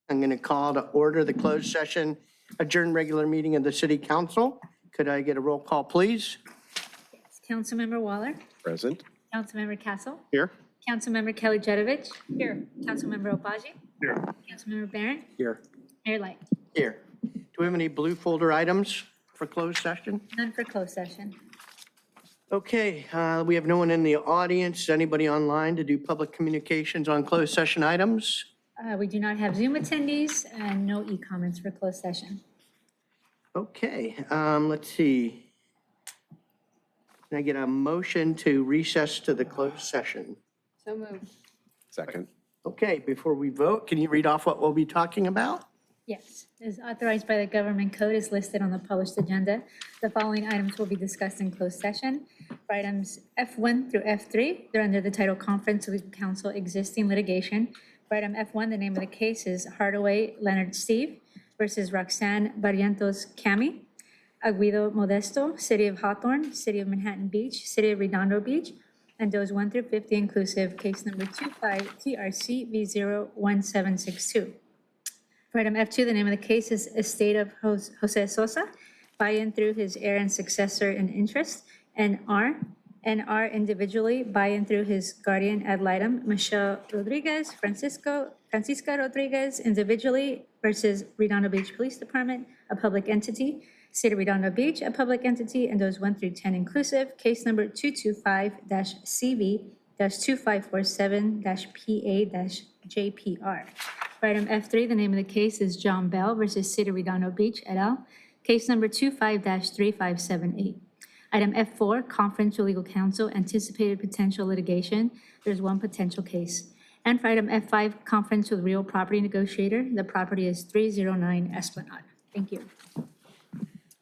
I'm going to call to order the closed session adjourned regular meeting of the City Council. Could I get a roll call, please? Councilmember Waller, Present. Councilmember Castle, Here. Councilmember Kelly Jedovich. Here. Councilmember Obaji. Here. Councilmember Barron, Here. Mayor Light. Here. Do we have any blue folder items for closed session? None for closed session. Okay, we have no one in the audience. Anybody online to do public communications on closed session items? We do not have Zoom attendees and no e-comments for closed session. Okay, let's see. Can I get a motion to recess to the closed session? So moved. Second. Okay, before we vote, can you read off what we'll be talking about? Yes, as authorized by the government code is listed on the published agenda. The following items will be discussed in closed session. For items F1 through F3, they're under the title Conference with Council Existing Litigation. For item F1, the name of the case is Hardaway Leonard Steve versus Roxanne Barrientos Cami, Aguido Modesto, City of Hawthorne, City of Manhattan Beach, City of Redondo Beach, and those 1 through 50 inclusive, case number 25 TRC V01762. For item F2, the name of the case is Estate of Jose Sosa, buy-in through his heir and successor in interest, NR individually, buy-in through his guardian ad litem, Michelle Rodriguez, Francisca Rodriguez individually versus Redondo Beach Police Department, a public entity, City of Redondo Beach, a public entity, and those 1 through 10 inclusive, case number 225-CV-2547-PA-JPR. For item F3, the name of the case is John Bell versus City of Redondo Beach et al., case number 25-3578. Item F4, Conference with Legal Counsel, anticipated potential litigation. There's 1 potential case. And for item F5, Conference with Real Property Negotiator, the property is 309 Esplanade. Thank you.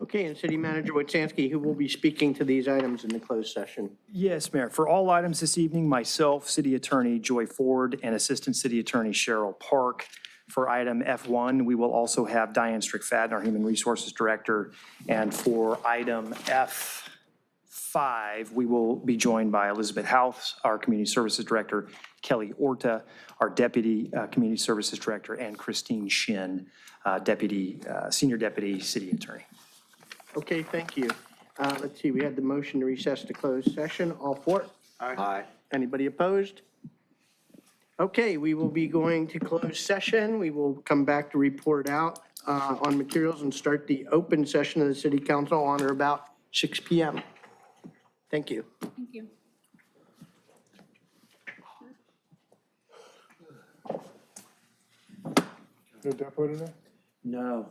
Okay, and City Manager Wojciechowski, who will be speaking to these items in the closed session? Yes, Mayor. For all items this evening, myself, City Attorney Joy Ford, and Assistant City Attorney Cheryl Park. For item F1, we will also have Diane Strickfadden, our Human Resources Director. And for item F5, we will be joined by Elizabeth House, our Community Services Director, Kelly Orta, our Deputy Community Services Director, and Christine Shin, Senior Deputy City Attorney. Okay, thank you. Let's see, we had the motion to recess to closed session. All for it? Aye. Anybody opposed? Okay, we will be going to closed session. We will come back to report out on materials and start the open session of the City Council on or about 6 p.m. Thank you. Thank you. Did that put it in? No.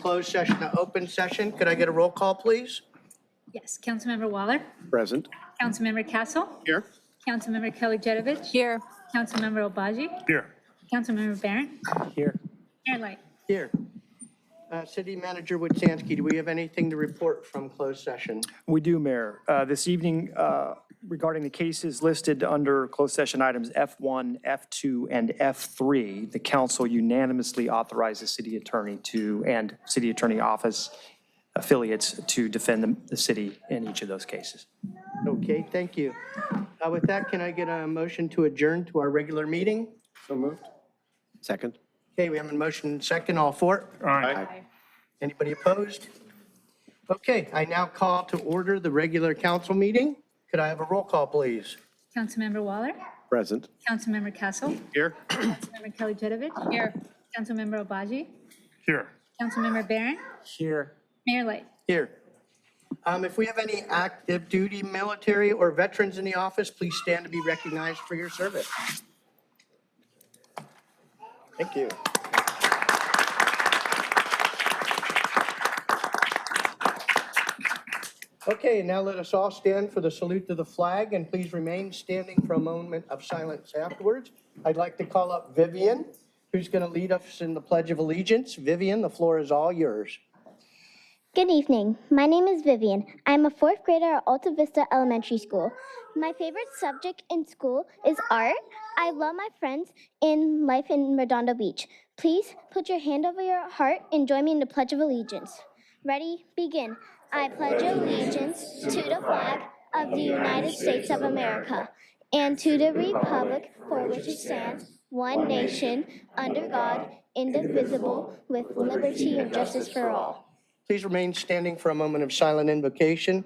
closed session to open session. Could I get a roll call, please? Yes, Councilmember Waller, Present. Councilmember Castle, Here. Councilmember Kelly Jedovich, Here. Councilmember Obaji, Here. Councilmember Barron, Here. Mayor Light. Here. City Manager Wojciechowski, do we have anything to report from closed session? We do, Mayor. This evening, regarding the cases listed under closed session items F1, F2, and F3, the council unanimously authorized the city attorney and city attorney office affiliates to defend the city in each of those cases. Okay, thank you. With that, can I get a motion to adjourn to our regular meeting? So moved. Second. Okay, we have a motion second, all for it. Aye. Anybody opposed? Okay, I now call to order the regular council meeting. Could I have a roll call, please? Councilmember Waller, Present. Councilmember Castle, Here. Councilmember Kelly Jedovich. Here. Councilmember Obaji, Here. Councilmember Barron, Here. Mayor Light. Here. If we have any active duty military or veterans in the office, please stand to be recognized for your service. Thank you. Okay, now let us all stand for the salute to the flag, and please remain standing for a moment of silence afterwards. I'd like to call up Vivian, who's going to lead us in the Pledge of Allegiance. Vivian, the floor is all yours. Good evening. My name is Vivian. I'm a fourth grader at Alta Vista Elementary School. My favorite subject in school is art. I love my friends in life in Redondo Beach. Please put your hand over your heart and join me in the Pledge of Allegiance. Ready? Begin. I pledge allegiance to the flag of the United States of America and to the republic for which it stands, one nation, under God, indivisible, with liberty and justice for all. Please remain standing for a moment of silent invocation.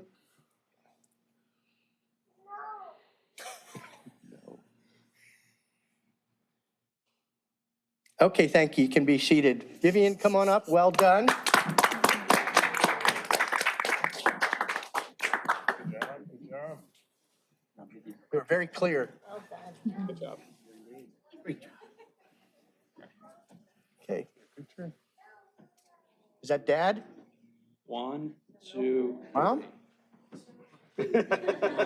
Okay, thank you. You can be seated. Vivian, come on up. Well done. Good job. You were very clear. Good job. Okay. Good turn. Is that Dad? 1, 2. Mom?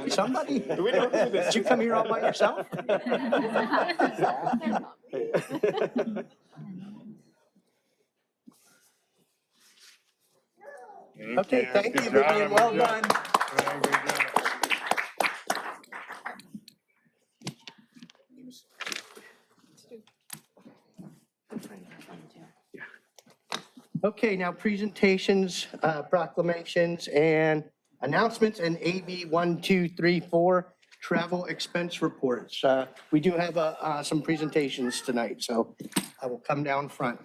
Somebody? Do we know who this Did you come here all by yourself? Okay, thank you, Good job. Vivian. Well Good job. done. Yeah, good job. Okay, now presentations, proclamations, and announcements, and AB 1234 travel expense reports. We do have some presentations tonight, so I will come down front.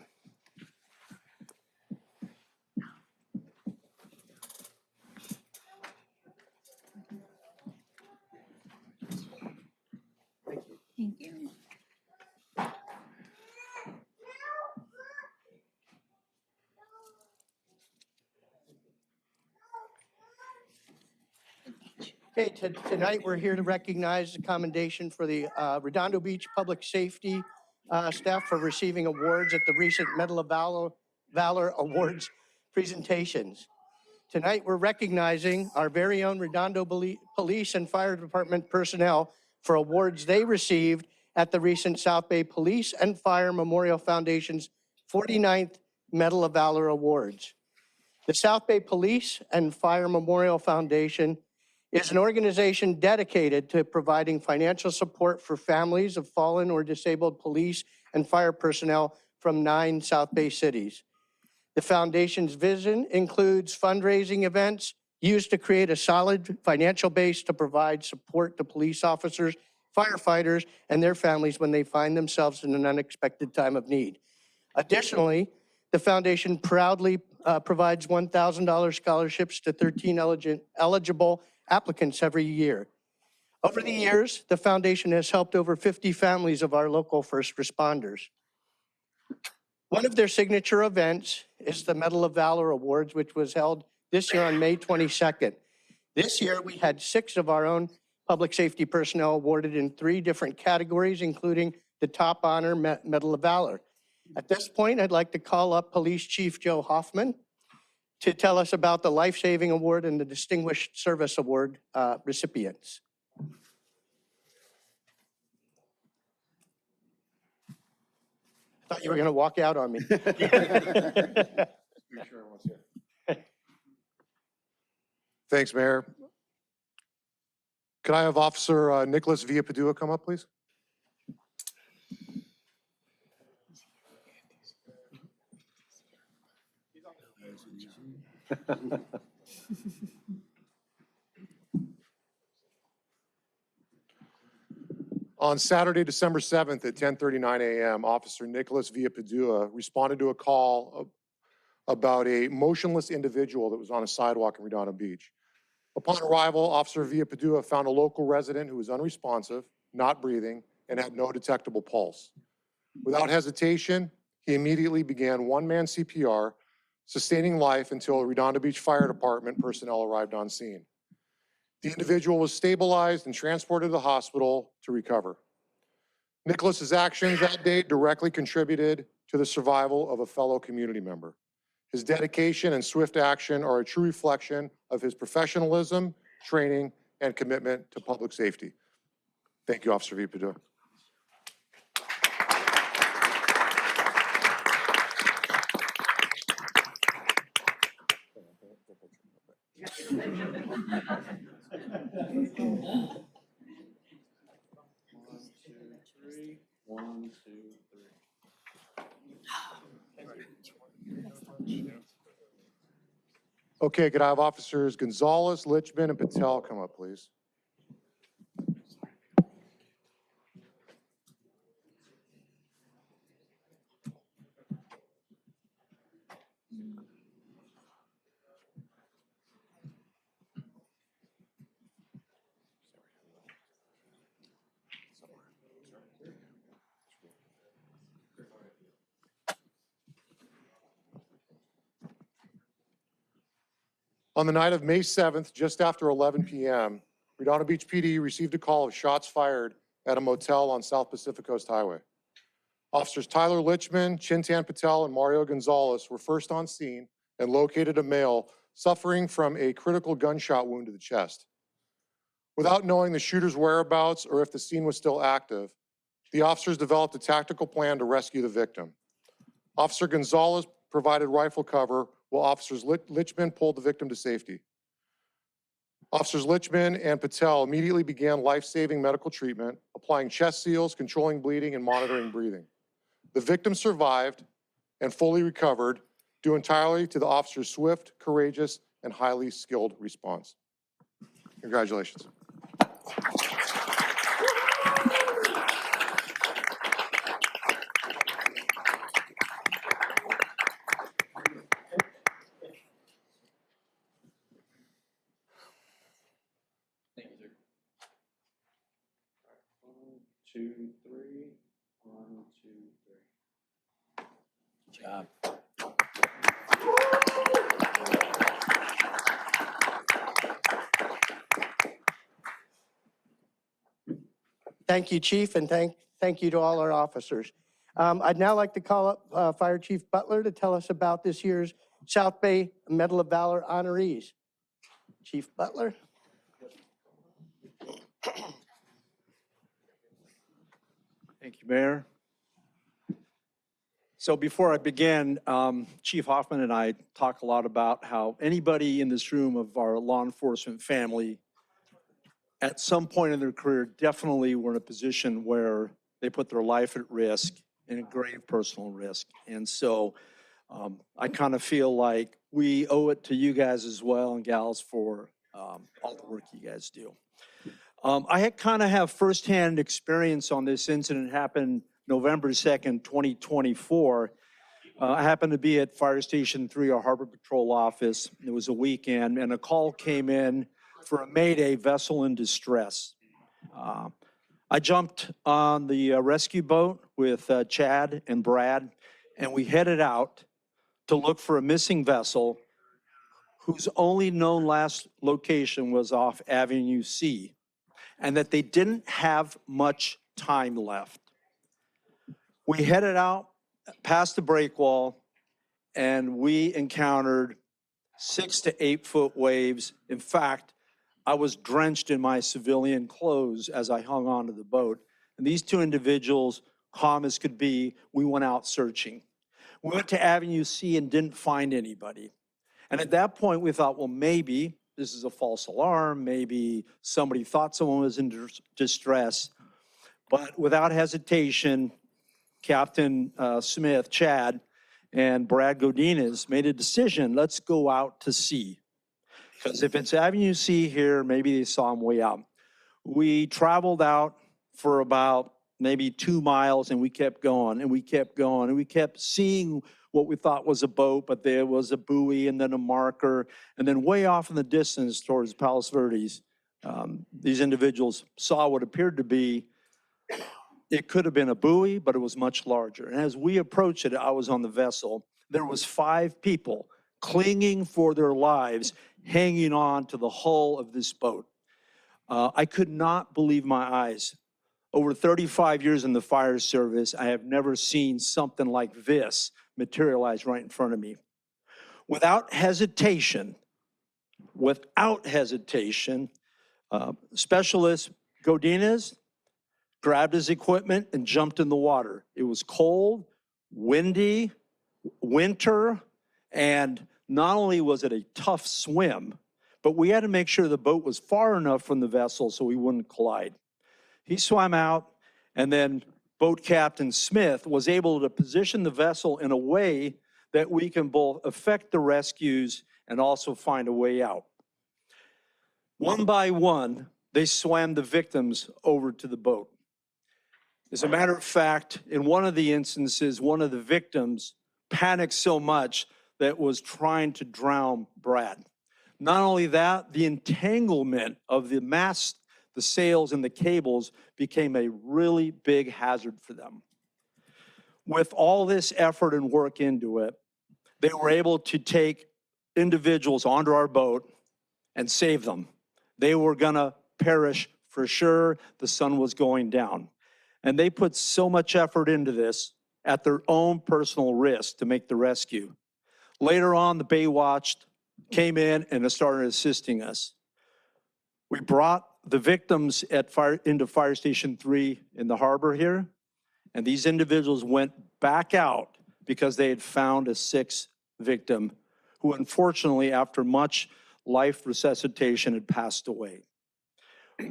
Thank you. Okay, tonight we're here to recognize the commendation for the Redondo Beach Public Safety staff for receiving awards at the recent Medal of Valor Awards presentations. Tonight we're recognizing our very own Redondo Police and Fire Department personnel for awards they received at the recent South Bay Police and Fire Memorial Foundation's 49th Medal of Valor Awards. The South Bay Police and Fire Memorial Foundation is an organization dedicated to providing financial support for families of fallen or disabled police and fire personnel from 9 South Bay cities. The foundation's vision includes fundraising events used to create a solid financial base to provide support to police officers, firefighters, and their families when they find themselves in an unexpected time of need. Additionally, the foundation proudly provides $1,000 scholarships to 13 eligible applicants every year. Over the years, the foundation has helped over 50 families of our local first responders. One of their signature events is the Medal of Valor Awards, which was held this year on May 22nd. This year, we had 6 of our own public safety personnel awarded in 3 different categories, including the top honor, Medal of Valor. At this point, I'd like to call up Police Chief Joe Hoffman to tell us about the Life Saving Award and the Distinguished Service Award recipients. I thought you were going to walk out on me. Thanks, Mayor. Could I have Officer Nicholas Villapadua come up, please? On Saturday, December 7th at 10:39 a.m., Officer Nicholas Villapadua responded to a call about a motionless individual that was on a sidewalk in Redondo Beach. Upon arrival, Officer Villapadua found a local resident who was unresponsive, not breathing, and had no detectable pulse. Without hesitation, he immediately began one-man CPR, sustaining life until Redondo Beach Fire Department personnel arrived on scene. The individual was stabilized and transported to the hospital to recover. Nicholas's actions that day directly contributed to the survival of a fellow community member. His dedication and swift action are a true reflection of his professionalism, training, and commitment to public safety. Thank you, Officer Villapadua. One, two, three. Okay, could I have Officers Gonzalez, Lichman, and Patel come up, please? On the night of May 7th, just after 11 p.m., Redondo Beach PD received a call of shots fired at a motel on South Pacific Coast Highway. Officers Tyler Lichman, Chintan Patel, and Mario Gonzalez were first on scene and located a male suffering from a critical gunshot wound to the chest. Without knowing the shooter's whereabouts or if the scene was still active, the officers developed a tactical plan to rescue the victim. Officer Gonzalez provided rifle cover while Officers Lichman pulled the victim to safety. Officers Lichman and Patel immediately began life-saving medical treatment, applying chest seals, controlling bleeding, and monitoring breathing. The victim survived and fully recovered due entirely to the officer's swift, courageous, and highly skilled response. Congratulations. Thank you, sir. One, two, three. One, two, three. Good job. Thank you, Chief, and thank you to all our officers. I'd now like to call up Fire Chief Butler to tell us about this year's South Bay Medal of Valor honorees. Chief Butler. Thank you, Mayor. So before I begin, Chief Hoffman and I talk a lot about how anybody in this room of our law enforcement family at some point in their career definitely were in a position where they put their life at risk and a grave personal risk. And so I kind of feel like we owe it to you guys as well and gals for all the work you guys do. I had kind of have firsthand experience on this incident. Happened November 2nd, 2024. I happened to be at Fire Station 3, our Harbor Patrol office. It was a weekend, and a call came in for a Mayday vessel in distress. I jumped on the rescue boat with Chad and Brad, and we headed out to look for a missing vessel whose only known last location was off Avenue C, and that they didn't have much time left. We headed out past the break wall, and we encountered 6 to 8 foot waves. In fact, I was drenched in my civilian clothes as I hung onto the boat. And these two individuals, calm as could be, we went out searching. We went to Avenue C and didn't find anybody. And at that point, we thought, well, maybe this is a false alarm. Maybe somebody thought someone was in distress. But without hesitation, Captain Smith, Chad, and Brad Godinez made a decision, let's go out to sea. Because if it's Avenue C here, maybe they saw him way out. We traveled out for about maybe 2 miles, and we kept going, and we kept going, and we kept seeing what we thought was a boat, but there was a buoy and then a marker. And then way off in the distance towards Palos Verdes, these individuals saw what appeared to be, it could have been a buoy, but it was much larger. And as we approached it, I was on the vessel. There was 5 people clinging for their lives, hanging on to the hull of this boat. I could not believe my eyes. Over 35 years in the fire service, I have never seen something like this materialize right in front of me. Without hesitation, Specialist Godinez grabbed his equipment and jumped in the water. It was cold, windy, winter, and not only was it a tough swim, but we had to make sure the boat was far enough from the vessel so we wouldn't collide. He swam out, and then boat captain Smith was able to position the vessel in a way that we can both effect the rescues and also find a way out. One by one, they swam the victims over to the boat. As a matter of fact, in one of the instances, one of the victims panicked so much that was trying to drown Brad. Not only that, the entanglement of the mast, the sails, and the cables became a really big hazard for them. With all this effort and work into it, they were able to take individuals onto our boat and save them. They were gonna perish for sure. The sun was going down. And they put so much effort into this at their own personal risk to make the rescue. Later on, the Baywatch came in and started assisting us. We brought the victims into Fire Station 3 in the harbor here, and these individuals went back out because they had found a 6th victim who unfortunately, after much life resuscitation, had passed away.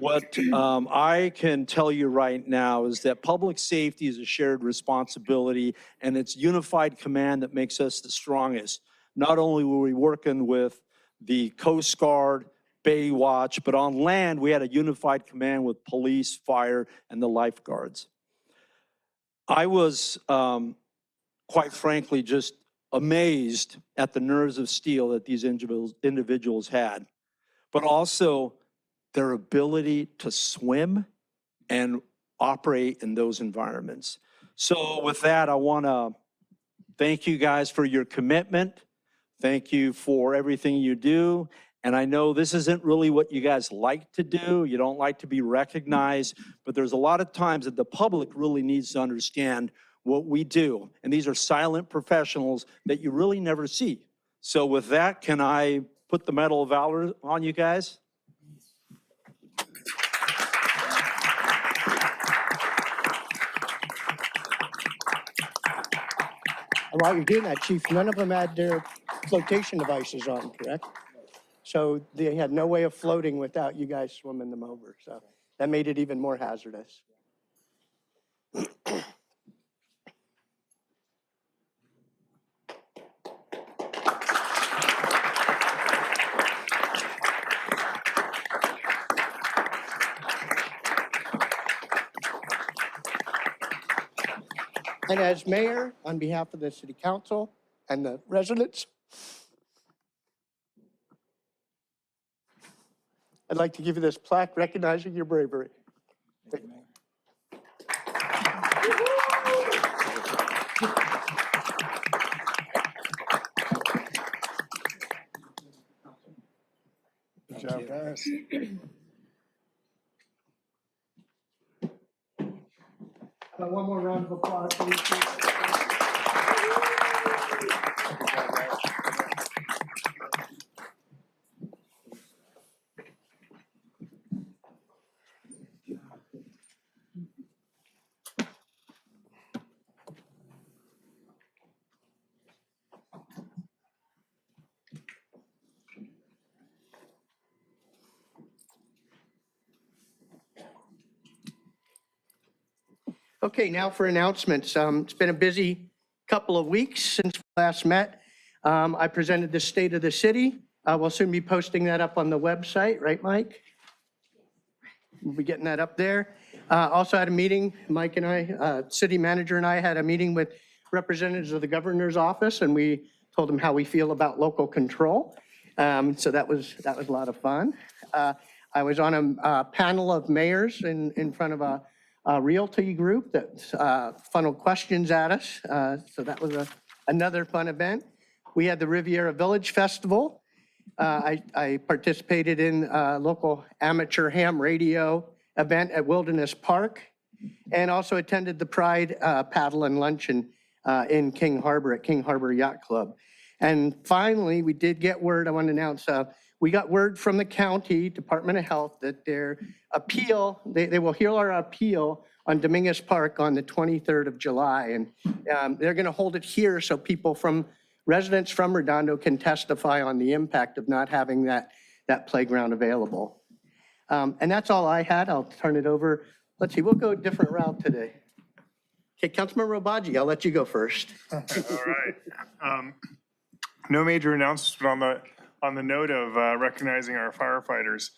What I can tell you right now is that public safety is a shared responsibility, and it's unified command that makes us the strongest. Not only were we working with the Coast Guard, Baywatch, but on land, we had a unified command with police, fire, and the lifeguards. I was, quite frankly, just amazed at the nerves of steel that these individuals had, but also their ability to swim and operate in those environments. So with that, I want to thank you guys for your commitment. Thank you for everything you do. And I know this isn't really what you guys like to do. You don't like to be recognized, but there's a lot of times that the public really needs to understand what we do. And these are silent professionals that you really never see. So with that, can I put the Medal of Valor on you guys? And while you're doing that, Chief, none of them had their flotation devices on, correct? So they had no way of floating without you guys swimming them over. So that made it even more hazardous. And as mayor, on behalf of the city council and the residents, I'd like to give you this plaque recognizing your bravery. Good job, guys. One more round of applause, please. Okay, now for announcements. It's been a busy couple of weeks since we last met. I presented the state of the city. We'll soon be posting that up on the website, right, Mike? We'll be getting that up there. Also had a meeting, Mike and I, city manager and I had a meeting with representatives of the governor's office, and we told them how we feel about local control. So that was a lot of fun. I was on a panel of mayors in front of a realty group that funneled questions at us. So that was another fun event. We had the Riviera Village Festival. I participated in a local amateur ham radio event at Wilderness Park, and also attended the Pride Paddle and Luncheon in King Harbor at King Harbor Yacht Club. And finally, we did get word, I want to announce, we got word from the county Department of Health that their appeal, they will hear our appeal on Dominguez Park on the 23rd of July. And they're going to hold it here so residents from Redondo can testify on the impact of not having that playground available. And that's all I had. I'll turn it over. Let's see, we'll go a different route today. Okay, Councilmember Obaji, I'll let you go first. All right. No major announcements, but on the note of recognizing our firefighters,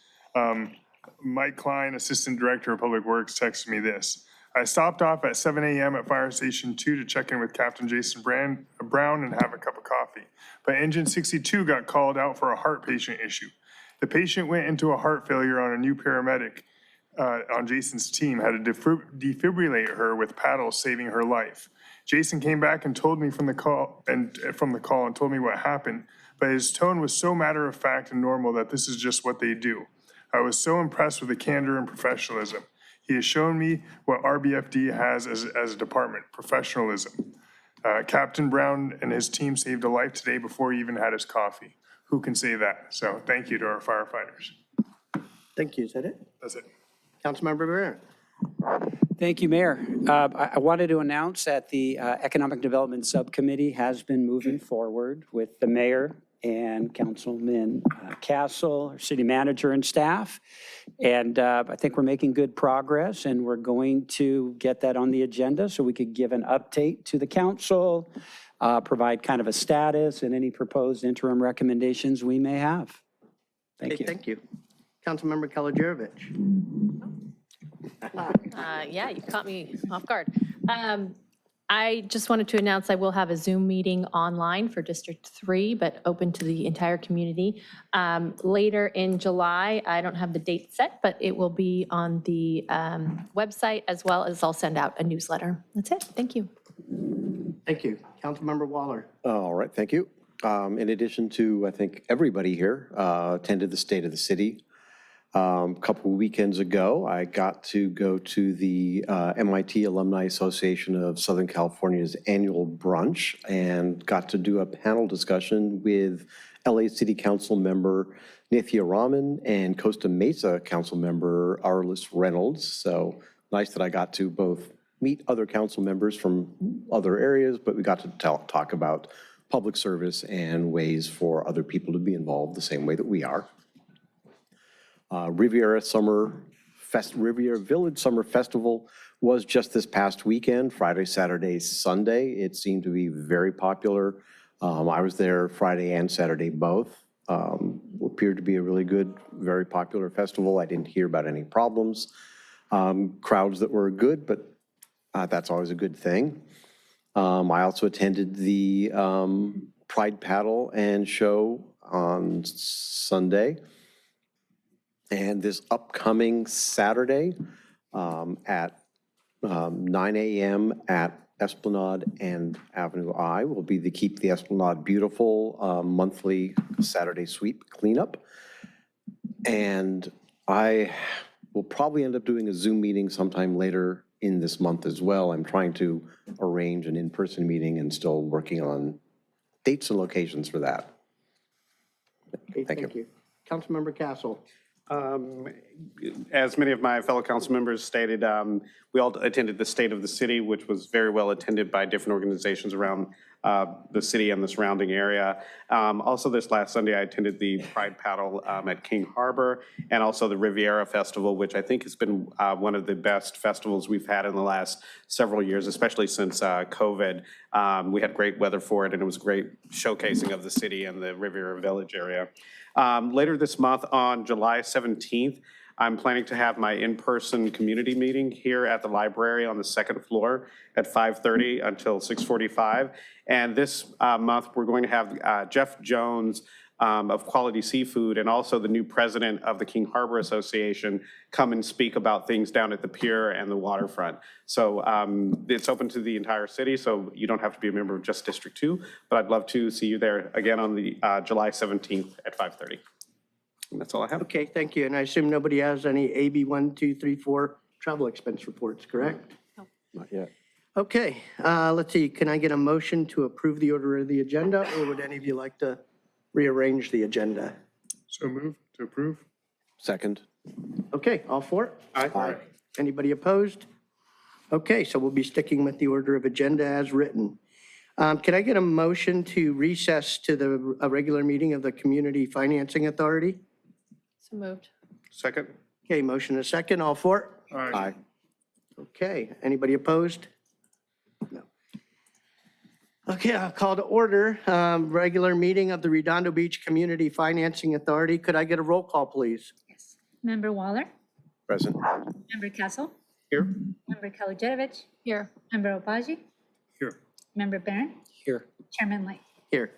Mike Klein, Assistant Director of Public Works, texted me this. I stopped off at 7 a.m. at Fire Station 2 to check in with Captain Jason Brown and have a cup of coffee. But Engine 62 got called out for a heart patient issue. The patient went into a heart failure on a new paramedic on Jason's team, had to defibrillate her with paddles, saving her life. Jason came back and told me from the call and told me what happened, but his tone was so matter of fact and normal that this is just what they do. I was so impressed with the candor and professionalism. He has shown me what RBFD has as a department, professionalism. Captain Brown and his team saved a life today before he even had his coffee. Who can say that? So thank you to our firefighters. Thank you. Is that it? That's it. Councilmember Barrera. Thank you, Mayor. I wanted to announce that the Economic Development Subcommittee has been moving forward with the mayor and Councilman Castle, our city manager and staff. And I think we're making good progress, and we're going to get that on the agenda so we could give an update to the council, provide kind of a status and any proposed interim recommendations we may have. Thank Okay, you. thank you. Councilmember Kalajerovich. Yeah, you caught me off guard. I just wanted to announce I will have a Zoom meeting online for District 3, but open to the entire community. Later in July, I don't have the date set, but it will be on the website, as well as I'll send out a newsletter. That's it. Thank you. Thank you. Councilmember Waller. All right, thank you. In addition to, I think, everybody here attended the State of the City. A couple of weekends ago, I got to go to the MIT Alumni Association of Southern California's annual brunch and got to do a panel discussion with LA City Council member Nithya Raman and Costa Mesa Council member Arliss Reynolds. So nice that I got to both meet other council members from other areas, but we got to talk about public service and ways for other people to be involved the same way that we are. Riviera Village Summer Festival was just this past weekend, Friday, Saturday, Sunday. It seemed to be very popular. I was there Friday and Saturday both. Appeared to be a really good, very popular festival. I didn't hear about any problems. Crowds that were good, but that's always a good thing. I also attended the Pride Paddle and Show on Sunday. And this upcoming Saturday at 9 a.m. at Esplanade and Avenue I will be the Keep the Esplanade Beautiful monthly Saturday sweep cleanup. And I will probably end up doing a Zoom meeting sometime later in this month as well. I'm trying to arrange an in-person meeting and still working on dates and locations for that. Okay, thank you. Councilmember Castle. As many of my fellow council members stated, we all attended the State of the City, which was very well attended by different organizations around the city and the surrounding area. Also, this last Sunday, I attended the Pride Paddle at King Harbor, and also the Riviera Festival, which I think has been one of the best festivals we've had in the last several years, especially since COVID. We had great weather for it, and it was great showcasing of the city and the Riviera Village area. Later this month, on July 17th, I'm planning to have my in-person community meeting here at the library on the second floor at 5:30 until 6:45. And this month, we're going to have Jeff Jones of Quality Seafood and also the new president of the King Harbor Association come and speak about things down at the pier and the waterfront. So it's open to the entire city, so you don't have to be a member of just District 2, but I'd love to see you there again on the July 17th at 5:30. And that's all I have. Okay, thank you. And I assume nobody has any AB 1, 2, 3, 4 travel expense reports, correct? Not yet. Okay, let's see. Can I get a motion to approve the order of the agenda, or would any of you like to rearrange the agenda? So move to approve? Second. Okay, all for it? Aye. Anybody opposed? Okay, so we'll be sticking with the order of agenda as written. Can I get a motion to recess to a regular meeting of the Community Financing Authority? So moved. Second? Okay, motion and a second, all for it? Aye. Okay, anybody opposed? No. Okay, I'll call to order, regular meeting of the Redondo Beach Community Financing Authority. Could I get a roll call, please? Yes. Member Waller, Present. Member Castle, Here? Member Kalojedovich, Here. Member Obaji, Here. Member Barron, Here. Chairman Light. Here.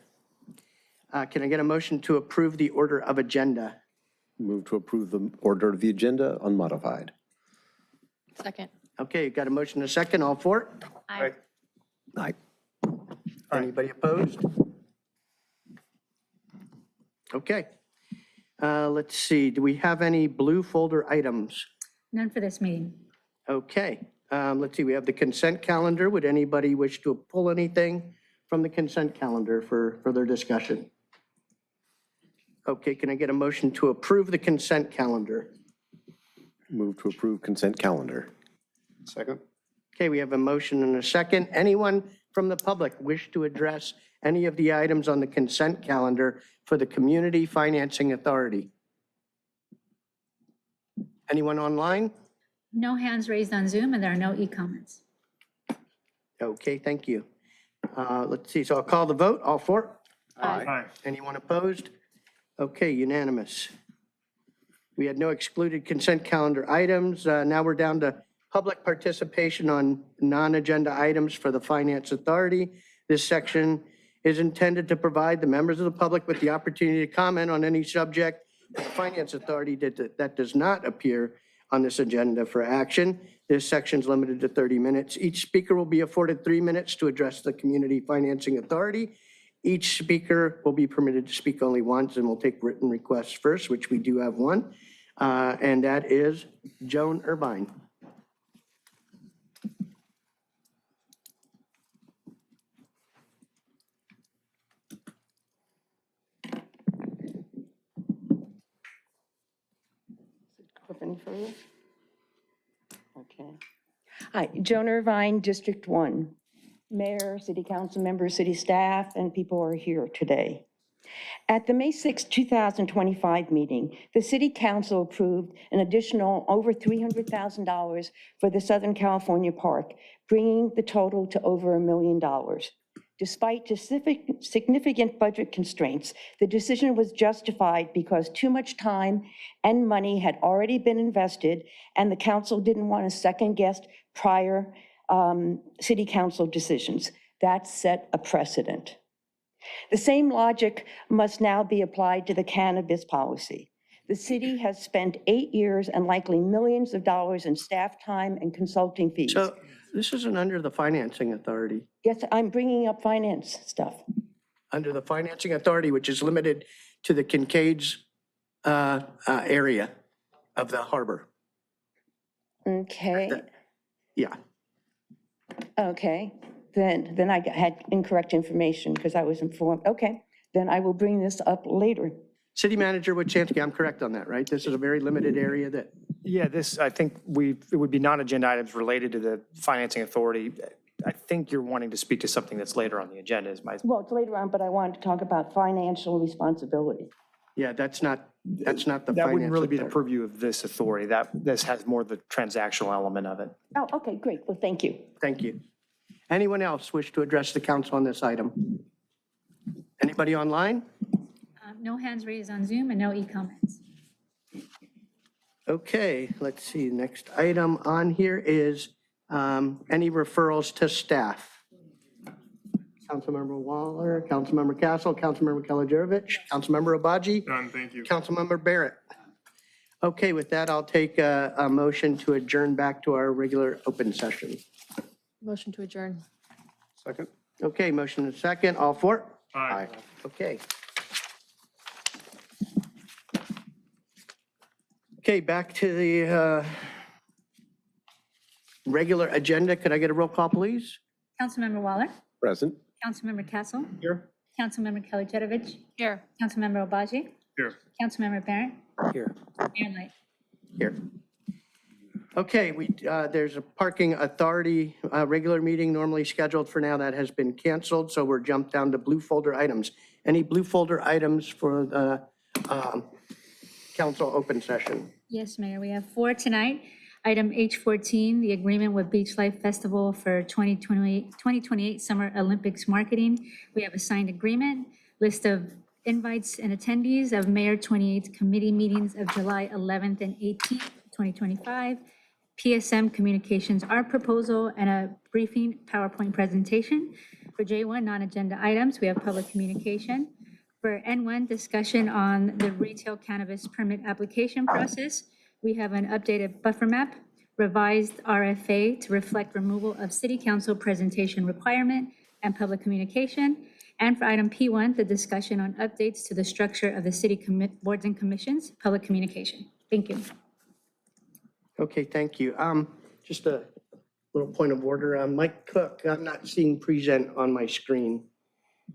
Can I get a motion to approve the order of agenda? Move to approve the order of the agenda unmodified. Second. Okay, got a motion and a second, all for it? Aye. Aye. Anybody opposed? Okay. Let's see, do we have any blue folder items? None for this meeting. Okay, let's see, we have the consent calendar. Would anybody wish to pull anything from the consent calendar for further discussion? Okay, can I get a motion to approve the consent calendar? Move to approve consent calendar. Second? Okay, we have a motion and a second. Anyone from the public wish to address any of the items on the consent calendar for the Community Financing Authority? Anyone online? No hands raised on Zoom, and there are no e-comments. Okay, thank you. Let's see, so I'll call the vote. All for? Aye. Anyone opposed? Okay, unanimous. We had no excluded consent calendar items. Now we're down to public participation on non-agenda items for the Finance Authority. This section is intended to provide the members of the public with the opportunity to comment on any subject of the Finance Authority that does not appear on this agenda for action. This section is limited to 30 minutes. Each speaker will be afforded 3 minutes to address the Community Financing Authority. Each speaker will be permitted to speak only once, and we'll take written requests first, which we do have one, and that is Joan Irvine. Any further? Okay. Hi, Joan Irvine, District 1. Mayor, city council members, city staff, and people who are here today. At the May 6, 2025 meeting, the city council approved an additional over $300,000 for the Southern California Park, bringing the total to over $1 million. Despite significant budget constraints, the decision was justified because too much time and money had already been invested, and the council didn't want to second-guess prior city council decisions. That set a precedent. The same logic must now be applied to the cannabis policy. The city has spent 8 years and likely millions of dollars in staff time and consulting fees. So this isn't under the Financing Authority. Yes, I'm bringing up finance stuff. Under the Financing Authority, which is limited to the Kincaid's area of the harbor. Okay. Yeah. Okay, then I had incorrect information because I was informed. Okay, then I will bring this up later. City Manager Wojciechowski, I'm correct on that, right? This is a very limited area that, Yeah, this, I think it would be non-agenda items related to the financing authority. I think you're wanting to speak to something that's later on the agenda is my, Well, it's later on, but I wanted to talk about financial responsibility. yeah, that's not the finance. that wouldn't really be the authority. purview of this authority. This has more of the transactional element of it. Oh, okay, great. Well, thank you. Thank you. Anyone else wish to address the council on this item? Anybody online? No hands raised on Zoom and no e-comments. Okay, let's see. Next item on here is any referrals to staff. Councilmember Waller, Councilmember Castle, Councilmember Kalajerovich, Councilmember Obaji, Done, thank you. Councilmember Barrett. Okay, with that, I'll take a motion to adjourn back to our regular open session. Motion to adjourn. Second? Okay, motion and second, all for? Aye. Okay. Okay, back to the regular agenda. Could I get a roll call, please? Councilmember Waller, Present? Councilmember Castle, Here? Councilmember Kalajetovich, Here. Councilmember Obaji, Here. Councilmember Barrett, Here. Mayor Light. Here. Okay, there's a parking authority regular meeting normally scheduled for now that has been canceled, so we're jumped down to blue folder items. Any blue folder items for the council open session? Yes, Mayor, we have 4 tonight. Item H14, the agreement with Beach Life Festival for 2028 Summer Olympics marketing. We have a signed agreement, list of invites and attendees of Mayor 28th committee meetings of July 11th and 18th, 2025. PSM Communications, our proposal, and a briefing PowerPoint presentation. For J1, non-agenda items, we have public communication. For N1, discussion on the retail cannabis permit application process. We have an updated buffer map, revised RFA to reflect removal of city council presentation requirement and public communication. And for item P1, the discussion on updates to the structure of the city boards and commissions, public communication. Thank you. Okay, thank you. Just a little point of order. Mike Cook, I'm not seeing present on my screen.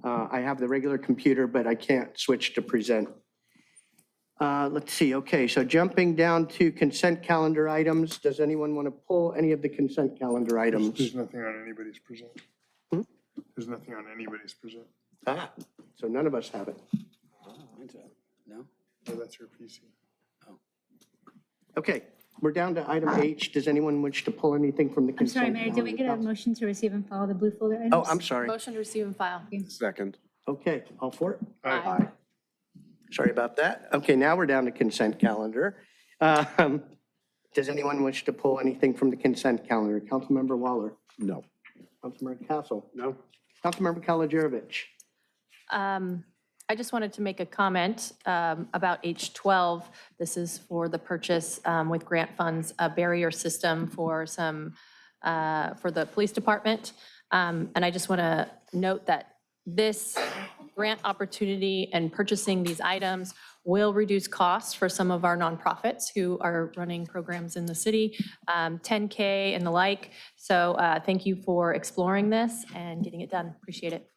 I have the regular computer, but I can't switch to present. Let's see, okay, so jumping down to consent calendar items, does anyone want to pull any of the consent calendar items? There's nothing on anybody's present. There's nothing on anybody's present. So none of us have it. No? Oh, that's your PC. Okay, we're down to item H. Does anyone wish to pull anything from the I'm consent sorry, calendar? Mayor, did we get a motion to receive and file the blue folder items? Oh, I'm sorry. Motion to receive and file. Second? Okay, all for it? Aye. Sorry about that. Okay, now we're down to consent calendar. Does anyone wish to pull anything from the consent calendar? Councilmember Waller? No. Councilmember Castle? No? Councilmember Kalajerovich? I just wanted to make a comment about H12. This is for the purchase with grant funds, a barrier system for for the police department. And I just want to note that this grant opportunity and purchasing these items will reduce costs for some of our nonprofits who are running programs in the city, 10K and the like. So thank you for exploring this and getting it done. Appreciate it.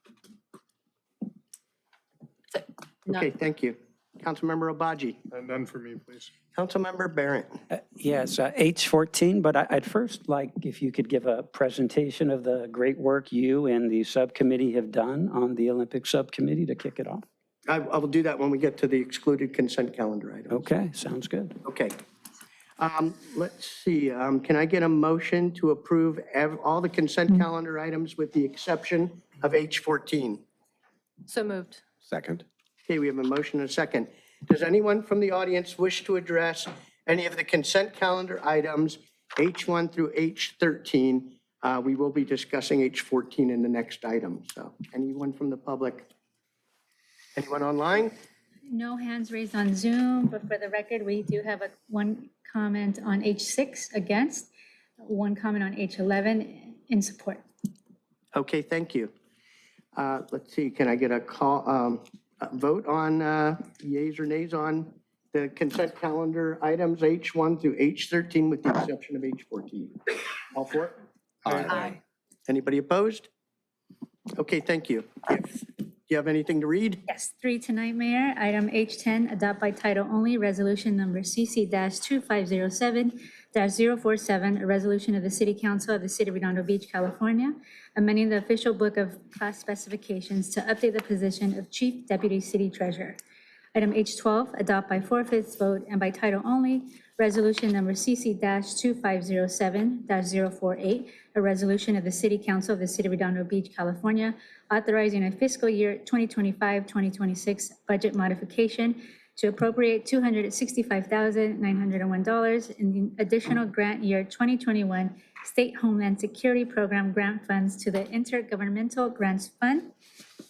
That's it. None. Okay, thank you. Councilmember Obaji? None for me, please. Councilmember Barrett? Yes, H14, but I'd first like if you could give a presentation of the great work you and the subcommittee have done on the Olympic subcommittee to kick it off. I will do that when we get to the excluded consent calendar items. Okay, sounds good. Okay. Let's see, can I get a motion to approve all the consent calendar items with the exception of H14? So moved. Second? Okay, we have a motion and a second. Does anyone from the audience wish to address any of the consent calendar items, H1 through H13? We will be discussing H14 in the next item. So anyone from the public? Anyone online? No hands raised on Zoom, but for the record, we do have one comment on H6 against, one comment on H11 in support. Okay, thank you. Let's see, can I get a call, vote on yeas or nays on the consent calendar items H1 through H13 with the exception of H14. All for it? Aye. Anybody opposed? Okay, thank you. Do you have anything to read? Yes, 3 tonight, Mayor. Item H10, adopt by title only, resolution number CC-2507-047, a resolution of the City Council of the City of Redondo Beach, California, amending the official book of class specifications to update the position of Chief Deputy City Treasurer. Item H12, adopt by 4/5 vote and by title only, resolution number CC-2507-048, a resolution of the City Council of the City of Redondo Beach, California, authorizing a fiscal year 2025-2026 budget modification to appropriate $265,901 in the additional grant year 2021 State Homeland Security Program grant funds to the Intergovernmental Grants Fund.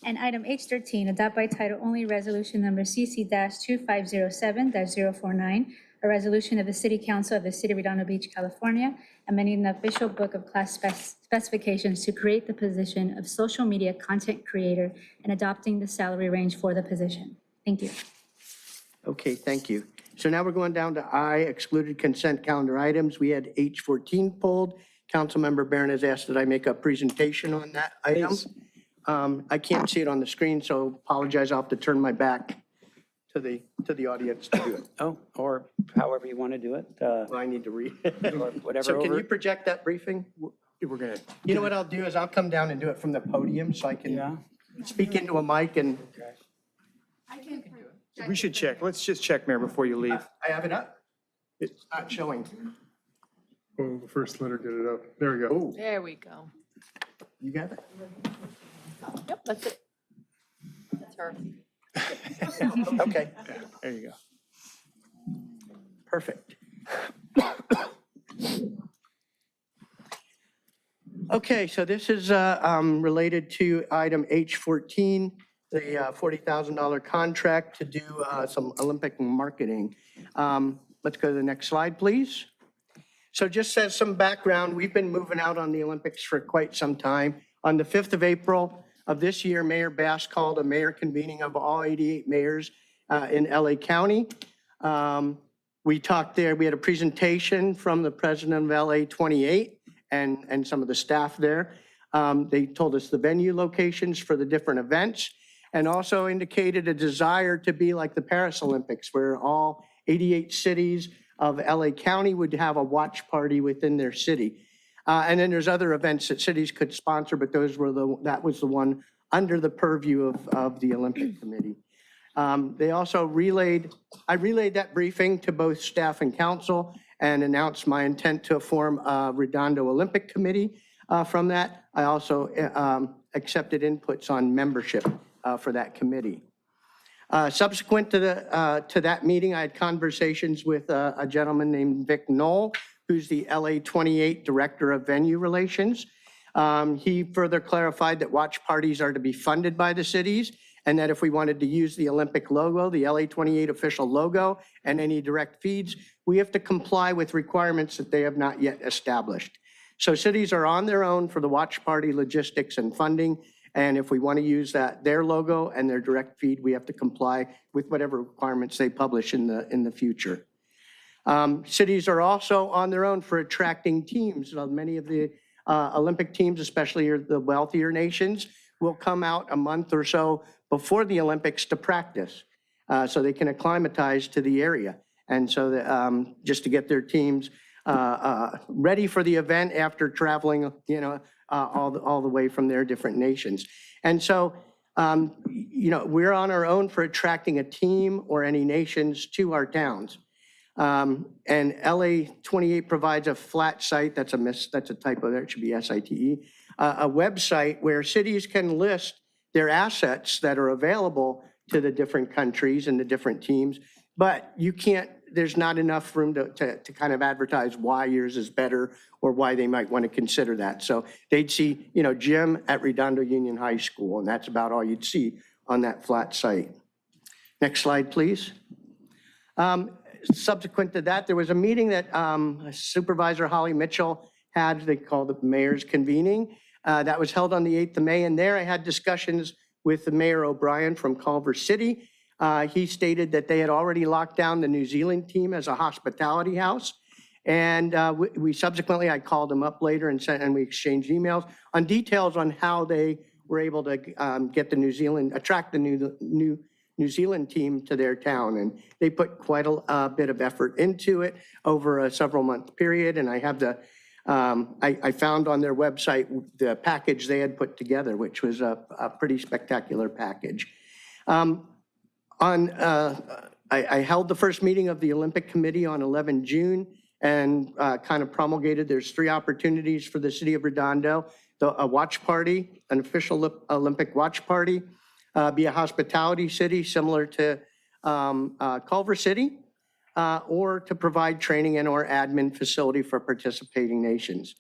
And item H13, adopt by title only, resolution number CC-2507-049, a resolution of the City Council of the City of Redondo Beach, California, amending the official book of class specifications to create the position of social media content creator and adopting the salary range for the position. Thank you. Okay, thank you. So now we're going down to I, excluded consent calendar items. We had H14 pulled. Councilmember Barron has asked that I make a presentation on that item. Please. I can't see it on the screen, so apologize. I'll have to turn my back to the audience to do it. Oh, or however you want to do it, Well, I need to read. or whatever. So can over- you project that briefing? We're going to, You know what I'll do is I'll come down and do it from the podium so I Yeah. can speak into a mic and we should check. Let's just check, Mayor, before you leave. I have it up. It's not showing. Oh, the first letter, get it up. There we go. Oh, There we go. you got it? Yep, that's it. That's her. Okay, There you go. perfect. Okay, so this is related to item H14, the $40,000 contract to do some Olympic marketing. Let's go to the next slide, please. So just as some background, we've been moving out on the Olympics for quite some time. On the 5th of April of this year, Mayor Bass called a mayor convening of all 88 mayors in LA County. We talked there, we had a presentation from the president of LA 28 and some of the staff there. They told us the venue locations for the different events and also indicated a desire to be like the Paris Olympics, where all 88 cities of LA County would have a watch party within their city. And then there's other events that cities could sponsor, but that was the one under the purview of the Olympic Committee. They also I relayed that briefing to both staff and council and announced my intent to form a Redondo Olympic Committee from that. I also accepted inputs on membership for that committee. Subsequent to that meeting, I had conversations with a gentleman named Vic Knoll, who's the LA 28 Director of Venue Relations. He further clarified that watch parties are to be funded by the cities, and that if we wanted to use the Olympic logo, the LA 28 official logo, and any direct feeds, we have to comply with requirements that they have not yet established. So cities are on their own for the watch party logistics and funding, and if we want to use their logo and their direct feed, we have to comply with whatever requirements they publish in the future. Cities are also on their own for attracting teams. Many of the Olympic teams, especially the wealthier nations, will come out a month or so before the Olympics to practice so they can acclimatize to the area. And so just to get their teams ready for the event after traveling, all the way from their different nations. And so, we're on our own for attracting a team or any nations to our towns. And LA 28 provides a flat site, that's a typo there, it should be SITE, a website where cities can list their assets that are available to the different countries and the different teams, but there's not enough room to kind of advertise why yours is better or why they might want to consider that. So they'd see, gym at Redondo Union High School, and that's about all you'd see on that flat site. Next slide, please. Subsequent to that, there was a meeting that Supervisor Holly Mitchell had, they called it Mayor's Convening. That was held on the 8th of May, and there I had discussions with the Mayor O'Brien from Culver City He stated that they had already locked down the New Zealand team as a hospitality house. And we subsequently, I called them up later and we exchanged emails on details on how they were able to get attract the New Zealand team to their town. And they put quite a bit of effort into it over a several month period. And I have I found on their website the package they had put together, which was a pretty spectacular package. I held the first meeting of the Olympic Committee on 11 June and kind of promulgated there's 3 opportunities for the city of Redondo: a watch party, an official Olympic watch party, be a hospitality city similar to Culver City, or to provide training and or admin facility for participating nations.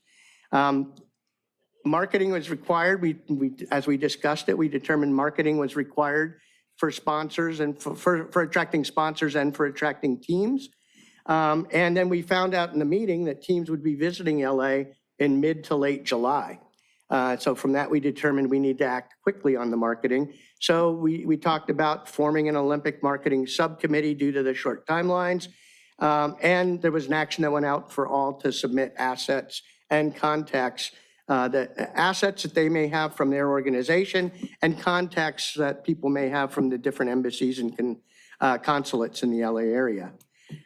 Marketing was required. As we discussed it, we determined marketing was required for sponsors and for attracting sponsors and for attracting teams. And then we found out in the meeting that teams would be visiting LA in mid to late July. So from that, we determined we need to act quickly on the marketing. So we talked about forming an Olympic marketing subcommittee due to the short timelines. And there was an action that went out for all to submit assets and contacts, the assets that they may have from their organization and contacts that people may have from the different embassies and consulates in the LA area.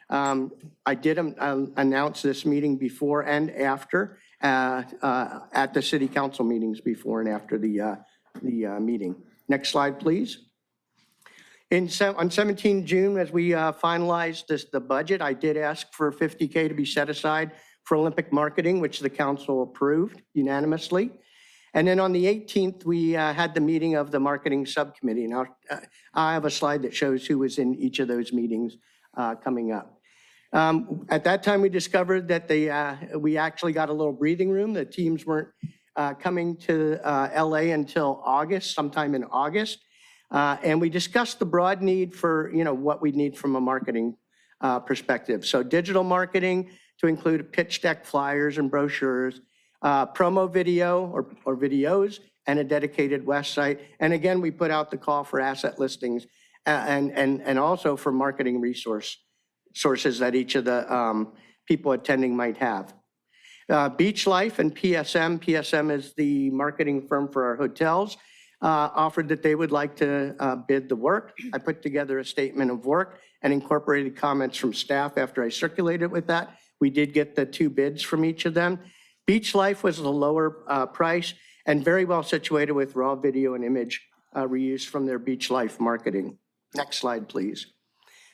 I did announce this meeting before and after at the city council meetings before and after the meeting. Next slide, please. On 17 June, as we finalized the budget, I did ask for $50K to be set aside for Olympic marketing, which the council approved unanimously. And then on the 18th, we had the meeting of the marketing subcommittee. Now, I have a slide that shows who was in each of those meetings coming up. At that time, we discovered that we actually got a little breathing room. The teams weren't coming to LA until August, sometime in August. And we discussed the broad need for, what we need from a marketing perspective. So digital marketing to include pitch deck, flyers, and brochures, promo video or videos, and a dedicated website. And again, we put out the call for asset listings and also for marketing sources that each of the people attending might have. Beach Life and PSM is the marketing firm for our hotels, offered that they would like to bid the work. I put together a statement of work and incorporated comments from staff after I circulated with that. We did get the 2 bids from each of them. Beach Life was the lower price and very well situated with raw video and image reuse from their Beach Life marketing. Next slide, please.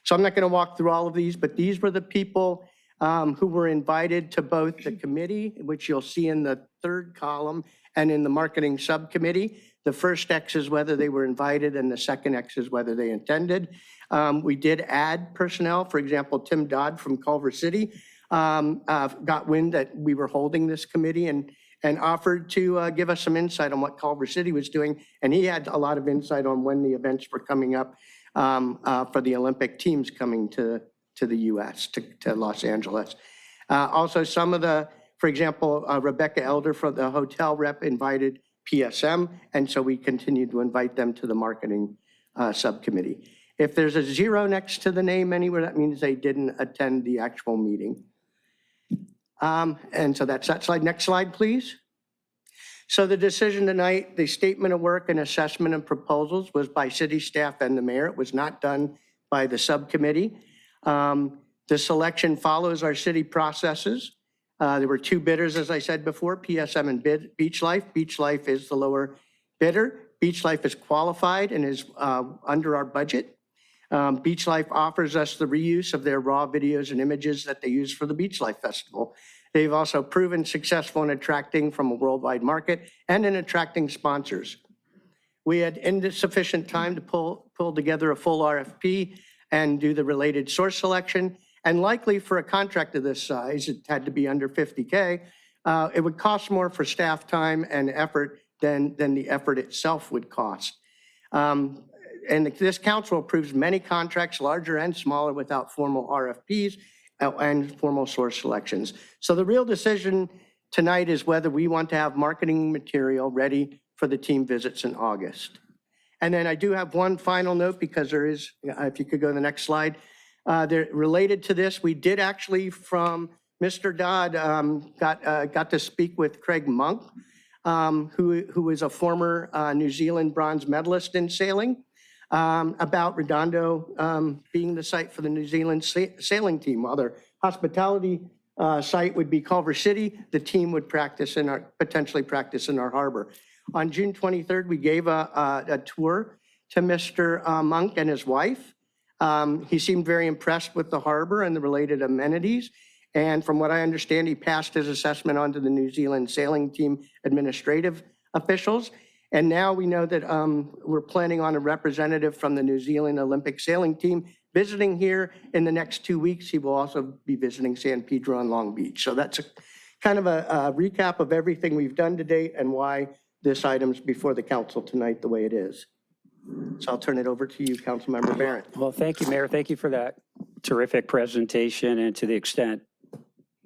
So I'm not going to walk through all of these, but these were the people who were invited to both the committee, which you'll see in the 3rd column, and in the marketing subcommittee. The first X is whether they were invited, and the second X is whether they attended. We did add personnel. For example, Tim Dodd from Culver City got wind that we were holding this committee and offered to give us some insight on what Culver City was doing. And he had a lot of insight on when the events were coming up for the Olympic teams coming to the US, to Los Angeles. Also, some of for example, Rebecca Elder from the hotel rep invited PSM, and so we continued to invite them to the marketing subcommittee. If there's a 0 next to the name anywhere, that means they didn't attend the actual meeting. And so that's that slide. Next slide, please. So the decision tonight, the statement of work and assessment and proposals was by city staff and the mayor. It was not done by the subcommittee. The selection follows our city processes. There were 2 bidders, as I said before, PSM and Beach Life. Beach Life is the lower bidder. Beach Life is qualified and is under our budget. Beach Life offers us the reuse of their raw videos and images that they use for the Beach Life Festival. They've also proven successful in attracting from a worldwide market and in attracting sponsors. We had insufficient time to pull together a full RFP and do the related source selection. And likely for a contract of this size, it had to be under $50K. It would cost more for staff time and effort than the effort itself would cost. And this council approves many contracts, larger and smaller, without formal RFPs and formal source selections. So the real decision tonight is whether we want to have marketing material ready for the team visits in August. And then I do have one final note because there is, if you could go to the next slide. Related to this, we did actually from Mr. Dodd got to speak with Craig Monk, who is a former New Zealand bronze medalist in sailing, about Redondo being the site for the New Zealand sailing team. While their hospitality site would be Culver City, the team would potentially practice in our harbor. On June 23rd, we gave a tour to Mr. Monk and his wife. He seemed very impressed with the harbor and the related amenities. And from what I understand, he passed his assessment on to the New Zealand sailing team administrative officials. And now we know that we're planning on a representative from the New Zealand Olympic sailing team visiting here in the next 2 weeks. He will also be visiting San Pedro and Long Beach. So that's kind of a recap of everything we've done to date and why this item's before the council tonight the way it is. So I'll turn it over to you, Councilmember Barrett. Well, thank you, Mayor. Thank you for that terrific presentation, and to the extent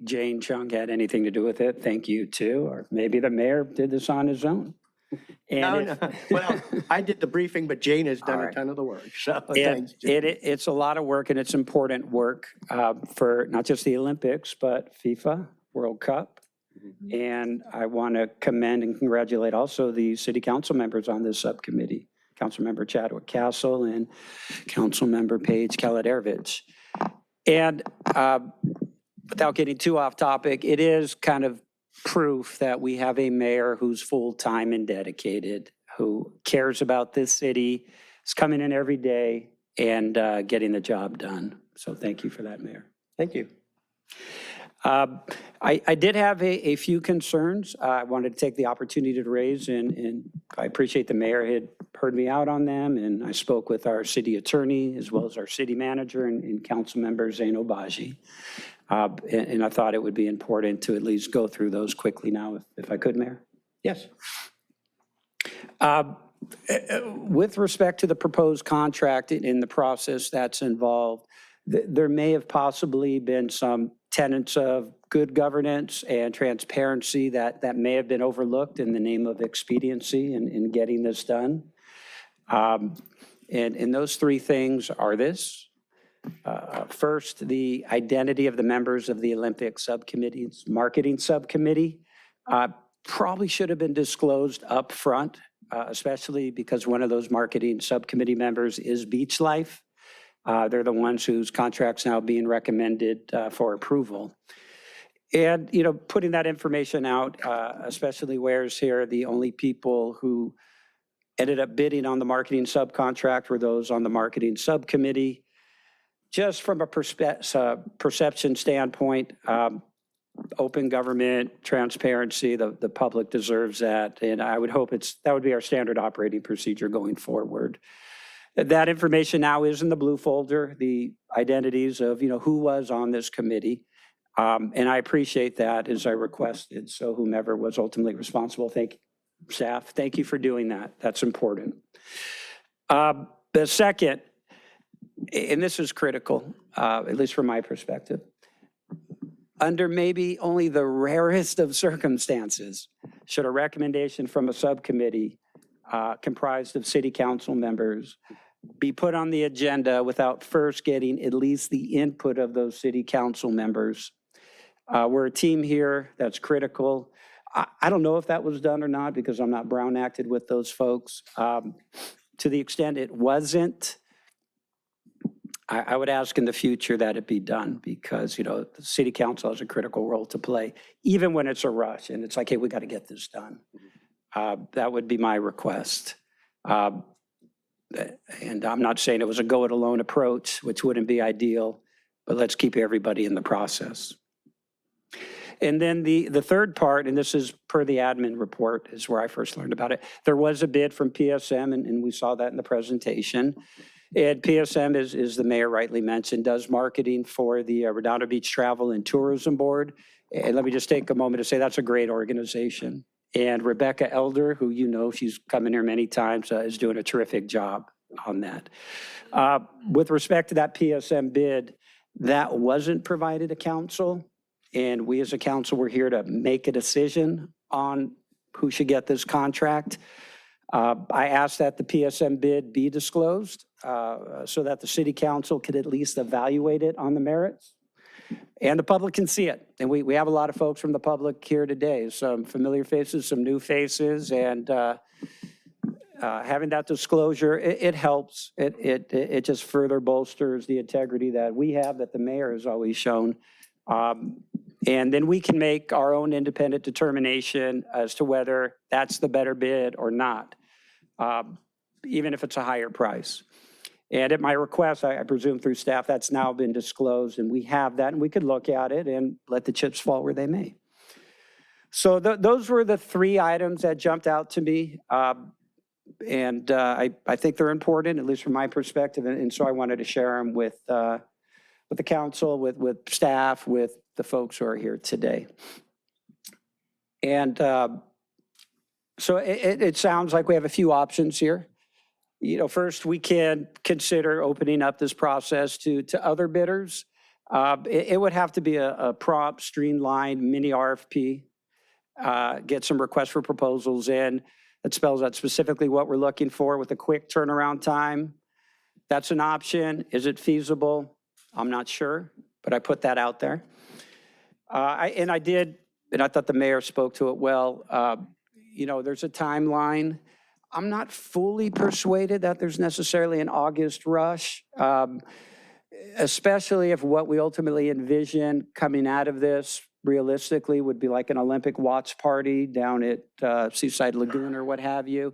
Jane Chung had anything to do with it, thank you too. Or maybe the mayor did this on his own. And No. Well, I did the briefing, but Jane has done a ton of the work. So thanks, Jane. It's a lot of work, and it's important work for not just the Olympics, but FIFA, World Cup. And I want to commend and congratulate also the city council members on this subcommittee, Councilmember Chadwick Castle and Councilmember Paige Kaladervich. And without getting too off topic, it is kind of proof that we have a mayor who's full-time and dedicated, who cares about this city, is coming in every day and getting the job done. So thank you for that, Mayor. Thank you. I did have a few concerns I wanted to take the opportunity to raise, and I appreciate the mayor had heard me out on them, and I spoke with our city attorney as well as our city manager and council member Zain Obaji. And I thought it would be important to at least go through those quickly now, if I could, Mayor. Yes. With respect to the proposed contract in the process that's involved, there may have possibly been some tenets of good governance and transparency that may have been overlooked in the name of expediency in getting this done. And those three things are this. First, the identity of the members of the Olympic subcommittee's marketing subcommittee probably should have been disclosed up front, especially because one of those marketing subcommittee members is Beach Life. They're the ones whose contract's now being recommended for approval. And, you know, putting that information out, especially whereas here the only people who ended up bidding on the marketing subcontract were those on the marketing subcommittee. Just from a perception standpoint, open government, transparency, the public deserves that. And I would hope that would be our standard operating procedure going forward. That information now is in the blue folder, the identities of, you know, who was on this committee. And I appreciate that as I requested. So whomever was ultimately responsible, thank you, staff. Thank you for doing that. That's important. The second, and this is critical, at least from my perspective, under maybe only the rarest of circumstances, should a recommendation from a subcommittee comprised of city council members be put on the agenda without first getting at least the input of those city council members. We're a team here that's critical. I don't know if that was done or not because I'm not Brown acted with those folks. To the extent it wasn't, I would ask in the future that it be done because, you know, the city council has a critical role to play, even when it's a rush and it's like, hey, we got to get this done. That would be my request. And I'm not saying it was a go-it-alone approach, which wouldn't be ideal, but let's keep everybody in the process. And then the third part, and this is per the admin report, is where I first learned about it. There was a bid from PSM, and we saw that in the presentation. And PSM, as the mayor rightly mentioned, does marketing for the Redondo Beach Travel and Tourism Board. And let me just take a moment to say that's a great organization. And Rebecca Elder, who you know, she's come in here many times, is doing a terrific job on that. With respect to that PSM bid, that wasn't provided to council. And we as a council were here to make a decision on who should get this contract. I asked that the PSM bid be disclosed so that the city council could at least evaluate it on the merits and the public can see it. And we have a lot of folks from the public here today, some familiar faces, some new faces, and having that disclosure, it helps. It just further bolsters the integrity that we have, that the mayor has always shown. And then we can make our own independent determination as to whether that's the better bid or not, even if it's a higher price. And at my request, I presume through staff, that's now been disclosed, and we have that, and we could look at it and let the chips fall where they may. So those were the three items that jumped out to me. And I think they're important, at least from my perspective, and so I wanted to share them with the council, with staff, with the folks who are here today. And so it sounds like we have a few options here. You know, first, we can consider opening up this process to other bidders. It would have to be a prompt, streamlined mini RFP, get some requests for proposals in. That spells out specifically what we're looking for with a quick turnaround time. That's an option. Is it feasible? I'm not sure, but I put that out there. I thought the mayor spoke to it well. You know, there's a timeline. I'm not fully persuaded that there's necessarily an August rush, especially if what we ultimately envision coming out of this realistically would be like an Olympic watch party down at Seaside Lagoon or what have you.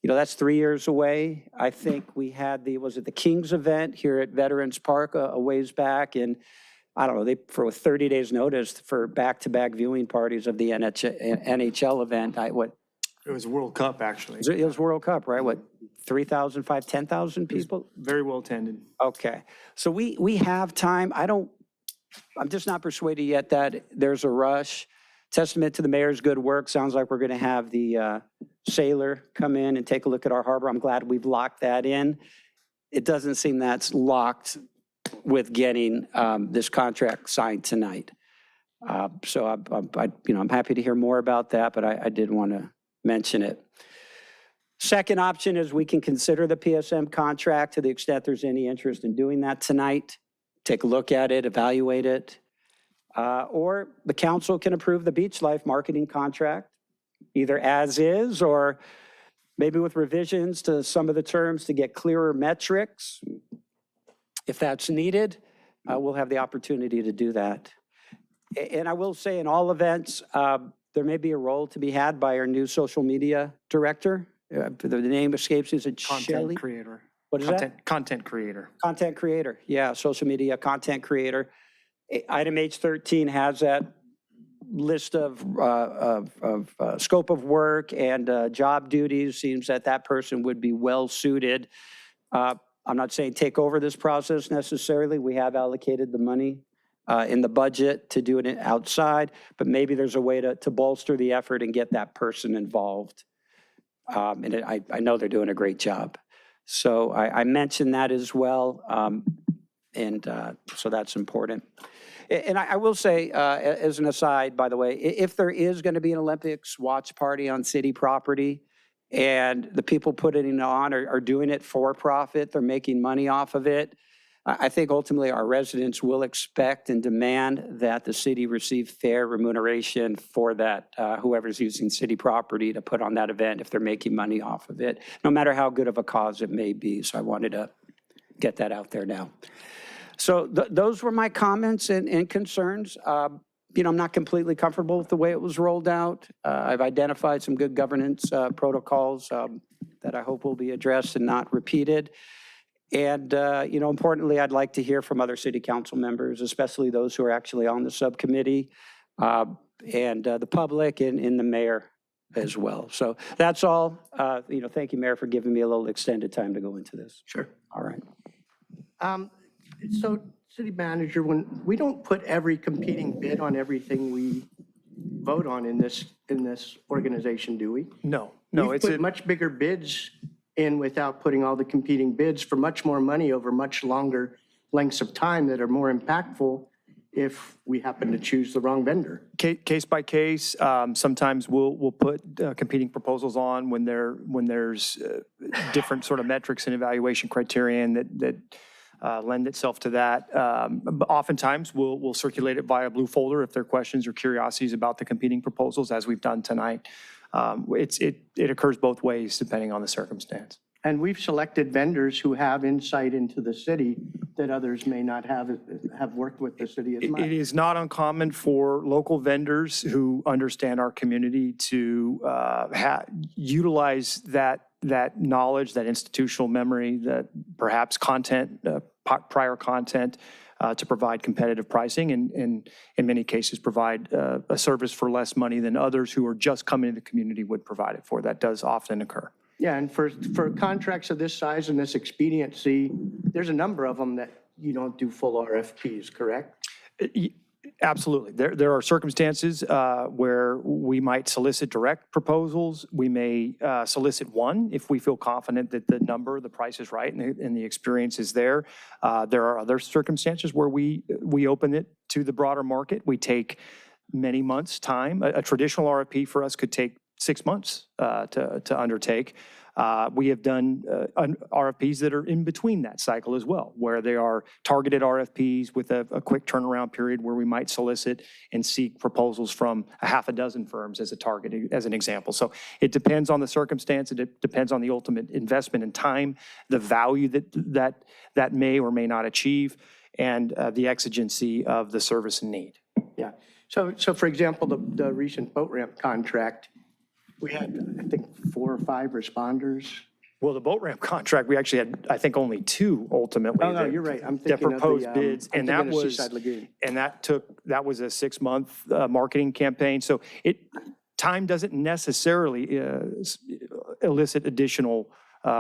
You know, that's 3 years away. I think we had was it the Kings event here at Veterans Park a ways back, and I don't know, for 30 days notice for back-to-back viewing parties of the NHL event. It was World Cup, actually. It was World Cup, right? What, 3,000, 10,000 people? Very well attended. Okay. So we have time. I'm just not persuaded yet that there's a rush. Testament to the mayor's good work. Sounds like we're going to have the sailor come in and take a look at our harbor. I'm glad we've locked that in. It doesn't seem that's locked with getting this contract signed tonight. So I'm happy to hear more about that, but I did want to mention it. Second option is we can consider the PSM contract to the extent there's any interest in doing that tonight. Take a look at it, evaluate it. Or the council can approve the Beach Life marketing contract, either as is or maybe with revisions to some of the terms to get clearer metrics. If that's needed, we'll have the opportunity to do that. And I will say in all events, there may be a role to be had by our new social media director. The name escapes me. Is it Shelley? Content creator. What is that? Content creator. Content creator. Yeah, social media content creator. Item H13 has that list of scope of work and job duties. Seems that person would be well suited. I'm not saying take over this process necessarily. We have allocated the money in the budget to do it outside, but maybe there's a way to bolster the effort and get that person involved. And I know they're doing a great job. So I mentioned that as well. So that's important. And I will say, as an aside, by the way, if there is going to be an Olympics watch party on city property and the people putting it on are doing it for profit, they're making money off of it, I think ultimately our residents will expect and demand that the city receive fair remuneration for that, whoever's using city property to put on that event if they're making money off of it, no matter how good of a cause it may be. So I wanted to get that out there now. So those were my comments and concerns. I'm not completely comfortable with the way it was rolled out. I've identified some good governance protocols that I hope will be addressed and not repeated. And, importantly, I'd like to hear from other city council members, especially those who are actually on the subcommittee, and the public and the mayor as well. So that's all. Thank you, Mayor, for giving me a little extended time to go into this. Sure. All right. So, city manager, when we don't put every competing bid on everything we vote on in this organization, do we? No. We've put much bigger bids in without putting all the competing bids for much more money over much longer lengths of time that are more impactful. if we happen to choose the wrong vendor. Case by case, sometimes we'll put competing proposals on when there's different sort of metrics and evaluation criterion that lend itself to that. But oftentimes, we'll circulate it via blue folder if there are questions or curiosities about the competing proposals, as we've done tonight. It occurs both ways depending on the circumstance. And we've selected vendors who have insight into the city that others may not have worked with the city as much. It is not uncommon for local vendors who understand our community to utilize that knowledge, that institutional memory, that perhaps content, prior content, to provide competitive pricing, and in many cases provide a service for less money than others who are just coming to the community would provide it for. That does often occur. Yeah, and for contracts of this size and this expediency, there's a number of them that you don't do full RFPs, correct? Absolutely. There are circumstances where we might solicit direct proposals. We may solicit one if we feel confident that the price is right and the experience is there. There are other circumstances where we open it to the broader market. We take many months' time. A traditional RFP for us could take 6 months to undertake. We have done RFPs that are in between that cycle as well, where they are targeted RFPs with a quick turnaround period where we might solicit and seek proposals from a half a dozen firms as an example. So it depends on the circumstance. It depends on the ultimate investment in time, the value that may or may not achieve, and the exigency of the service and need. Yeah. So for example, the recent boat ramp contract, we had, I think, 4 or 5 responders. Well, the boat ramp contract, we actually had, I think, only 2 ultimately. Oh, no, you're right. I'm thinking of the proposed bids, and that was Seaside Lagoon. And that was a 6-month marketing campaign. So time doesn't necessarily elicit additional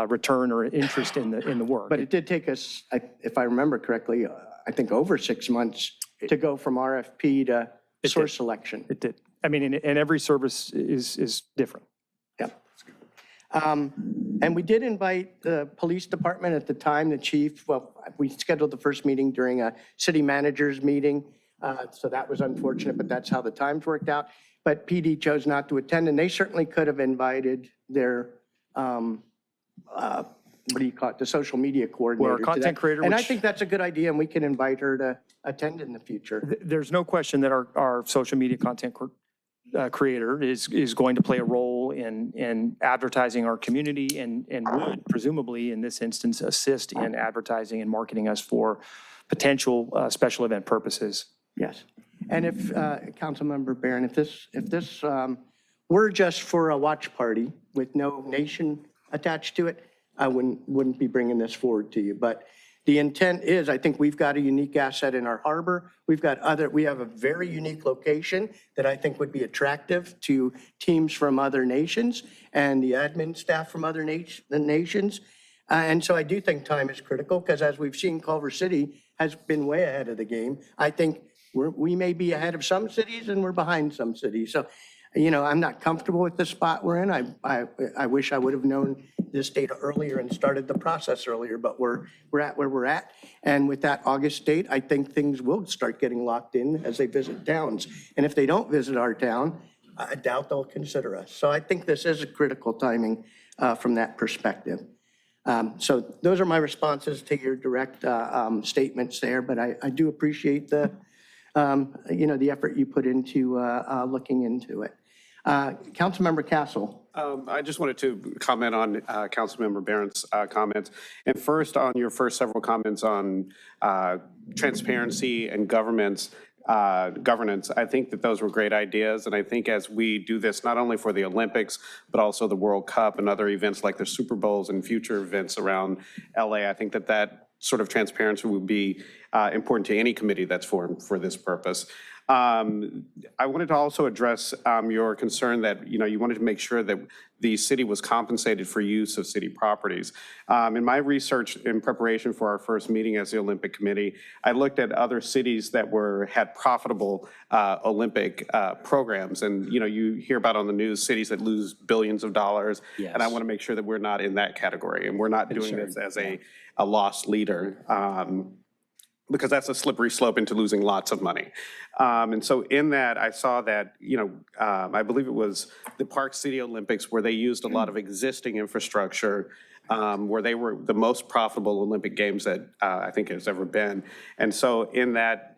return or interest in the work. But it did take us, if I remember correctly, I think over 6 months to go from RFP to source selection. It did. I mean, and every service is different. Yep. And we did invite the police department at the time, the chief. Well, we scheduled the first meeting during a city manager's meeting. So that was unfortunate, but that's how the times worked out. But PD chose not to attend, and they certainly could have invited their, what do you call it, the social media coordinator. Well, our content creator, and I which- think that's a good idea, and we can invite her to attend in the future. There's no question that our social media content creator is going to play a role in advertising our community and would presumably in this instance assist in advertising and marketing us for potential special event purposes. Yes. And if, Councilmember Barron, if this were just for a watch party with no nation attached to it, I wouldn't be bringing this forward to you. But the intent is, I think we've got a unique asset in our harbor. We have a very unique location that I think would be attractive to teams from other nations and the admin staff from other nations. And so I do think time is critical because as we've seen, Culver City has been way ahead of the game. I think we may be ahead of some cities and we're behind some cities. So, I'm not comfortable with the spot we're in. I wish I would have known this data earlier and started the process earlier, but we're at where we're at. And with that August date, I think things will start getting locked in as they visit towns. And if they don't visit our town, I doubt they'll consider us. So I think this is a critical timing from that perspective. So those are my responses to your direct statements there, but I do appreciate the effort you put into looking into it. Councilmember Castle. I just wanted to comment on Councilmember Barron's comments. And first, on your first several comments on transparency and governance, I think that those were great ideas. And I think as we do this, not only for the Olympics, but also the World Cup and other events like the Super Bowls and future events around LA, I think that sort of transparency would be important to any committee that's formed for this purpose. I wanted to also address your concern that, you wanted to make sure that the city was compensated for use of city properties. In my research in preparation for our first meeting as the Olympic Committee, I looked at other cities that had profitable Olympic programs. And, you hear about on the news cities that lose billions of dollars. Yes. And I want to make sure that we're not in that category and we're not doing this as a lost leader. because that's a slippery slope into losing lots of money. And so in that, I saw that, I believe it was the Park City Olympics where they used a lot of existing infrastructure, where they were the most profitable Olympic Games that I think has ever been. And so in that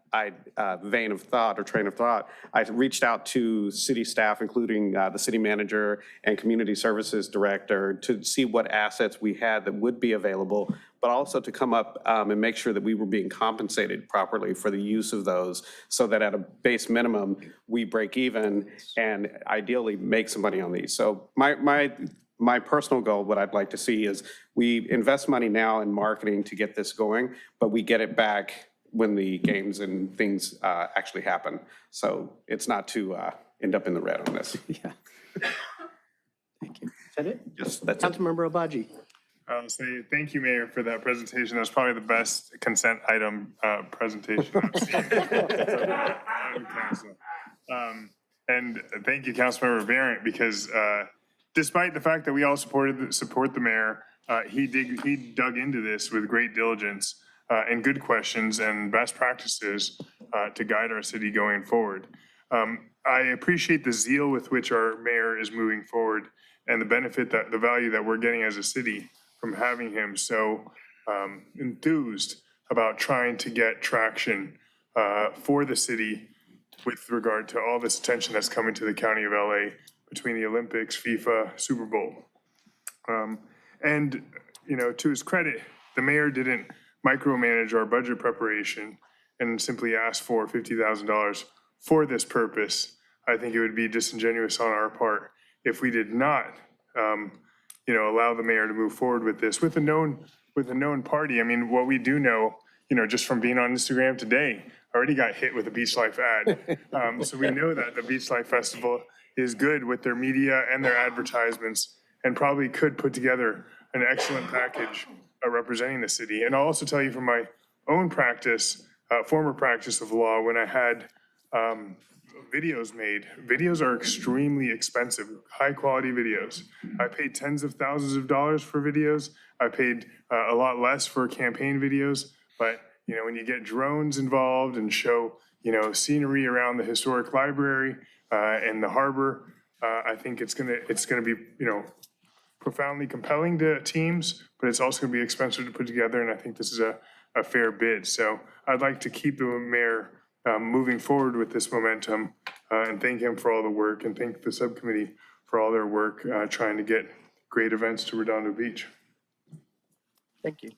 vein of thought or train of thought, I reached out to city staff, including the city manager and community services director, to see what assets we had that would be available, but also to come up and make sure that we were being compensated properly for the use of those, so that at a base minimum, we break even and ideally make some money on these. So my personal goal, what I'd like to see is we invest money now in marketing to get this going, but we get it back when the games and things actually happen. So it's not to end up in the red on this. Yeah. Thank you. Is that it? Yes, that's it. Councilmember Obaji. I'll say thank you, Mayor, for that presentation. That was probably the best consent item presentation I've seen. on council. And thank you, Councilmember Barrett, because despite the fact that we all support the mayor, he dug into this with great diligence and good questions and best practices to guide our city going forward. I appreciate the zeal with which our mayor is moving forward and the benefit, the value that we're getting as a city from having him so enthused about trying to get traction for the city with regard to all this attention that's coming to the County of LA between the Olympics, FIFA, Super Bowl. And, to his credit, the mayor didn't micromanage our budget preparation and simply ask for $50,000 for this purpose. I think it would be disingenuous on our part if we did not, allow the mayor to move forward with this with a known party. I mean, what we do know, just from being on Instagram today, I already got hit with a Beach Life ad. So we know that the Beach Life Festival is good with their media and their advertisements, and probably could put together an excellent package representing the city. And I'll also tell you from my own practice, former practice of law, when I had videos made, videos are extremely expensive, high quality videos. I paid tens of thousands of dollars for videos. I paid a lot less for campaign videos, but when you get drones involved and show, scenery around the historic library and the harbor, I think it's gonna be, profoundly compelling to teams, but it's also gonna be expensive to put together, and I think this is a fair bid. So I'd like to keep the mayor moving forward with this momentum and thank him for all the work, and thank the subcommittee for all their work trying to get great events to Redondo Beach. Thank you.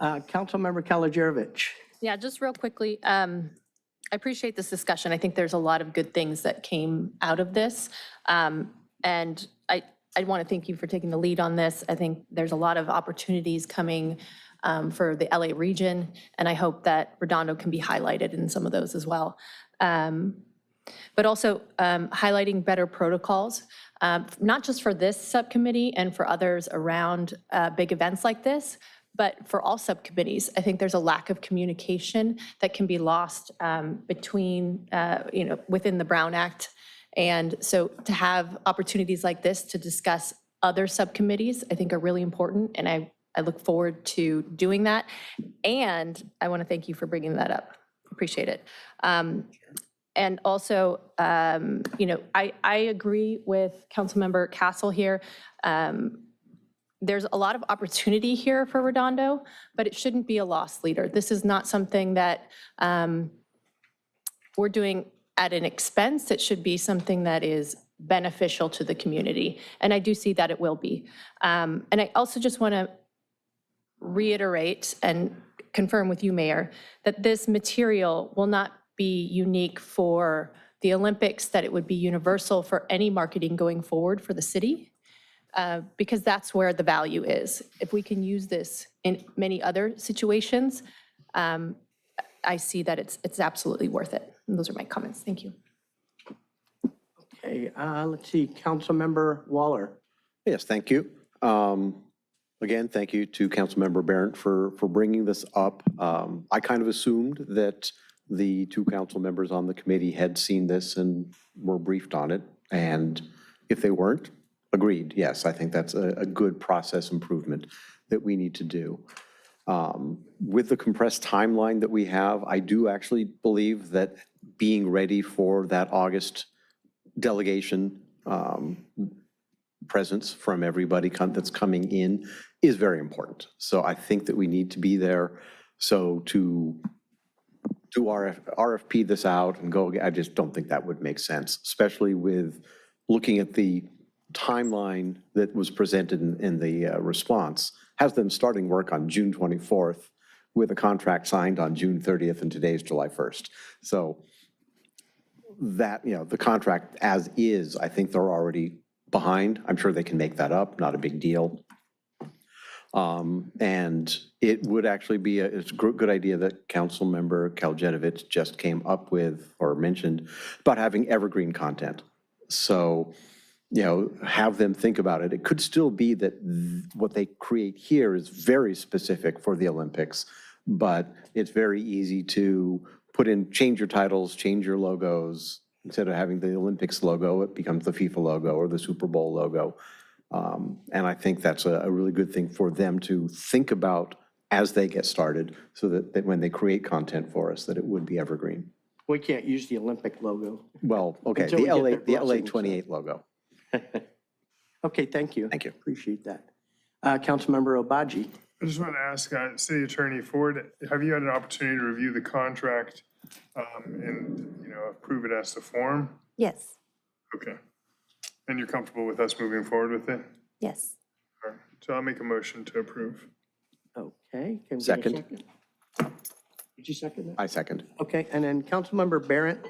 Councilmember Kalajerovich. Yeah, just real quickly, I appreciate this discussion. I think there's a lot of good things that came out of this. And I want to thank you for taking the lead on this. I think there's a lot of opportunities coming for the LA region, and I hope that Redondo can be highlighted in some of those as well. But also highlighting better protocols, not just for this subcommittee and for others around big events like this, but for all subcommittees. I think there's a lack of communication that can be lost between, within the Brown Act. And so to have opportunities like this to discuss other subcommittees, I think are really important. And I look forward to doing that. And I want to thank you for bringing that up. Appreciate it. And also, I agree with Councilmember Castle here. There's a lot of opportunity here for Redondo, but it shouldn't be a loss leader. This is not something that we're doing at an expense. It should be something that is beneficial to the community. And I do see that it will be. And I also just want to reiterate and confirm with you, Mayor, that this material will not be unique for the Olympics, that it would be universal for any marketing going forward for the city, because that's where the value is. If we can use this in many other situations, I see that it's absolutely worth it. And those are my comments. Thank you. Okay, let's see, Councilmember Waller. Yes, thank you. Again, thank you to Councilmember Barrett for bringing this up. I kind of assumed that the two council members on the committee had seen this and were briefed on it. And if they weren't, agreed. Yes, I think that's a good process improvement that we need to do. With the compressed timeline that we have, I do actually believe that being ready for that August delegation presence from everybody that's coming in is very important. So I think that we need to be there. So to do RFP this out and go, I just don't think that would make sense, especially with looking at the timeline that was presented in the response, has them starting work on June 24th with a contract signed on June 30th, and today's July 1st. So that, the contract as is, I think they're already behind. I'm sure they can make that up, not a big deal. And it would actually be it's a good idea that Council Member Kaljetovich just came up with or mentioned about having evergreen content. So, have them think about it. It could still be that what they create here is very specific for the Olympics, but it's very easy to change your titles, change your logos. Instead of having the Olympics logo, it becomes the FIFA logo or the Super Bowl logo. And I think that's a really good thing for them to think about as they get started, so that when they create content for us, that it would be evergreen. We can't use the Olympic logo. Well, okay, Until we get their the LA blessings, 28 logo. Okay, thank you. Thank you. Appreciate that. Councilmember Obaji. I just want to ask City Attorney Ford, have you had an opportunity to review the contract and, approve it as to form? Yes, Okay. And you're comfortable with us moving forward with it? yes. All right. So I'll make a motion to approve. Okay. Can we get a Second. Did you second that? I second. Okay, and then Councilmember Barrett,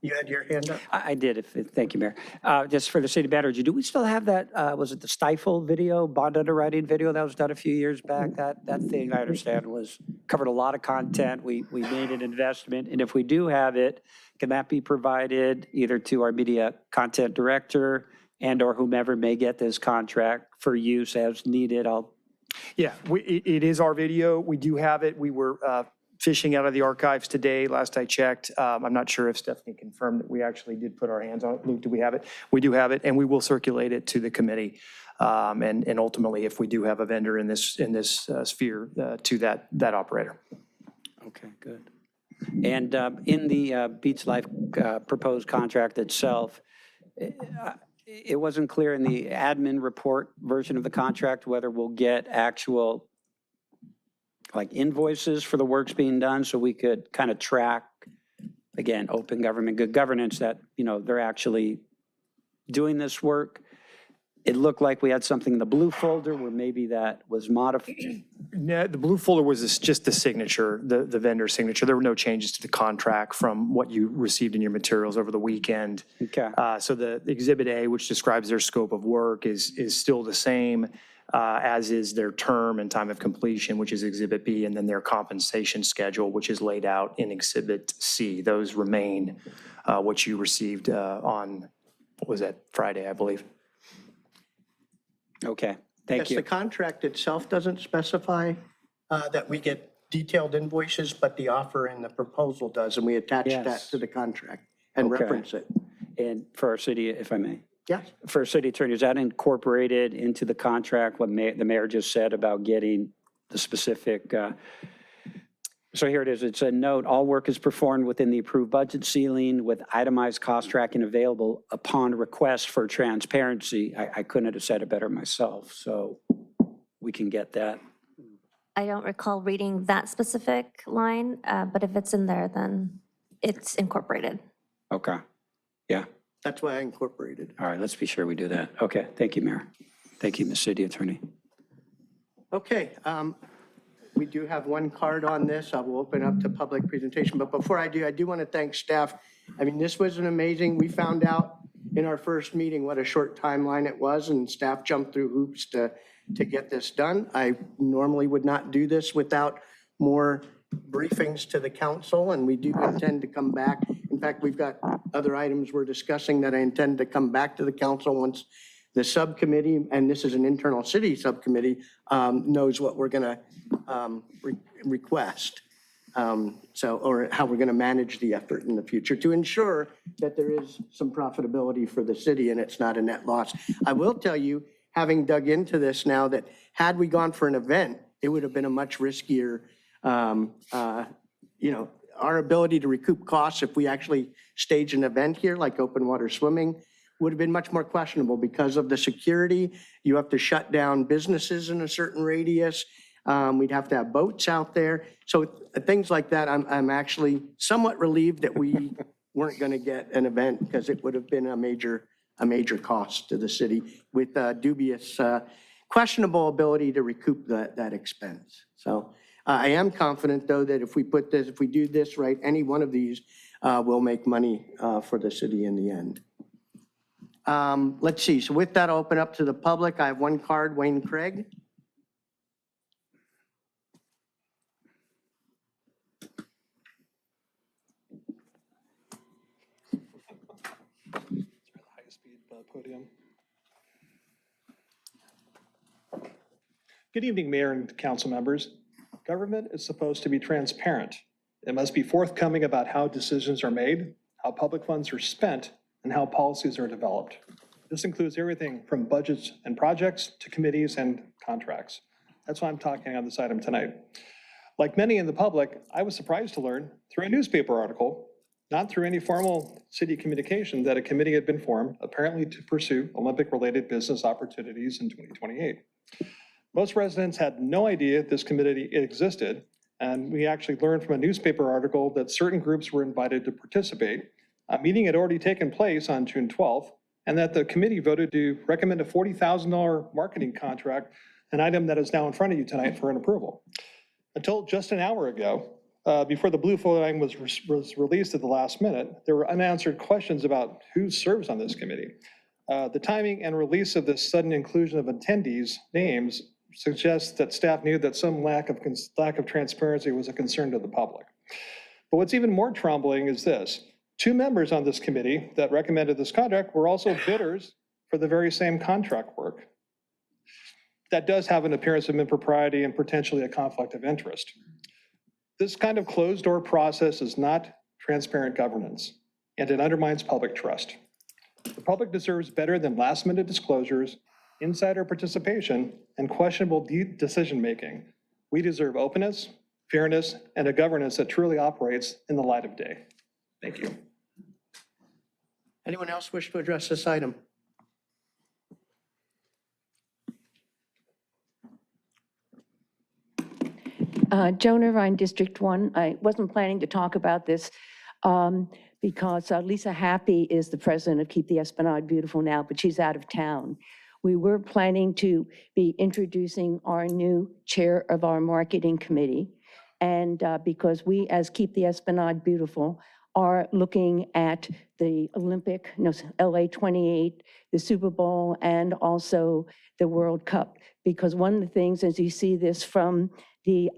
you had your hand up? I did, thank you, Mayor. Just for the city manager, do we still have that, was it the Stifle video, bond underwriting video that was done a few years back? That thing, I understand, covered a lot of content. We made an investment, and if we do have it, can that be provided either to our media content director and or whomever may get this contract for use as needed? Yeah, it is our video. We do have it. We were fishing out of the archives today, last I checked. I'm not sure if Stephanie confirmed that we actually did put our hands on it. Luke, do we have it? We do have it, and we will circulate it to the committee. And ultimately, if we do have a vendor in this sphere, to that operator. Okay, good. And in the Beats Life proposed contract itself, it wasn't clear in the admin report version of the contract whether we'll get actual invoices for the works being done, so we could kind of track, again, open government, good governance, that, they're actually doing this work. It looked like we had something in the blue folder where maybe that was modified. No, the blue folder was just the signature, the vendor signature. There were no changes to the contract from what you received in your materials over the weekend. Okay. So the Exhibit A, which describes their scope of work, is still the same, as is their term and time of completion, which is Exhibit B, and then their compensation schedule, which is laid out in Exhibit C. Those remain what you received on, what was that, Friday, I believe. Okay, thank you. Yes, the contract itself doesn't specify that we get detailed invoices, but the offer and the proposal does, and we attach that Yes. to the contract and Okay. reference it. And for our city, if I may. Yes. For city attorney, is that incorporated into the contract, what the mayor just said about getting the specific, so here it is, it's a note, all work is performed within the approved budget ceiling with itemized cost tracking available upon request for transparency. I couldn't have said it better myself, so we can get that. I don't recall reading that specific line, but if it's in there, then it's incorporated. Okay, yeah, That's why I incorporated. all right, let's be sure we do that. Okay, thank you, Mayor. Thank you, Ms. City Attorney. Okay, we do have one card on this. I will open up to public presentation, but before I do want to thank staff. I mean, this was an amazing, we found out in our first meeting what a short timeline it was, and staff jumped through hoops to get this done. I normally would not do this without more briefings to the council, and we do intend to come back. In fact, we've got other items we're discussing that I intend to come back to the council once the subcommittee, and this is an internal city subcommittee, knows what we're going to request. Or how we're going to manage the effort in the future to ensure that there is some profitability for the city and it's not a net loss. I will tell you, having dug into this now, that had we gone for an event, it would have been a much riskier, our ability to recoup costs if we actually stage an event here, like open water swimming, would have been much more questionable because of the security. You have to shut down businesses in a certain radius. We'd have to have boats out there. So things like that, I'm actually somewhat relieved that we weren't going to get an event because it would have been a major cost to the city with dubious, questionable ability to recoup that expense. So I am confident, though, that if we do this right, any one of these will make money for the city in the end. Let's see. So with that, I'll open up to the public. I have one card, Wayne Craig. Podium. Good evening, Mayor and council members. Government is supposed to be transparent. It must be forthcoming about how decisions are made, how public funds are spent, and how policies are developed. This includes everything from budgets and projects to committees and contracts. That's why I'm talking on this item tonight. Like many in the public, I was surprised to learn through a newspaper article, not through any formal city communication, that a committee had been formed, apparently to pursue Olympic-related business opportunities in 2028. Most residents had no idea this committee existed, and we actually learned from a newspaper article that certain groups were invited to participate. A meeting had already taken place on June 12th, and that the committee voted to recommend a $40,000 marketing contract, an item that is now in front of you tonight for an approval. Until just an hour ago, before the blue flag was released at the last minute, there were unanswered questions about who serves on this committee. The timing and release of this sudden inclusion of attendees' names suggests that staff knew that some lack of transparency was a concern to the public. But what's even more troubling is this. 2 members on this committee that recommended this contract were also bidders for the very same contract work. That does have an appearance of impropriety and potentially a conflict of interest. This kind of closed-door process is not transparent governance, and it undermines public trust. The public deserves better than last-minute disclosures, insider participation, and questionable decision-making. We deserve openness, fairness, and a governance that truly operates in the light of day. Thank you. Anyone else wish to address this item? Joan Irvine, District 1. I wasn't planning to talk about this because Lisa Happy is the president of Keep the Esplanade Beautiful now, but she's out of town. We were planning to be introducing our new chair of our marketing committee. And because we, as Keep the Esplanade Beautiful, are looking at the LA 28, the Super Bowl, and also the World Cup. Because one of the things, as you see this from the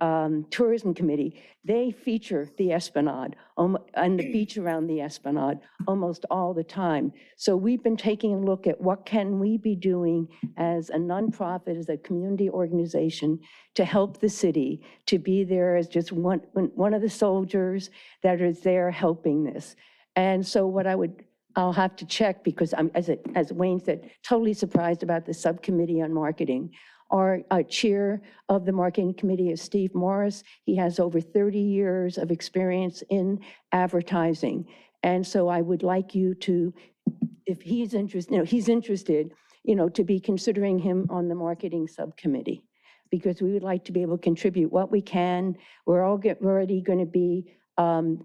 Tourism Committee, they feature the Esplanade and the beach around the Esplanade almost all the time. So we've been taking a look at what can we be doing as a nonprofit, as a community organization, to help the city, to be there as just one of the soldiers that is there helping this. And so what I'll have to check, because I'm, as Wayne said, totally surprised about the subcommittee on marketing. Our chair of the marketing committee is Steve Morris. He has over 30 years of experience in advertising. And so I would like you to, if he's interested, to be considering him on the marketing subcommittee, because we would like to be able to contribute what we can. We're already going to be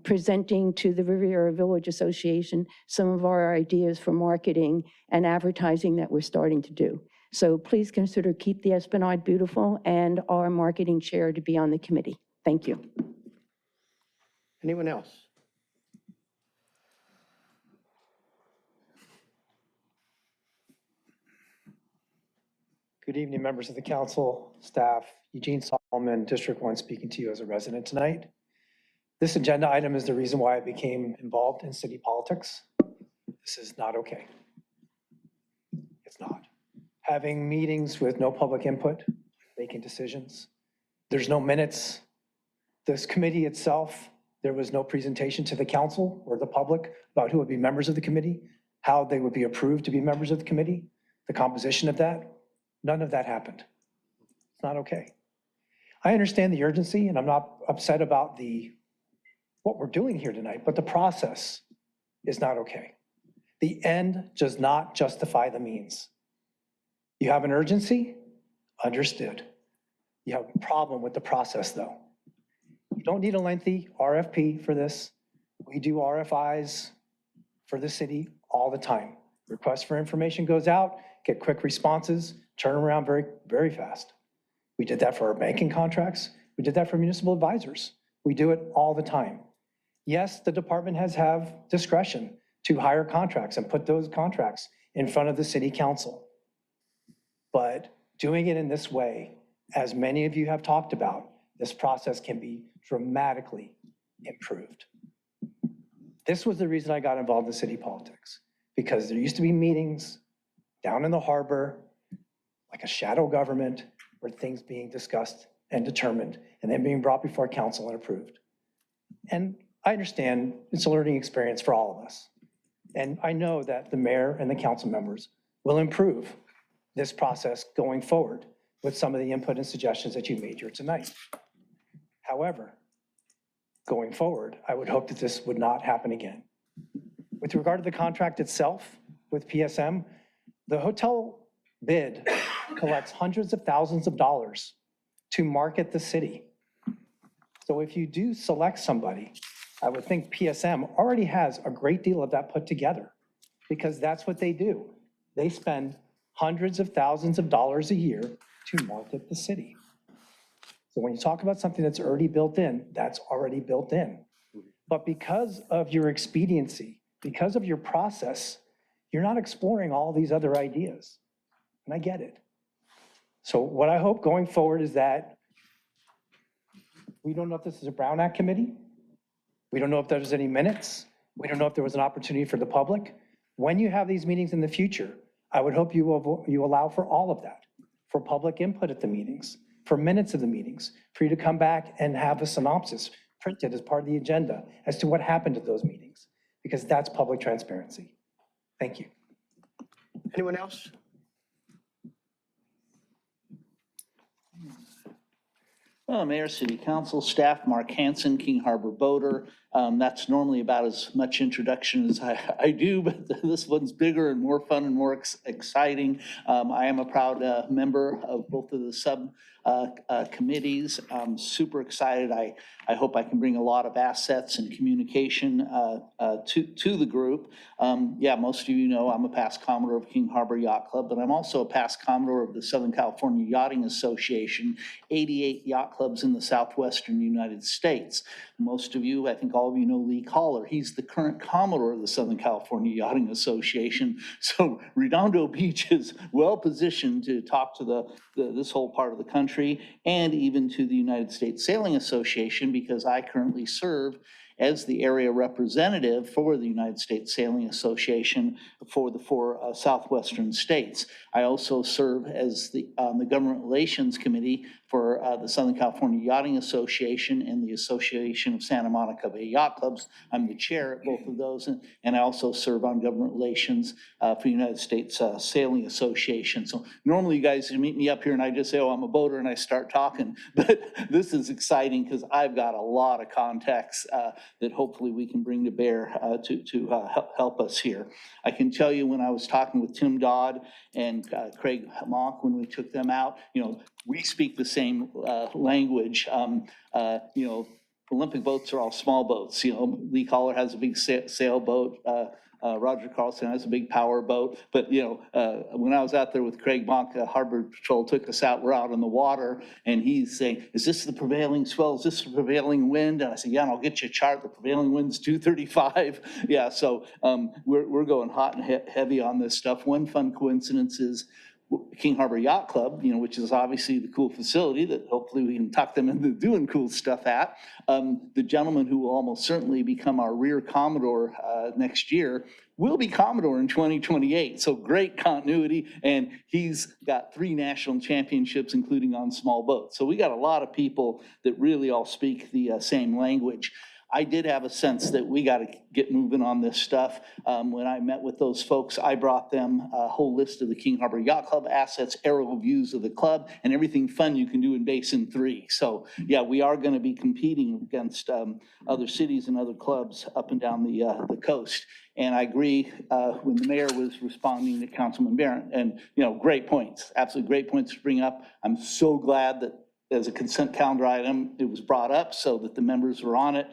presenting to the Riviera Village Association some of our ideas for marketing and advertising that we're starting to do. So please consider Keep the Esplanade Beautiful and our marketing chair to be on the committee. Thank you. Anyone else? Good evening, members of the council, staff. Eugene Solomon, District 1, speaking to you as a resident tonight. This agenda item is the reason why I became involved in city politics. This is not okay. It's not. Having meetings with no public input, making decisions. There's no minutes. This committee itself, there was no presentation to the council or the public about who would be members of the committee, how they would be approved to be members of the committee, the composition of that. None of that happened. It's not okay. I understand the urgency, and I'm not upset about what we're doing here tonight, but the process is not okay. The end does not justify the means. You have an urgency? Understood. You have a problem with the process, though. You don't need a lengthy RFP for this. We do RFIs for the city all the time. Request for information goes out, get quick responses, turn around very, very fast. We did that for our banking contracts. We did that for municipal advisors. We do it all the time. Yes, the department has discretion to hire contracts and put those contracts in front of the city council. But doing it in this way, as many of you have talked about, this process can be dramatically improved. This was the reason I got involved in city politics, because there used to be meetings down in the harbor, like a shadow government, where things being discussed and determined, and then being brought before council and approved. And I understand it's a learning experience for all of us. And I know that the mayor and the council members will improve this process going forward with some of the input and suggestions that you made here tonight. However, going forward, I would hope that this would not happen again. With regard to the contract itself with PSM, the hotel bid collects hundreds of thousands of dollars to market the city. So if you do select somebody, I would think PSM already has a great deal of that put together, because that's what they do. They spend hundreds of thousands of dollars a year to market the city. So when you talk about something that's already built in, that's already built in. But because of your expediency, because of your process, you're not exploring all these other ideas. And I get it. So what I hope going forward is that we don't know if this is a Brown Act committee. We don't know if there's any minutes. We don't know if there was an opportunity for the public. When you have these meetings in the future, I would hope you allow for all of that, for public input at the meetings, for minutes of the meetings, for you to come back and have a synopsis printed as part of the agenda as to what happened at those meetings, because that's public transparency. Thank you. Anyone else? Well, Mayor, City Council, staff, Mark Hansen, King Harbor boater. That's normally about as much introduction as I do, but this one's bigger and more fun and more exciting. I am a proud member of both of the sub committees. I'm super excited. I hope I can bring a lot of assets and communication to the group. Yeah, most of you know I'm a past Commodore of King Harbor Yacht Club, but I'm also a past Commodore of the Southern California Yachting Association, 88 yacht clubs in the southwestern United States. Most of you, I think all of you know Lee Collar. He's the current Commodore of the Southern California Yachting Association. So Redondo Beach is well positioned to talk to this whole part of the country and even to the United States Sailing Association, because I currently serve as the area representative for the United States Sailing Association for the four southwestern states. I also serve as the Government Relations Committee for the Southern California Yachting Association and the Association of Santa Monica Bay Yacht Clubs. I'm the chair at both of those, and I also serve on government relations for the United States Sailing Association. So normally you guys meet me up here and I just say, oh, I'm a boater, and I start talking. But this is exciting because I've got a lot of contacts that hopefully we can bring to bear to help us here. I can tell you, when I was talking with Tim Dodd and Craig Mock, when we took them out, we speak the same language. Olympic boats are all small boats. Lee Collar has a big sailboat. Roger Carlson has a big power boat. But, when I was out there with Craig Mock, Harbor Patrol took us out, we're out on the water, and he's saying, is this the prevailing swell? Is this the prevailing wind? And I said, yeah, and I'll get you a chart. The prevailing wind's 235. Yeah, so we're going hot and heavy on this stuff. One fun coincidence is King Harbor Yacht Club, which is obviously the cool facility that hopefully we can talk them into doing cool stuff at. The gentleman who will almost certainly become our rear Commodore next year will be Commodore in 2028. So great continuity. And he's got 3 national championships, including on small boats. So we got a lot of people that really all speak the same language. I did have a sense that we got to get moving on this stuff. When I met with those folks, I brought them a whole list of the King Harbor Yacht Club assets, aerial views of the club, and everything fun you can do in Basin 3. So yeah, we are going to be competing against other cities and other clubs up and down the coast. And I agree when the mayor was responding to Councilman Barrett, and great points, absolutely great points to bring up. I'm so glad that as a consent calendar item, it was brought up so that the members were on it,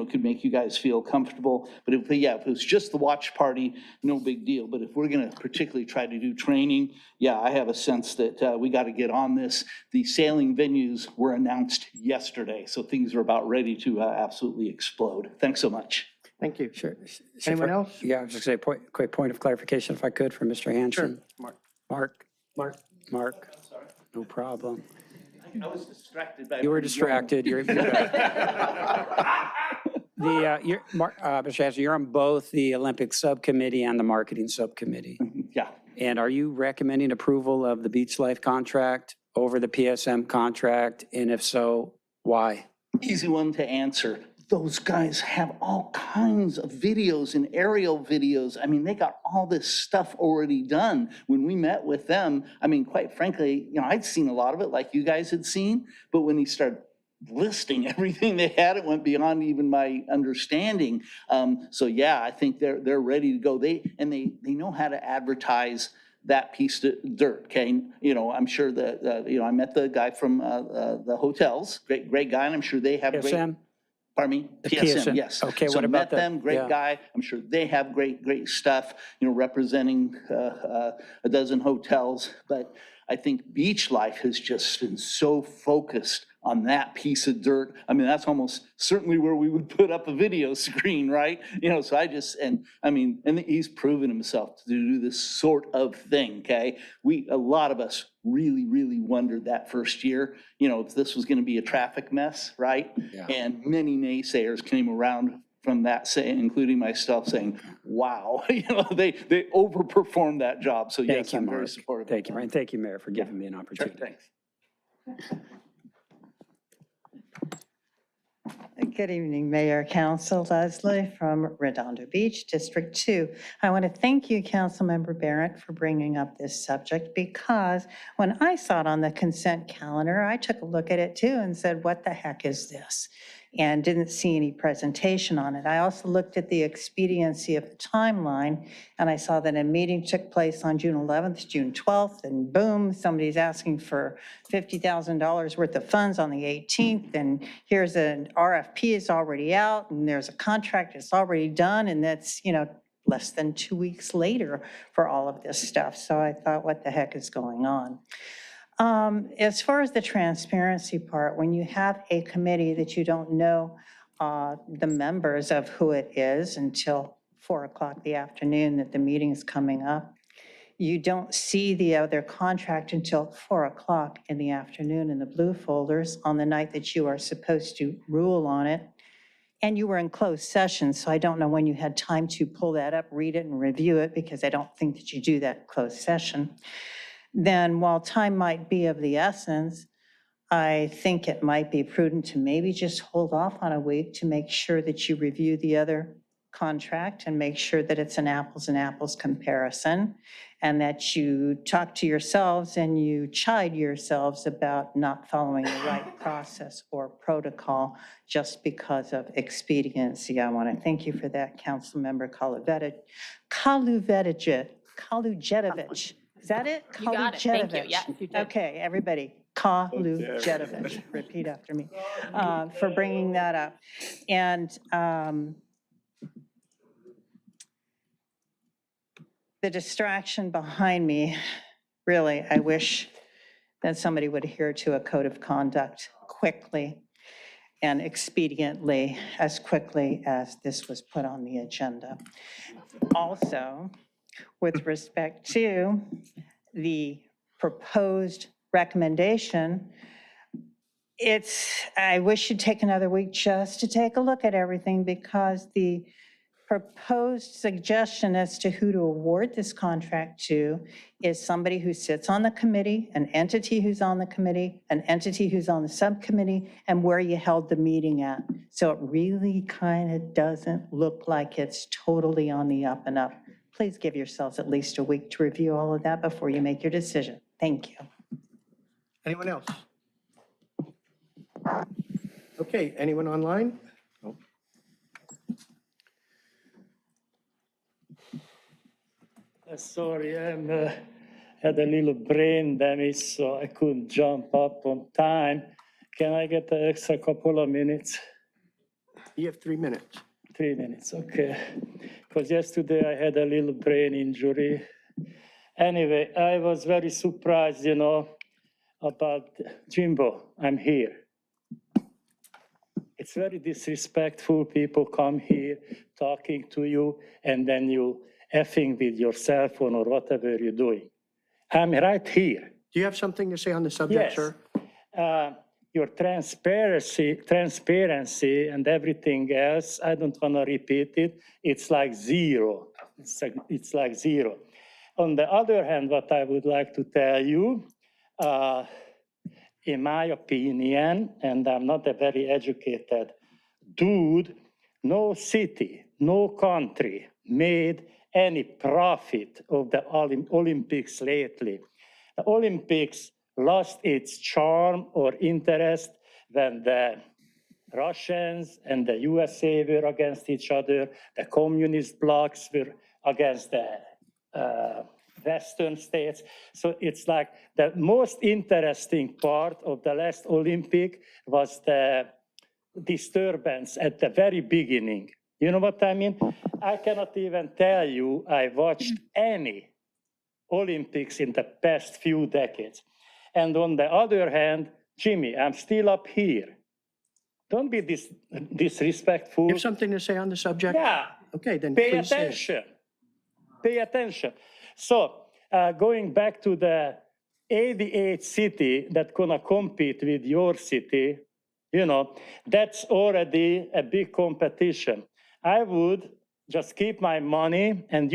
could make you guys feel comfortable. But if it was just the watch party, no big deal. But if we're gonna particularly try to do training, yeah, I have a sense that we got to get on this. The sailing venues were announced yesterday, so things are about ready to absolutely explode. Thanks so much. Thank you. Sure. Anyone else? Yeah, I was just going to say, quick point of clarification, if I could, for Mr. Hanson. Mark. Mark, no problem. I was distracted by. You were distracted. You're Mr. Hanson, you're on both the Olympic Subcommittee and the Marketing Subcommittee. Yeah. And are you recommending approval of the Beach Life contract over the PSM contract? And if so, why? Easy one to answer. Those guys have all kinds of videos and aerial videos. I mean, they got all this stuff already done. When we met with them, I mean, quite frankly, I'd seen a lot of it like you guys had seen, but when he started listing everything they had, it went beyond even my understanding. So yeah, I think they're ready to go. They know how to advertise that piece of dirt, okay? I'm sure that, I met the guy from the hotels, great guy, and I'm sure they have great. PSM? Pardon me? The PSM, yes. Okay, So what about met them, great guy. I'm sure they have great stuff, representing a dozen hotels. But I think Beach Life has just been so focused on that piece of dirt. I mean, that's almost certainly where we would put up a video screen, right? So and he's proven himself to do this sort of thing, okay? A lot of us really wondered that first year, if this was gonna be a traffic mess, right? Yeah. And many naysayers came around from that, including myself, saying, wow, they overperformed that job. So Thank yes, you, I'm very Mark. supportive. Thank you, Ryan. Thank you, Mayor, for giving me an Sure, opportunity. thanks. Good evening, Mayor, Council. Leslie from Redondo Beach, District 2. I want to thank you, Councilmember Barrett, for bringing up this subject because when I saw it on the consent calendar, I took a look at it too and said, what the heck is this? And didn't see any presentation on it. I also looked at the expediency of the timeline, and I saw that a meeting took place on June 11th, June 12th, and boom, somebody's asking for $50,000 worth of funds on the 18th, and here's an RFP is already out, and there's a contract that's already done, and that's, less than 2 weeks later for all of this stuff. So I thought, what the heck is going on? As far as the transparency part, when you have a committee that you don't know the members of who it is until 4 o'clock the afternoon that the meeting is coming up, you don't see the other contract until 4 o'clock in the afternoon in the blue folders on the night that you are supposed to rule on it. And you were in closed session, so I don't know when you had time to pull that up, read it, and review it, because I don't think that you do that in closed session. Then while time might be of the essence, I think it might be prudent to maybe just hold off on a week to make sure that you review the other contract and make sure that it's an apples and apples comparison, and that you talk to yourselves and you chide yourselves about not following the right process or protocol just because of expediency. I want to thank you for that, Councilmember Kalujetovich. Is that it? You got it. Thank you. Kalujetovich. Yeah, you did. Okay, everybody, Kalujetovich, repeat after me, for bringing that up. And the distraction behind me, really, I wish that somebody would adhere to a code of conduct quickly and expediently, as quickly as this was put on the agenda. Also, with respect to the proposed recommendation, I wish you'd take another week just to take a look at everything, because the proposed suggestion as to who to award this contract to is somebody who sits on the committee, an entity who's on the committee, an entity who's on the subcommittee, and where you held the meeting at. So it really kind of doesn't look like it's totally on the up and up. Please give yourselves at least a week to review all of that before you make your decision. Thank you. Anyone else? Okay, anyone online? No. Sorry, I had a little brain damage, so I couldn't jump up on time. Can I get an extra couple of minutes? You have 3 minutes. 3 minutes, okay. Because yesterday I had a little brain injury. Anyway, I was very surprised, about Jimbo. I'm here. It's very disrespectful. People come here talking to you, and then you effing with your cell phone or whatever you're doing. I'm right here. Do you have something to say on the subject, Yes. sir? Your transparency and everything else, I don't want to repeat it. It's like zero. It's like zero. On the other hand, what I would like to tell you, in my opinion, and I'm not a very educated dude, no city, no country made any profit of the Olympics lately. The Olympics lost its charm or interest when the Russians and the USA were against each other, the communist blocs were against the Western states. So it's like the most interesting part of the last Olympic was the disturbance at the very beginning. You know what I mean? I cannot even tell you I watched any Olympics in the past few decades. And on the other hand, Jimmy, I'm still up here. Don't be disrespectful. You have something to say on the subject? Yeah. Okay, then Pay please say it. attention. Pay attention. So going back to the 88 city that's gonna compete with your city, that's already a big competition. I would just keep my money and,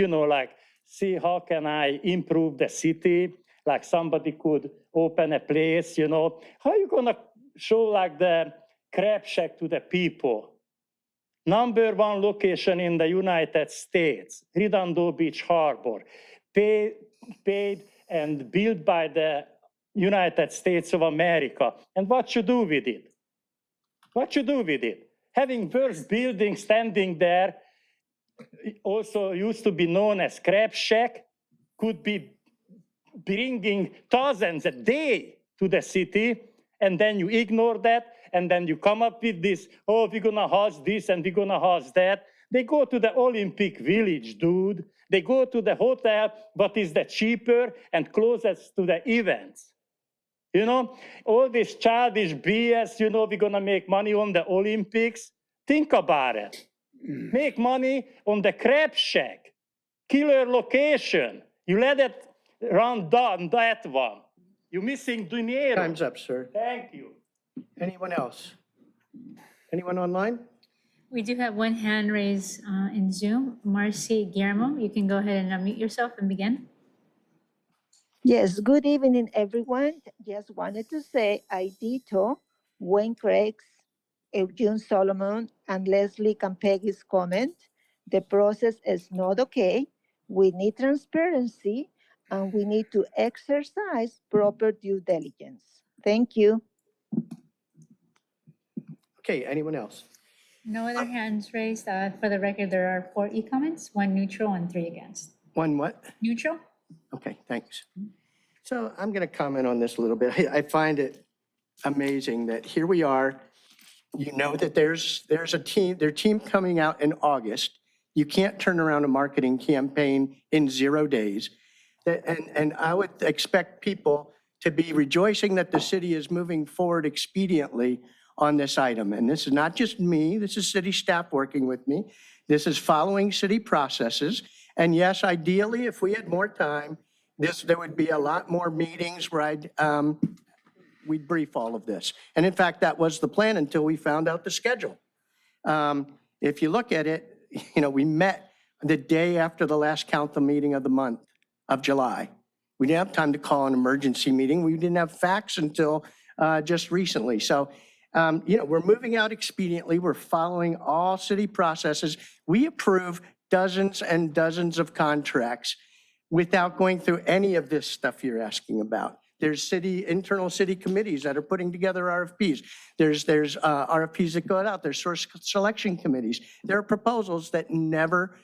see how can I improve the city? Like somebody could open a place, How are you gonna show like the crab shack to the people? #1 location in the United States, Redondo Beach Harbor, paid and built by the United States of America. And what you do with it? What you do with it? Having worse buildings standing there, also used to be known as crab shack, could be bringing thousands a day to the city, and then you ignore that, and then you come up with this, we're gonna house this and we're gonna house that. They go to the Olympic Village, dude. They go to the hotel, but is the cheaper and closest to the events. All this childish BS, we're gonna make money on the Olympics. Think about it. Make money on the crab shack, killer location. You let it run down that one. You're missing dinero. Time's up, sir. Thank you. Anyone else? Anyone online? We do have one hand raised in Zoom. Marcy Guillermo, you can go ahead and unmute yourself and begin. Yes, good evening, everyone. Just wanted to say I ditto Wayne Craig's, Eugene Solomon, and Leslie Campegi's comment. The process is not okay. We need transparency, and we need to exercise proper due diligence. Thank you. Okay, anyone else? No other hands raised. For the record, there are 4 e-comments, 1 neutral and 3 against. One what? Neutral? Okay, thanks. So I'm going to comment on this a little bit. I find it amazing that here we are. That there's a team, their team coming out in August. You can't turn around a marketing campaign in 0 days. And I would expect people to be rejoicing that the city is moving forward expediently on this item. And this is not just me, this is city staff working with me. This is following city processes. And yes, ideally, if we had more time, there would be a lot more meetings where we'd brief all of this. And in fact, that was the plan until we found out the schedule. If you look at it, we met the day after the last council meeting of the month of July. We didn't have time to call an emergency meeting. We didn't have facts until just recently. So, we're moving out expediently. We're following all city processes. We approve dozens and dozens of contracts without going through any of this stuff you're asking about. There's internal city committees that are putting together RFPs. There's RFPs that go out. There's source selection committees. There are proposals that never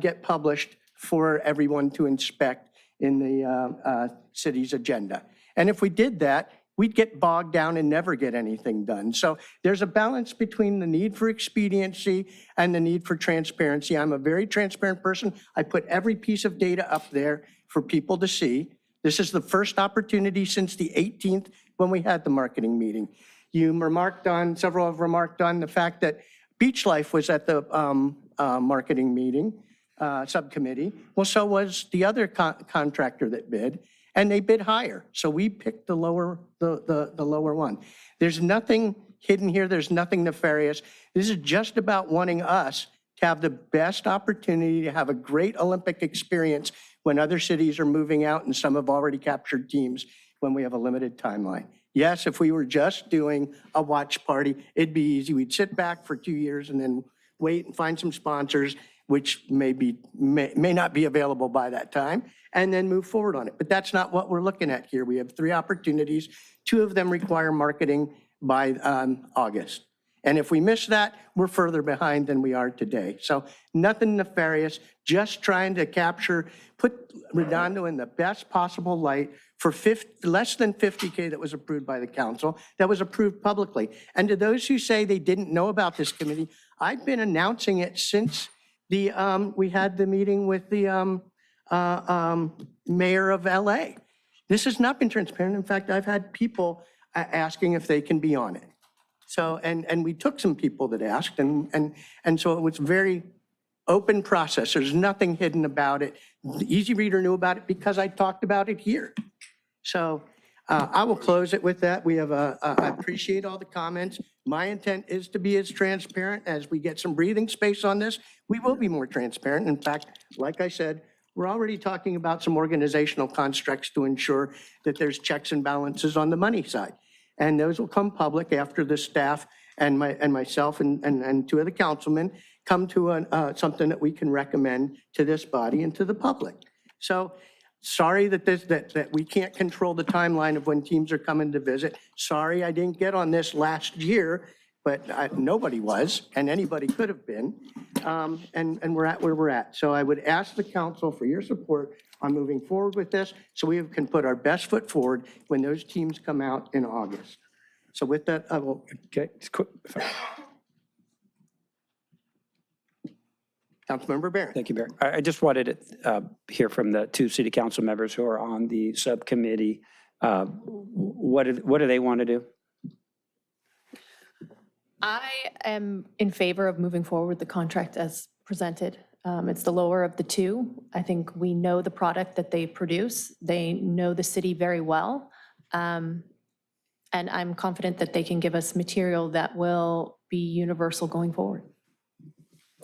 get published for everyone to inspect in the city's agenda. And if we did that, we'd get bogged down and never get anything done. So there's a balance between the need for expediency and the need for transparency. I'm a very transparent person. I put every piece of data up there for people to see. This is the first opportunity since the 18th when we had the marketing meeting. Several have remarked on the fact that Beach Life was at the marketing meeting subcommittee. Well, so was the other contractor that bid, and they bid higher. So we picked the lower one. There's nothing hidden here. There's nothing nefarious. This is just about wanting us to have the best opportunity to have a great Olympic experience when other cities are moving out and some have already captured teams when we have a limited timeline. Yes, if we were just doing a watch party, it'd be easy. We'd sit back for 2 years and then wait and find some sponsors, which may not be available by that time, and then move forward on it. But that's not what we're looking at here. We have 3 opportunities. 2 of them require marketing by August. And if we miss that, we're further behind than we are today. So nothing nefarious, just trying to put Redondo in the best possible light for less than $50K that was approved by the council, that was approved publicly. And to those who say they didn't know about this committee, I've been announcing it since we had the meeting with the mayor of LA. This has not been transparent. In fact, I've had people asking if they can be on it. So, and we took some people that asked, and so it was very open process. There's nothing hidden about it. The Easy Reader knew about it because I talked about it here. So I will close it with that. I appreciate all the comments. My intent is to be as transparent as we get some breathing space on this. We will be more transparent. In fact, like I said, we're already talking about some organizational constructs to ensure that there's checks and balances on the money side. And those will come public after the staff and myself and 2 of the councilmen come to something that we can recommend to this body and to the public. So sorry that we can't control the timeline of when teams are coming to visit. Sorry I didn't get on this last year, but nobody was, and anybody could have been. And we're at where we're at. So I would ask the council for your support on moving forward with this so we can put our best foot forward when those teams come out in August. So with that, I will. Okay, it's quick. Councilmember Barron. Thank you, Mayor. I just wanted to hear from the 2 city council members who are on the subcommittee. What do they want to do? I am in favor of moving forward with the contract as presented. It's the lower of the 2. I think we know the product that they produce. They know the city very well. And I'm confident that they can give us material that will be universal going forward.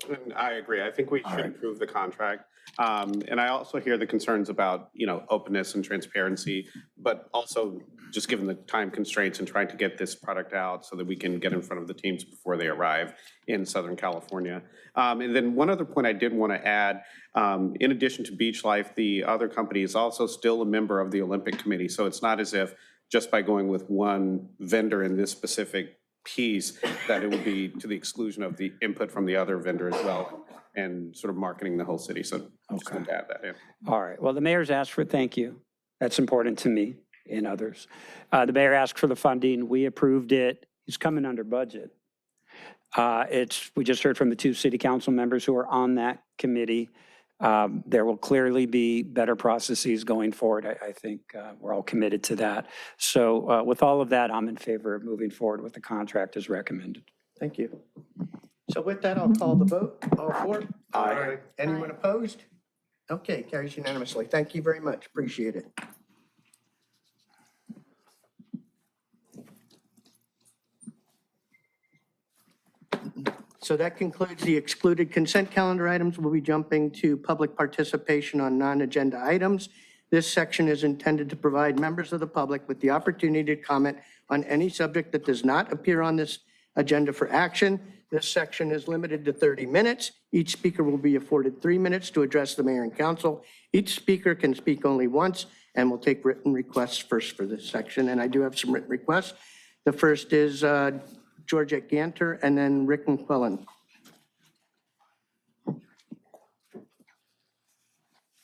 And I agree. I think we should improve the contract. And I also hear the concerns about, openness and transparency, but also just given the time constraints and trying to get this product out so that we can get in front of the teams before they arrive in Southern California. And then one other point I did want to add, in addition to Beach Life, the other company is also still a member of the Olympic Committee. So it's not as if just by going with one vendor in this specific piece that it would be to the exclusion of the input from the other vendor as well and sort of marketing the whole city. So I'm just going to add that in. All right. Well, the mayor's asked for thank you. That's important to me and others. The mayor asked for the funding. We approved it. It's coming under budget. We just heard from the 2 city council members who are on that committee. There will clearly be better processes going forward. I think we're all committed to that. So with all of that, I'm in favor of moving forward with the contract as recommended. Thank you. So with that, I'll call the vote. All for? Aye. Anyone opposed? Okay, carries unanimously. Thank you very much. Appreciate it. So that concludes the excluded consent calendar items. We'll be jumping to public participation on non-agenda items. This section is intended to provide members of the public with the opportunity to comment on any subject that does not appear on this agenda for action. This section is limited to 30 minutes. Each speaker will be afforded 3 minutes to address the mayor and council. Each speaker can speak only once, and we'll take written requests first for this section. And I do have some written requests. The first is Georgette Ganter and then Rick McQuillan.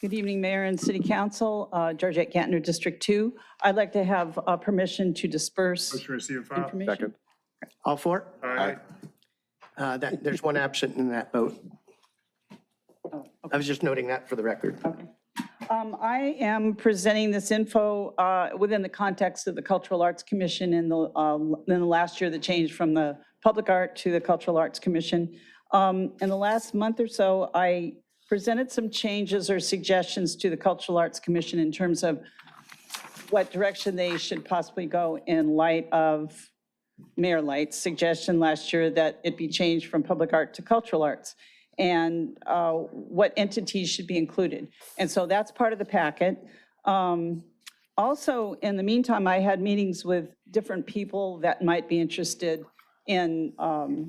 Good evening, Mayor and City Council. Georgette Gantner, District 2. I'd like to have permission to disperse Motion to receive and file. information. Second. All for? Aye. There's one absent in that vote. I was just noting that for the record. I am presenting this info within the context of the Cultural Arts Commission in the last year that changed from the Public Art to the Cultural Arts Commission. In the last month or so, I presented some changes or suggestions to the Cultural Arts Commission in terms of what direction they should possibly go in light of Mayor Light's suggestion last year that it be changed from public art to cultural arts, and what entities should be included. And so that's part of the packet. Also, in the meantime, I had meetings with different people that might be interested in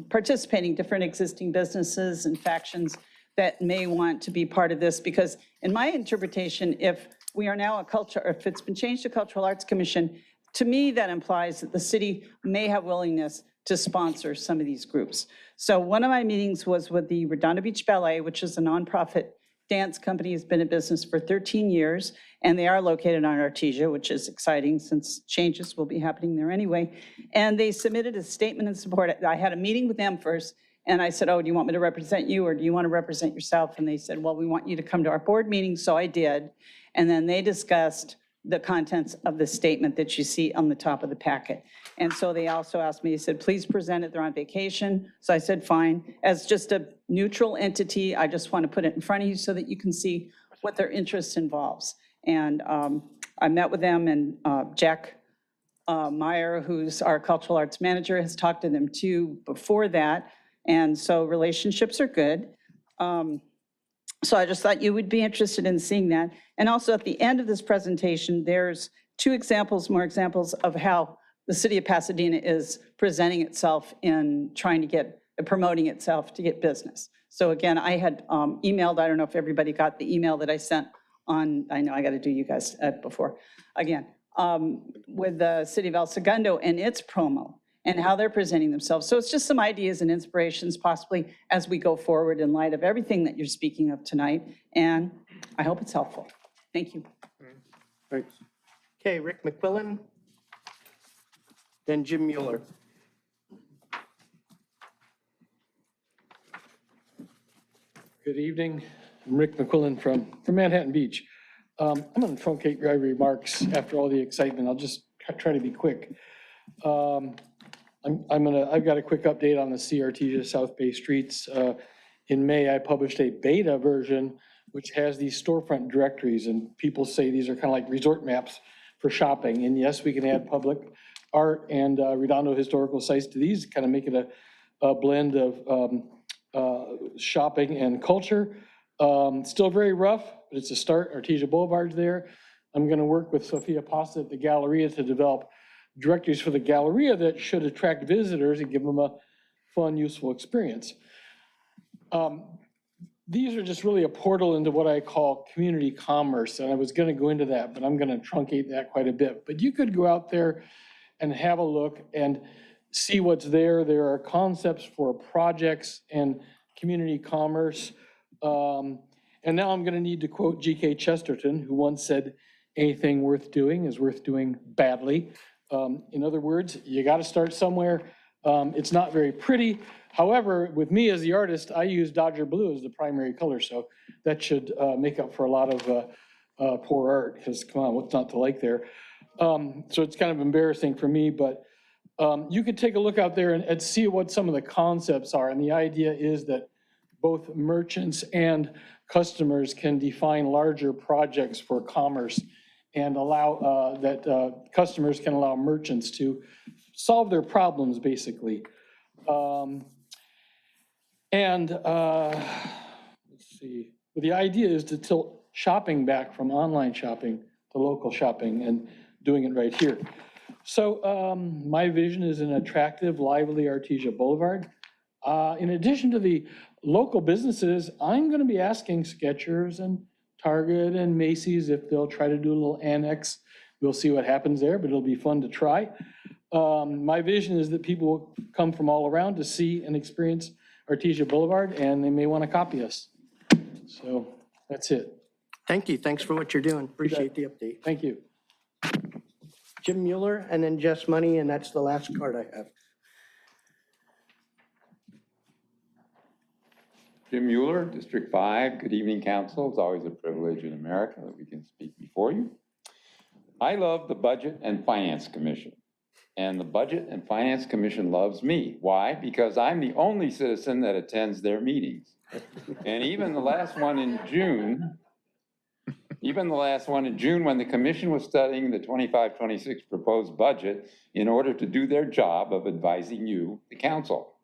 participating, different existing businesses and factions that may want to be part of this, because in my interpretation, if we are now if it's been changed to Cultural Arts Commission, to me, that implies that the city may have willingness to sponsor some of these groups. So one of my meetings was with the Redondo Beach Ballet, which is a nonprofit dance company, has been in business for 13 years, and they are located on Artesia, which is exciting since changes will be happening there anyway. And they submitted a statement in support. I had a meeting with them first, and I said, oh, do you want me to represent you, or do you want to represent yourself? And they said, well, we want you to come to our board meeting, so I did. And then they discussed the contents of the statement that you see on the top of the packet. And so they also asked me, they said, please present it, they're on vacation. So I said, fine. As just a neutral entity, I just want to put it in front of you so that you can see what their interest involves. And I met with them, and Jack Meyer, who's our cultural arts manager, has talked to them too before that. And so relationships are good. So I just thought you would be interested in seeing that. And also at the end of this presentation, there's more examples of how the city of Pasadena is presenting itself in trying to get, promoting itself to get business. So again, I had emailed, I don't know if everybody got the email that I sent on, I know I got to do you guys before, again, with the city of El Segundo and its promo and how they're presenting themselves. So it's just some ideas and inspirations possibly as we go forward in light of everything that you're speaking of tonight. And I hope it's helpful. Thank you. Thanks. Okay, Rick McQuillan, then Jim Mueller. Good evening. I'm Rick McQuillan from Manhattan Beach. I'm going to truncate my remarks after all the excitement. I'll just try to be quick. I've got a quick update on the CRT South Bay streets. In May, I published a beta version which has these storefront directories, and people say these are kind of like resort maps for shopping. And yes, we can add public art and Redondo historical sites to these, kind of make it a blend of shopping and culture. Still very rough, but it's a start. Artesia Boulevard's there. I'm going to work with Sophia Pasta at the Galleria to develop directories for the Galleria that should attract visitors and give them a fun, useful experience. These are just really a portal into what I call community commerce, and I was going to go into that, but I'm going to truncate that quite a bit. But you could go out there and have a look and see what's there. There are concepts for projects and community commerce. And now I'm going to need to quote G.K. Chesterton, who once said, anything worth doing is worth doing badly. In other words, you got to start somewhere. It's not very pretty. However, with me as the artist, I use Dodger blue as the primary color, so that should make up for a lot of poor art, because come on, what's not to like there? So it's kind of embarrassing for me, but you could take a look out there and see what some of the concepts are. And the idea is that both merchants and customers can define larger projects for commerce and allow that customers can allow merchants to solve their problems, basically. And let's see, well, the idea is to tilt shopping back from online shopping to local shopping and doing it right here. So my vision is an attractive, lively Artesia Boulevard. In addition to the local businesses, I'm going to be asking Skechers and Target and Macy's if they'll try to do a little annex. We'll see what happens there, but it'll be fun to try. My vision is that people will come from all around to see and experience Artesia Boulevard, and they may want to copy us. So that's it. Thank you. Thanks for what you're doing. Appreciate the update. Thank you. Jim Mueller and then Jess Money, and that's the last card I have. Jim Mueller, District 5. Good evening, Council. It's always a privilege in America that we can speak before you. I love the Budget and Finance Commission, and the Budget and Finance Commission loves me. Why? Because I'm the only citizen that attends their meetings. And even the last one in June, when the commission was studying the 25-26 proposed budget in order to do their job of advising you, the council.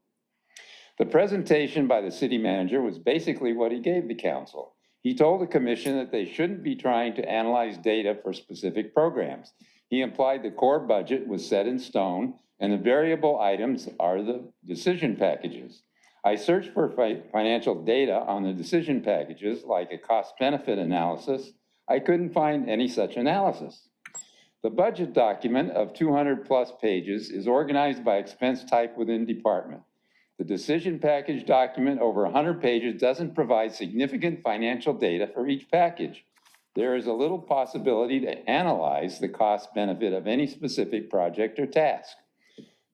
The presentation by the city manager was basically what he gave the council. He told the commission that they shouldn't be trying to analyze data for specific programs. He implied the core budget was set in stone and the variable items are the decision packages. I searched for financial data on the decision packages, like a cost-benefit analysis. I couldn't find any such analysis. The budget document of 200+ pages is organized by expense type within department. The decision package document over 100 pages doesn't provide significant financial data for each package. There is a little possibility to analyze the cost benefit of any specific project or task.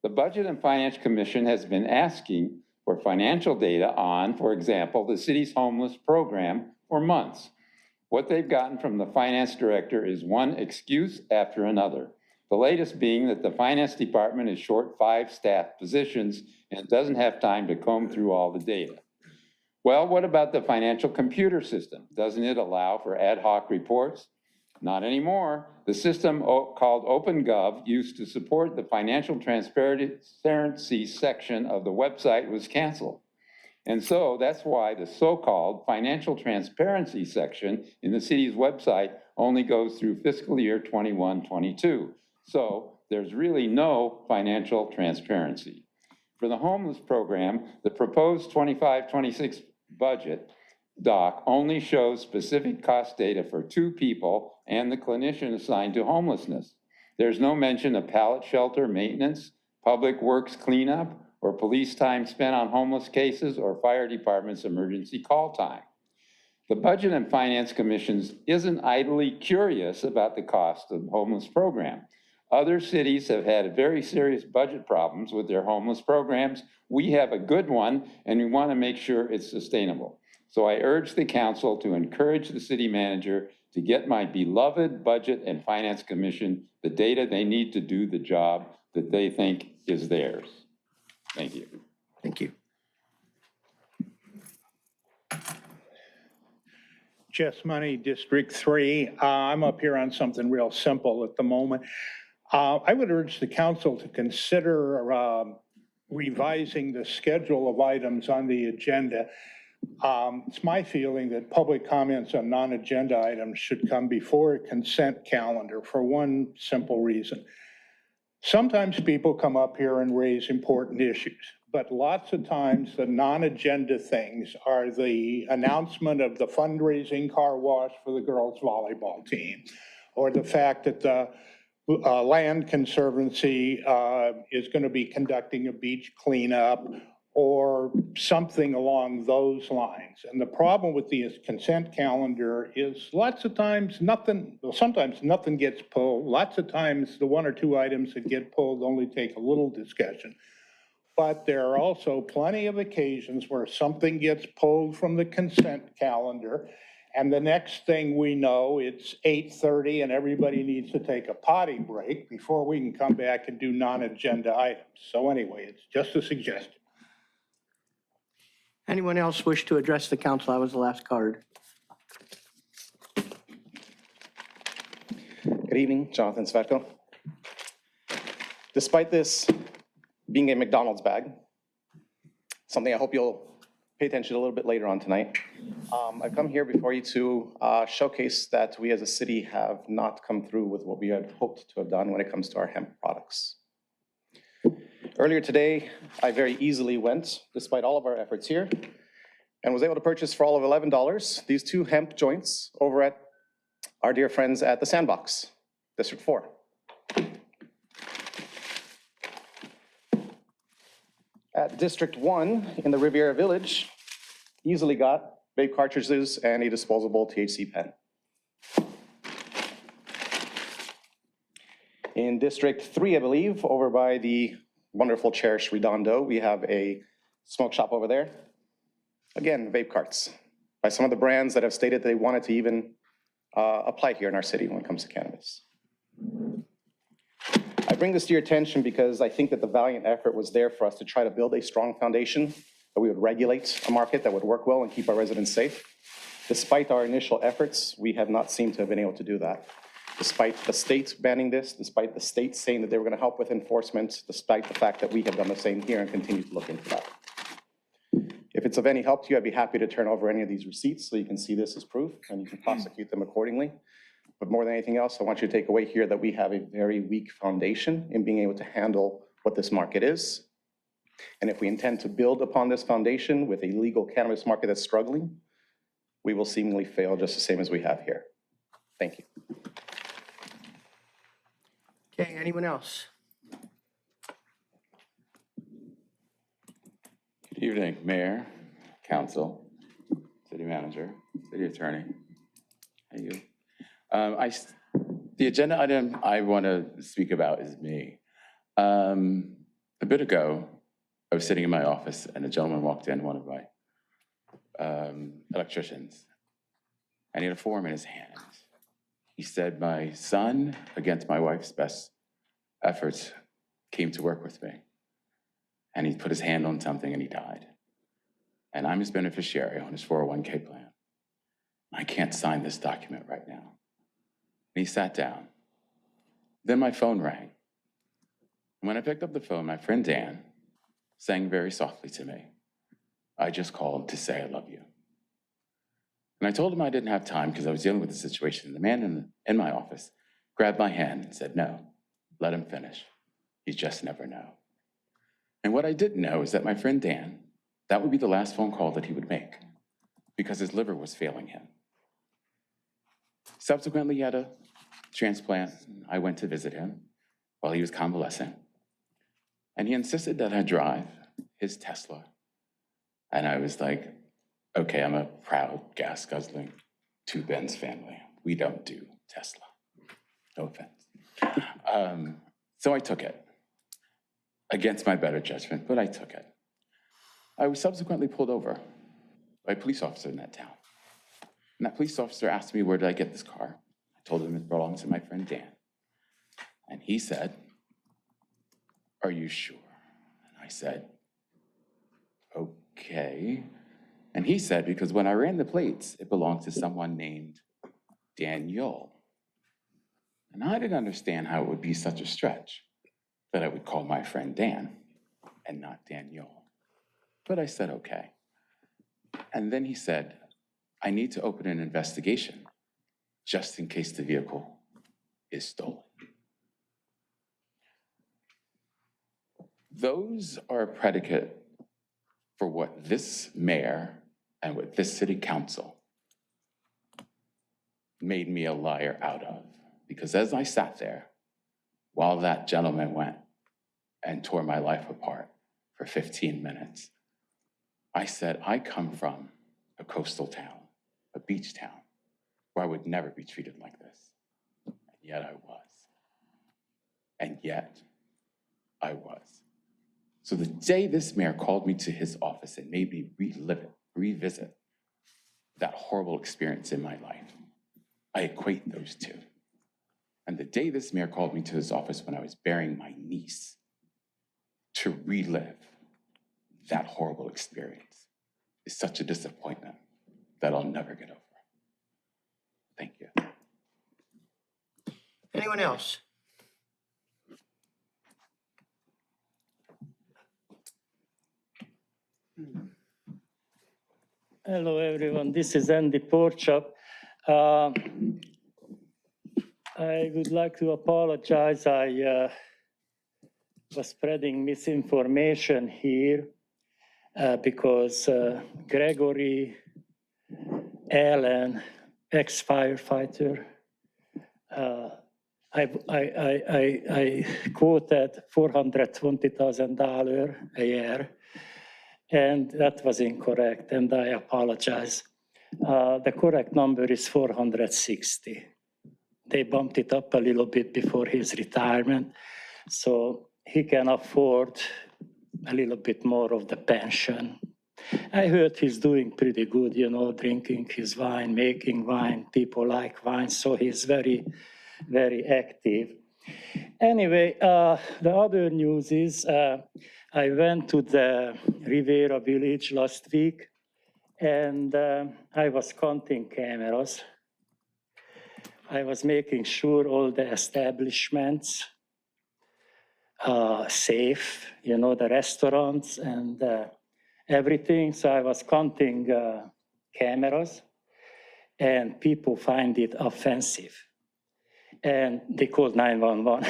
The Budget and Finance Commission has been asking for financial data on, for example, the city's homeless program for months. What they've gotten from the finance director is one excuse after another. The latest being that the finance department is short 5 staff positions and doesn't have time to comb through all the data. Well, what about the financial computer system? Doesn't it allow for ad hoc reports? Not anymore. The system called OpenGov, used to support the financial transparency section of the website, was canceled. And so that's why the so-called financial transparency section in the city's website only goes through fiscal year 21-22. So there's really no financial transparency. For the homeless program, the proposed 25-26 budget doc only shows specific cost data for 2 people and the clinician assigned to homelessness. There's no mention of pallet shelter maintenance, public works cleanup, or police time spent on homeless cases, or fire department's emergency call time. The Budget and Finance Commission isn't idly curious about the cost of the homeless program. Other cities have had very serious budget problems with their homeless programs. We have a good one, and we want to make sure it's sustainable. So I urge the council to encourage the city manager to get my beloved Budget and Finance Commission the data they need to do the job that they think is theirs. Thank you. Thank you. Jess Money, District 3. I'm up here on something real simple at the moment. I would urge the council to consider revising the schedule of items on the agenda. It's my feeling that public comments on non-agenda items should come before a consent calendar for one simple reason. Sometimes people come up here and raise important issues, but lots of times the non-agenda things are the announcement of the fundraising car wash for the girls volleyball team, or the fact that the Land Conservancy is going to be conducting a beach cleanup, or something along those lines. And the problem with the consent calendar is lots of times nothing, well, sometimes nothing gets pulled. Lots of times the 1 or 2 items that get pulled only take a little discussion. But there are also plenty of occasions where something gets pulled from the consent calendar, and the next thing we know, it's 8:30 and everybody needs to take a potty break before we can come back and do non-agenda items. So anyway, it's just a suggestion. Anyone else wish to address the council? That was the last card. Good evening, Jonathan Svetko. Despite this being a McDonald's bag, something I hope you'll pay attention a little bit later on tonight. I've come here before you to showcase that we as a city have not come through with what we had hoped to have done when it comes to our hemp products. Earlier today, I very easily went, despite all of our efforts here, and was able to purchase for all of $11 these 2 hemp joints over at our dear friends at the Sandbox, District 4. At District 1 in the Riviera Village, easily got vape cartridges and a disposable THC pen. In District 3, I believe, over by the wonderful cherished Redondo, we have a smoke shop over there. Again, vape carts by some of the brands that have stated they wanted to even apply here in our city when it comes to cannabis. I bring this to your attention because I think that the valiant effort was there for us to try to build a strong foundation, that we would regulate a market that would work well and keep our residents safe. Despite our initial efforts, we have not seemed to have been able to do that. Despite the state banning this, despite the state saying that they were going to help with enforcement, despite the fact that we have done the same here and continue to look into that. If it's of any help to you, I'd be happy to turn over any of these receipts so you can see this as proof and you can prosecute them accordingly. But more than anything else, I want you to take away here that we have a very weak foundation in being able to handle what this market is. And if we intend to build upon this foundation with a legal cannabis market that's struggling, we will seemingly fail just the same as we have here. Thank you. Okay, anyone else? Good evening, Mayor, Council, City Manager, City Attorney. How are you? The agenda item I want to speak about is me. A bit ago, I was sitting in my office and a gentleman walked in, one of my electricians, and he had a form in his hand. He said, my son, against my wife's best efforts, came to work with me. And he put his hand on something and he died. And I'm his beneficiary on his 401k plan. I can't sign this document right now. And he sat down. Then my phone rang. And when I picked up the phone, my friend Dan sang very softly to me, I just called to say I love you. And I told him I didn't have time because I was dealing with the situation. The man in my office grabbed my hand and said, no, let him finish. You just never know. And what I didn't know is that my friend Dan, that would be the last phone call that he would make because his liver was failing him. Subsequently, he had a transplant. I went to visit him while he was convalescing. And he insisted that I drive his Tesla. And I was like, okay, I'm a proud gas-guzzling two-Benz family. We don't do Tesla. No offense. So I took it. Against my better judgment, but I took it. I was subsequently pulled over by a police officer in that town. And that police officer asked me, where did I get this car? I told him it belongs to my friend Dan. And he said, are you sure? And I said, okay. And he said, because when I ran the plates, it belonged to someone named Daniel. And I didn't understand how it would be such a stretch that I would call my friend Dan and not Daniel. But I said, okay. And then he said, I need to open an investigation just in case the vehicle is stolen. Those are a predicate for what this mayor and what this city council made me a liar out of. Because as I sat there, while that gentleman went and tore my life apart for 15 minutes, I said, I come from a coastal town, a beach town, where I would never be treated like this. And yet I was. And yet I was. So the day this mayor called me to his office and made me revisit that horrible experience in my life, I equate those two. And the day this mayor called me to his office when I was burying my niece to relive that horrible experience is such a disappointment that I'll never get over. Thank you. Anyone else? Hello, everyone. This is Andy Porchop. I would like to apologize. I was spreading misinformation here because Gregory Allen, ex-firefighter, I quoted $420,000 a year, and that was incorrect, and I apologize. The correct number is 460. They bumped it up a little bit before his retirement, so he can afford a little bit more of the pension. I heard he's doing pretty good, you know, drinking his wine, making wine. People like wine, so he's very, very active. Anyway, the other news is I went to the Rivera Village last week, and I was counting cameras. I was making sure all the establishments are safe, you know, the restaurants and everything. So I was counting cameras, and people find it offensive. And they called 911.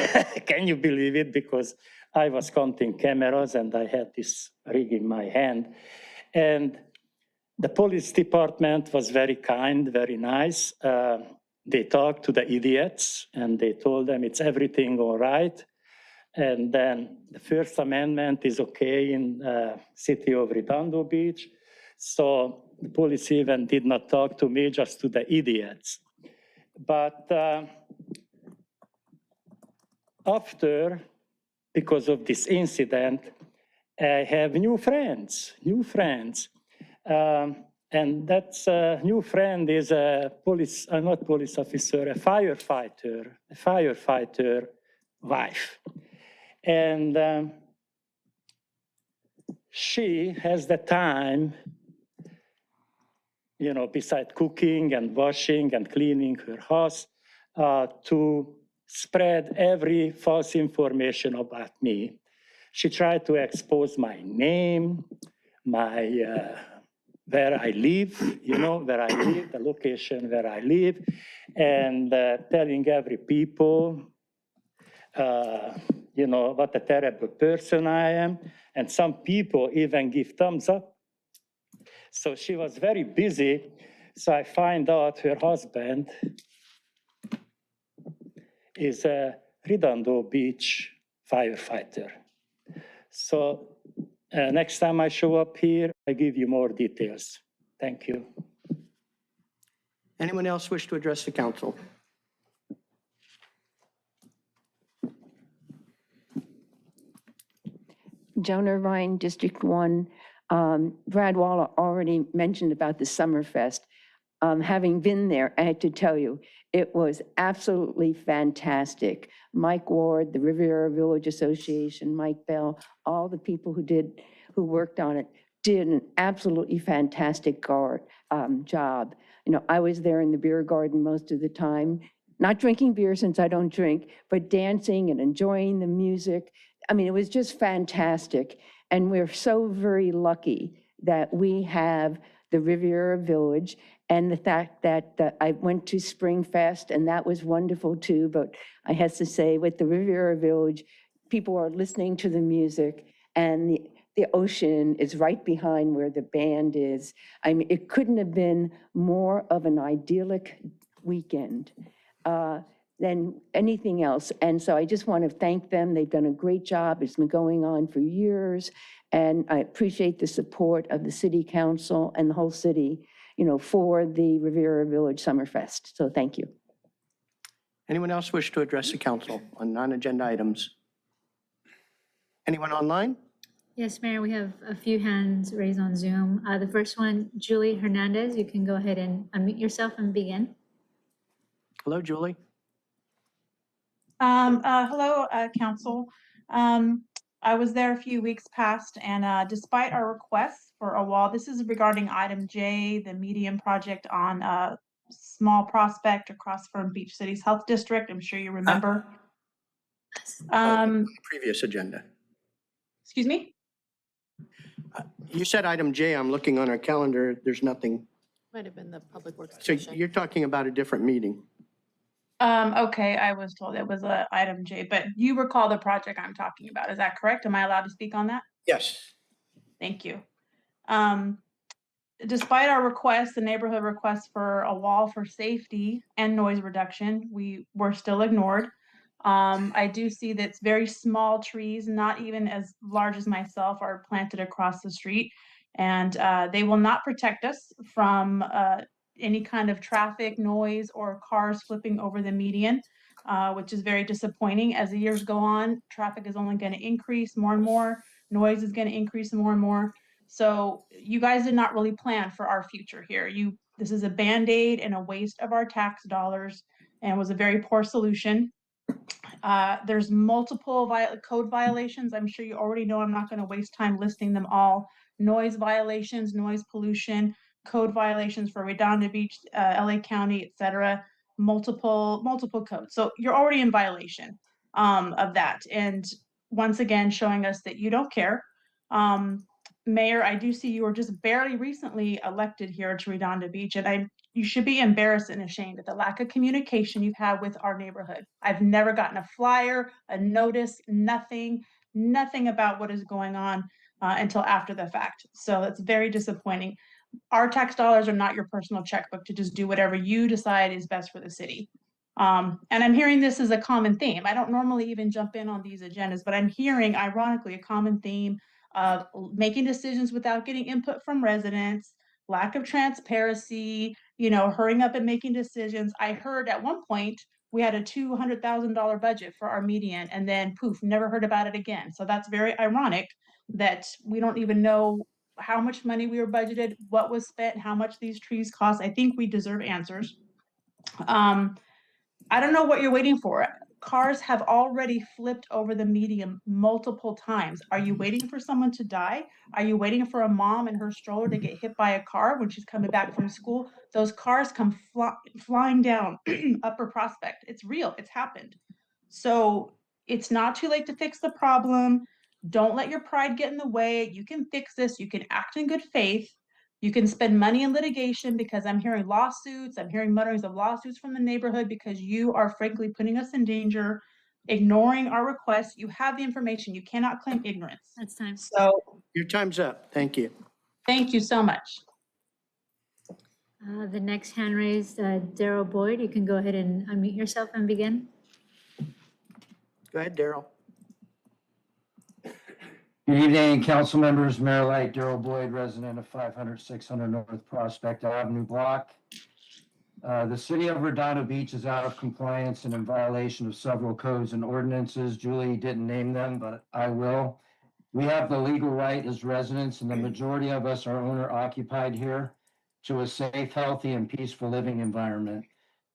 Can you believe it? Because I was counting cameras and I had this rig in my hand. And the police department was very kind, very nice. They talked to the idiots and they told them it's everything all right. And then the First Amendment is okay in city of Redondo Beach. So the police even did not talk to me, just to the idiots. But after, because of this incident, I have new friends. And that's new friend is a police, not police officer, a firefighter wife. And she has the time, you know, besides cooking and washing and cleaning her house, to spread every false information about me. She tried to expose my name, my where I live, you know, where I live, the location where I live, and telling every people, you know, what a terrible person I am. And some people even give thumbs up. So she was very busy. So I find out her husband is a Redondo Beach firefighter. So next time I show up here, I give you more details. Thank you. Anyone else wish to address the council? Joan Irvine, District 1. Brad Waller already mentioned about the Summerfest. Having been there, I had to tell you, it was absolutely fantastic. Mike Ward, the Riviera Village Association, Mike Bell, all the people who worked on it did an absolutely fantastic job. You know, I was there in the beer garden most of the time, not drinking beer since I don't drink, but dancing and enjoying the music. I mean, it was just fantastic. And we're so very lucky that we have the Riviera Village, and the fact that I went to Springfest, and that was wonderful too. But I have to say, with the Riviera Village, people are listening to the music, and the ocean is right behind where the band is. I mean, it couldn't have been more of an idyllic weekend than anything else. And so I just want to thank them. They've done a great job. It's been going on for years. And I appreciate the support of the city council and the whole city, you know, for the Riviera Village Summerfest. So thank you. Anyone else wish to address the council on non-agenda items? Anyone online? Yes, Mayor, we have a few hands raised on Zoom. The first one, Julie Hernandez, you can go ahead and unmute yourself and begin. Hello, Julie. Hello, council. I was there a few weeks past, and despite our requests for a wall, this is regarding item J, the medium project on Small Prospect across from Beach City's Health District. I'm sure you remember. Previous agenda. Excuse me? You said item J, I'm looking on our calendar, there's nothing. Might have been the Public Works So Commission. you're talking about a different meeting. Okay, I was told it was item J, but you recall the project I'm talking about. Is that correct? Am I allowed to speak on that? Yes. Thank you. Despite our request, the neighborhood request for a wall for safety and noise reduction, we were still ignored. I do see that it's very small trees, not even as large as myself, are planted across the street. And they will not protect us from any kind of traffic noise or cars flipping over the median, which is very disappointing. As the years go on, traffic is only going to increase more and more. Noise is going to increase more and more. So you guys did not really plan for our future here. This is a Band-Aid and a waste of our tax dollars and was a very poor solution. There's multiple code violations. I'm sure you already know. I'm not going to waste time listing them all. Noise violations, noise pollution, code violations for Redondo Beach, LA County, etc. Multiple codes. So you're already in violation of that. And once again, showing us that you don't care. Mayor, I do see you were just barely recently elected here to Redondo Beach, and you should be embarrassed and ashamed at the lack of communication you've had with our neighborhood. I've never gotten a flyer, a notice, nothing about what is going on until after the fact. So that's very disappointing. Our tax dollars are not your personal checkbook to just do whatever you decide is best for the city. And I'm hearing this as a common theme. I don't normally even jump in on these agendas, but I'm hearing, ironically, a common theme of making decisions without getting input from residents, lack of transparency, hurrying up and making decisions. I heard at one point we had a $200,000 budget for our median, and then poof, never heard about it again. So that's very ironic that we don't even know how much money we were budgeted, what was spent, how much these trees cost. I think we deserve answers. I don't know what you're waiting for. Cars have already flipped over the median multiple times. Are you waiting for someone to die? Are you waiting for a mom and her stroller to get hit by a car when she's coming back from school? Those cars come flying down Upper Prospect. It's real. It's happened. So it's not too late to fix the problem. Don't let your pride get in the way. You can fix this. You can act in good faith. You can spend money in litigation, because I'm hearing lawsuits. I'm hearing mutterings of lawsuits from the neighborhood because you are frankly putting us in danger, ignoring our requests. You have the information. You cannot claim ignorance. That's time. So Your time's up. Thank you. thank you so much. The next hand raised, Daryl Boyd. You can go ahead and unmute yourself and begin. Go ahead, Daryl. Good evening, council members. Mayor Light, Daryl Boyd, resident of 500 600 North Prospect Avenue block. The city of Redondo Beach is out of compliance and in violation of several codes and ordinances. Julie didn't name them, but I will. We have the legal right as residents, and the majority of us are owner occupied here, to a safe, healthy, and peaceful living environment.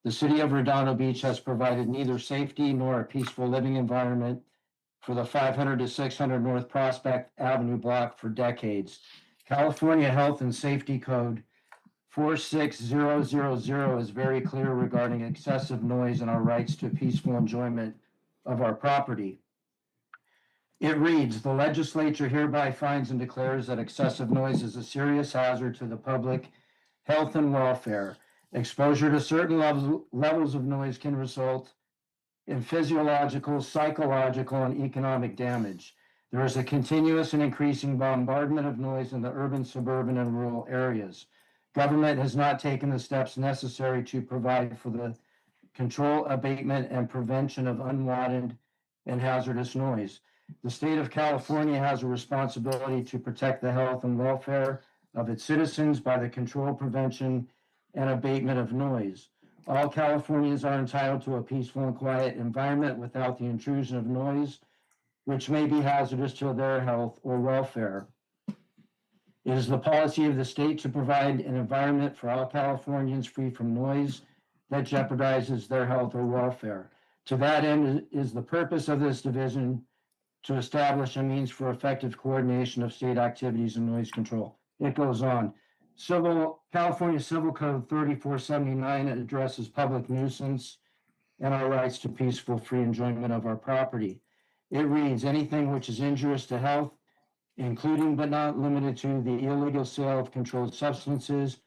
The city of Redondo Beach has provided neither safety nor a peaceful living environment for the 500 to 600 North Prospect Avenue block for decades. California Health and Safety Code 46000 is very clear regarding excessive noise and our rights to peaceful enjoyment of our property. It reads, the legislature hereby finds and declares that excessive noise is a serious hazard to the public health and welfare. Exposure to certain levels of noise can result in physiological, psychological, and economic damage. There is a continuous and increasing bombardment of noise in the urban, suburban, and rural areas. Government has not taken the steps necessary to provide for the control, abatement, and prevention of unwanted and hazardous noise. The state of California has a responsibility to protect the health and welfare of its citizens by the control, prevention, and abatement of noise. All Californians are entitled to a peaceful and quiet environment without the intrusion of noise, which may be hazardous to their health or welfare. It is the policy of the state to provide an environment for all Californians free from noise that jeopardizes their health or welfare. To that end is the purpose of this division, to establish a means for effective coordination of state activities and noise control. It goes on. California Civil Code 3479 addresses public nuisance and our rights to peaceful, free enjoyment of our property. It reads, anything which is injurious to health including but not limited to the illegal sale of controlled substances,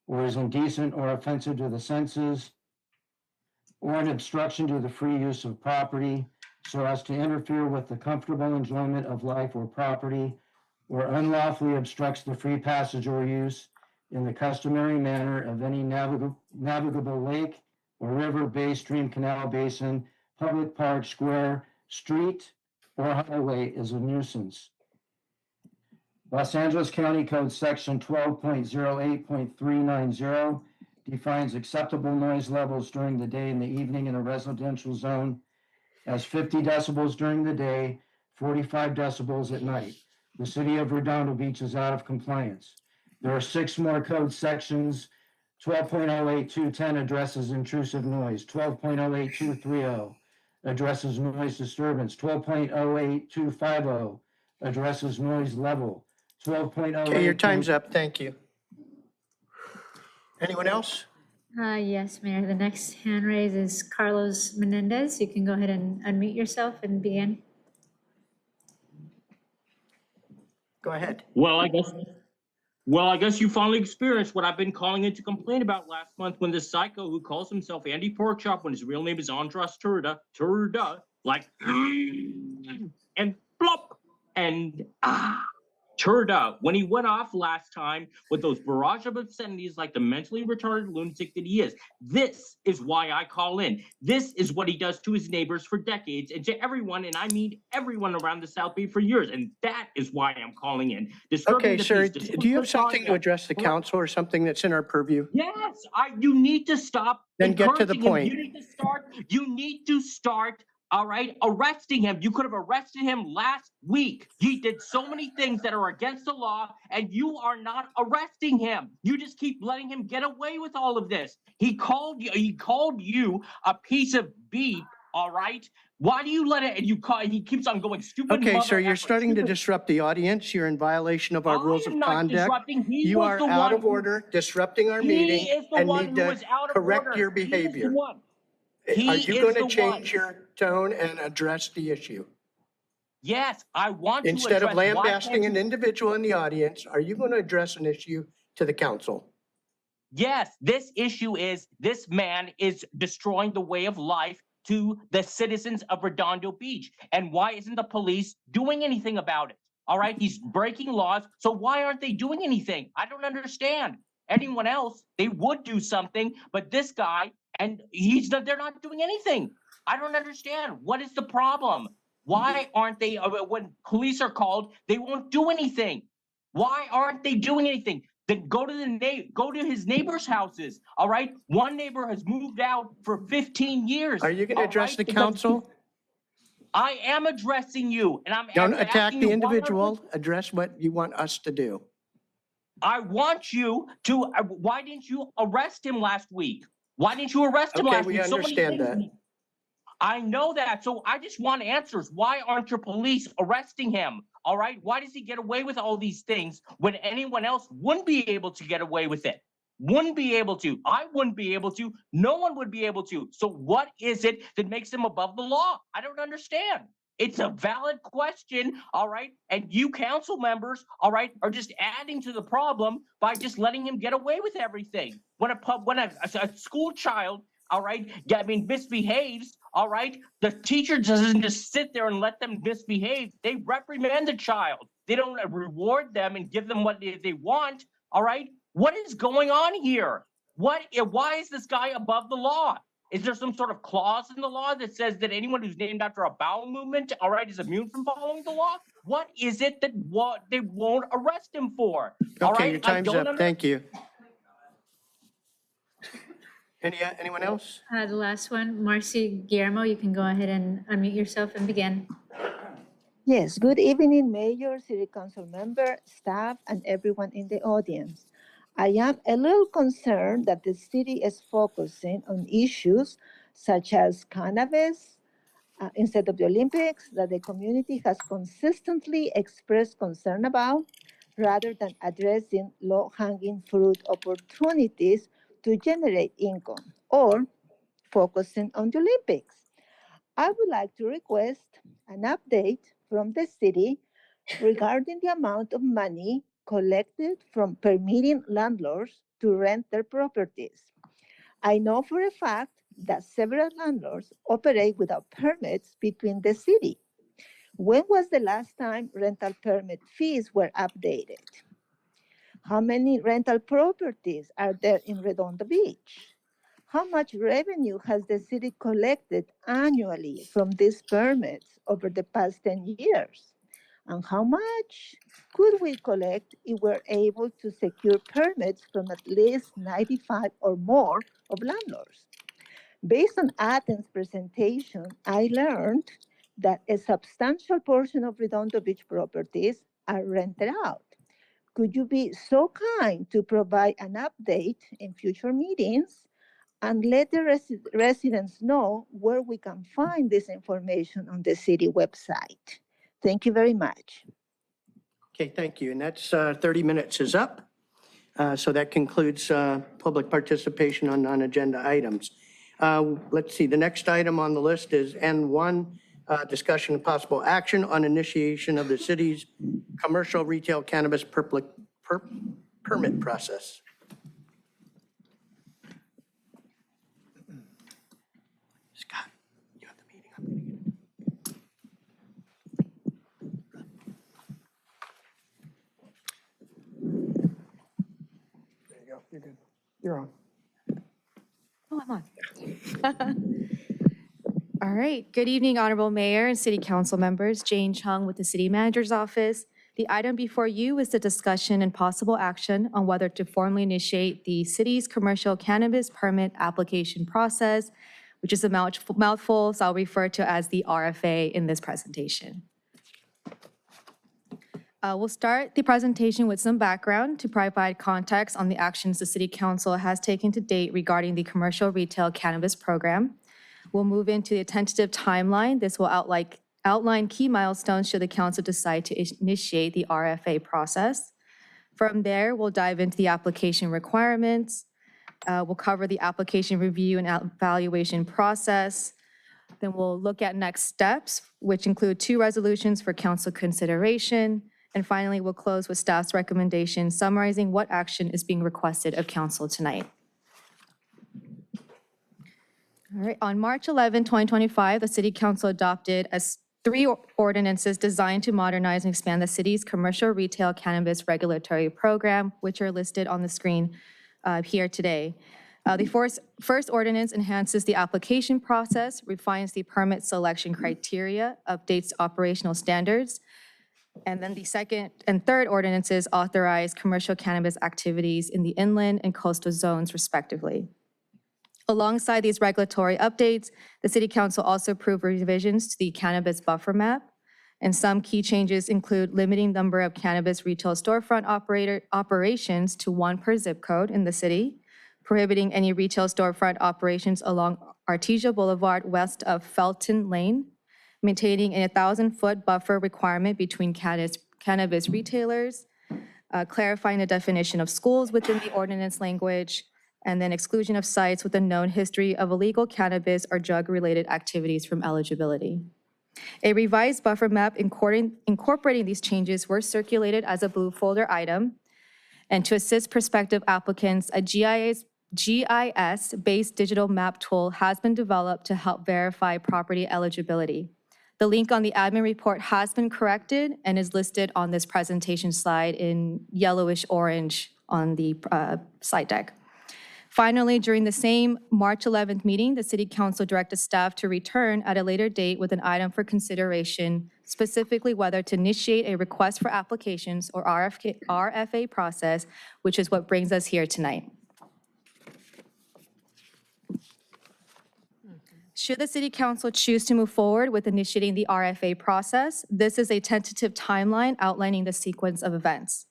or is indecent or offensive to the senses, or an obstruction to the free use of property so as to interfere with the comfortable enjoyment of life or property, or unlawfully obstructs the free passage or use in the customary manner of any navigable lake or river, bay, stream, canal, basin, public park, square, street, or highway is a nuisance. Los Angeles County Code Section 12.08.390 defines acceptable noise levels during the day and the evening in a residential zone as 50 decibels during the day, 45 decibels at night. The city of Redondo Beach is out of compliance. There are 6 more code sections. 12.08210 addresses intrusive noise. 12.08230 addresses noise disturbance. 12.08250 addresses noise level. 12.082. Okay, your time's up. Thank you. Anyone else? Yes, Mayor. The next hand raise is Carlos Menendez. You can go ahead and unmute yourself and begin. Go ahead. Well, I guess you finally experienced what I've been calling in to complain about last month when this psycho who calls himself Andy Porkchop when his real name is Andras Turda, like, and flop, and Turda, when he went off last time with those barrage of obscenities like the mentally retarded lunatic that he is. This is why I call in. This is what he does to his neighbors for decades and to everyone, and I mean everyone around the South Bay for years, and that is why I'm calling in. Okay, sir, do you have something to address the council or something that's in our purview? Yes, you need to stop. Then get to the encouraging him. point. You need to start, all right, arresting him. You could have arrested him last week. He did so many things that are against the law, and you are not arresting him. You just keep letting him get away with all of this. He called you a piece of beef, all right? Why do you let it, and he keeps on going stupid. Okay, mother sir, you're effer, starting to stupid- disrupt the audience. You're in violation of our rules I of am not conduct. disrupting. He You was are the out one of who- order, disrupting our He meeting, is the and one need who to is out of correct order. your He is the behavior. one. Are He you is going to the change one. your tone and address the issue? Yes, I want to Instead of address why lambasting can't an individual in the audience, are you going to address an issue to the council? Yes, this issue is this man is destroying the way of life to the citizens of Redondo Beach. And why isn't the police doing anything about it? All right, he's breaking laws. So why aren't they doing anything? I don't understand. Anyone else, they would do something, but this guy, and they're not doing anything. I don't understand. What is the problem? Why aren't they, when police are called, they won't do anything? Why aren't they doing anything? Then go to his neighbors' houses. All right. One neighbor has moved out for 15 years. Are you going to address the council? I am addressing you, and I'm Don't asking attack you, the why aren't individual. Address what you want us to do. I want you to. Why didn't you arrest him last week? Why didn't you arrest him Okay, last we week? So many understand things. that. I know that. So I just want answers. Why aren't your police arresting him? All right. Why does he get away with all these things when anyone else wouldn't be able to get away with it? Wouldn't be able to. I wouldn't be able to. No one would be able to. So what is it that makes him above the law? I don't understand. It's a valid question, all right? And you council members, all right, are just adding to the problem by just letting him get away with everything. When a school child, all right, misbehaves, all right, the teacher doesn't just sit there and let them misbehave. They reprimand the child. They don't reward them and give them what they want, all right? What is going on here? Why is this guy above the law? Is there some sort of clause in the law that says that anyone who's named after a bowel movement, all right, is immune from following the law? What is it that they won't arrest him for? All Okay, right, your time's up. Thank you. Anyone else? The last one, Marcy Guillermo, you can go ahead and unmute yourself and begin. Yes, good evening, Mayor, City Council member, staff, and everyone in the audience. I am a little concerned that the city is focusing on issues such as cannabis instead of the Olympics that the community has consistently expressed concern about, rather than addressing low-hanging fruit opportunities to generate income or focusing on the Olympics. I would like to request an update from the city regarding the amount of money collected from permitting landlords to rent their properties. I know for a fact that several landlords operate without permits between the city. When was the last time rental permit fees were updated? How many rental properties are there in Redondo Beach? How much revenue has the city collected annually from these permits over the past 10 years? And how much could we collect if we're able to secure permits from at least 95 or more of landlords? Based on Athens' presentation, I learned that a substantial portion of Redondo Beach properties are rented out. Could you be so kind to provide an update in future meetings and let the residents know where we can find this information on the city website? Thank you very much. Okay, thank you. And that's 30 minutes is up. So that concludes public participation on non-agenda items. Let's see, the next item on the list is N1, discussion of possible action on initiation of the city's commercial retail cannabis permit process. Scott, you have the meeting. I'm gonna get it. There you go. You're good. You're on. Oh, I'm on. All right. Good evening, Honorable Mayor and City Council members. Jane Chung with the City Manager's Office. The item before you is the discussion and possible action on whether to formally initiate the city's commercial cannabis permit application process, which is a mouthful, so I'll refer to as the RFA in this presentation. We'll start the presentation with some background to provide context on the actions the City Council has taken to date regarding the commercial retail cannabis program. We'll move into the tentative timeline. This will outline key milestones should the council decide to initiate the RFA process. From there, we'll dive into the application requirements. We'll cover the application review and evaluation process. Then we'll look at next steps, which include 2 resolutions for council consideration. And finally, we'll close with staff's recommendation summarizing what action is being requested of council tonight. All right, on March 11, 2025, the City Council adopted 3 ordinances designed to modernize and expand the city's commercial retail cannabis regulatory program, which are listed on the screen here today. The first ordinance enhances the application process, refines the permit selection criteria, updates operational standards, and then the second and third ordinances authorize commercial cannabis activities in the inland and coastal zones respectively. Alongside these regulatory updates, the City Council also approved revisions to the cannabis buffer map. And some key changes include limiting number of cannabis retail storefront operations to 1 per zip code in the city, prohibiting any retail storefront operations along Artesia Boulevard west of Felton Lane, maintaining a 1,000-foot buffer requirement between cannabis retailers, clarifying the definition of schools within the ordinance language, and then exclusion of sites with a known history of illegal cannabis or drug-related activities from eligibility. A revised buffer map incorporating these changes were circulated as a blue folder item. And to assist prospective applicants, a GIS-based digital map tool has been developed to help verify property eligibility. The link on the admin report has been corrected and is listed on this presentation slide in yellowish orange on the slide deck. Finally, during the same March 11th meeting, the City Council directed staff to return at a later date with an item for consideration, specifically whether to initiate a request for applications or RFA process, which is what brings us here tonight. Should the City Council choose to move forward with initiating the RFA process, this is a tentative timeline outlining the sequence of events.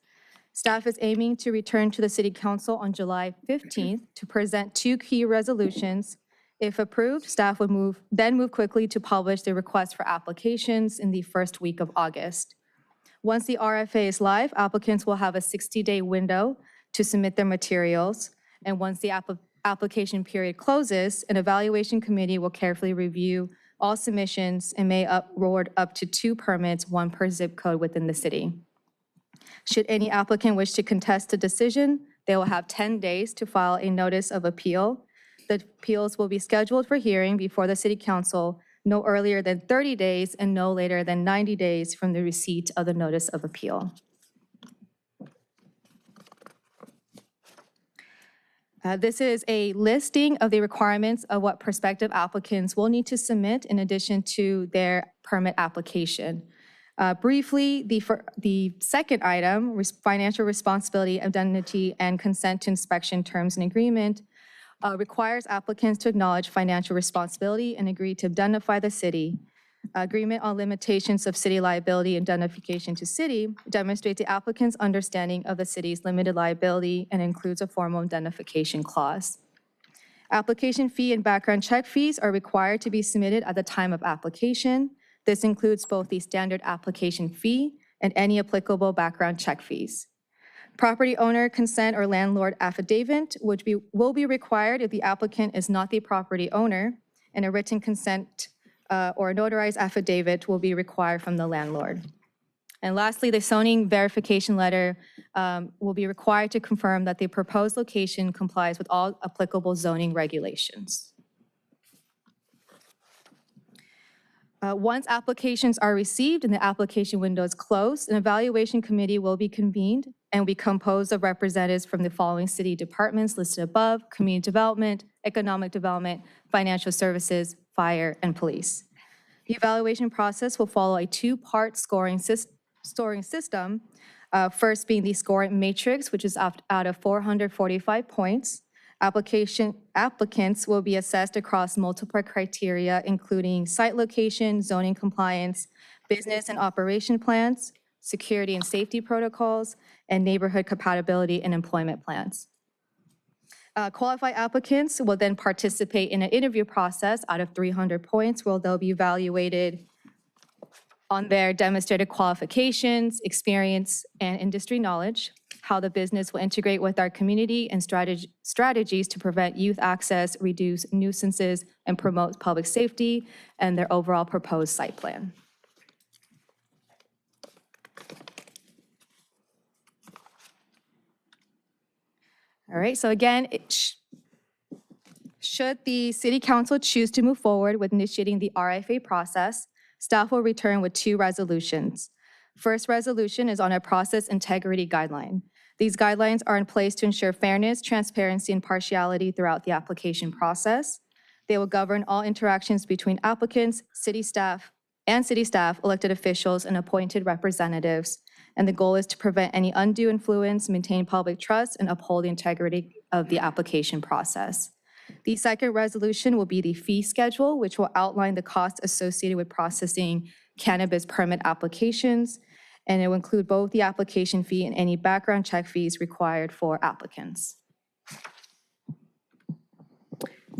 Staff is aiming to return to the City Council on July 15th to present 2 key resolutions. If approved, staff would then move quickly to publish the request for applications in the first week of August. Once the RFA is live, applicants will have a 60-day window to submit their materials. And once the application period closes, an evaluation committee will carefully review all submissions and may award up to 2 permits, 1 per zip code within the city. Should any applicant wish to contest a decision, they will have 10 days to file a notice of appeal. The appeals will be scheduled for hearing before the City Council no earlier than 30 days and no later than 90 days from the receipt of the notice of appeal. This is a listing of the requirements of what prospective applicants will need to submit in addition to their permit application. Briefly, the second item, financial responsibility, indemnity, and consent to inspection terms and agreement, requires applicants to acknowledge financial responsibility and agree to indemnify the city. Agreement on limitations of city liability indemnification to city demonstrates the applicant's understanding of the city's limited liability and includes a formal indemnification clause. Application fee and background check fees are required to be submitted at the time of application. This includes both the standard application fee and any applicable background check fees. Property owner consent or landlord affidavit, which will be required if the applicant is not the property owner, and a written consent or a notarized affidavit will be required from the landlord. And lastly, the zoning verification letter will be required to confirm that the proposed location complies with all applicable zoning regulations. Once applications are received and the application window is closed, an evaluation committee will be convened and will be composed of representatives from the following city departments listed above: community development, economic development, financial services, fire, and police. The evaluation process will follow a 2-part scoring system, first being the scoring matrix, which is out of 445 points. Applicants will be assessed across multiple criteria, including site location, zoning compliance, business and operation plans, security and safety protocols, and neighborhood compatibility and employment plans. Qualified applicants will then participate in an interview process out of 300 points, where they'll be evaluated on their demonstrated qualifications, experience, and industry knowledge, how the business will integrate with our community, and strategies to prevent youth access, reduce nuisances, and promote public safety, and their overall proposed site plan. All right, so again, should the City Council choose to move forward with initiating the RFA process, staff will return with 2 resolutions. First resolution is on a process integrity guideline. These guidelines are in place to ensure fairness, transparency, and partiality throughout the application process. They will govern all interactions between applicants, city staff, elected officials, and appointed representatives. And the goal is to prevent any undue influence, maintain public trust, and uphold the integrity of the application process. The second resolution will be the fee schedule, which will outline the costs associated with processing cannabis permit applications, and it will include both the application fee and any background check fees required for applicants.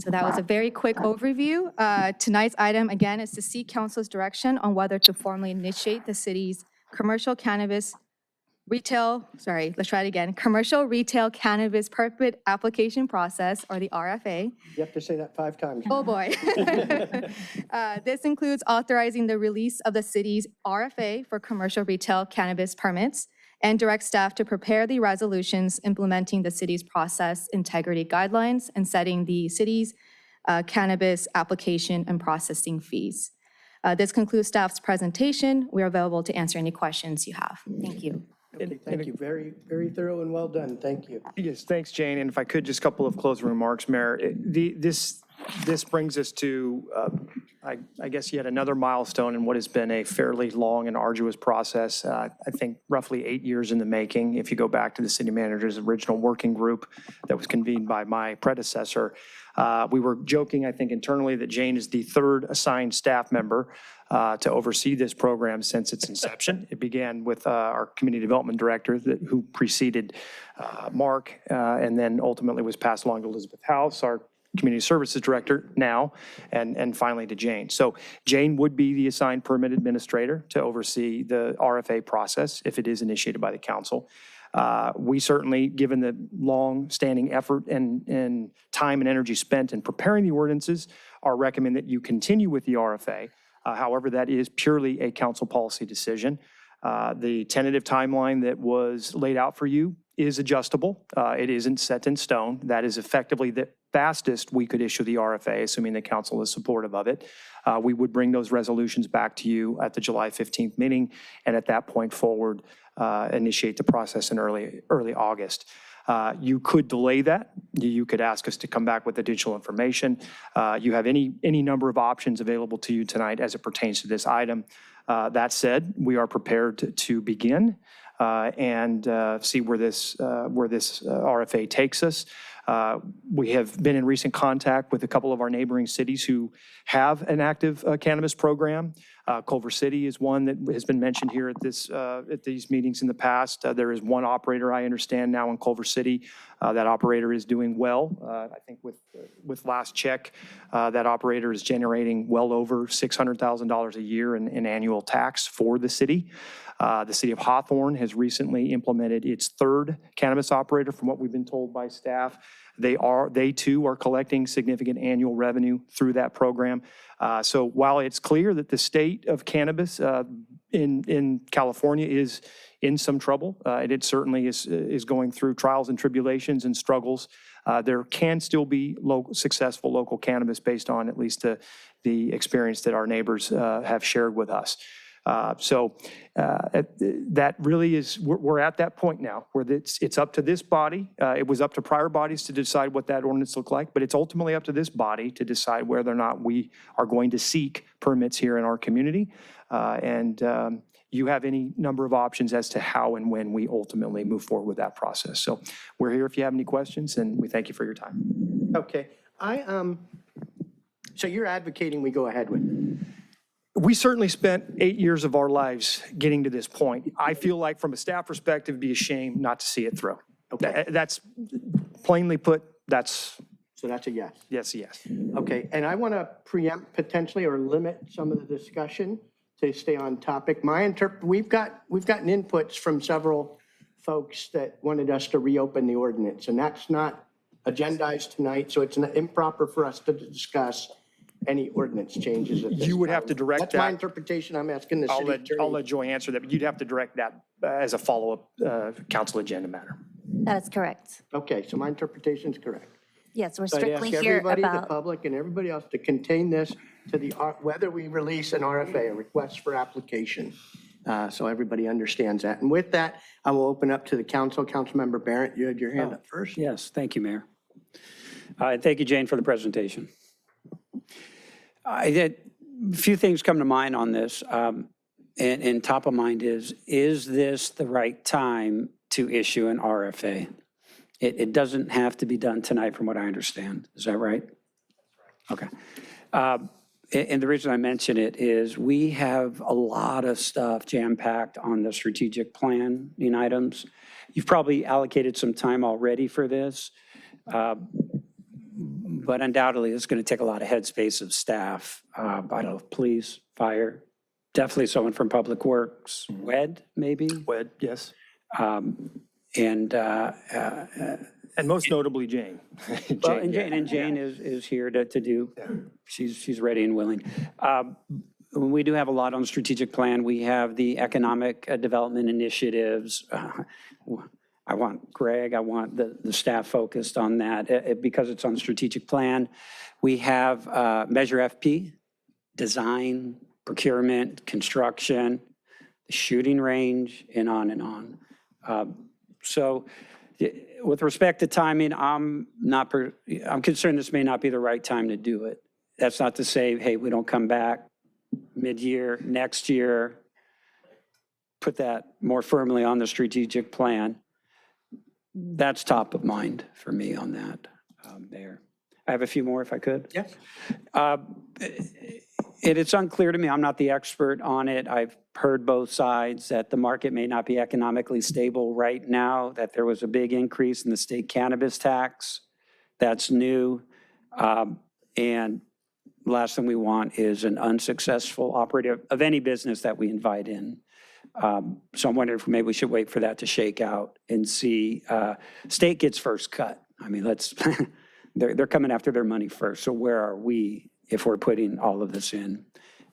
So that was a very quick overview. Tonight's item, again, is to seek council's direction on whether to formally initiate the city's commercial retail cannabis permit application process, or the RFA. You have to say that 5 times. Oh, boy. This includes authorizing the release of the city's RFA for commercial retail cannabis permits and direct staff to prepare the resolutions implementing the city's process integrity guidelines and setting the city's cannabis application and processing fees. This concludes staff's presentation. We are available to answer any questions you have. Thank you. Okay, thank you. Very, very thorough and well done. Thank you. Yes, thanks, Jane. And if I could, just a couple of closing remarks, Mayor. This brings us to, I guess, yet another milestone in what has been a fairly long and arduous process. I think roughly 8 years in the making, if you go back to the city manager's original working group that was convened by my predecessor. We were joking, I think, internally that Jane is the 3rd assigned staff member to oversee this program since its inception. It began with our community development director who preceded Mark, and then ultimately was passed along to Elizabeth House, our community services director now, and finally to Jane. So Jane would be the assigned permit administrator to oversee the RFA process if it is initiated by the council. We certainly, given the long-standing effort and time and energy spent in preparing the ordinances, or recommend that you continue with the RFA. However, that is purely a council policy decision. The tentative timeline that was laid out for you is adjustable. It isn't set in stone. That is effectively the fastest we could issue the RFA, assuming the council is supportive of it. We would bring those resolutions back to you at the July 15th meeting, and at that point forward, initiate the process in early August. You could delay that. You could ask us to come back with additional information. You have any number of options available to you tonight as it pertains to this item. That said, we are prepared to begin and see where this RFA takes us. We have been in recent contact with a couple of our neighboring cities who have an active cannabis program. Culver City is one that has been mentioned here at these meetings in the past. There is one operator, I understand, now in Culver City. That operator is doing well. I think with last check, that operator is generating well over $600,000 a year in annual tax for the city. The city of Hawthorne has recently implemented its third cannabis operator, from what we've been told by staff. They too are collecting significant annual revenue through that program. So while it's clear that the state of cannabis in California is in some trouble, it certainly is going through trials and tribulations and struggles, there can still be successful local cannabis based on at least the experience that our neighbors have shared with us. That really is, we're at that point now where it's up to this body. It was up to prior bodies to decide what that ordinance looked like, but it's ultimately up to this body to decide whether or not we are going to seek permits here in our community. You have any number of options as to how and when we ultimately move forward with that process. So we're here if you have any questions, and we thank you for your time. Okay. So you're advocating we go ahead with it? We certainly spent 8 years of our lives getting to this point. I feel like from a staff perspective, it'd be a shame not to see it through. Okay. That's plainly put, that's. So that's a yes? Yes, a yes. Okay, and I want to preempt potentially or limit some of the discussion to stay on topic. We've gotten inputs from several folks that wanted us to reopen the ordinance, and that's not agendized tonight, so it's improper for us to discuss any ordinance changes at this You would time. have to direct that. That's my interpretation. I'm asking the city attorney. I'll let Joy answer that, but you'd have to direct that as a follow-up council agenda matter. That is correct. Okay, so my interpretation is correct. Yes, we're So I'd strictly ask here everybody, the about, public and everybody else to contain this to whether we release an RFA, a request for application. So everybody understands that. And with that, I will open up to the council. Councilmember Barrett, you had your hand up first. Yes, thank you, Mayor. And thank you, Jane, for the presentation. I did a few things come to mind on this, and top of mind is this the right time to issue an RFA? It doesn't have to be done tonight from what I understand. Is that right? Okay. And the reason I mention it is we have a lot of stuff jam-packed on the strategic plan in items. You've probably allocated some time already for this. But undoubtedly, it's going to take a lot of headspace of staff. I don't know, police, fire, definitely someone from Public Works, WED, maybe? WED, yes. And most notably, Jane. Jane is here to do, she's ready and willing. We do have a lot on the strategic plan. We have the economic development initiatives. I want Greg, I want the staff focused on that because it's on the strategic plan. We have Measure FP, design, procurement, construction, the shooting range, and on and on. So with respect to timing, I'm concerned this may not be the right time to do it. That's not to say, hey, we don't come back mid-year, next year, put that more firmly on the strategic plan. That's top of mind for me on that there. I have a few more if I could. Yes. It's unclear to me. I'm not the expert on it. I've heard both sides that the market may not be economically stable right now, that there was a big increase in the state cannabis tax. That's new. And last thing we want is an unsuccessful operator of any business that we invite in. So I'm wondering if maybe we should wait for that to shake out and see. State gets first cut. I mean, they're coming after their money first. So where are we if we're putting all of this in.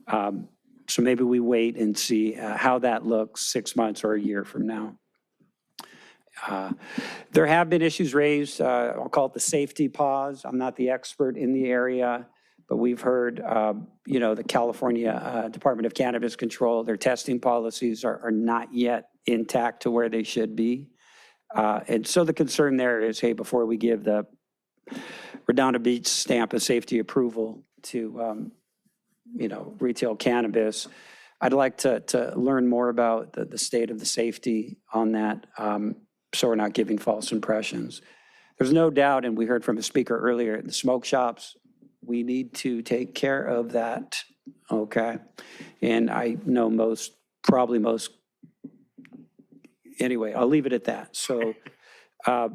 So maybe we wait and see how that looks 6 months or a year from now. There have been issues raised, I'll call it the safety pause. I'm not the expert in the area, but we've heard, the California Department of Cannabis Control, their testing policies are not yet intact to where they should be. And so the concern there is, hey, before we give the Redondo Beach stamp of safety approval to, retail cannabis, I'd like to learn more about the state of the safety on that, so we're not giving false impressions. There's no doubt, and we heard from a speaker earlier, the smoke shops, we need to take care of that, okay? And I know anyway, I'll leave it at that. So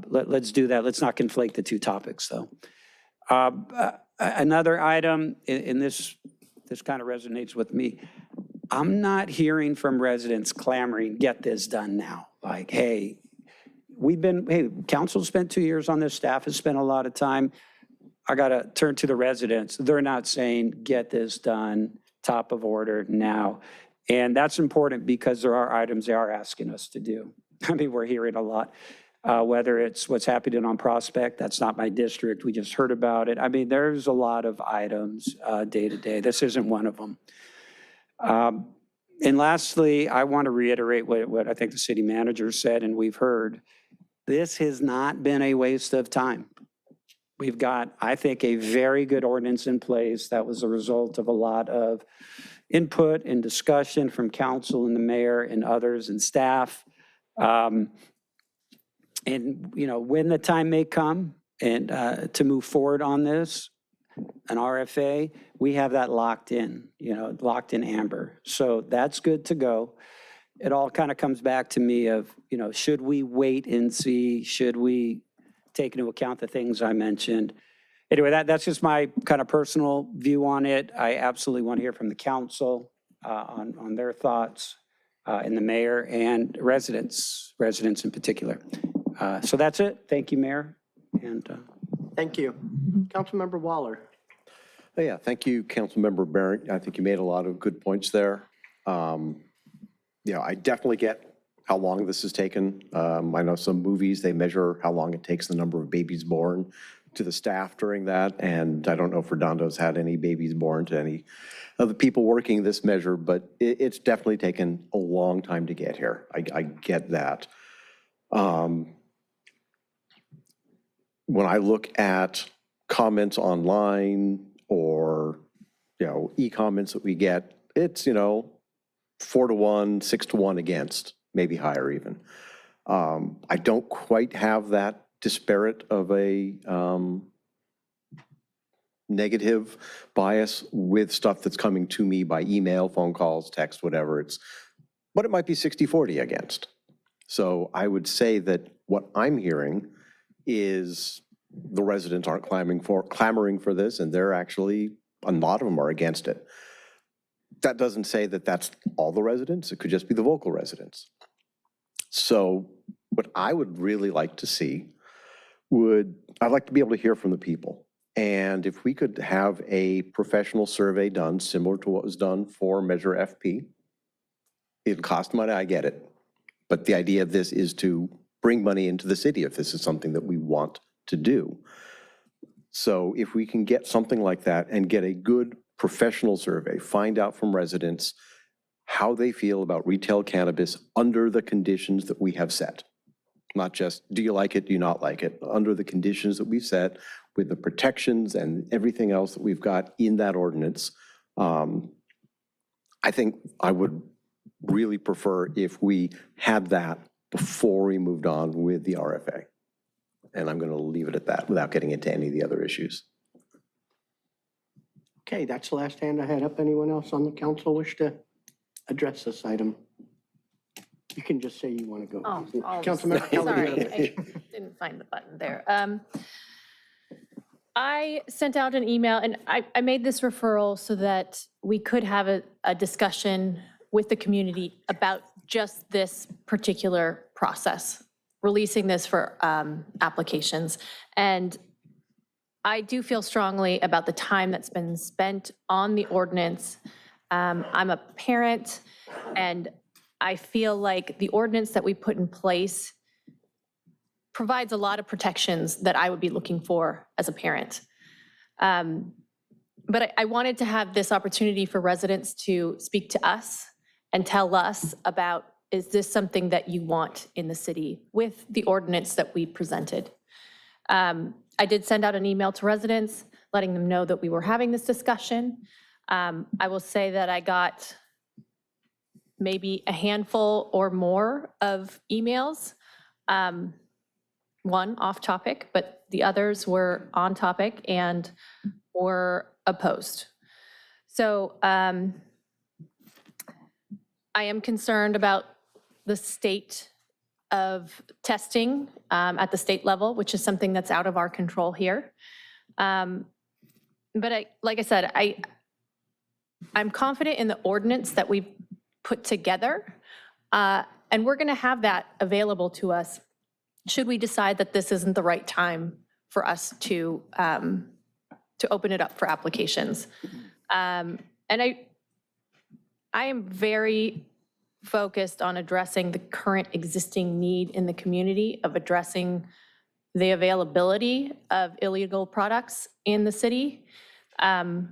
let's do that. Let's not conflate the two topics, though. Another item, and this kind of resonates with me. I'm not hearing from residents clamoring, get this done now. Like, hey, council spent 2 years on this, staff has spent a lot of time. I got to turn to the residents. They're not saying, get this done, top of order now. And that's important because there are items they are asking us to do. I mean, we're hearing a lot, whether it's what's happening on Prospect, that's not my district, we just heard about it. I mean, there's a lot of items day to day. This isn't one of them. And lastly, I want to reiterate what I think the city manager said, and we've heard. This has not been a waste of time. We've got, I think, a very good ordinance in place that was a result of a lot of input and discussion from council and the mayor and others and staff. And, when the time may come and to move forward on this, an RFA, we have that locked in amber. So that's good to go. It all kind of comes back to me of, should we wait and see? Should we take into account the things I mentioned? Anyway, that's just my kind of personal view on it. I absolutely want to hear from the council on their thoughts, and the mayor and residents in particular. So that's it. Thank you, Mayor. And Thank you. Councilmember Waller. Oh, yeah, thank you, Councilmember Barrett. I think you made a lot of good points there. I definitely get how long this has taken. I know some movies, they measure how long it takes the number of babies born to the staff during that. And I don't know if Redondo's had any babies born to any of the people working this measure, but it's definitely taken a long time to get here. I get that. When I look at comments online or, e-comments that we get, it's, 4-1, 6-1 against, maybe higher even. I don't quite have that disparate of a negative bias with stuff that's coming to me by email, phone calls, text, whatever. But it might be 60-40 against. So I would say that what I'm hearing is the residents aren't clamoring for this, and they're actually, a lot of them are against it. That doesn't say that that's all the residents. It could just be the vocal residents. So what I would really like to see I'd like to be able to hear from the people. And if we could have a professional survey done similar to what was done for Measure FP, it'll cost money, I get it. But the idea of this is to bring money into the city if this is something that we want to do. So if we can get something like that and get a good professional survey, find out from residents how they feel about retail cannabis under the conditions that we have set. Not just, do you like it, do you not like it? Under the conditions that we've set with the protections and everything else that we've got in that ordinance. I think I would really prefer if we had that before we moved on with the RFA. And I'm going to leave it at that without getting into any of the other issues. Okay, that's the last hand I had up. Anyone else on the council wish to address this item? You can just say you want to go. Councilmember Kelly. Sorry, I didn't find the button there. I sent out an email, and I made this referral so that we could have a discussion with the community about just this particular process, releasing this for applications. And I do feel strongly about the time that's been spent on the ordinance. I'm a parent, and I feel like the ordinance that we put in place provides a lot of protections that I would be looking for as a parent. But I wanted to have this opportunity for residents to speak to us and tell us about, is this something that you want in the city with the ordinance that we presented? I did send out an email to residents, letting them know that we were having this discussion. I will say that I got maybe a handful or more of emails. One off topic, but the others were on topic and were opposed. So I am concerned about the state of testing at the state level, which is something that's out of our control here. But like I said, I'm confident in the ordinance that we've put together, and we're going to have that available to us should we decide that this isn't the right time for us to open it up for applications. And I am very focused on addressing the current existing need in the community of addressing the availability of illegal products in the city. And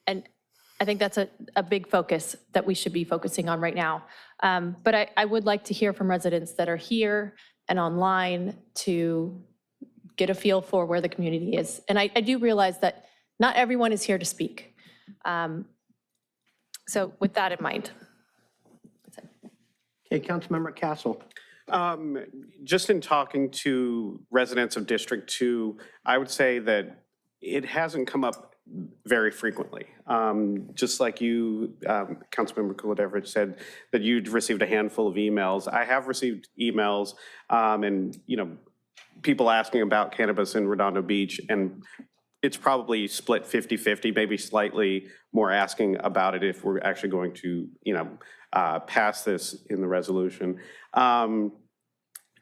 I think that's a big focus that we should be focusing on right now. But I would like to hear from residents that are here and online to get a feel for where the community is. And I do realize that not everyone is here to speak. So with that in mind. Okay, Councilmember Castle. Just in talking to residents of District 2, I would say that it hasn't come up very frequently. Just like you, Councilmember Kuladevich, said that you'd received a handful of emails. I have received emails and, people asking about cannabis in Redondo Beach, and it's probably split 50-50, maybe slightly more asking about it if we're actually going to, pass this in the resolution.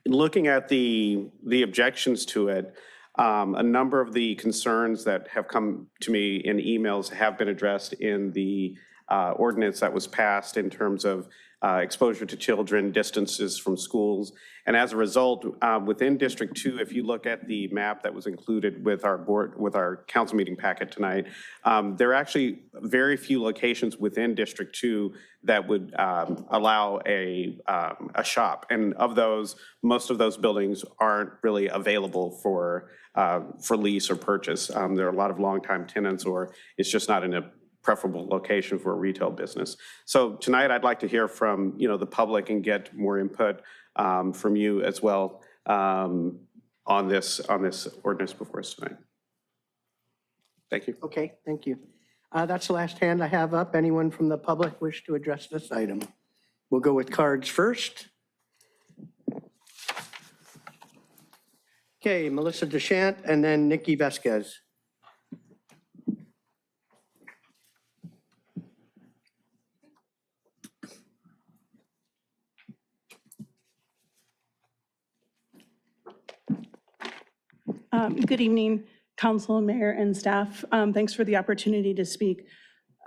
Looking at the objections to it, a number of the concerns that have come to me in emails have been addressed in the ordinance that was passed in terms of exposure to children, distances from schools. And as a result, within District 2, if you look at the map that was included with our council meeting packet tonight, there are actually very few locations within District 2 that would allow a shop. And of those, most of those buildings aren't really available for lease or purchase. There are a lot of longtime tenants, or it's just not in a preferable location for a retail business. So tonight I'd like to hear from the public and get more input from you as well on this ordinance before us tonight. Thank you. Okay, thank you. That's the last hand I have up. Anyone from the public wish to address this item? We'll go with cards first. Okay, Melissa Deschamps and then Nikki Vasquez. Good evening, Council, Mayor, and staff. Thanks for the opportunity to speak.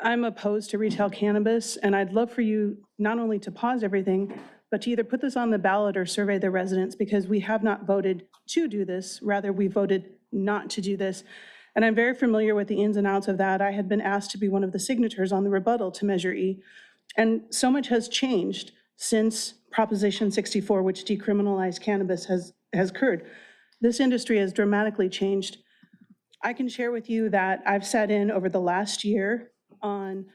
I'm opposed to retail cannabis, and I'd love for you not only to pause everything, but to either put this on the ballot or survey the residents, because we have not voted to do this. Rather, we voted not to do this. And I'm very familiar with the ins and outs of that. I had been asked to be one of the signatories on the rebuttal to Measure E. And so much has changed since Proposition 64, which decriminalized cannabis, has occurred. This industry has dramatically changed. I can share with you that I've sat in over the last year on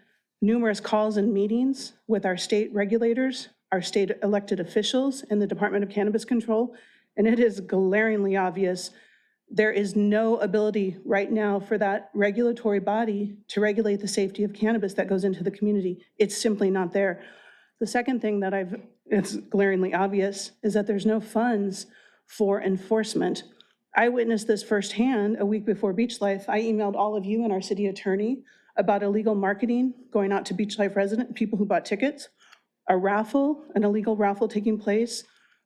numerous calls and meetings with our state regulators, our state elected officials, and the Department of Cannabis Control, and it is glaringly obvious there is no ability right now for that regulatory body to regulate the safety of cannabis that goes into the community. It's simply not there. The second thing that it's glaringly obvious is that there's no funds for enforcement. I witnessed this firsthand a week before Beach Life. I emailed all of you and our city attorney about illegal marketing going out to Beach Life resident people who bought tickets, a raffle, an illegal raffle taking place,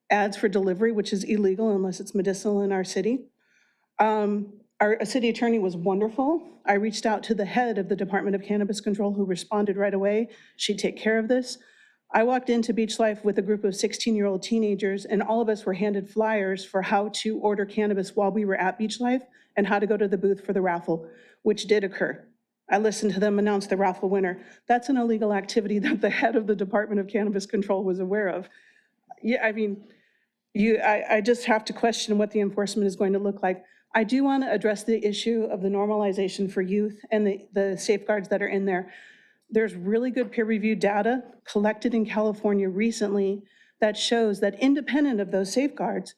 ads for delivery, which is illegal unless it's medicinal in our city. Our city attorney was wonderful. I reached out to the head of the Department of Cannabis Control, who responded right away. She'd take care of this. I walked into Beach Life with a group of 16-year-old teenagers, and all of us were handed flyers for how to order cannabis while we were at Beach Life and how to go to the booth for the raffle, which did occur. I listened to them announce the raffle winner. That's an illegal activity that the head of the Department of Cannabis Control was aware of. Yeah, I mean, I just have to question what the enforcement is going to look like. I do want to address the issue of the normalization for youth and the safeguards that are in there. There's really good peer-reviewed data collected in California recently that shows that independent of those safeguards,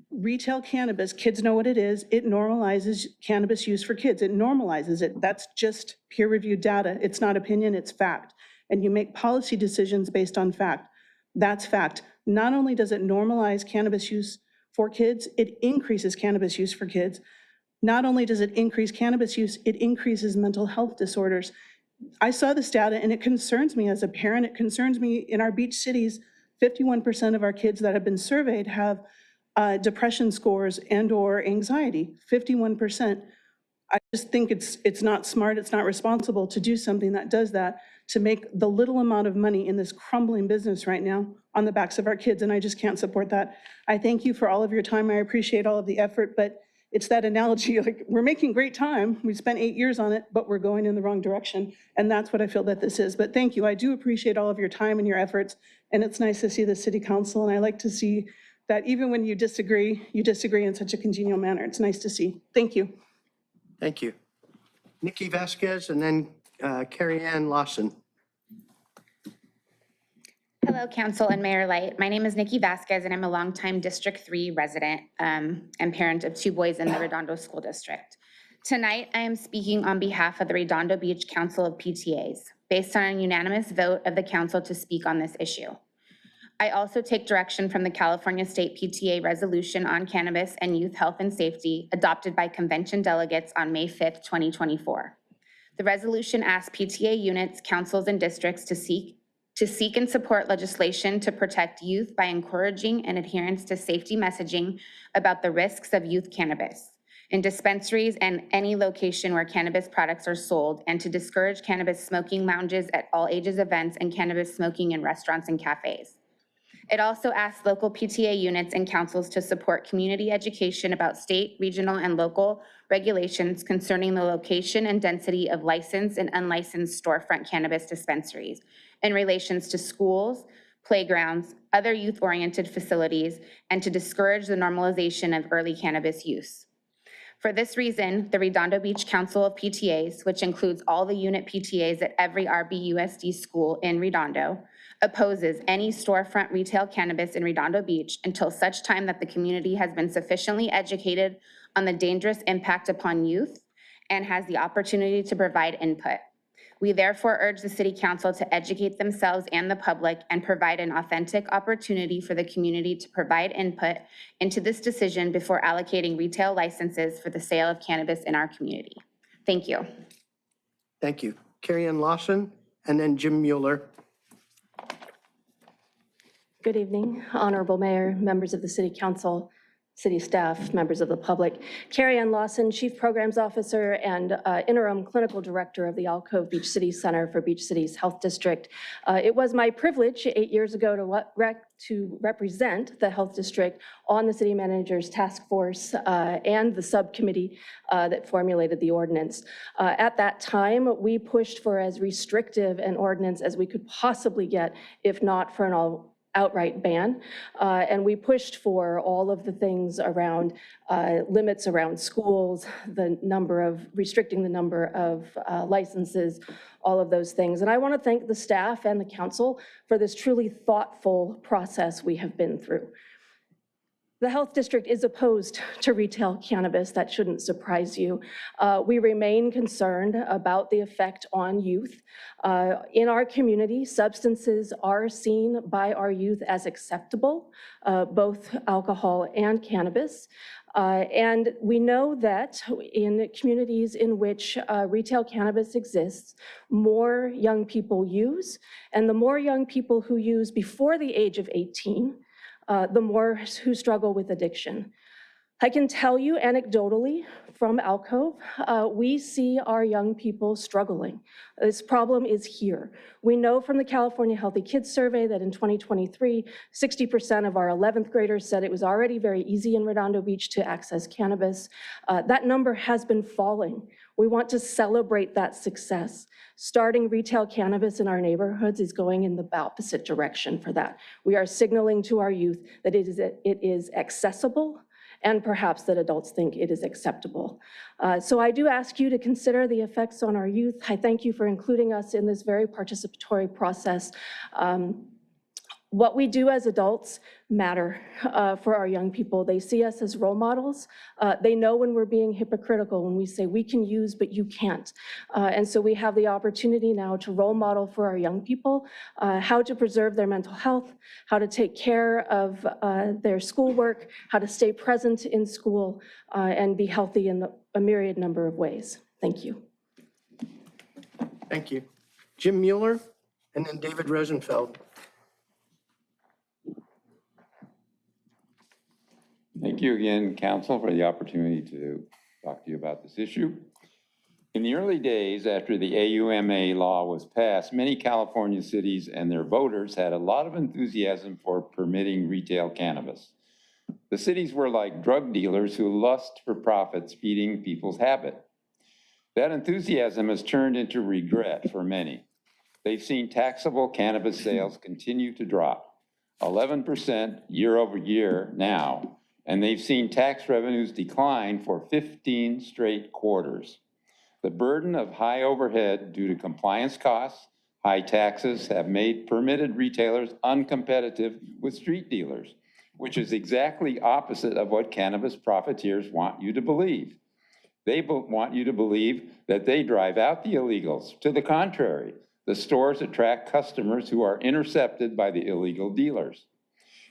retail cannabis, kids know what it is, it normalizes cannabis use for kids. It normalizes it. That's just peer-reviewed data. It's not opinion, it's fact. And you make policy decisions based on fact. That's fact. Not only does it normalize cannabis use for kids, it increases cannabis use for kids. Not only does it increase cannabis use, it increases mental health disorders. I saw this data and it concerns me as a parent. It concerns me in our beach cities, 51% of our kids that have been surveyed have depression scores and or anxiety, 51%. I just think it's not smart, it's not responsible to do something that does that, to make the little amount of money in this crumbling business right now on the backs of our kids, and I just can't support that. I thank you for all of your time. I appreciate all of the effort, but it's that analogy, like, we're making great time. We spent 8 years on it, but we're going in the wrong direction, and that's what I feel that this is. But thank you. I do appreciate all of your time and your efforts, and it's nice to see the city council, and I like to see that even when you disagree in such a congenial manner. It's nice to see. Thank you. Thank you. Nikki Vasquez and then Carrie Ann Lawson. Hello, Council and Mayor Light. My name is Nikki Vasquez, and I'm a longtime District 3 resident and parent of 2 boys in the Redondo School District. Tonight, I am speaking on behalf of the Redondo Beach Council of PTAs, based on a unanimous vote of the council to speak on this issue. I also take direction from the California State PTA resolution on cannabis and youth health and safety adopted by convention delegates on May 5th, 2024. The resolution asks PTA units, councils, and districts to seek and support legislation to protect youth by encouraging an adherence to safety messaging about the risks of youth cannabis in dispensaries and any location where cannabis products are sold, and to discourage cannabis smoking lounges at all ages events and cannabis smoking in restaurants and cafes. It also asks local PTA units and councils to support community education about state, regional, and local regulations concerning the location and density of licensed and unlicensed storefront cannabis dispensaries in relations to schools, playgrounds, other youth-oriented facilities, and to discourage the normalization of early cannabis use. For this reason, the Redondo Beach Council of PTAs, which includes all the unit PTAs at every RBUSD school in Redondo, opposes any storefront retail cannabis in Redondo Beach until such time that the community has been sufficiently educated on the dangerous impact upon youth and has the opportunity to provide input. We therefore urge the City Council to educate themselves and the public and provide an authentic opportunity for the community to provide input into this decision before allocating retail licenses for the sale of cannabis in our community. Thank you. Thank you. Carrie Ann Lawson and then Jim Mueller. Good evening, Honorable Mayor, members of the City Council, city staff, members of the public. Carrie Ann Lawson, Chief Programs Officer and Interim Clinical Director of the Alcove Beach City Center for Beach Cities Health District. It was my privilege 8 years ago to represent the Health District on the City Manager's Task Force and the subcommittee that formulated the ordinance. At that time, we pushed for as restrictive an ordinance as we could possibly get, if not for an outright ban. And we pushed for all of the things around limits around schools, restricting the number of licenses, all of those things. And I want to thank the staff and the council for this truly thoughtful process we have been through. The Health District is opposed to retail cannabis. That shouldn't surprise you. We remain concerned about the effect on youth. In our community, substances are seen by our youth as acceptable, both alcohol and cannabis. And we know that in communities in which retail cannabis exists, more young people use, and the more young people who use before the age of 18, the more who struggle with addiction. I can tell you anecdotally from Alcove, we see our young people struggling. This problem is here. We know from the California Healthy Kids Survey that in 2023, 60% of our 11th graders said it was already very easy in Redondo Beach to access cannabis. That number has been falling. We want to celebrate that success. Starting retail cannabis in our neighborhoods is going in the opposite direction for that. We are signaling to our youth that it is accessible, and perhaps that adults think it is acceptable. So I do ask you to consider the effects on our youth. I thank you for including us in this very participatory process. What we do as adults matter for our young people. They see us as role models. They know when we're being hypocritical, when we say we can use, but you can't. And so we have the opportunity now to role model for our young people how to preserve their mental health, how to take care of their schoolwork, how to stay present in school, and be healthy in a myriad number of ways. Thank you. Thank you. Jim Mueller, and then David Rosenfeld. Thank you again, Council, for the opportunity to talk to you about this issue. In the early days after the AUMA law was passed, many California cities and their voters had a lot of enthusiasm for permitting retail cannabis. The cities were like drug dealers who lust for profits, feeding people's habit. That enthusiasm has turned into regret for many. They've seen taxable cannabis sales continue to drop, 11% year over year now, and they've seen tax revenues decline for 15 straight quarters. The burden of high overhead due to compliance costs, high taxes have made permitted retailers uncompetitive with street dealers, which is exactly opposite of what cannabis profiteers want you to believe. They want you to believe that they drive out the illegals. To the contrary, the stores attract customers who are intercepted by the illegal dealers.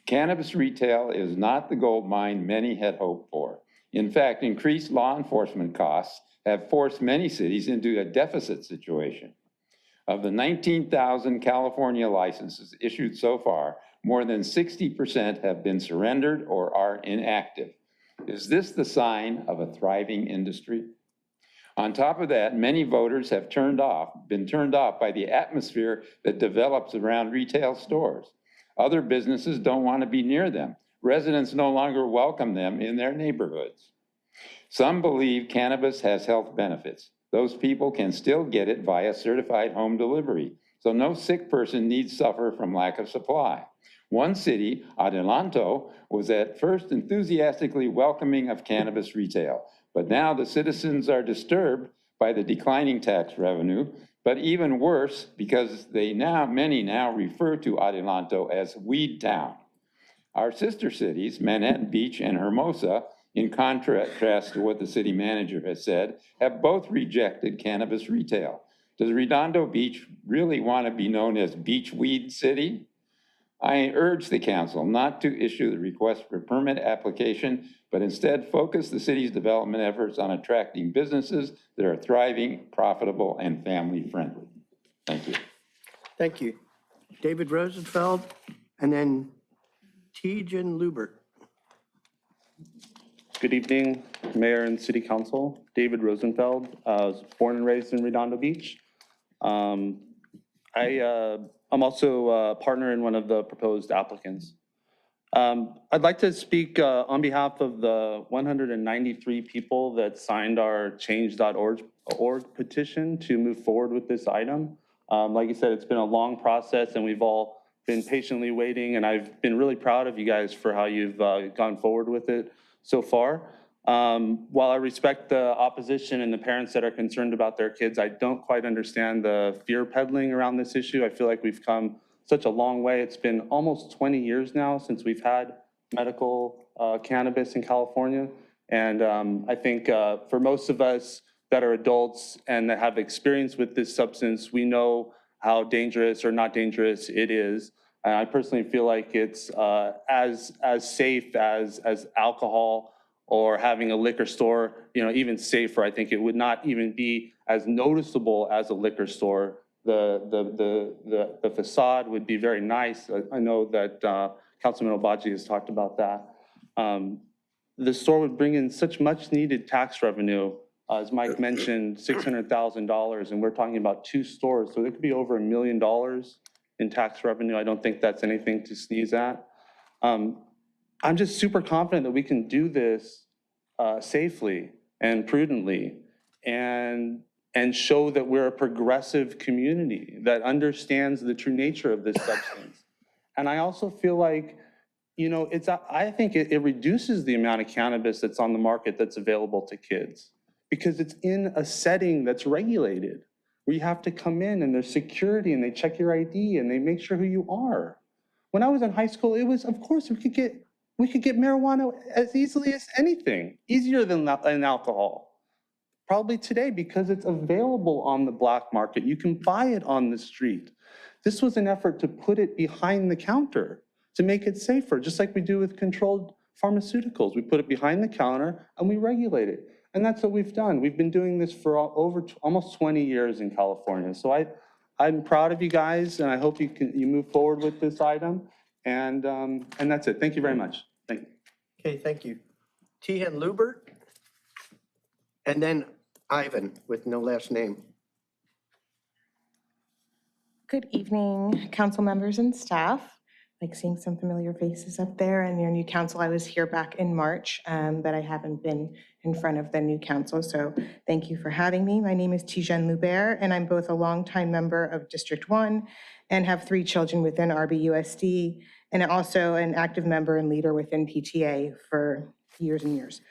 Cannabis retail is not the gold mine many had hoped for. In fact, increased law enforcement costs have forced many cities into a deficit situation. Of the 19,000 California licenses issued so far, more than 60% have been surrendered or are inactive. Is this the sign of a thriving industry? On top of that, many voters have been turned off by the atmosphere that develops around retail stores. Other businesses don't want to be near them. Residents no longer welcome them in their neighborhoods. Some believe cannabis has health benefits. Those people can still get it via certified home delivery, so no sick person needs suffer from lack of supply. One city, Adelanto, was at first enthusiastically welcoming of cannabis retail, but now the citizens are disturbed by the declining tax revenue, but even worse because many now refer to Adelanto as Weed Town. Our sister cities, Manhattan Beach and Hermosa, in contrast to what the city manager has said, have both rejected cannabis retail. Does Redondo Beach really want to be known as Beach Weed City? I urge the council not to issue the request for permit application, but instead focus the city's development efforts on attracting businesses that are thriving, profitable, and family-friendly. Thank you. Thank you. David Rosenfeld, and then Tejan Lubert. Good evening, Mayor and City Council. David Rosenfeld. I was born and raised in Redondo Beach. I'm also a partner in one of the proposed applicants. I'd like to speak on behalf of the 193 people that signed our change.org petition to move forward with this item. Like you said, it's been a long process and we've all been patiently waiting, and I've been really proud of you guys for how you've gone forward with it so far. While I respect the opposition and the parents that are concerned about their kids, I don't quite understand the fear peddling around this issue. I feel like we've come such a long way. It's been almost 20 years now since we've had medical cannabis in California. And I think for most of us that are adults and that have experience with this substance, we know how dangerous or not dangerous it is. And I personally feel like it's as safe as alcohol or having a liquor store, even safer. I think it would not even be as noticeable as a liquor store. The facade would be very nice. I know that Councilman Obaji has talked about that. the store would bring in such much needed tax revenue. As Mike mentioned, $600,000, and we're talking about 2 stores, so there could be over $1 million in tax revenue. I don't think that's anything to sneeze at. I'm just super confident that we can do this safely and prudently and show that we're a progressive community that understands the true nature of this substance. And I also feel like, you know, I think it reduces the amount of cannabis that's on the market that's available to kids, because it's in a setting that's regulated, where you have to come in and there's security and they check your ID and they make sure who you are. When I was in high school, it was, of course, we could get marijuana as easily as anything, easier than alcohol. Probably today, because it's available on the black market, you can buy it on the street. This was an effort to put it behind the counter, to make it safer, just like we do with controlled pharmaceuticals. We put it behind the counter and we regulate it. And that's what we've done. We've been doing this for almost 20 years in California. So I'm proud of you guys, and I hope you move forward with this item. And that's it. Thank you very much. Thank you. Okay, thank you. Tihan Lubert, and then Ivan with no last name. Good evening, council members and staff. Like seeing some familiar faces up there, and your new council. I was here back in March, but I haven't been in front of the new council, so thank you for having me. My name is Tijan Lubert, and I'm both a longtime member of District 1 and have 3 children within RBUSD, and also an active member and leader within PTA for years and years.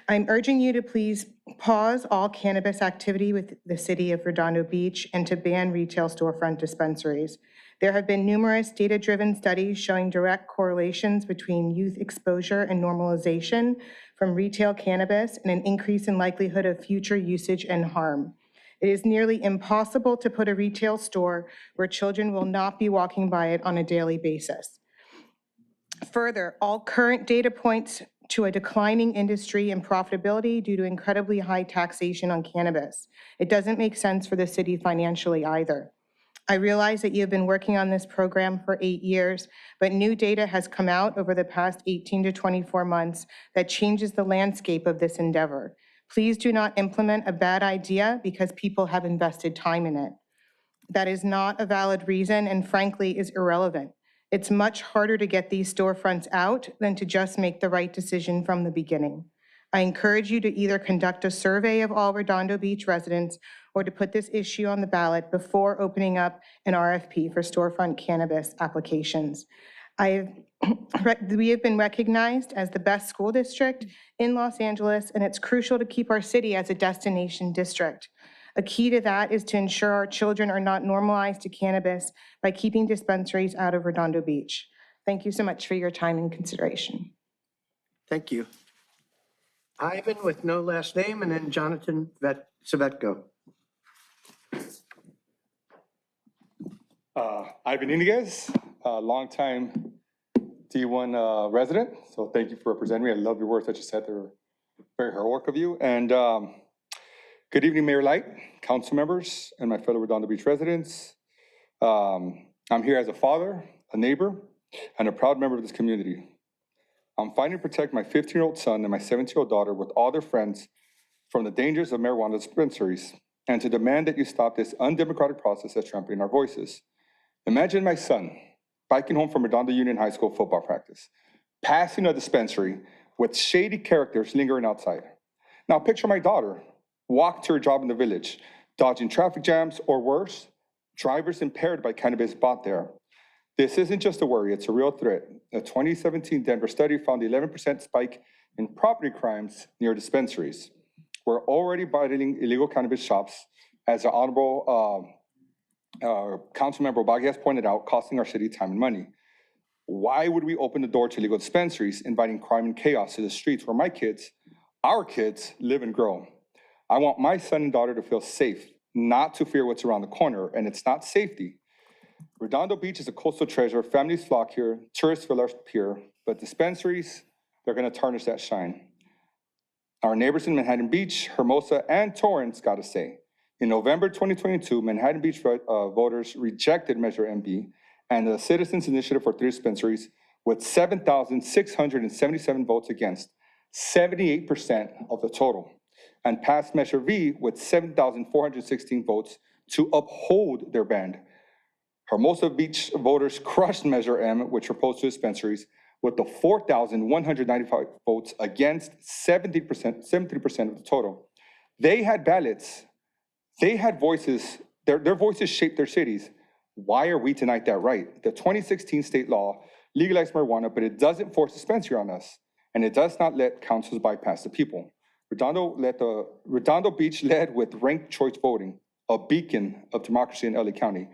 I'm urging you to please pause all cannabis activity with the city of Redondo Beach and to ban retail storefront dispensaries. There have been numerous data-driven studies showing direct correlations between youth exposure and normalization from retail cannabis and an increase in likelihood of future usage and harm. It is nearly impossible to put a retail store where children will not be walking by it on a daily basis. Further, all current data points to a declining industry and profitability due to incredibly high taxation on cannabis. It doesn't make sense for the city financially either. I realize that you have been working on this program for 8 years, but new data has come out over the past 18 to 24 months that changes the landscape of this endeavor. Please do not implement a bad idea because people have invested time in it. That is not a valid reason and frankly is irrelevant. It's much harder to get these storefronts out than to just make the right decision from the beginning. I encourage you to either conduct a survey of all Redondo Beach residents or to put this issue on the ballot before opening up an RFP for storefront cannabis applications. We have been recognized as the best school district in Los Angeles, and it's crucial to keep our city as a destination district. A key to that is to ensure our children are not normalized to cannabis by keeping dispensaries out of Redondo Beach. Thank you so much for your time and consideration. Thank you. Ivan with no last name, and then Jonathan Savetko. Ivan Iniguez, longtime D1 resident, so thank you for representing me. I love your words that you said. They were very heroic of you. And good evening, Mayor Light, council members, and my fellow Redondo Beach residents. I'm here as a father, a neighbor, and a proud member of this community. I'm fighting to protect my 15-year-old son and my 17-year-old daughter with all their friends from the dangers of marijuana dispensaries, and to demand that you stop this undemocratic process that's trampling our voices. Imagine my son biking home from Redondo Union High School football practice, passing a dispensary with shady characters lingering outside. Now picture my daughter walk to her job in the village, dodging traffic jams, or worse, drivers impaired by cannabis bought there. This isn't just a worry, it's a real threat. A 2017 Denver study found 11% spike in property crimes near dispensaries. We're already bottling illegal cannabis shops, as the Honorable Councilmember Baguias pointed out, costing our city time and money. Why would we open the door to illegal dispensaries, inviting crime and chaos to the streets where my kids, our kids, live and grow? I want my son and daughter to feel safe, not to fear what's around the corner, and it's not safety. Redondo Beach is a coastal treasure. Families flock here, tourists feel our pier, but dispensaries, they're gonna tarnish that shine. Our neighbors in Manhattan Beach, Hermosa, and Torrance got to say. In November 2022, Manhattan Beach voters rejected Measure MB and the Citizens Initiative for 3 dispensaries with 7,677 votes against. 78% of the total, and passed Measure V with 7,416 votes to uphold their ban. Hermosa Beach voters crushed Measure M, which proposed two dispensaries, with the 4,195 votes against 73% of the total. They had ballots, they had voices, their voices shaped their cities. Why are we tonight that right? The 2016 state law legalized marijuana, but it doesn't force dispensary on us, and it does not let councils bypass the people. Redondo Beach led with ranked choice voting, a beacon of democracy in LA County.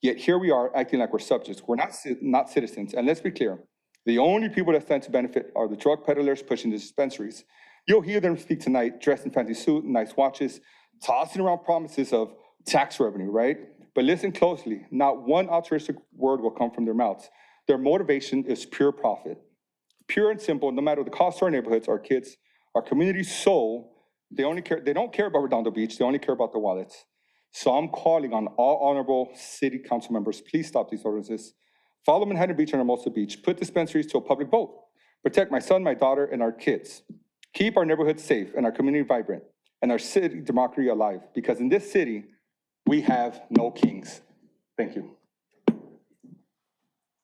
Yet here we are acting like we're subjects. We're not citizens. And let's be clear, the only people that stand to benefit are the drug peddlers pushing the dispensaries. You'll hear them speak tonight, dressed in fancy suit and nice watches, tossing around promises of tax revenue, right? But listen closely, not one altruistic word will come from their mouths. Their motivation is pure profit. Pure and simple, no matter the cost to our neighborhoods, our kids, our community's soul, they don't care about Redondo Beach, they only care about their wallets. So I'm calling on all honorable city council members, please stop these ordinances. Follow Manhattan Beach and Hermosa Beach, put dispensaries to a public vote. Protect my son, my daughter, and our kids. Keep our neighborhoods safe and our community vibrant and our city democracy alive, because in this city, we have no kings. Thank you.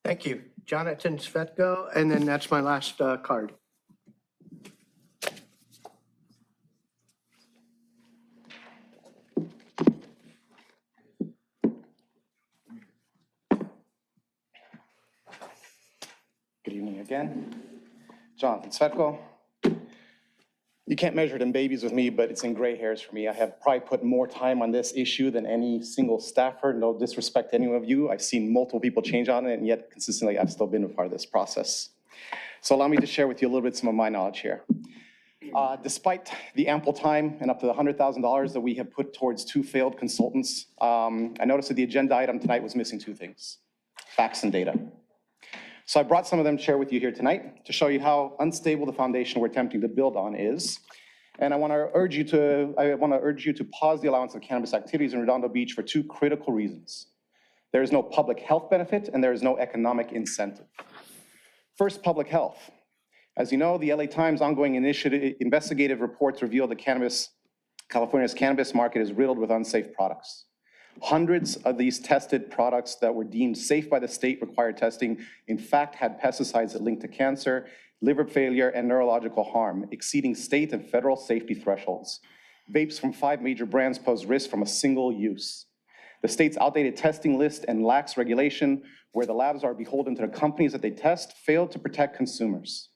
Thank you. Jonathan Svetko, and then that's my last card. Good evening again. Jonathan Svetko. You can't measure it in babies with me, but it's in gray hairs for me. I have probably put more time on this issue than any single staffer. No disrespect to any of you. I've seen multiple people change on it, and yet consistently I've still been a part of this process. So allow me to share with you a little bit some of my knowledge here. Despite the ample time and up to the $100,000 that we have put towards two failed consultants, I noticed that the agenda item tonight was missing two things: facts and data. So I brought some of them to share with you here tonight to show you how unstable the foundation we're attempting to build on is. And I want to urge you to pause the allowance of cannabis activities in Redondo Beach for two critical reasons. There is no public health benefit and there is no economic incentive. First, public health. As you know, the LA Times ongoing investigative reports reveal that California's cannabis market is riddled with unsafe products. Hundreds of these tested products that were deemed safe by the state required testing, in fact, had pesticides that linked to cancer, liver failure, and neurological harm, exceeding state and federal safety thresholds. Vapes from 5 major brands pose risk from a single use. The state's outdated testing list and lax regulation, where the labs are beholden to the companies that they test, failed to protect consumers.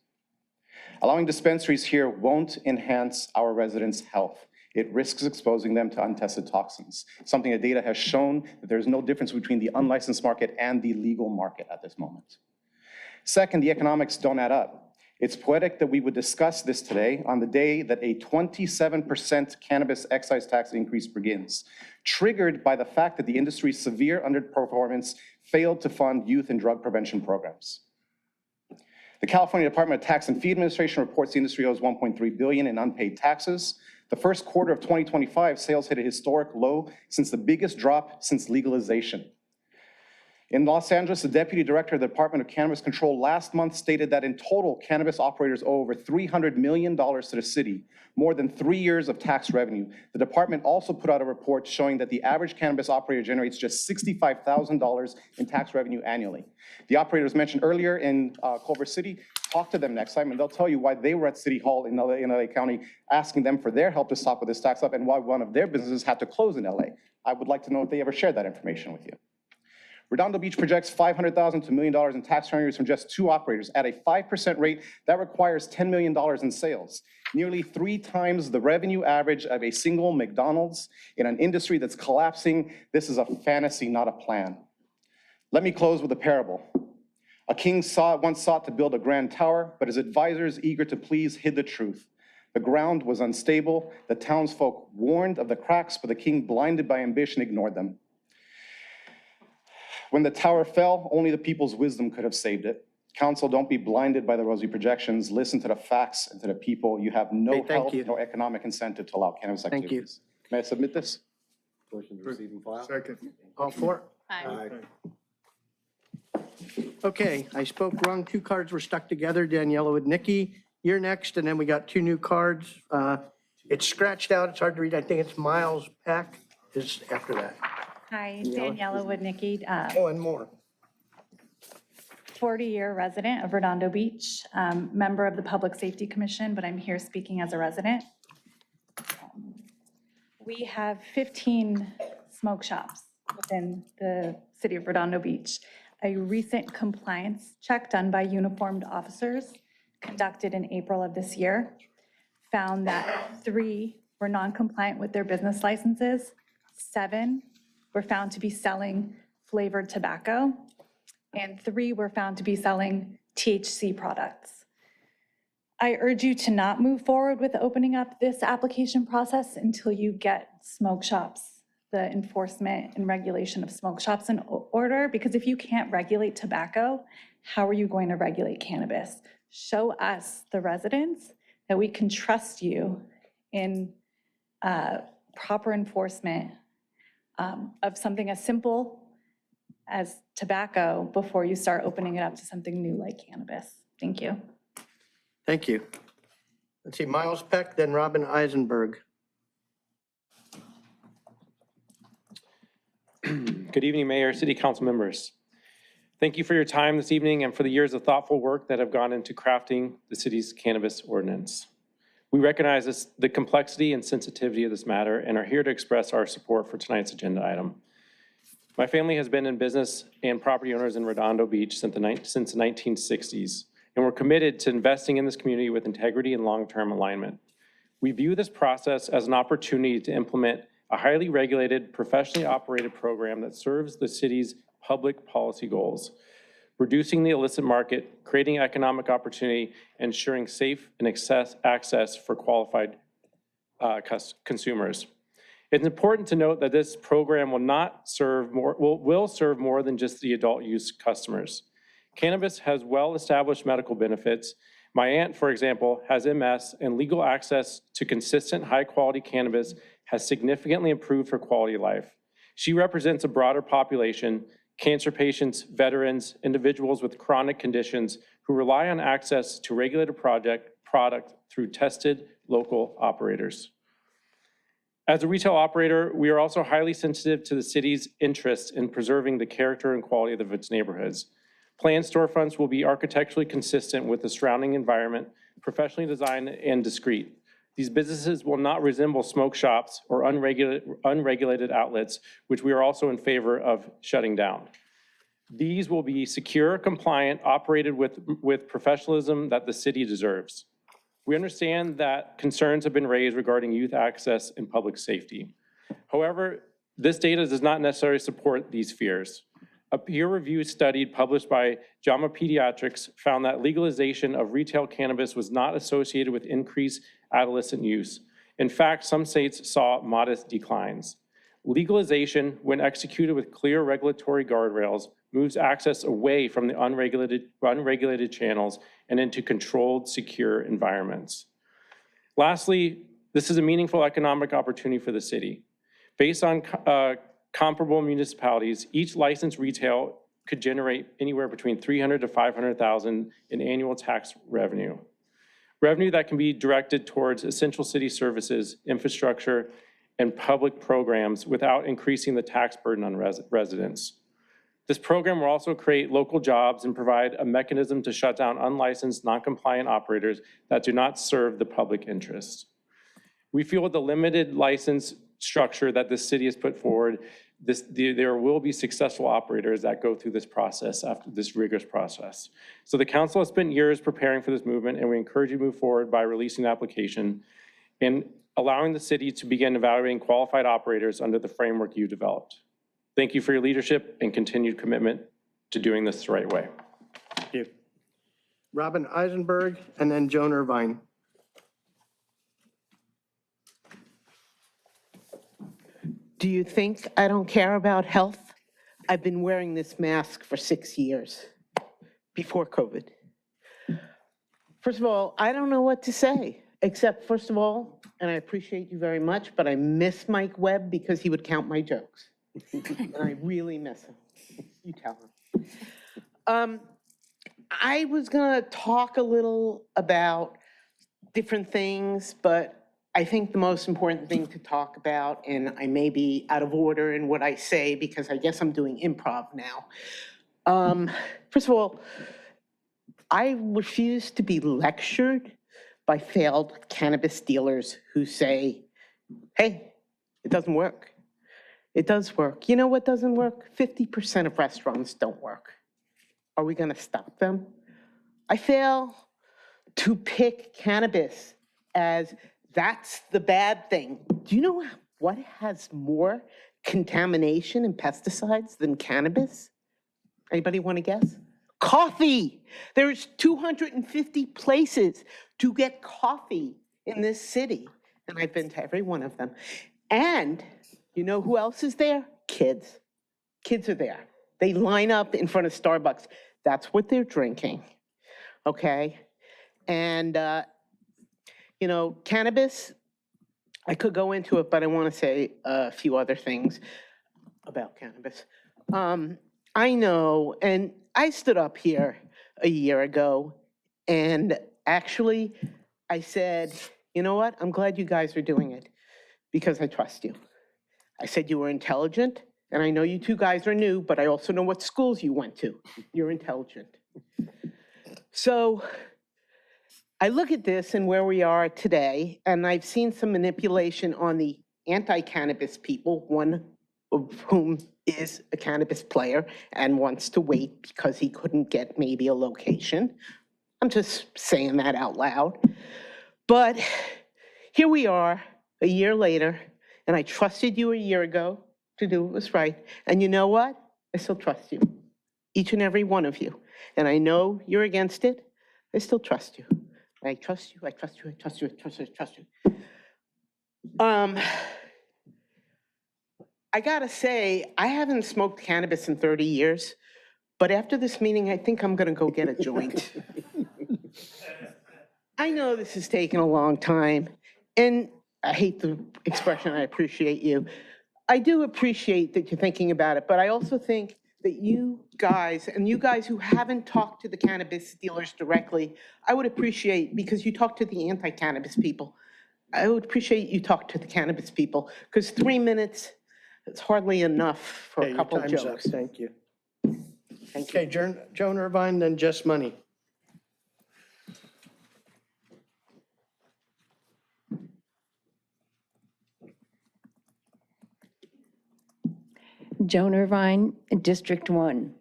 Allowing dispensaries here won't enhance our residents' health. It risks exposing them to untested toxins, something that data has shown that there's no difference between the unlicensed market and the legal market at this moment. Second, the economics don't add up. It's poetic that we would discuss this today on the day that a 27% cannabis excise tax increase begins, triggered by the fact that the industry's severe underperformance failed to fund youth and drug prevention programs. The California Department of Tax and Fee Administration reports the industry owes $1.3 billion in unpaid taxes. The first quarter of 2025, sales hit a historic low since the biggest drop since legalization. In Los Angeles, the deputy director of the Department of Cannabis Control last month stated that in total, cannabis operators owe over $300 million to the city, more than 3 years of tax revenue. The department also put out a report showing that the average cannabis operator generates just $65,000 in tax revenue annually. The operators mentioned earlier in Culver City, talk to them next time and they'll tell you why they were at City Hall in LA County asking them for their help to stop with this tax up and why one of their businesses had to close in LA. I would like to know if they ever shared that information with you. Redondo Beach projects $500,000 to $1 million in tax revenues from just 2 operators at a 5% rate that requires $10 million in sales, nearly 3 times the revenue average of a single McDonald's in an industry that's collapsing. This is a fantasy, not a plan. Let me close with a parable. A king once sought to build a grand tower, but his advisors, eager to please, hid the truth. The ground was unstable. The townsfolk warned of the cracks, but the king, blinded by ambition, ignored them. When the tower fell, only the people's wisdom could have saved it. Council, don't be blinded by the rosy projections. Listen to the facts and to the people. You have no health, no economic incentive to allow cannabis activities. May I submit this? Motion to receive and file. Second. All for? Aye. Okay, I spoke wrong. 2 cards were stuck together. Daniela with Nikki. you're next, and then we got two new cards. It's scratched out, it's hard to read. I think it's Miles Peck is after that. Hi, Daniela Woodnicki, Oh, and more. 40-year resident of Redondo Beach, member of the Public Safety Commission, but I'm here speaking as a resident. We have 15 smoke shops within the city of Redondo Beach. A recent compliance check done by uniformed officers conducted in April of this year found that 3 were non-compliant with their business licenses, 7 were found to be selling flavored tobacco, and 3 were found to be selling THC products. I urge you to not move forward with opening up this application process until you get smoke shops, the enforcement and regulation of smoke shops in order, because if you can't regulate tobacco, how are you going to regulate cannabis? Show us, the residents, that we can trust you in proper enforcement of something as simple as tobacco before you start opening it up to something new like cannabis. Thank you. Thank you. Let's see, Miles Peck, then Robin Eisenberg. Good evening, Mayor, City Council members. Thank you for your time this evening and for the years of thoughtful work that have gone into crafting the city's cannabis ordinance. We recognize the complexity and sensitivity of this matter and are here to express our support for tonight's agenda item. My family has been in business and property owners in Redondo Beach since the 1960s, and we're committed to investing in this community with integrity and long-term alignment. We view this process as an opportunity to implement a highly regulated, professionally operated program that serves the city's public policy goals, reducing the illicit market, creating economic opportunity, ensuring safe and access for qualified consumers. It's important to note that this program will serve more than just the adult use customers. Cannabis has well-established medical benefits. My aunt, for example, has MS, and legal access to consistent, high-quality cannabis has significantly improved her quality of life. She represents a broader population: cancer patients, veterans, individuals with chronic conditions who rely on access to regulated product through tested local operators. As a retail operator, we are also highly sensitive to the city's interest in preserving the character and quality of its neighborhoods. Planned storefronts will be architecturally consistent with the surrounding environment, professionally designed and discreet. These businesses will not resemble smoke shops or unregulated outlets, which we are also in favor of shutting down. These will be secure, compliant, operated with professionalism that the city deserves. We understand that concerns have been raised regarding youth access and public safety. However, this data does not necessarily support these fears. A peer-reviewed study published by JAMA Pediatrics found that legalization of retail cannabis was not associated with increased adolescent use. In fact, some states saw modest declines. Legalization, when executed with clear regulatory guardrails, moves access away from the unregulated channels and into controlled, secure environments. Lastly, this is a meaningful economic opportunity for the city. Based on comparable municipalities, each licensed retail could generate anywhere between $300,000 to $500,000 in annual tax revenue. Revenue that can be directed towards essential city services, infrastructure, and public programs without increasing the tax burden on residents. This program will also create local jobs and provide a mechanism to shut down unlicensed, non-compliant operators that do not serve the public interest. We feel with the limited license structure that this city has put forward, there will be successful operators that go through this process after this rigorous process. So the council has spent years preparing for this movement, and we encourage you to move forward by releasing the application and allowing the city to begin evaluating qualified operators under the framework you developed. Thank you for your leadership and continued commitment to doing this the right way. Thank you. Robin Eisenberg, and then Joan Irvine. Do you think I don't care about health? I've been wearing this mask for 6 years, before COVID. First of all, I don't know what to say, except first of all, and I appreciate you very much, but I miss Mike Webb because he would count my jokes. And I really miss him. You tell him. I was gonna talk a little about different things, but I think the most important thing to talk about, and I may be out of order in what I say because I guess I'm doing improv now. First of all, I refuse to be lectured by failed cannabis dealers who say, hey, it doesn't work. It does work. You know what doesn't work? 50% of restaurants don't work. Are we going to stop them? I fail to pick cannabis as that's the bad thing. Do you know what has more contamination and pesticides than cannabis? Anybody want to guess? Coffee. There's 250 places to get coffee in this city, and I've been to every one of them. And you know who else is there? Kids. Kids are there. They line up in front of Starbucks. That's what they're drinking, okay? And, you know, cannabis, I could go into it, but I want to say a few other things about cannabis. I know, and I stood up here a year ago, and actually I said, you know what? I'm glad you guys are doing it because I trust you. I said you were intelligent, and I know you two guys are new, but I also know what schools you went to. You're intelligent. So I look at this and where we are today, and I've seen some manipulation on the anti-cannabis people, one of whom is a cannabis player and wants to wait because he couldn't get maybe a location. I'm just saying that out loud. But here we are a year later, and I trusted you a year ago to do what was right. And you know what? I still trust you, each and every one of you. And I know you're against it. I still trust you. I trust you, I trust you, I trust you, I trust you, I trust you. I gotta say, I haven't smoked cannabis in 30 years, but after this meeting, I think I'm gonna go get a joint. I know this has taken a long time, and I hate the expression, I appreciate you. I do appreciate that you're thinking about it, but I also think that you guys, and you guys who haven't talked to the cannabis dealers directly, I would appreciate, because you talk to the anti-cannabis people, I would appreciate you talk to the cannabis people, because 3 minutes, it's hardly enough for Okay, a your couple of time's up. jokes. Thank you. Okay, Joan Irvine, then Just Money. Joan Irvine, District 1.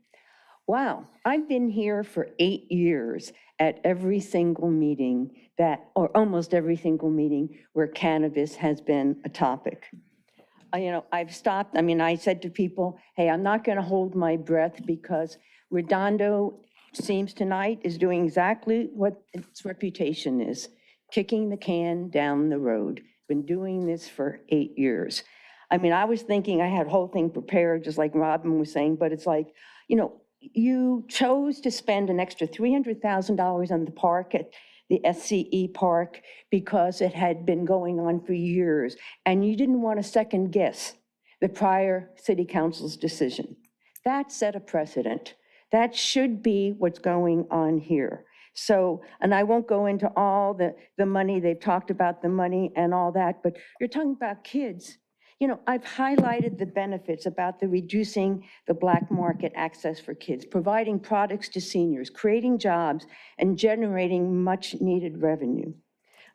Wow, I've been here for 8 years at every single meeting or almost every single meeting where cannabis has been a topic. I've stopped, I said to people, hey, I'm not gonna hold my breath because Redondo seems tonight is doing exactly what its reputation is, kicking the can down the road. Been doing this for 8 years. I was thinking I had a whole thing prepared, just like Robin was saying, but it's like, you chose to spend an extra $300,000 on the park at the SCE Park because it had been going on for years, and you didn't want to second guess the prior city council's decision. That set a precedent. That should be what's going on here. So, and I won't go into all the money, they've talked about the money and all that, but you're talking about kids. I've highlighted the benefits about the reducing the black market access for kids, providing products to seniors, creating jobs, and generating much needed revenue.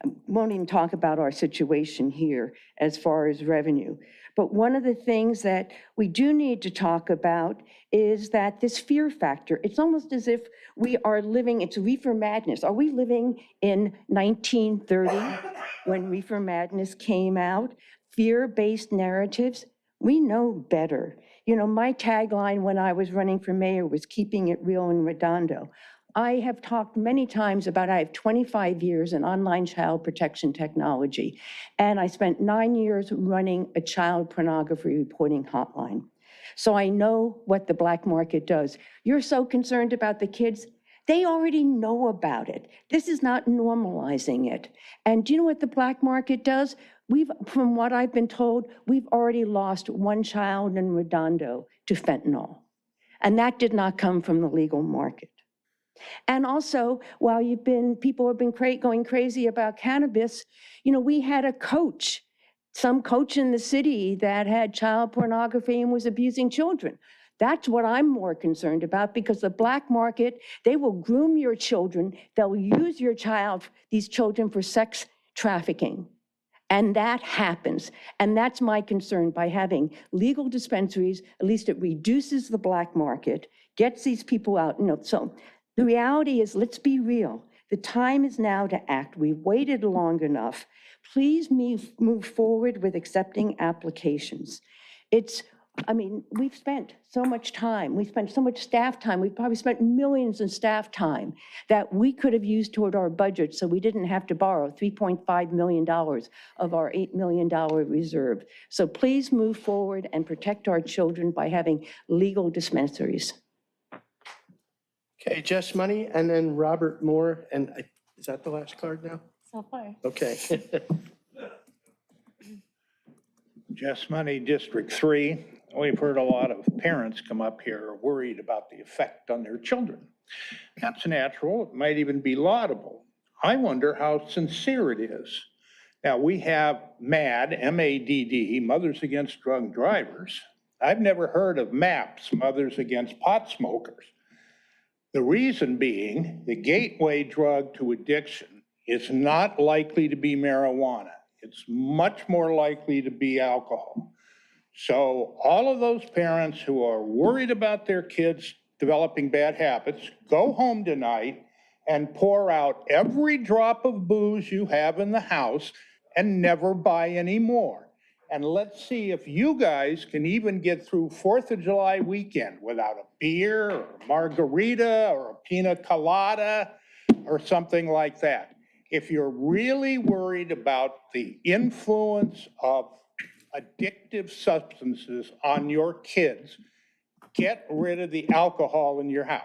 I won't even talk about our situation here as far as revenue. But one of the things that we do need to talk about is that this fear factor, it's almost as if we are living, it's reefer madness. Are we living in 1930 when reefer madness came out? Fear-based narratives, we know better. My tagline when I was running for mayor was keeping it real in Redondo. I have talked many times about I have 25 years in online child protection technology, and I spent 9 years running a child pornography reporting hotline. So I know what the black market does. You're so concerned about the kids, they already know about it. This is not normalizing it. And do you know what the black market does? From what I've been told, we've already lost one child in Redondo to fentanyl. And that did not come from the legal market. And also, while people have been going crazy about cannabis, we had a coach, some coach in the city that had child pornography and was abusing children. That's what I'm more concerned about, because the black market, they will groom your children. They'll use these children for sex trafficking. And that happens. And that's my concern. By having legal dispensaries, at least it reduces the black market, gets these people out. So the reality is, let's be real. The time is now to act. We've waited long enough. Please move forward with accepting applications. We've spent so much time. We've spent so much staff time. We've probably spent millions in staff time that we could have used toward our budget, so we didn't have to borrow $3.5 million of our $8 million reserve. So please move forward and protect our children by having legal dispensaries. Okay, Jess Money, and then Robert Moore, and is that the last card now? So far. Okay. Jess Money, District 3. We've heard a lot of parents come up here worried about the effect on their children. That's natural. It might even be laudable. I wonder how sincere it is. Now, we have MADD, M-A-D-D, Mothers Against Drunk Drivers. I've never heard of MAPS, Mothers Against Pot Smokers. The reason being, the gateway drug to addiction is not likely to be marijuana. It's much more likely to be alcohol. So all of those parents who are worried about their kids developing bad habits, go home tonight and pour out every drop of booze you have in the house and never buy any more. And let's see if you guys can even get through 4th of July weekend without a beer or a margarita or a pina colada or something like that. If you're really worried about the influence of addictive substances on your kids, get rid of the alcohol in your house.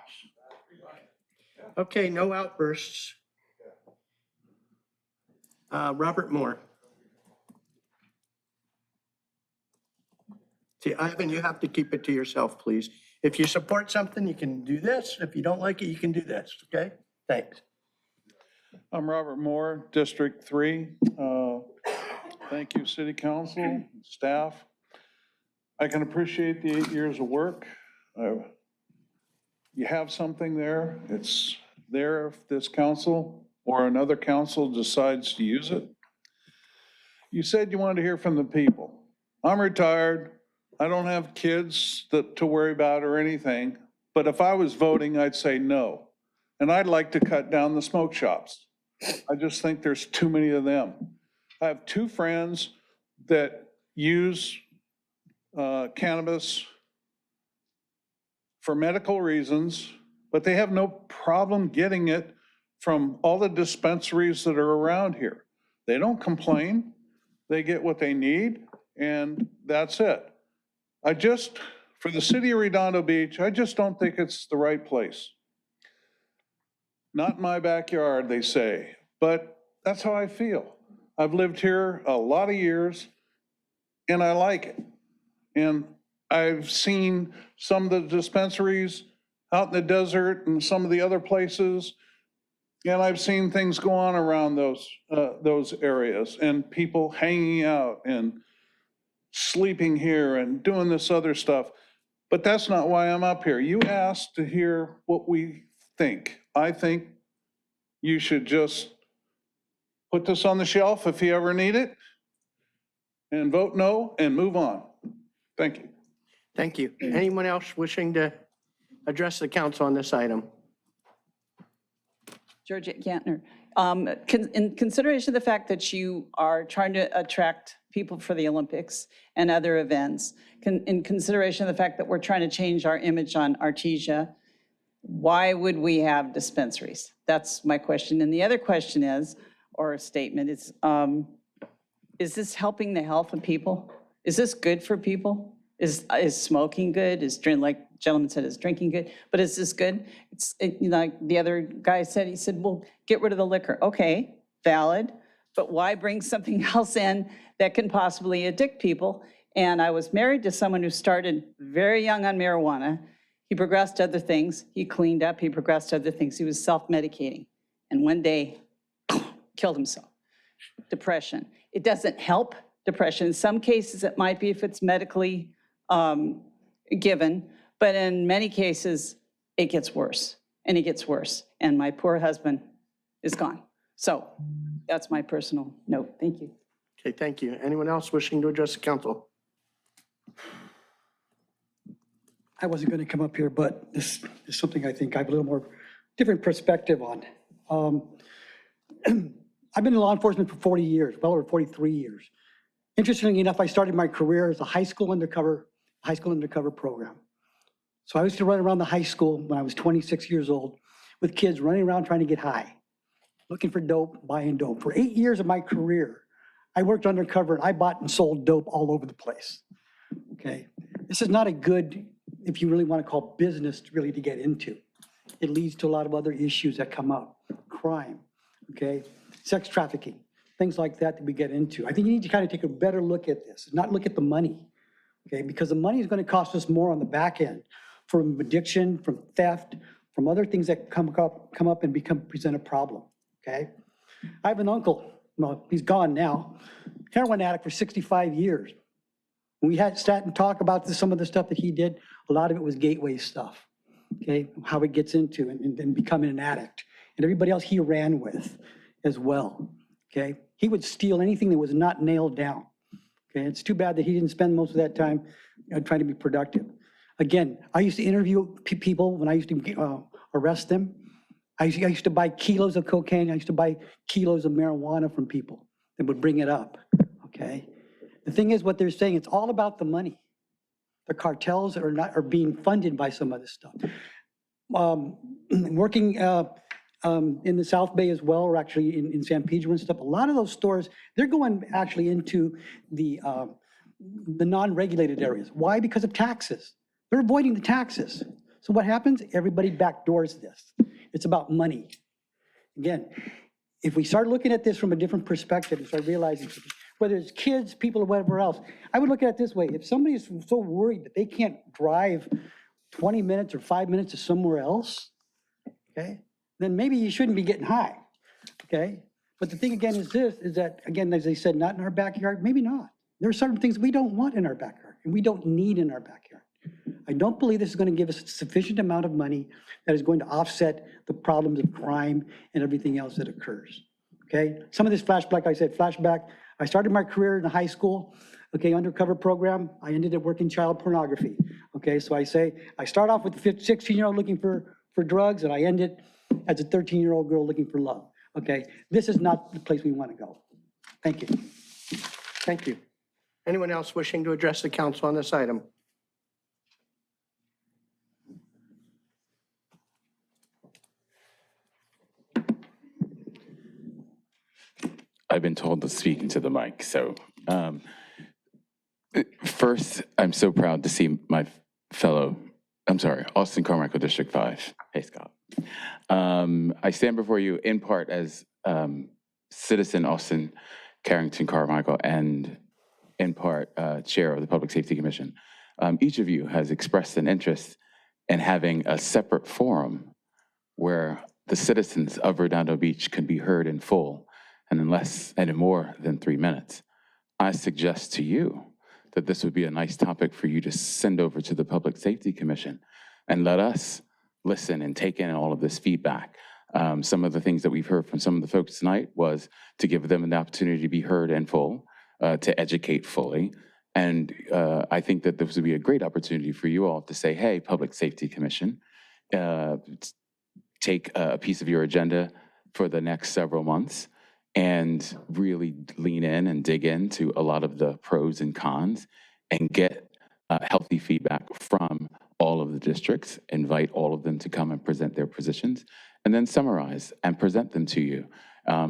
Okay, no outbursts. Robert Moore. See, Ivan, you have to keep it to yourself, please. If you support something, you can do this. If you don't like it, you can do this, okay? Thanks. I'm Robert Moore, District 3. Thank you, City Council, staff. I can appreciate the 8 years of work. You have something there. It's there if this council or another council decides to use it. You said you wanted to hear from the people. I'm retired. I don't have kids to worry about or anything. But if I was voting, I'd say no. And I'd like to cut down the smoke shops. I just think there's too many of them. I have 2 friends that use cannabis for medical reasons, but they have no problem getting it from all the dispensaries that are around here. They don't complain. They get what they need, and that's it. For the city of Redondo Beach, I just don't think it's the right place. Not in my backyard, they say, but that's how I feel. I've lived here a lot of years, and I like it. And I've seen some of the dispensaries out in the desert and some of the other places, and I've seen things go on around those areas, and people hanging out and sleeping here and doing this other stuff. But that's not why I'm up here. You asked to hear what we think. I think you should just put this on the shelf if you ever need it, and vote no and move on. Thank you. Thank you. Anyone else wishing to address the council on this item? Georgette Gantner. In consideration of the fact that you are trying to attract people for the Olympics and other events, in consideration of the fact that we're trying to change our image on Artesia, why would we have dispensaries? That's my question. And the other question is, or a statement, is this helping the health of people? Is this good for people? Is smoking good? Like gentleman said, is drinking good? But is this good? Like the other guy said, he said, well, get rid of the liquor. Okay, valid. But why bring something else in that can possibly addict people? And I was married to someone who started very young on marijuana. He progressed to other things. He cleaned up. He progressed to other things. He was self-medicating. And one day, killed himself. Depression. It doesn't help depression. In some cases, it might be if it's medically given, but in many cases, it gets worse, and it gets worse. And my poor husband is gone. So that's my personal note. Thank you. Okay, thank you. Anyone else wishing to address the council? I wasn't going to come up here, but this is something I think I have a little more different perspective on. I've been in law enforcement for 40 years, well over 43 years. Interestingly enough, I started my career as a high school undercover program. So I used to run around the high school when I was 26 years old with kids running around trying to get high, looking for dope, buying dope. For 8 years of my career, I worked undercover and I bought and sold dope all over the place. Okay, this is not a good, if you really want to call business really to get into. It leads to a lot of other issues that come up, crime, okay, sex trafficking, things like that we get into. I think you need to kind of take a better look at this, not look at the money, okay, because the money is going to cost us more on the back end from addiction, from theft, from other things that come up and present a problem, okay? I have an uncle, well, he's gone now, heroin addict for 65 years. When we sat and talked about some of the stuff that he did, a lot of it was gateway stuff, okay? How it gets into and becoming an addict. And everybody else he ran with as well, okay? He would steal anything that was not nailed down, okay? It's too bad that he didn't spend most of that time trying to be productive. Again, I used to interview people when I used to arrest them. I used to buy kilos of cocaine. I used to buy kilos of marijuana from people that would bring it up, okay? The thing is, what they're saying, it's all about the money. The cartels are being funded by some of this stuff. Working in the South Bay as well, or actually in San Pedro and stuff, a lot of those stores, they're going actually into the non-regulated areas. Why? Because of taxes. They're avoiding the taxes. So what happens? Everybody backdoors this. It's about money. Again, if we start looking at this from a different perspective and start realizing, whether it's kids, people, or whatever else, I would look at it this way. If somebody is so worried that they can't drive 20 minutes or 5 minutes to somewhere else, okay, then maybe you shouldn't be getting high, okay? But the thing again is this, is that, again, as they said, not in our backyard, maybe not. There are certain things we don't want in our backyard and we don't need in our backyard. I don't believe this is going to give us a sufficient amount of money that is going to offset the problems of crime and everything else that occurs, okay? Some of this flashback, like I said, I started my career in high school, okay, undercover program. I ended up working child pornography, okay? So I start off with a 16-year-old looking for drugs, and I ended as a 13-year-old girl looking for love, okay? This is not the place we want to go. Thank you. Thank you. Anyone else wishing to address the council on this item? I've been told to speak into the mic, so first, I'm so proud to see my Austin Carmichael District 5. Hey, Scott. I stand before you in part as citizen Austin Carrington Carmichael and in part chair of the Public Safety Commission. Each of you has expressed an interest in having a separate forum where the citizens of Redondo Beach can be heard in full and in more than 3 minutes. I suggest to you that this would be a nice topic for you to send over to the Public Safety Commission and let us listen and take in all of this feedback. Some of the things that we've heard from some of the folks tonight was to give them an opportunity to be heard in full, to educate fully. And I think that this would be a great opportunity for you all to say, hey, Public Safety Commission, take a piece of your agenda for the next several months and really lean in and dig into a lot of the pros and cons and get healthy feedback from all of the districts, invite all of them to come and present their positions, and then summarize and present them to you.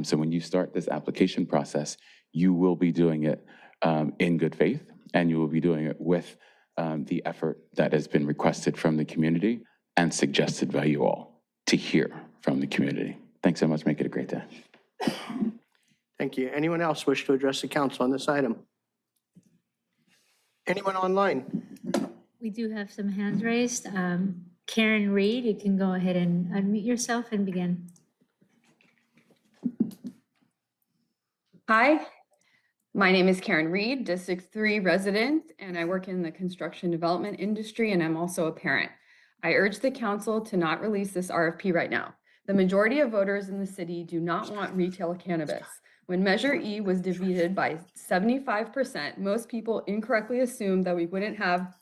So when you start this application process, you will be doing it in good faith, and you will be doing it with the effort that has been requested from the community and suggested by you all to hear from the community. Thanks so much. Make it a great day. Thank you. Anyone else wish to address the council on this item? Anyone online? We do have some hands raised. Karen Reed, you can go ahead and unmute yourself and begin. Hi, my name is Karen Reed, District 3 resident, and I work in the construction development industry, and I'm also a parent. I urge the council to not release this RFP right now. The majority of voters in the city do not want retail cannabis. When Measure E was defeated by 75%, most people incorrectly assumed that we wouldn't have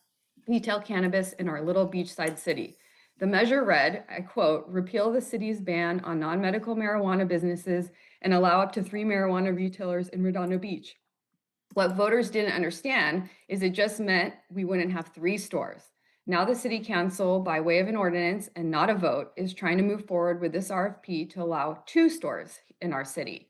retail cannabis in our little beachside city. The measure read, I quote, repeal the city's ban on non-medical marijuana businesses and allow up to 3 marijuana retailers in Redondo Beach. What voters didn't understand is it just meant we wouldn't have 3 stores. Now the city council, by way of an ordinance and not a vote, is trying to move forward with this RFP to allow 2 stores in our city.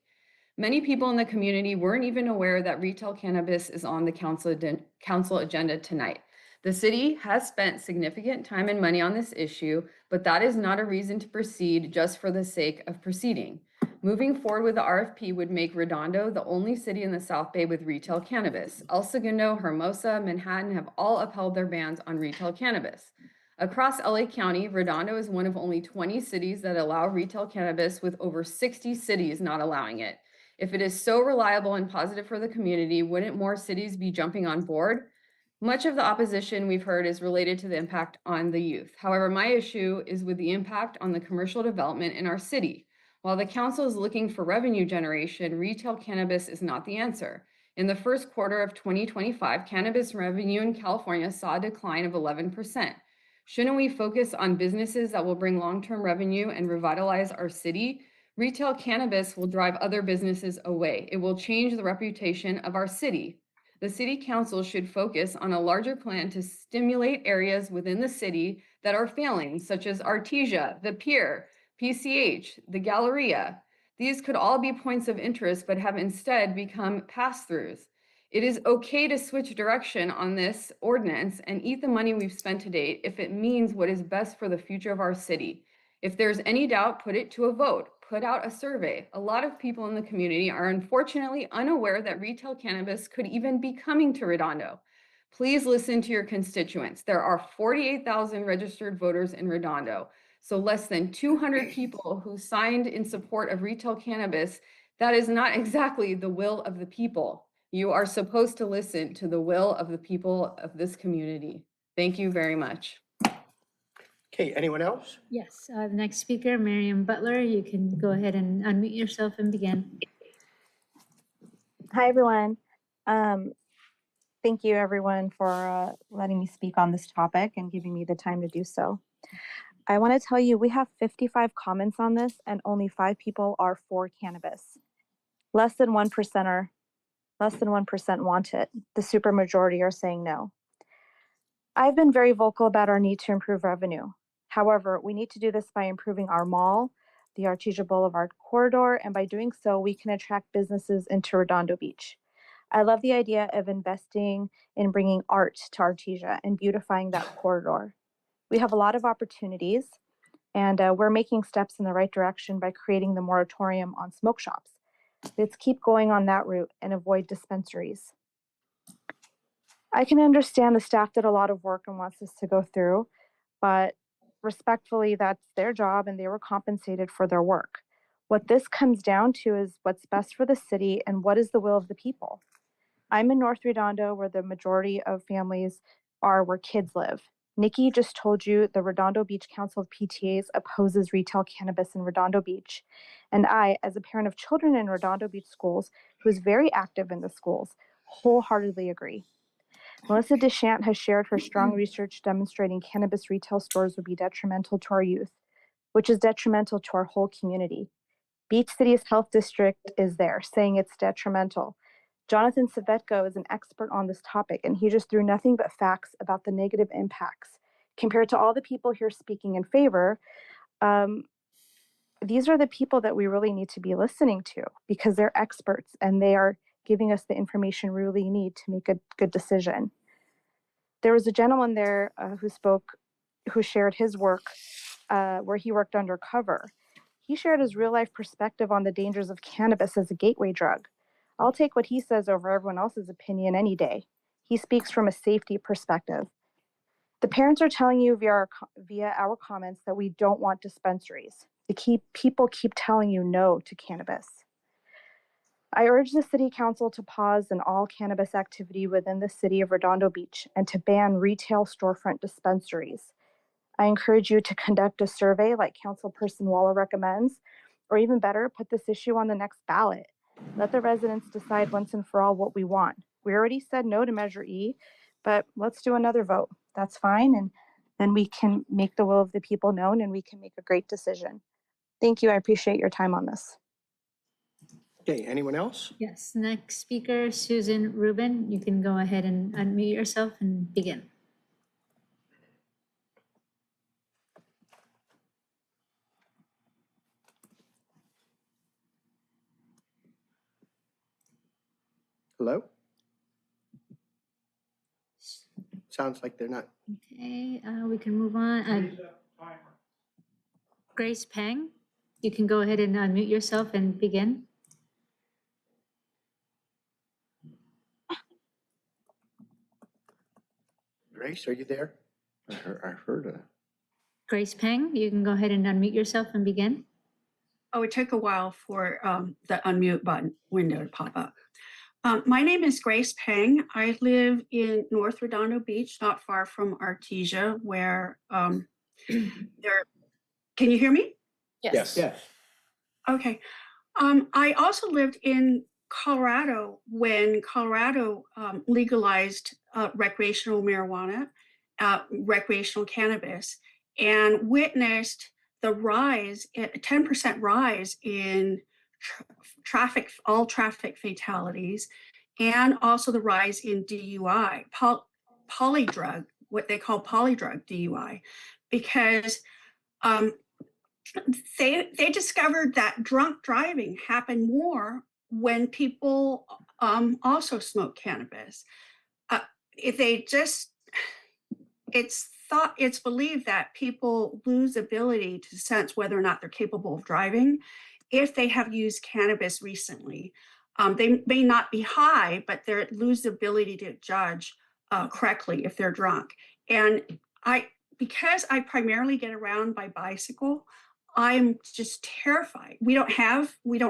Many people in the community weren't even aware that retail cannabis is on the council agenda tonight. The city has spent significant time and money on this issue, but that is not a reason to proceed just for the sake of proceeding. Moving forward with the RFP would make Redondo the only city in the South Bay with retail cannabis. El Segundo, Hermosa, Manhattan have all upheld their bans on retail cannabis. Across LA County, Redondo is one of only 20 cities that allow retail cannabis, with over 60 cities not allowing it. If it is so reliable and positive for the community, wouldn't more cities be jumping on board? Much of the opposition we've heard is related to the impact on the youth. However, my issue is with the impact on the commercial development in our city. While the council is looking for revenue generation, retail cannabis is not the answer. In the first quarter of 2025, cannabis revenue in California saw a decline of 11%. Shouldn't we focus on businesses that will bring long-term revenue and revitalize our city? Retail cannabis will drive other businesses away. It will change the reputation of our city. The city council should focus on a larger plan to stimulate areas within the city that are failing, such as Artesia, the Pier, PCH, the Galleria. These could all be points of interest, but have instead become pass-throughs. It is okay to switch direction on this ordinance and eat the money we've spent to date if it means what is best for the future of our city. If there's any doubt, put it to a vote. Put out a survey. A lot of people in the community are unfortunately unaware that retail cannabis could even be coming to Redondo. Please listen to your constituents. There are 48,000 registered voters in Redondo, so less than 200 people who signed in support of retail cannabis. That is not exactly the will of the people. You are supposed to listen to the will of the people of this community. Thank you very much. Okay, anyone else? Yes, the next speaker, Miriam Butler, you can go ahead and unmute yourself and begin. Hi, everyone. Thank you, everyone, for letting me speak on this topic and giving me the time to do so. I want to tell you, we have 55 comments on this, and only 5 people are for cannabis. Less than 1% want it. The supermajority are saying no. I've been very vocal about our need to improve revenue. However, we need to do this by improving our mall, the Artesia Boulevard corridor, and by doing so, we can attract businesses into Redondo Beach. I love the idea of investing in bringing art to Artesia and beautifying that corridor. We have a lot of opportunities, and we're making steps in the right direction by creating the moratorium on smoke shops. Let's keep going on that route and avoid dispensaries. I can understand the staff did a lot of work and wants this to go through, but respectfully, that's their job and they were compensated for their work. What this comes down to is what's best for the city and what is the will of the people. I'm in North Redondo, where the majority of families are where kids live. Nikki just told you the Redondo Beach Council of PTAs opposes retail cannabis in Redondo Beach. And I, as a parent of children in Redondo Beach schools, who is very active in the schools, wholeheartedly agree. Melissa Deschamps has shared her strong research demonstrating cannabis retail stores would be detrimental to our youth, which is detrimental to our whole community. Beach City's health district is there, saying it's detrimental. Jonathan Savetko is an expert on this topic, and he just threw nothing but facts about the negative impacts. Compared to all the people here speaking in favor, these are the people that we really need to be listening to because they're experts and they are giving us the information we really need to make a good decision. There was a gentleman there who shared his work where he worked undercover. He shared his real life perspective on the dangers of cannabis as a gateway drug. I'll take what he says over everyone else's opinion any day. He speaks from a safety perspective. The parents are telling you via our comments that we don't want dispensaries. People keep telling you no to cannabis. I urge the City Council to pause in all cannabis activity within the city of Redondo Beach and to ban retail storefront dispensaries. I encourage you to conduct a survey like Councilperson Waller recommends, or even better, put this issue on the next ballot. Let the residents decide once and for all what we want. We already said no to Measure E, but let's do another vote. That's fine, and then we can make the will of the people known and we can make a great decision. Thank you. I appreciate your time on this. Okay, anyone else? Yes, next speaker, Susan Rubin. You can go ahead and unmute yourself and begin. Hello? Sounds like they're not. Okay, we can move on. Grace Pang, you can go ahead and unmute yourself and begin. Grace, are you there? I heard a. Grace Pang, you can go ahead and unmute yourself and begin. Oh, it took a while for the unmute button window to pop up. My name is Grace Pang. I live in North Redondo Beach, not far from Artesia, where there. Can you hear me? Yes. Yes. Okay. I also lived in Colorado when Colorado legalized recreational marijuana, recreational cannabis, and witnessed the rise, a 10% rise in all traffic fatalities, and also the rise in DUI, polydrug, what they call polydrug DUI, because they discovered that drunk driving happened more when people also smoke cannabis. If they just, it's believed that people lose ability to sense whether or not they're capable of driving if they have used cannabis recently. They may not be high, but they lose the ability to judge correctly if they're drunk. And because I primarily get around by bicycle, I'm just terrified. We don't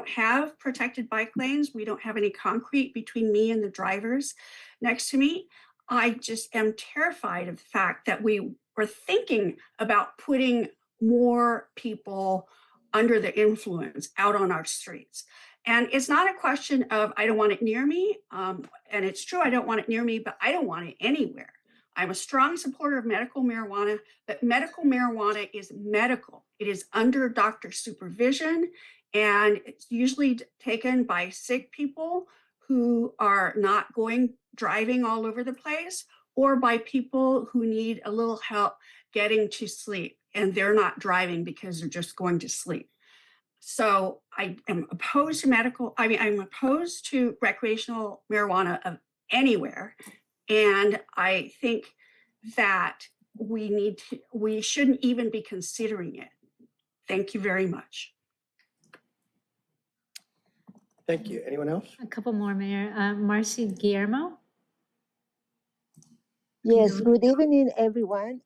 have protected bike lanes. We don't have any concrete between me and the drivers next to me. I just am terrified of the fact that we were thinking about putting more people under the influence out on our streets. And it's not a question of I don't want it near me. And it's true, I don't want it near me, but I don't want it anywhere. I'm a strong supporter of medical marijuana, but medical marijuana is medical. It is under doctor supervision, and it's usually taken by sick people who are not driving all over the place, or by people who need a little help getting to sleep, and they're not driving because they're just going to sleep. So I am opposed to I'm opposed to recreational marijuana of anywhere. And I think that we shouldn't even be considering it. Thank you very much. Thank you. Anyone else? A couple more, Mayor. Marcy Guillermo. Yes, good evening, everyone.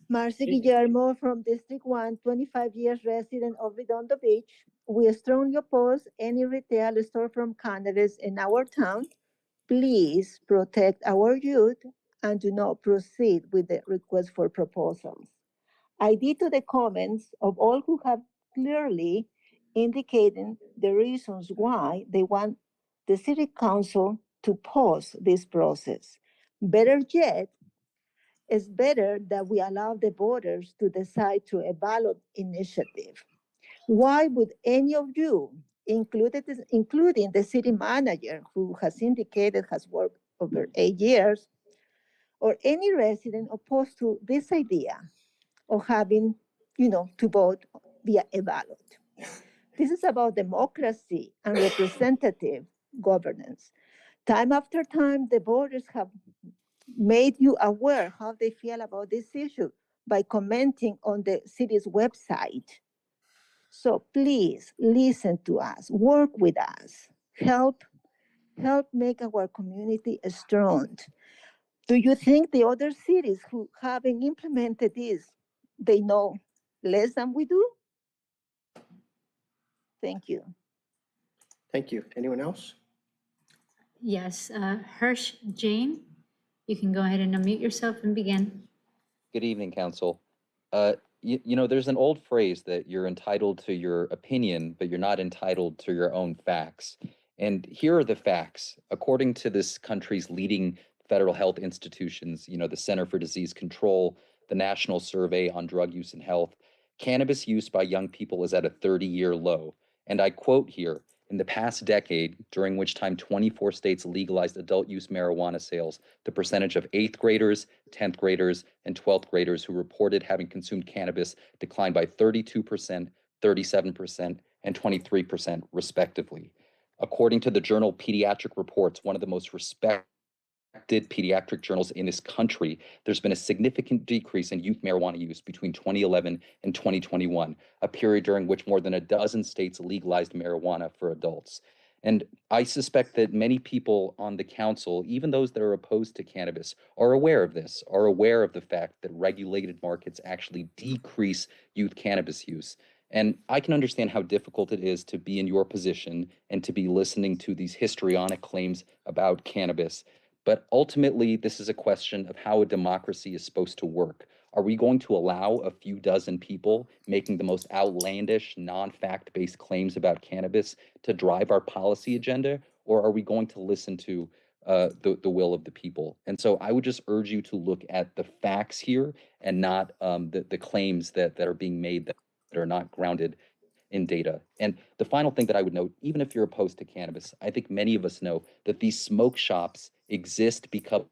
Marcy Guillermo from District 1, 25 years resident of Redondo Beach. We strongly oppose any retail store from cannabis in our town. Please protect our youth and do not proceed with the request for proposals. I did to the comments of all who have clearly indicated the reasons why they want the City Council to pause this process. Better yet, it's better that we allow the voters to decide through a ballot initiative. Why would any of you, including the city manager who has indicated has worked over 8 years, or any resident opposed to this idea of having, to vote via a ballot? This is about democracy and representative governance. Time after time, the voters have made you aware how they feel about this issue by commenting on the city's website. So please listen to us, work with us, help make our community strong. Do you think the other cities who haven't implemented this, they know less than we do? Thank you. Thank you. Anyone else? Yes, Hirsch Jane, you can go ahead and unmute yourself and begin. Good evening, Council. You know, there's an old phrase that you're entitled to your opinion, but you're not entitled to your own facts. And here are the facts. According to this country's leading federal health institutions, you know, the Center for Disease Control, the National Survey on Drug Use and Health, cannabis use by young people is at a 30-year low. And I quote here, in the past decade, during which time 24 states legalized adult use marijuana sales, the percentage of 8th graders, 10th graders, and 12th graders who reported having consumed cannabis declined by 32%, 37%, and 23%, respectively. According to the journal Pediatric Reports, one of the most respected pediatric journals in this country, there's been a significant decrease in youth marijuana use between 2011 and 2021, a period during which more than a dozen states legalized marijuana for adults. And I suspect that many people on the council, even those that are opposed to cannabis, are aware of this, are aware of the fact that regulated markets actually decrease youth cannabis use. And I can understand how difficult it is to be in your position and to be listening to these histrionic claims about cannabis. But ultimately, this is a question of how a democracy is supposed to work. Are we going to allow a few dozen people making the most outlandish, non-fact-based claims about cannabis to drive our policy agenda? Or are we going to listen to the will of the people? And so I would just urge you to look at the facts here and not the claims that are being made that are not grounded in data. And the final thing that I would note, even if you're opposed to cannabis, I think many of us know that these smoke shops exist because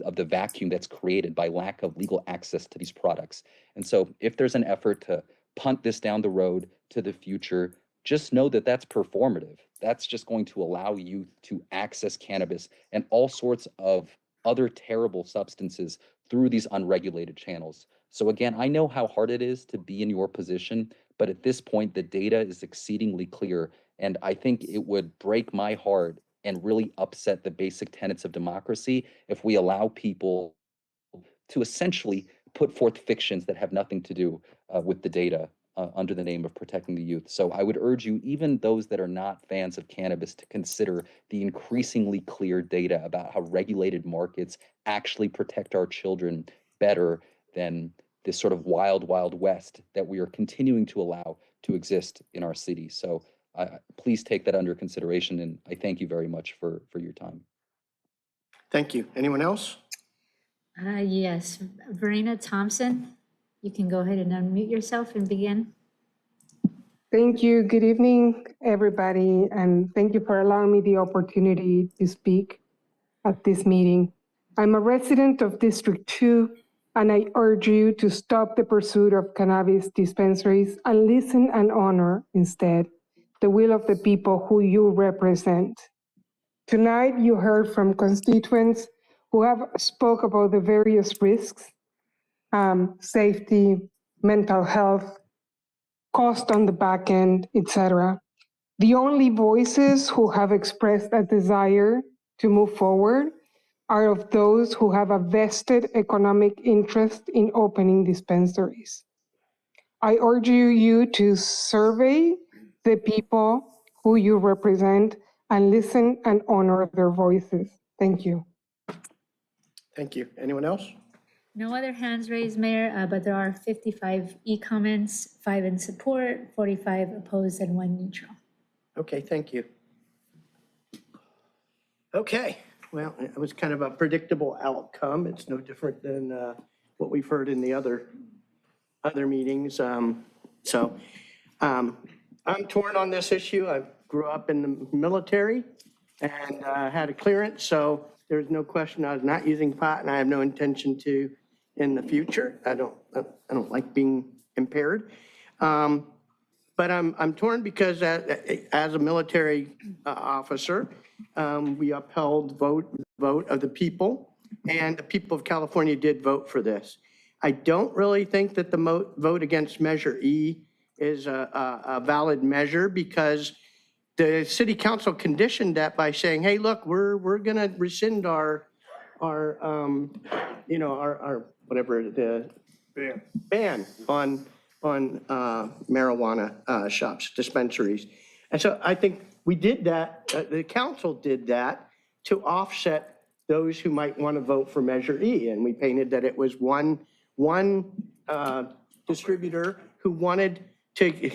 of the vacuum that's created by lack of legal access to these products. And so if there's an effort to punt this down the road to the future, just know that that's performative. That's just going to allow youth to access cannabis and all sorts of other terrible substances through these unregulated channels. So again, I know how hard it is to be in your position, but at this point, the data is exceedingly clear. And I think it would break my heart and really upset the basic tenets of democracy if we allow people to essentially put forth fictions that have nothing to do with the data under the name of protecting the youth. So I would urge you, even those that are not fans of cannabis, to consider the increasingly clear data about how regulated markets actually protect our children better than this sort of wild, wild west that we are continuing to allow to exist in our city. So please take that under consideration, and I thank you very much for your time. Thank you. Anyone else? Yes, Verena Thompson, you can go ahead and unmute yourself and begin. Thank you. Good evening, everybody, and thank you for allowing me the opportunity to speak at this meeting. I'm a resident of District 2, and I urge you to stop the pursuit of cannabis dispensaries and listen and honor instead the will of the people who you represent. Tonight, you heard from constituents who have spoke about the various risks, safety, mental health, cost on the back end, etc. The only voices who have expressed a desire to move forward are of those who have a vested economic interest in opening dispensaries. I urge you to survey the people who you represent and listen and honor their voices. Thank you. Thank you. Anyone else? No other hands raised, Mayor, but there are 55 e-comments, 5 in support, 45 opposed, and 1 neutral. Okay, thank you. Okay, well, it was kind of a predictable outcome. It's no different than what we've heard in the other meetings. I'm torn on this issue. I grew up in the military and had a clearance, so there's no question I was not using pot, and I have no intention to in the future. I don't like being impaired. But I'm torn because as a military officer, we upheld vote of the people, and the people of California did vote for this. I don't really think that the vote against Measure E is a valid measure, because the city council conditioned that by saying, hey, look, we're going to rescind our our whatever the ban on marijuana shops, dispensaries. And so I think we did that, the council did that to offset those who might want to vote for Measure E. And we painted that it was one distributor who wanted to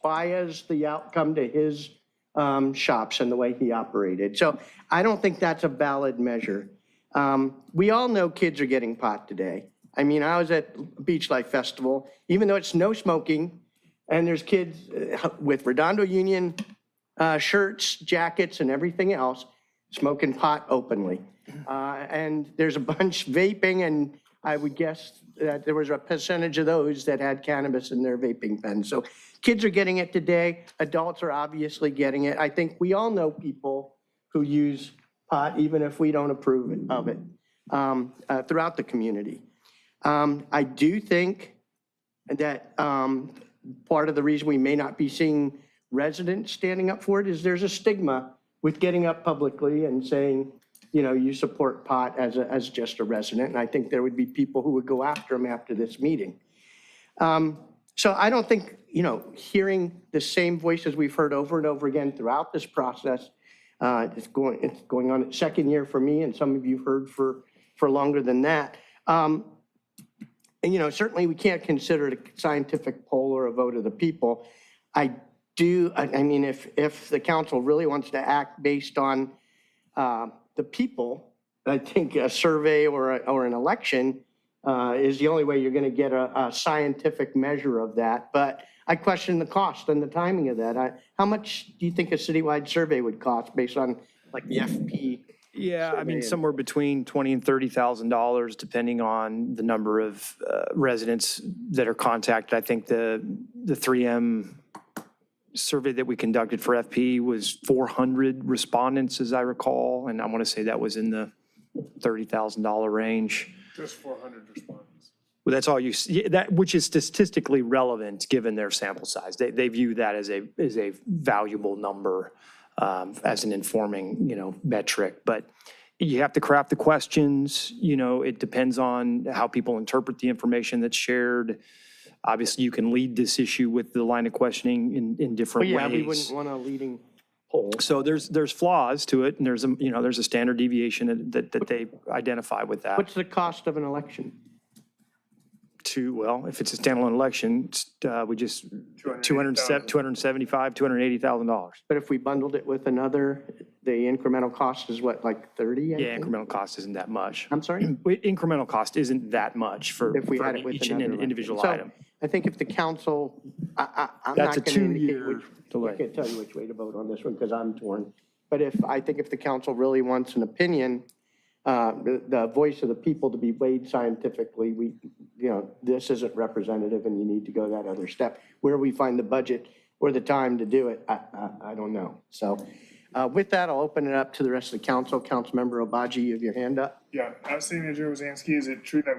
bias the outcome to his shops and the way he operated. So I don't think that's a valid measure. We all know kids are getting pot today. I mean, I was at Beach Life Festival, even though it's no smoking, and there's kids with Redondo Union shirts, jackets, and everything else, smoking pot openly. And there's a bunch vaping, and I would guess that there was a percentage of those that had cannabis in their vaping pens. So kids are getting it today. Adults are obviously getting it. I think we all know people who use pot, even if we don't approve of it, throughout the community. I do think that part of the reason we may not be seeing residents standing up for it is there's a stigma with getting up publicly and saying, you know, you support pot as just a resident. And I think there would be people who would go after them after this meeting. So I don't think, you know, hearing the same voices we've heard over and over again throughout this process, it's going on its second year for me, and some of you heard for longer than that. And, you know, certainly we can't consider it a scientific poll or a vote of the people. I mean, if the council really wants to act based on the people, I think a survey or an election is the only way you're going to get a scientific measure of that. But I question the cost and the timing of that. How much do you think a citywide survey would cost based on like the FP? Yeah, I mean, somewhere between $20,000 and $30,000, depending on the number of residents that are contacted. I think the 3M survey that we conducted for FP was 400 respondents, as I recall, and I want to say that was in the $30,000 range. Just 400 respondents. Well, that's all you see, that, which is statistically relevant given their sample size. They view that as a valuable number, as an informing, you know, metric. But you have to craft the questions. You know, it depends on how people interpret the information that's shared. Obviously, you can lead this issue with the line of questioning in different ways. Yeah, we wouldn't want a leading poll. So there's flaws to it, and there's a standard deviation that they identify with that. What's the cost of an election? Well, if it's a standalone election, we just $275,000, $280,000. But if we bundled it with another, the incremental cost is what, like 30? Yeah, incremental cost isn't that much. I'm sorry? Incremental cost isn't that much for If we had it with each another individual election. item. So I think if the council, I'm That's not a going to indicate 2-year which, delay. I can't tell you which way to vote on this one because I'm torn. But I think if the council really wants an opinion, the voice of the people to be weighed scientifically, this isn't representative and you need to go that other step. Where we find the budget or the time to do it, I don't know. So with that, I'll open it up to the rest of the council. Councilmember Obaji, you have your hand up. Yeah, City Manager Wazanski, is it true that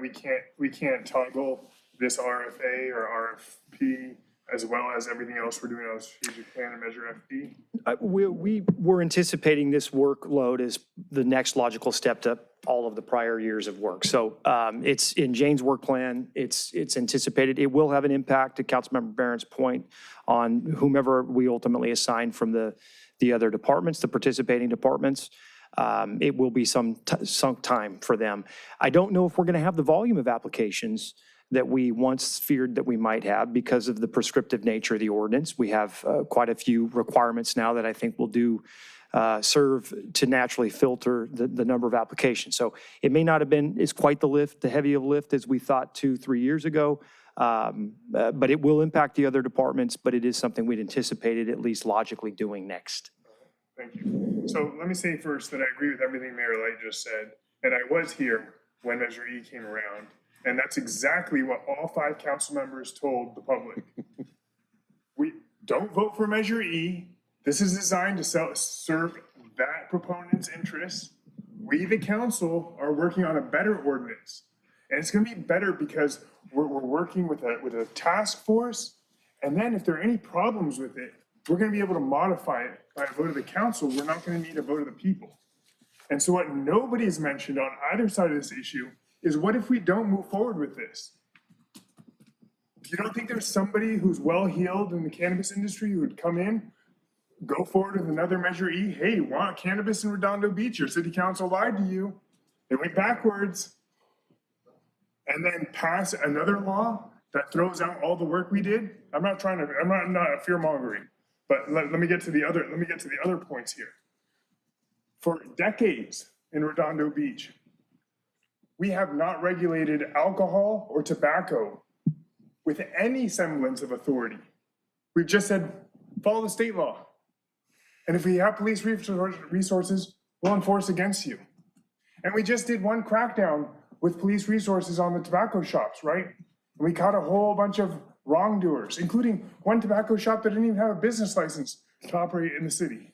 we can't toggle this RFA or RFP as well as everything else we're doing on the strategic plan and Measure FD? We were anticipating this workload as the next logical step to all of the prior years of work. So it's in Jane's work plan. It's anticipated. It will have an impact, to Councilmember Barron's point, on whomever we ultimately assign from the other departments, the participating departments. It will be some sunk time for them. I don't know if we're going to have the volume of applications that we once feared that we might have because of the prescriptive nature of the ordinance. We have quite a few requirements now that I think will serve to naturally filter the number of applications. So it may not have been as quite the heavy of a lift as we thought 2-3 years ago, but it will impact the other departments, but it is something we'd anticipated at least logically doing next. Thank you. So let me say first that I agree with everything Mayor Light just said, and I was here when Measure E came around. And that's exactly what all 5 council members told the public. We don't vote for Measure E. This is designed to serve that proponent's interests. We, the council, are working on a better ordinance. And it's going to be better because we're working with a task force. And then if there are any problems with it, we're going to be able to modify it by a vote of the council. We're not going to need a vote of the people. And so what nobody's mentioned on either side of this issue is what if we don't move forward with this? You don't think there's somebody who's well-heeled in the cannabis industry who would come in, go forward with another Measure E? Hey, want cannabis in Redondo Beach? Your city council lied to you. They went backwards. And then pass another law that throws out all the work we did? I'm not fear mongering, but let me get to the other points here. For decades in Redondo Beach, we have not regulated alcohol or tobacco with any semblance of authority. We've just said, follow the state law. And if we have police resources, we'll enforce against you. And we just did one crackdown with police resources on the tobacco shops, right? And we caught a whole bunch of wrongdoers, including one tobacco shop that didn't even have a business license to operate in the city.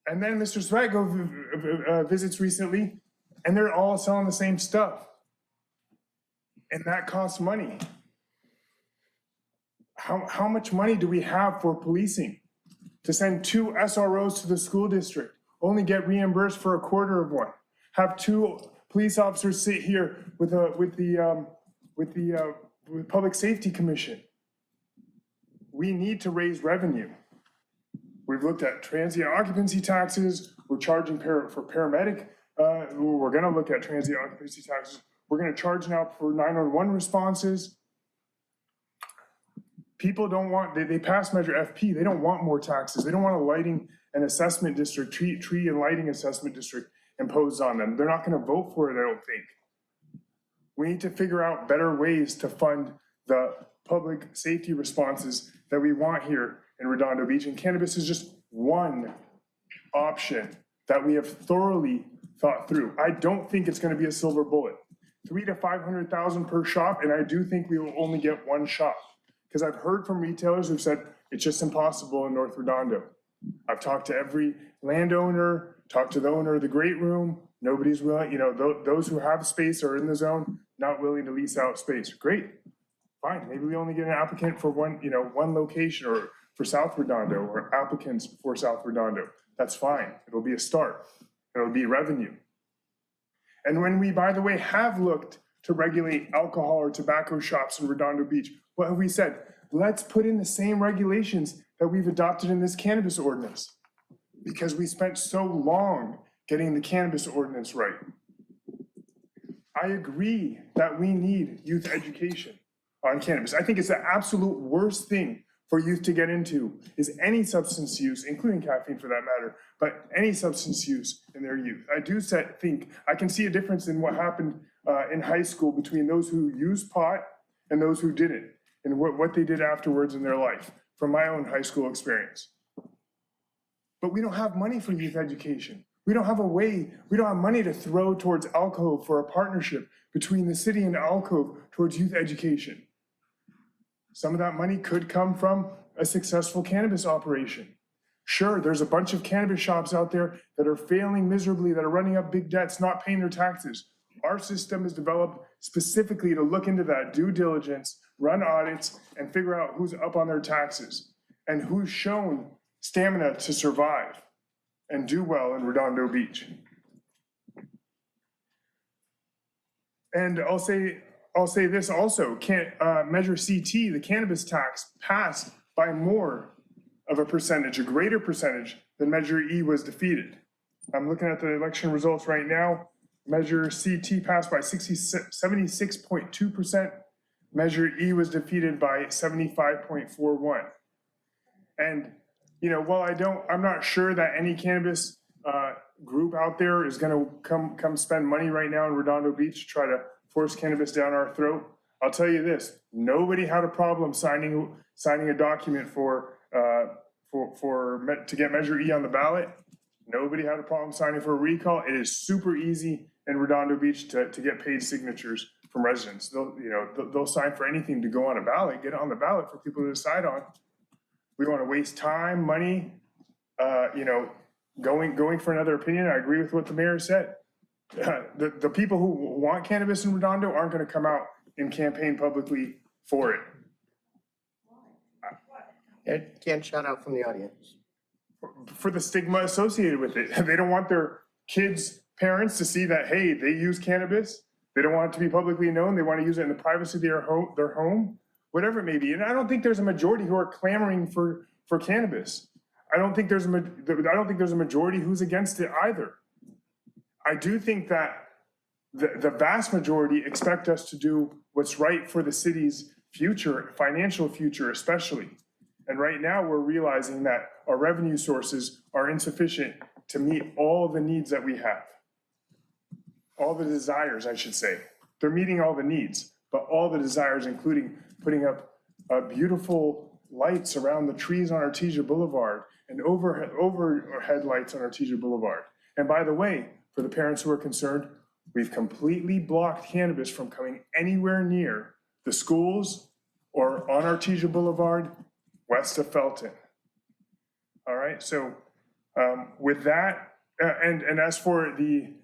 And then Mr. Swago visits recently, and they're all selling the same stuff. And that costs money. How much money do we have for policing? To send 2 SROs to the school district, only get reimbursed for a quarter of one. Have 2 police officers sit here with the Public Safety Commission. We need to raise revenue. We've looked at transient occupancy taxes. We're charging for paramedic. We're gonna look at transient occupancy taxes. We're gonna charge now for 911 responses. People don't want, they passed Measure FP. They don't want more taxes. They don't want a lighting and assessment district, tree and lighting assessment district imposed on them. They're not gonna vote for it, I don't think. We need to figure out better ways to fund the public safety responses that we want here in Redondo Beach. And cannabis is just one option that we have thoroughly thought through. I don't think it's gonna be a silver bullet. 300,000 to 500,000 per shop, and I do think we will only get one shop. Because I've heard from retailers who've said it's just impossible in North Redondo. I've talked to every landowner, talked to the owner of the Great Room. Nobody's willing, those who have space are in the zone, not willing to lease out space. Great, fine. Maybe we only get an applicant for one location, or for South Redondo, or applicants for South Redondo. That's fine. It'll be a start. It'll be revenue. And when we, by the way, have looked to regulate alcohol or tobacco shops in Redondo Beach, what have we said? Let's put in the same regulations that we've adopted in this cannabis ordinance, because we spent so long getting the cannabis ordinance right. I agree that we need youth education on cannabis. I think it's the absolute worst thing for youth to get into is any substance use, including caffeine for that matter, but any substance use in their youth. I do think I can see a difference in what happened in high school between those who used pot and those who didn't, and what they did afterwards in their life, from my own high school experience. But we don't have money for youth education. We don't have money to throw towards Alcove for a partnership between the city and Alcove towards youth education. Some of that money could come from a successful cannabis operation. Sure, there's a bunch of cannabis shops out there that are failing miserably, that are running up big debts, not paying their taxes. Our system is developed specifically to look into that, due diligence, run audits, and figure out who's up on their taxes and who's shown stamina to survive and do well in Redondo Beach. And I'll say this also, Measure CT, the cannabis tax, passed by more of a percentage, a greater percentage than Measure E was defeated. I'm looking at the election results right now. Measure CT passed by 76.2%. Measure E was defeated by 75.41. And while I'm not sure that any cannabis group out there is going to come spend money right now in Redondo Beach to try to force cannabis down our throat. I'll tell you this: nobody had a problem signing a document to get Measure E on the ballot. Nobody had a problem signing for a recall. It is super easy in Redondo Beach to get paid signatures from residents. They'll sign for anything to go on a ballot, get it on the ballot for people to decide on. We want to waste time, money, going for another opinion. I agree with what the mayor said. The people who want cannabis in Redondo aren't going to come out and campaign publicly for it. Can't shout out from the audience. For the stigma associated with it. They don't want their kids' parents to see that, hey, they use cannabis. They don't want it to be publicly known. They want to use it in the privacy of their home, whatever it may be. And I don't think there's a majority who are clamoring for cannabis. I don't think there's a majority who's against it either. I do think that the vast majority expect us to do what's right for the city's future, financial future especially. And right now we're realizing that our revenue sources are insufficient to meet all the needs that we have. All the desires, I should say. They're meeting all the needs, but all the desires, including putting up beautiful lights around the trees on Artesia Boulevard and overhead lights on Artesia Boulevard. And by the way, for the parents who are concerned, we've completely blocked cannabis from coming anywhere near the schools or on Artesia Boulevard, west of Felton. All right, so with that, and as for the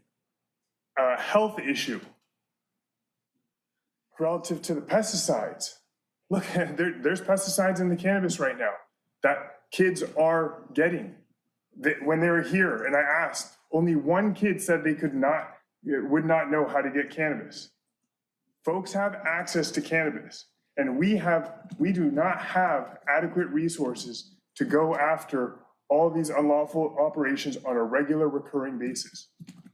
health issue relative to the pesticides, look, there's pesticides in the cannabis right now that kids are getting. When they were here and I asked, only one kid said they would not know how to get cannabis. Folks have access to cannabis, and we do not have adequate resources to go after all these unlawful operations on a regular recurring basis.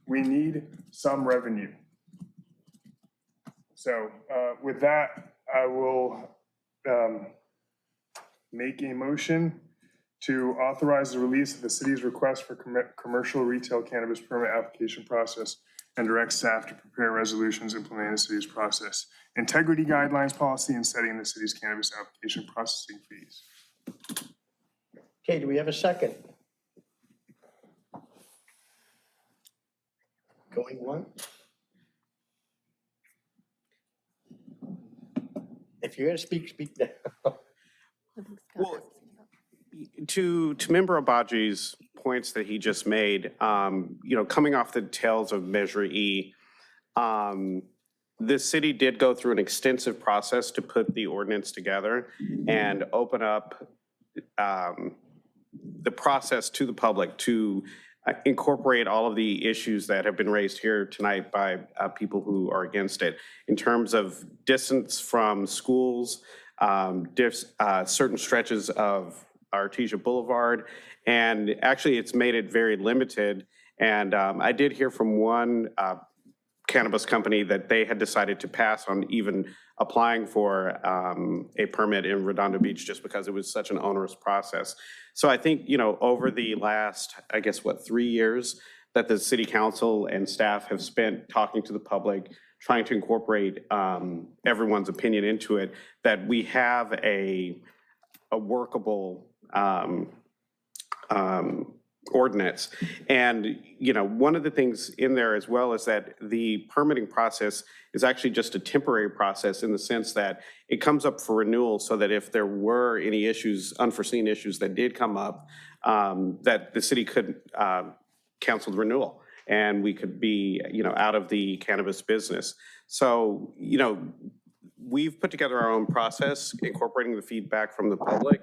We need some revenue. So with that, I will make a motion to authorize the release of the city's request for commercial retail cannabis permit application process and direct staff to prepare resolutions implementing the city's process, integrity guidelines policy, and setting the city's cannabis application processing fees. Okay, do we have a second? Going once? If you're gonna speak, speak now. Well, to Member Abaji's points that he just made, coming off the tails of Measure E, the city did go through an extensive process to put the ordinance together and open up the process to the public to incorporate all of the issues that have been raised here tonight by people who are against it in terms of distance from schools, certain stretches of Artesia Boulevard, and actually it's made it very limited. And I did hear from one cannabis company that they had decided to pass on even applying for a permit in Redondo Beach just because it was such an onerous process. So I think, over the last, 3 years that the city council and staff have spent talking to the public, trying to incorporate everyone's opinion into it, that we have a workable ordinance. And, one of the things in there as well is that the permitting process is actually just a temporary process in the sense that it comes up for renewal so that if there were any issues, unforeseen issues that did come up, that the city could cancel the renewal and we could be, out of the cannabis business. So, we've put together our own process incorporating the feedback from the public.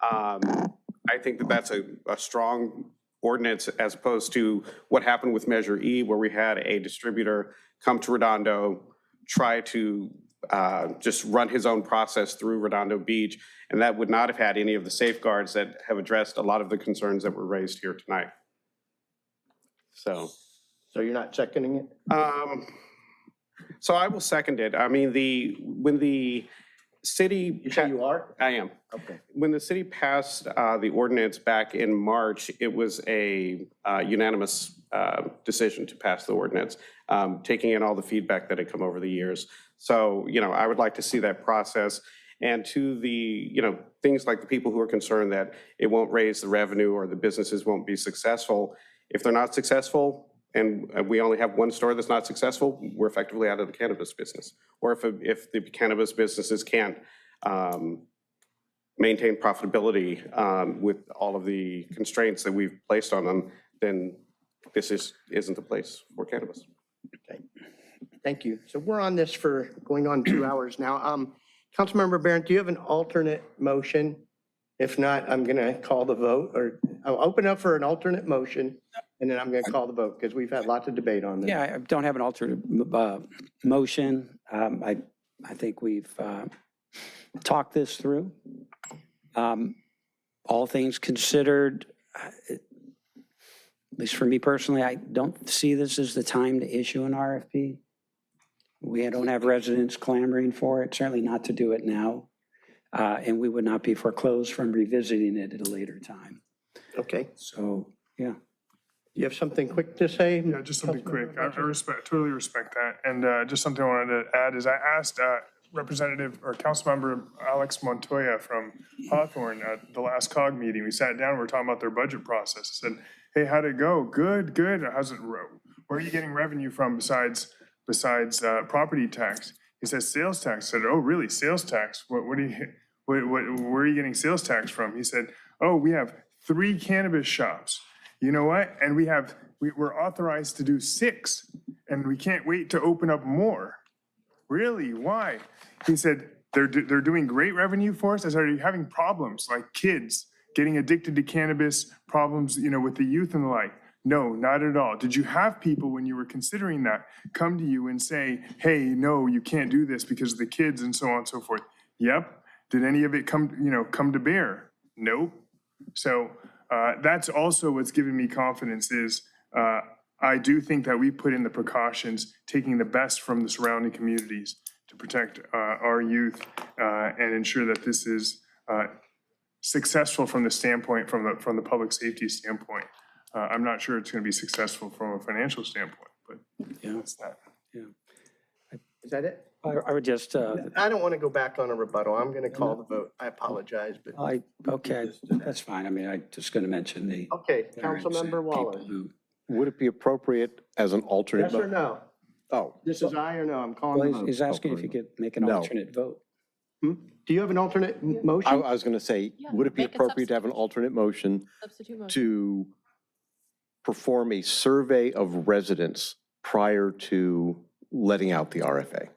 I think that that's a strong ordinance as opposed to what happened with Measure E, where we had a distributor come to Redondo, try to just run his own process through Redondo Beach, and that would not have had any of the safeguards that have addressed a lot of the concerns that were raised here tonight. So you're not seconding it? So I will second it. I mean, when the city. You say you are? I am. Okay. When the city passed the ordinance back in March, it was a unanimous decision to pass the ordinance, taking in all the feedback that had come over the years. So, I would like to see that process. And to the, things like the people who are concerned that it won't raise the revenue or the businesses won't be successful, if they're not successful, and we only have one store that's not successful, we're effectively out of the cannabis business. Or if the cannabis businesses can't maintain profitability with all of the constraints that we've placed on them, then this isn't the place for cannabis. Okay, thank you. So we're on this for going on 2 hours now. Councilmember Barron, do you have an alternate motion? If not, I'm gonna call the vote, or I'll open up for an alternate motion. And then I'm going to call the vote because we've had lots of debate on this. Yeah, I don't have an alternate motion. I think we've talked this through. All things considered, at least for me personally, I don't see this as the time to issue an RFP. We don't have residents clamoring for it, certainly not to do it now. And we would not be foreclosed from revisiting it at a later time. Okay. So, yeah. You have something quick to say? Yeah, just something quick. I totally respect that. And just something I wanted to add is I asked Representative or Councilmember Alex Montoya from Hawthorne at the last COG meeting. We sat down, we were talking about their budget process. I said, hey, how'd it go? Good. How's it? Where are you getting revenue from besides property tax? He says sales tax. I said, oh, really? Sales tax? Where are you getting sales tax from? He said, oh, we have 3 cannabis shops. You know what? And we're authorized to do 6, and we can't wait to open up more. Really? Why? He said, they're doing great revenue for us. I said, are you having problems like kids getting addicted to cannabis, problems, with the youth and the like? No, not at all. Did you have people when you were considering that come to you and say, hey, no, you can't do this because of the kids and so on and so forth? Yep. Did any of it come to bear? Nope. So that's also what's giving me confidence is I do think that we put in the precautions, taking the best from the surrounding communities to protect our youth and ensure that this is successful from the standpoint, from the public safety standpoint. I'm not sure it's going to be successful from a financial standpoint, but that's that. Yeah. Is that it? I would just. I don't want to go back on a rebuttal. I'm going to call the vote. I apologize, but. Okay, that's fine. I mean, I just going to mention the. Okay, parents and Councilmember Waller. people who- Would it be appropriate as an alternate? Yes or no? Oh. This is aye or no? I'm calling Well, the vote. he's asking if you could make an No. alternate vote. Do you have an alternate motion? I was going to say, would it be appropriate to have an alternate motion to perform a survey of residents prior to letting out the RFA?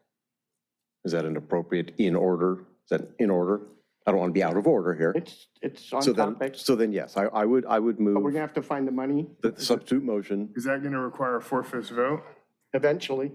Is that an appropriate in order? Is that in order? I don't want to be out of order here. It's on So then, topic, so then, yes, I would but we're move going to have to find the money the substitute motion. Is that going to require a 4/5 vote? eventually.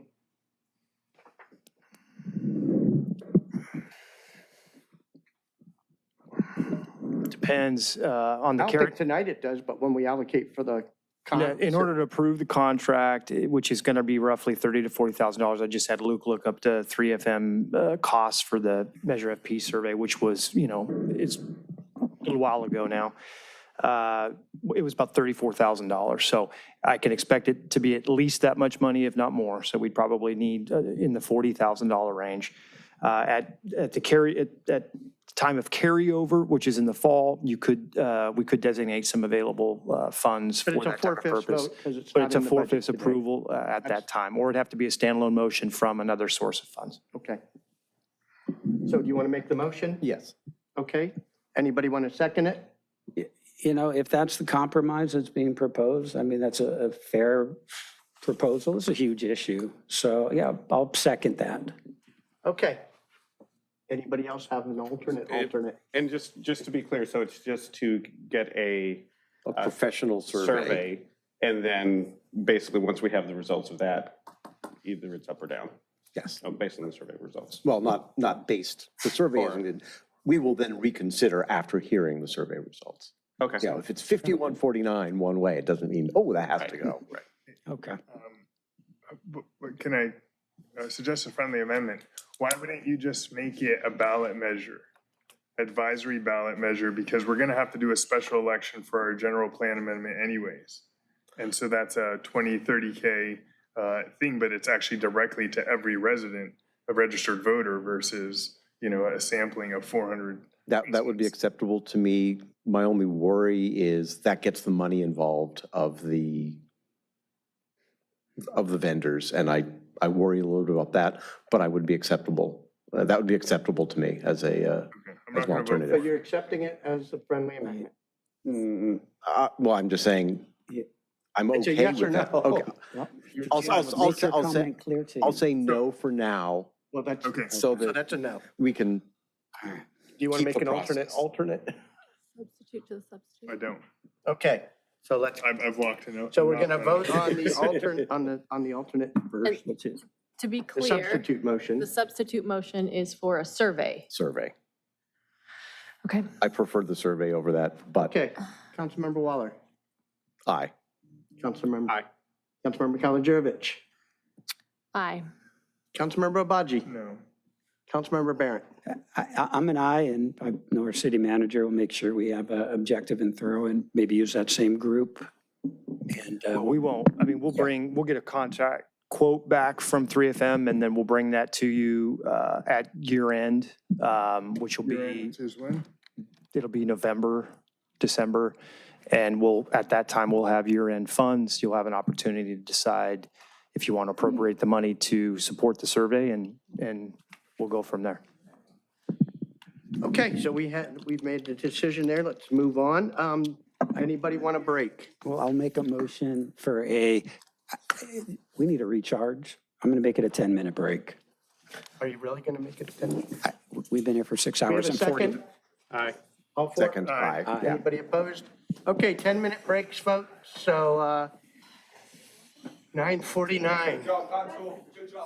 Depends on I the don't carry. think tonight it does, but when we allocate for the. In order to approve the contract, which is going to be roughly $30,000 to $40,000, I just had Luke look up the 3FM costs for the Measure FP survey, which was, it's a little while ago now. It was about $34,000. So I can expect it to be at least that much money, if not more. So we'd probably need in the $40,000 range. At time of carryover, which is in the fall, we could designate some available funds But for it's a that type of 4/5 purpose. vote because it's But not it's a in the budget 4/5 today. approval at that time, or it'd have to be a standalone motion from another source of funds. Okay. So do you want to make the motion? Yes. Okay. Anybody want to second it? If that's the compromise that's being proposed, I mean, that's a fair proposal. It's a huge issue. So, yeah, I'll second that. Okay. Anybody else have an alternate? And just to be clear, so it's just to get a professional survey. And then basically, once we have the results of that, either it's up or down. Yes. Based on the survey results. Well, not based, the survey isn't, we will then reconsider after hearing the survey results. Okay. Yeah, if it's 5149 one way, it doesn't mean, oh, that has to go. Right. Okay. But can I suggest a friendly amendment? Why wouldn't you just make it a ballot measure, advisory ballot measure? Because we're going to have to do a special election for our general plan amendment anyways. And so that's a 20, 30K thing, but it's actually directly to every resident, a registered voter versus, a sampling of 400. That would be acceptable to me. My only worry is that gets the money involved of the vendors, and I worry a little bit about that, but I would be acceptable. That would be acceptable to me as an alternative. So you're accepting it as a friendly amendment? Well, I'm just saying, I'm okay It's a yes or with that. no. Okay. I'll say no for now. Well, that's, okay. So that's a no. we can. Do you want to keep make the an process. alternate? Substitute to the substitute. I don't. Okay. So let's, I've walked in. so we're going to vote on the alternate, on the alternate first. What's it? To be The clear, substitute motion. the substitute motion is for a survey. Survey. Okay. I preferred the survey over that, but Okay, Councilmember Waller. aye. Councilmember. Aye. Councilmember Kalijorovic. Aye. Councilmember Obaji. No. Councilmember Barrett. I'm an aye, and I know our city manager will make sure we have objective and thorough and maybe use that same group. And Well, we won't, I mean, we'll get a contract quote back from 3FM, and then we'll bring that to you at year end, which will be, Is when? it'll be November, December. And at that time, we'll have year end funds. You'll have an opportunity to decide if you want to appropriate the money to support the survey, and we'll go from there. Okay, so we've made the decision there. Let's move on. Anybody want a break? well, I'll make a motion for we need a recharge. I'm going to make it a 10-minute break. Are you really going to make it 10? We've been here for 6 We have hours a and 40. second? Aye. All four? Second, aye. Anybody opposed? Okay, 10-minute breaks, folks. So 9:49. Good job.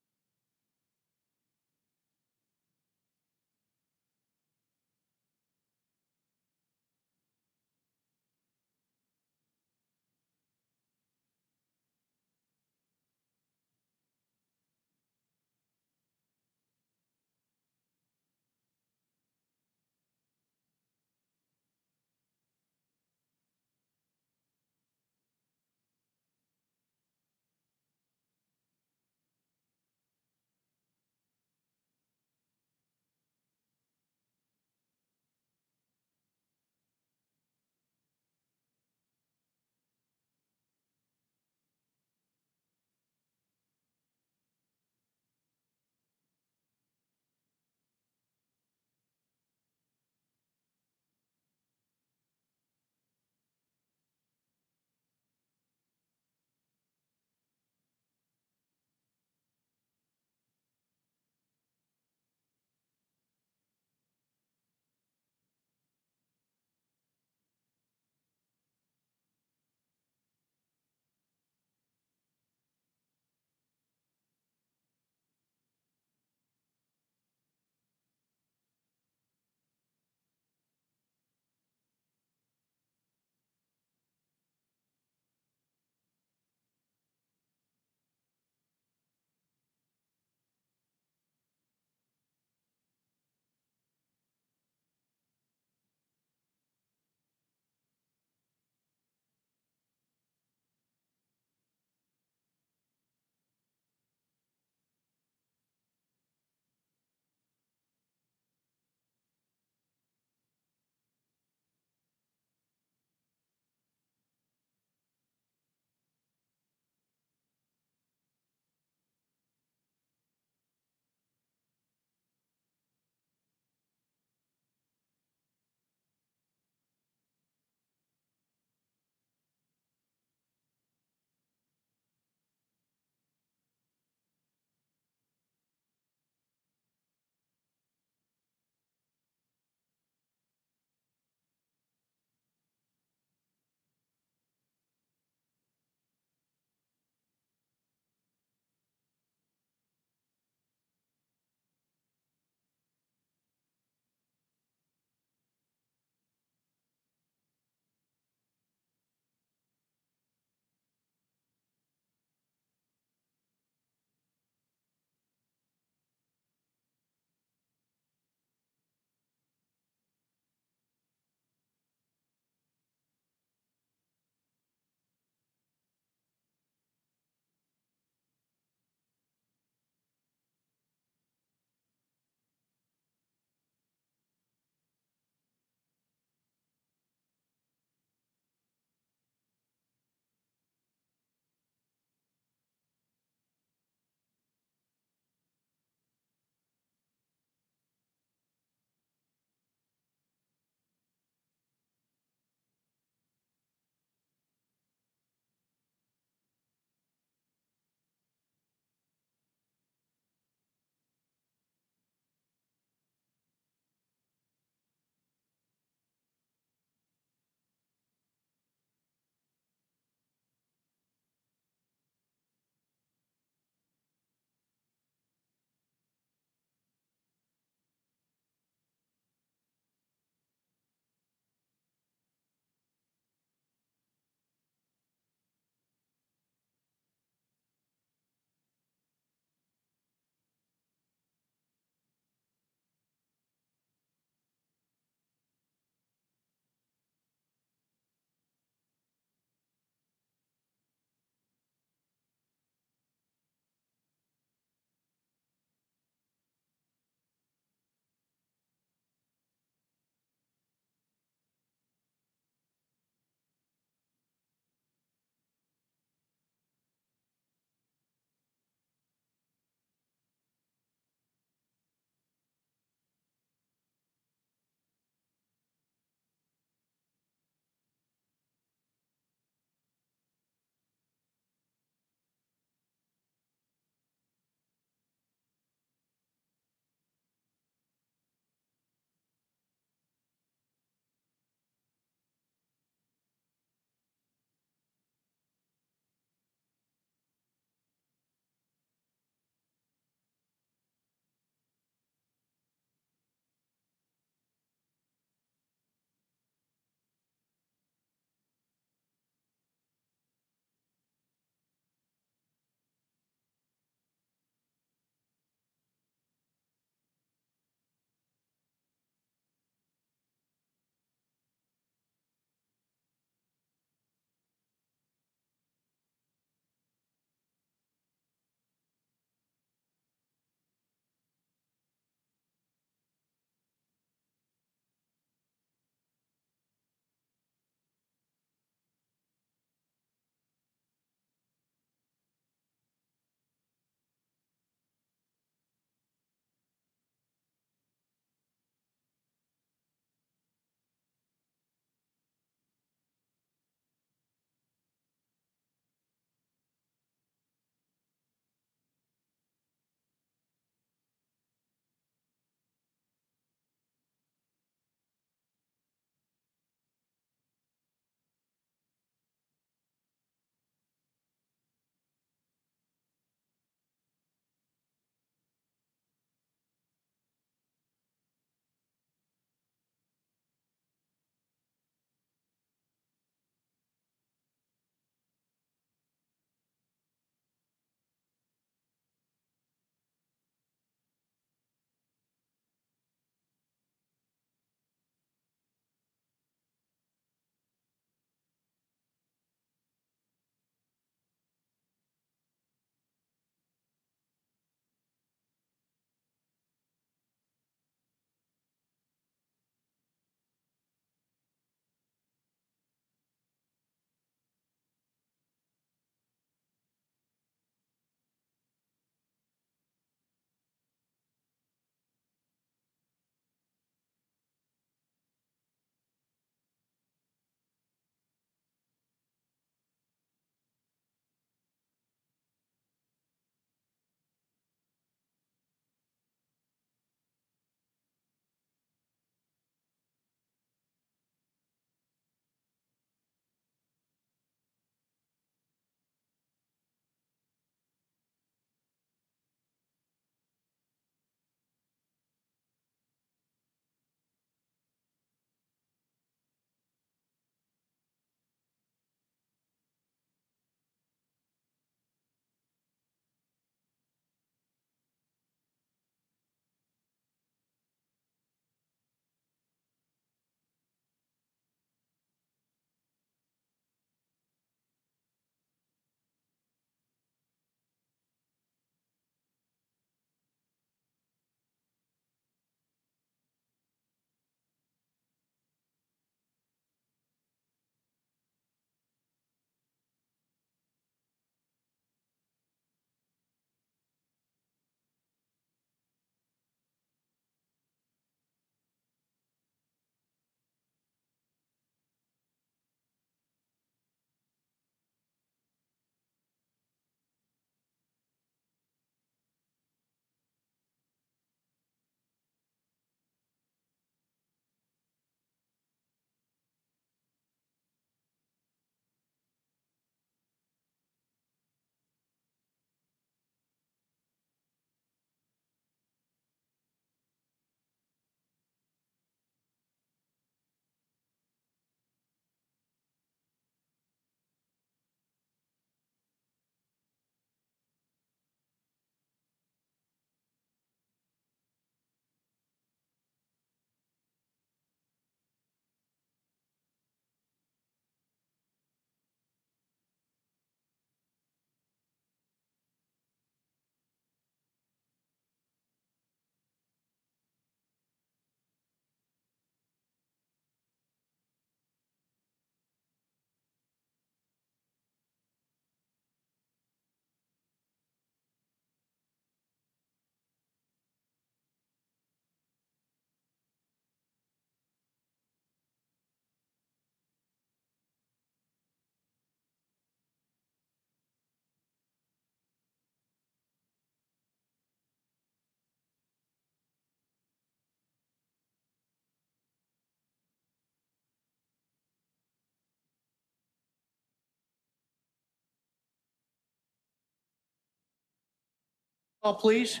Call, please.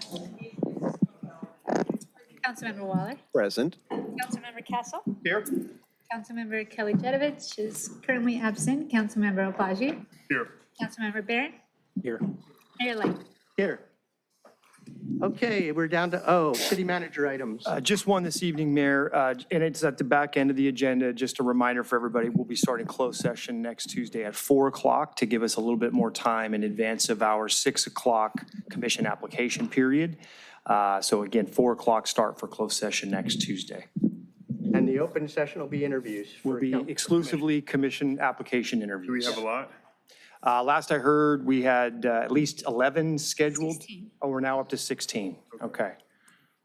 Councilmember Waller, Present. Councilmember Castle, Here. Councilmember Kelly Jedovich is currently absent, Councilmember Obaji, Here. Councilmember Barron, Here. Mayor Light. Here. Okay, we're down to city manager items. Just one this evening, Mayor, and it's at the back end of the agenda. Just a reminder for everybody, we'll be starting closed session next Tuesday at 4 o'clock to give us a little bit more time in advance of our 6 o'clock commission application period. So again, 4 o'clock start for closed session next Tuesday. And the open session will be interviews. Will be exclusively commission application interviews. Do we have a lot? Last I heard, we had at least 11 scheduled. 16. Oh, we're now up to 16. Okay.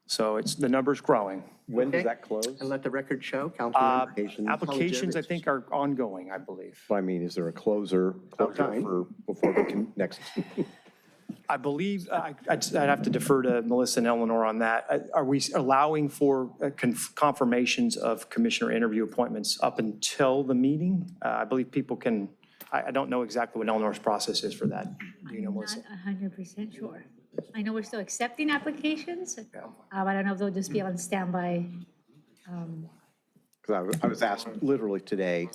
So the number's growing. When does Okay. that close? And let the record show, Councilmember. Applications, I think, are ongoing, I believe. I mean, is there a closure time. for, before we can next? I believe, I'd have to defer to Melissa and Eleanor on that. Are we allowing for confirmations of commissioner interview appointments up until the meeting? I believe people can, I don't know exactly what Eleanor's process is for that. Do you know, I'm Melissa? not 100% sure. I know we're still accepting applications, but I don't know if they'll just be on standby. Because I was asked literally today,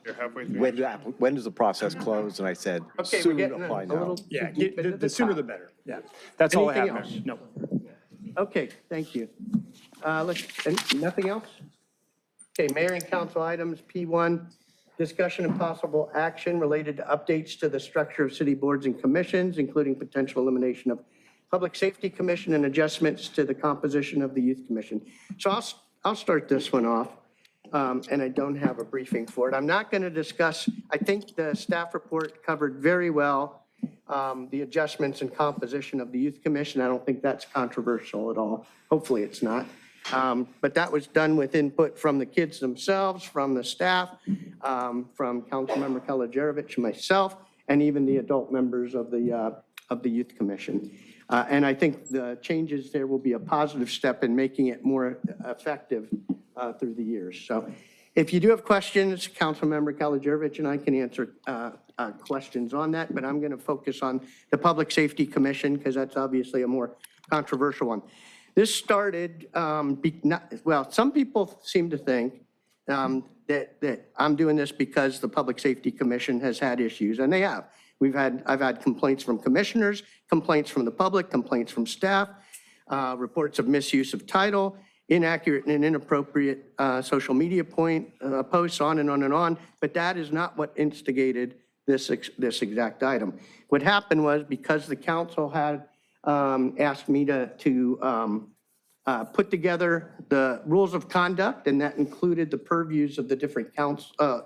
You're halfway through. when does the process close? And I said, Okay, we're soon, getting apply a now. little. Yeah, too deep into the sooner top. the better. Yeah. That's all I have. Anything Mayor. else? No. Okay, thank you. Nothing else? Okay, mayor and council items, P1, discussion and possible action related to updates to the structure of city boards and commissions, including potential elimination of Public Safety Commission and adjustments to the composition of the Youth Commission. So I'll start this one off, and I don't have a briefing for it. I'm not going to discuss, I think the staff report covered very well the adjustments and composition of the Youth Commission. I don't think that's controversial at all. Hopefully it's not. But that was done with input from the kids themselves, from the staff, from Councilmember Kalajerovich, myself, and even the adult members of the Youth Commission. And I think the changes there will be a positive step in making it more effective through the years. So if you do have questions, Councilmember Kalajerovich and I can answer questions on that, but I'm going to focus on the Public Safety Commission because that's obviously a more controversial one. This started, some people seem to think that I'm doing this because the Public Safety Commission has had issues, and they have. I've had complaints from commissioners, complaints from the public, complaints from staff, reports of misuse of title, inaccurate and inappropriate social media posts, on and on and on. But that is not what instigated this exact item. What happened was because the council had asked me to put together the rules of conduct, and that included the purviews of the different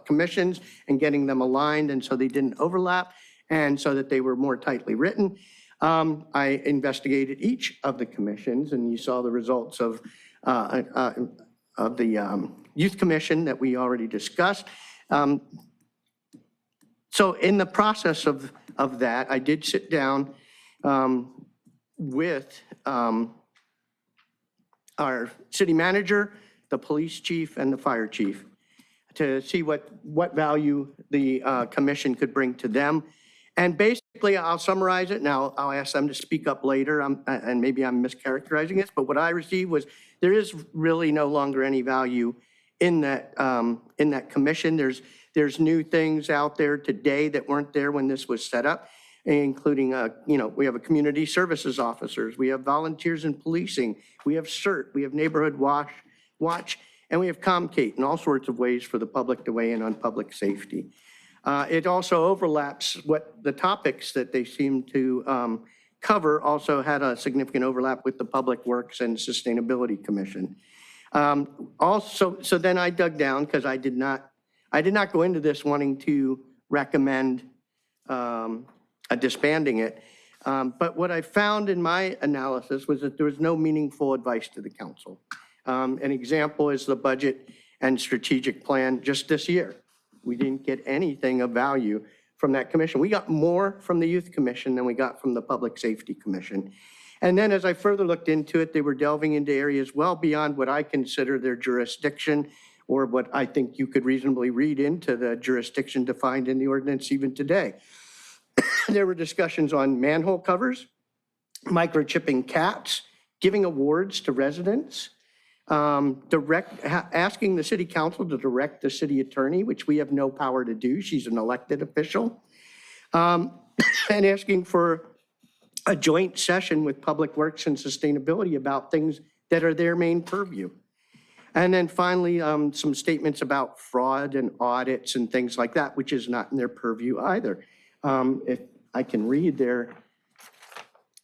commissions and getting them aligned, and so they didn't overlap, and so that they were more tightly written. I investigated each of the commissions, and you saw the results of the Youth Commission that we already discussed. So in the process of that, I did sit down with our city manager, the police chief, and the fire chief to see what value the commission could bring to them. And basically, I'll summarize it. Now, I'll ask them to speak up later, and maybe I'm mischaracterizing this, but what I received was there is really no longer any value in that commission. There's new things out there today that weren't there when this was set up, including, we have a community services officers, we have volunteers in policing, we have CERT, we have neighborhood watch, and we have Comcate, and all sorts of ways for the public to weigh in on public safety. It also overlaps what the topics that they seem to cover also had a significant overlap with the Public Works and Sustainability Commission. So then I dug down because I did not go into this wanting to recommend disbanding it. But what I found in my analysis was that there was no meaningful advice to the council. An example is the budget and strategic plan just this year. We didn't get anything of value from that commission. We got more from the Youth Commission than we got from the Public Safety Commission. And then as I further looked into it, they were delving into areas well beyond what I consider their jurisdiction, or what I think you could reasonably read into the jurisdiction defined in the ordinance even today. There were discussions on manhole covers, microchipping cats, giving awards to residents, asking the city council to direct the city attorney, which we have no power to do. She's an elected official. And asking for a joint session with Public Works and Sustainability about things that are their main purview. And then finally, some statements about fraud and audits and things like that, which is not in their purview either. If I can read there.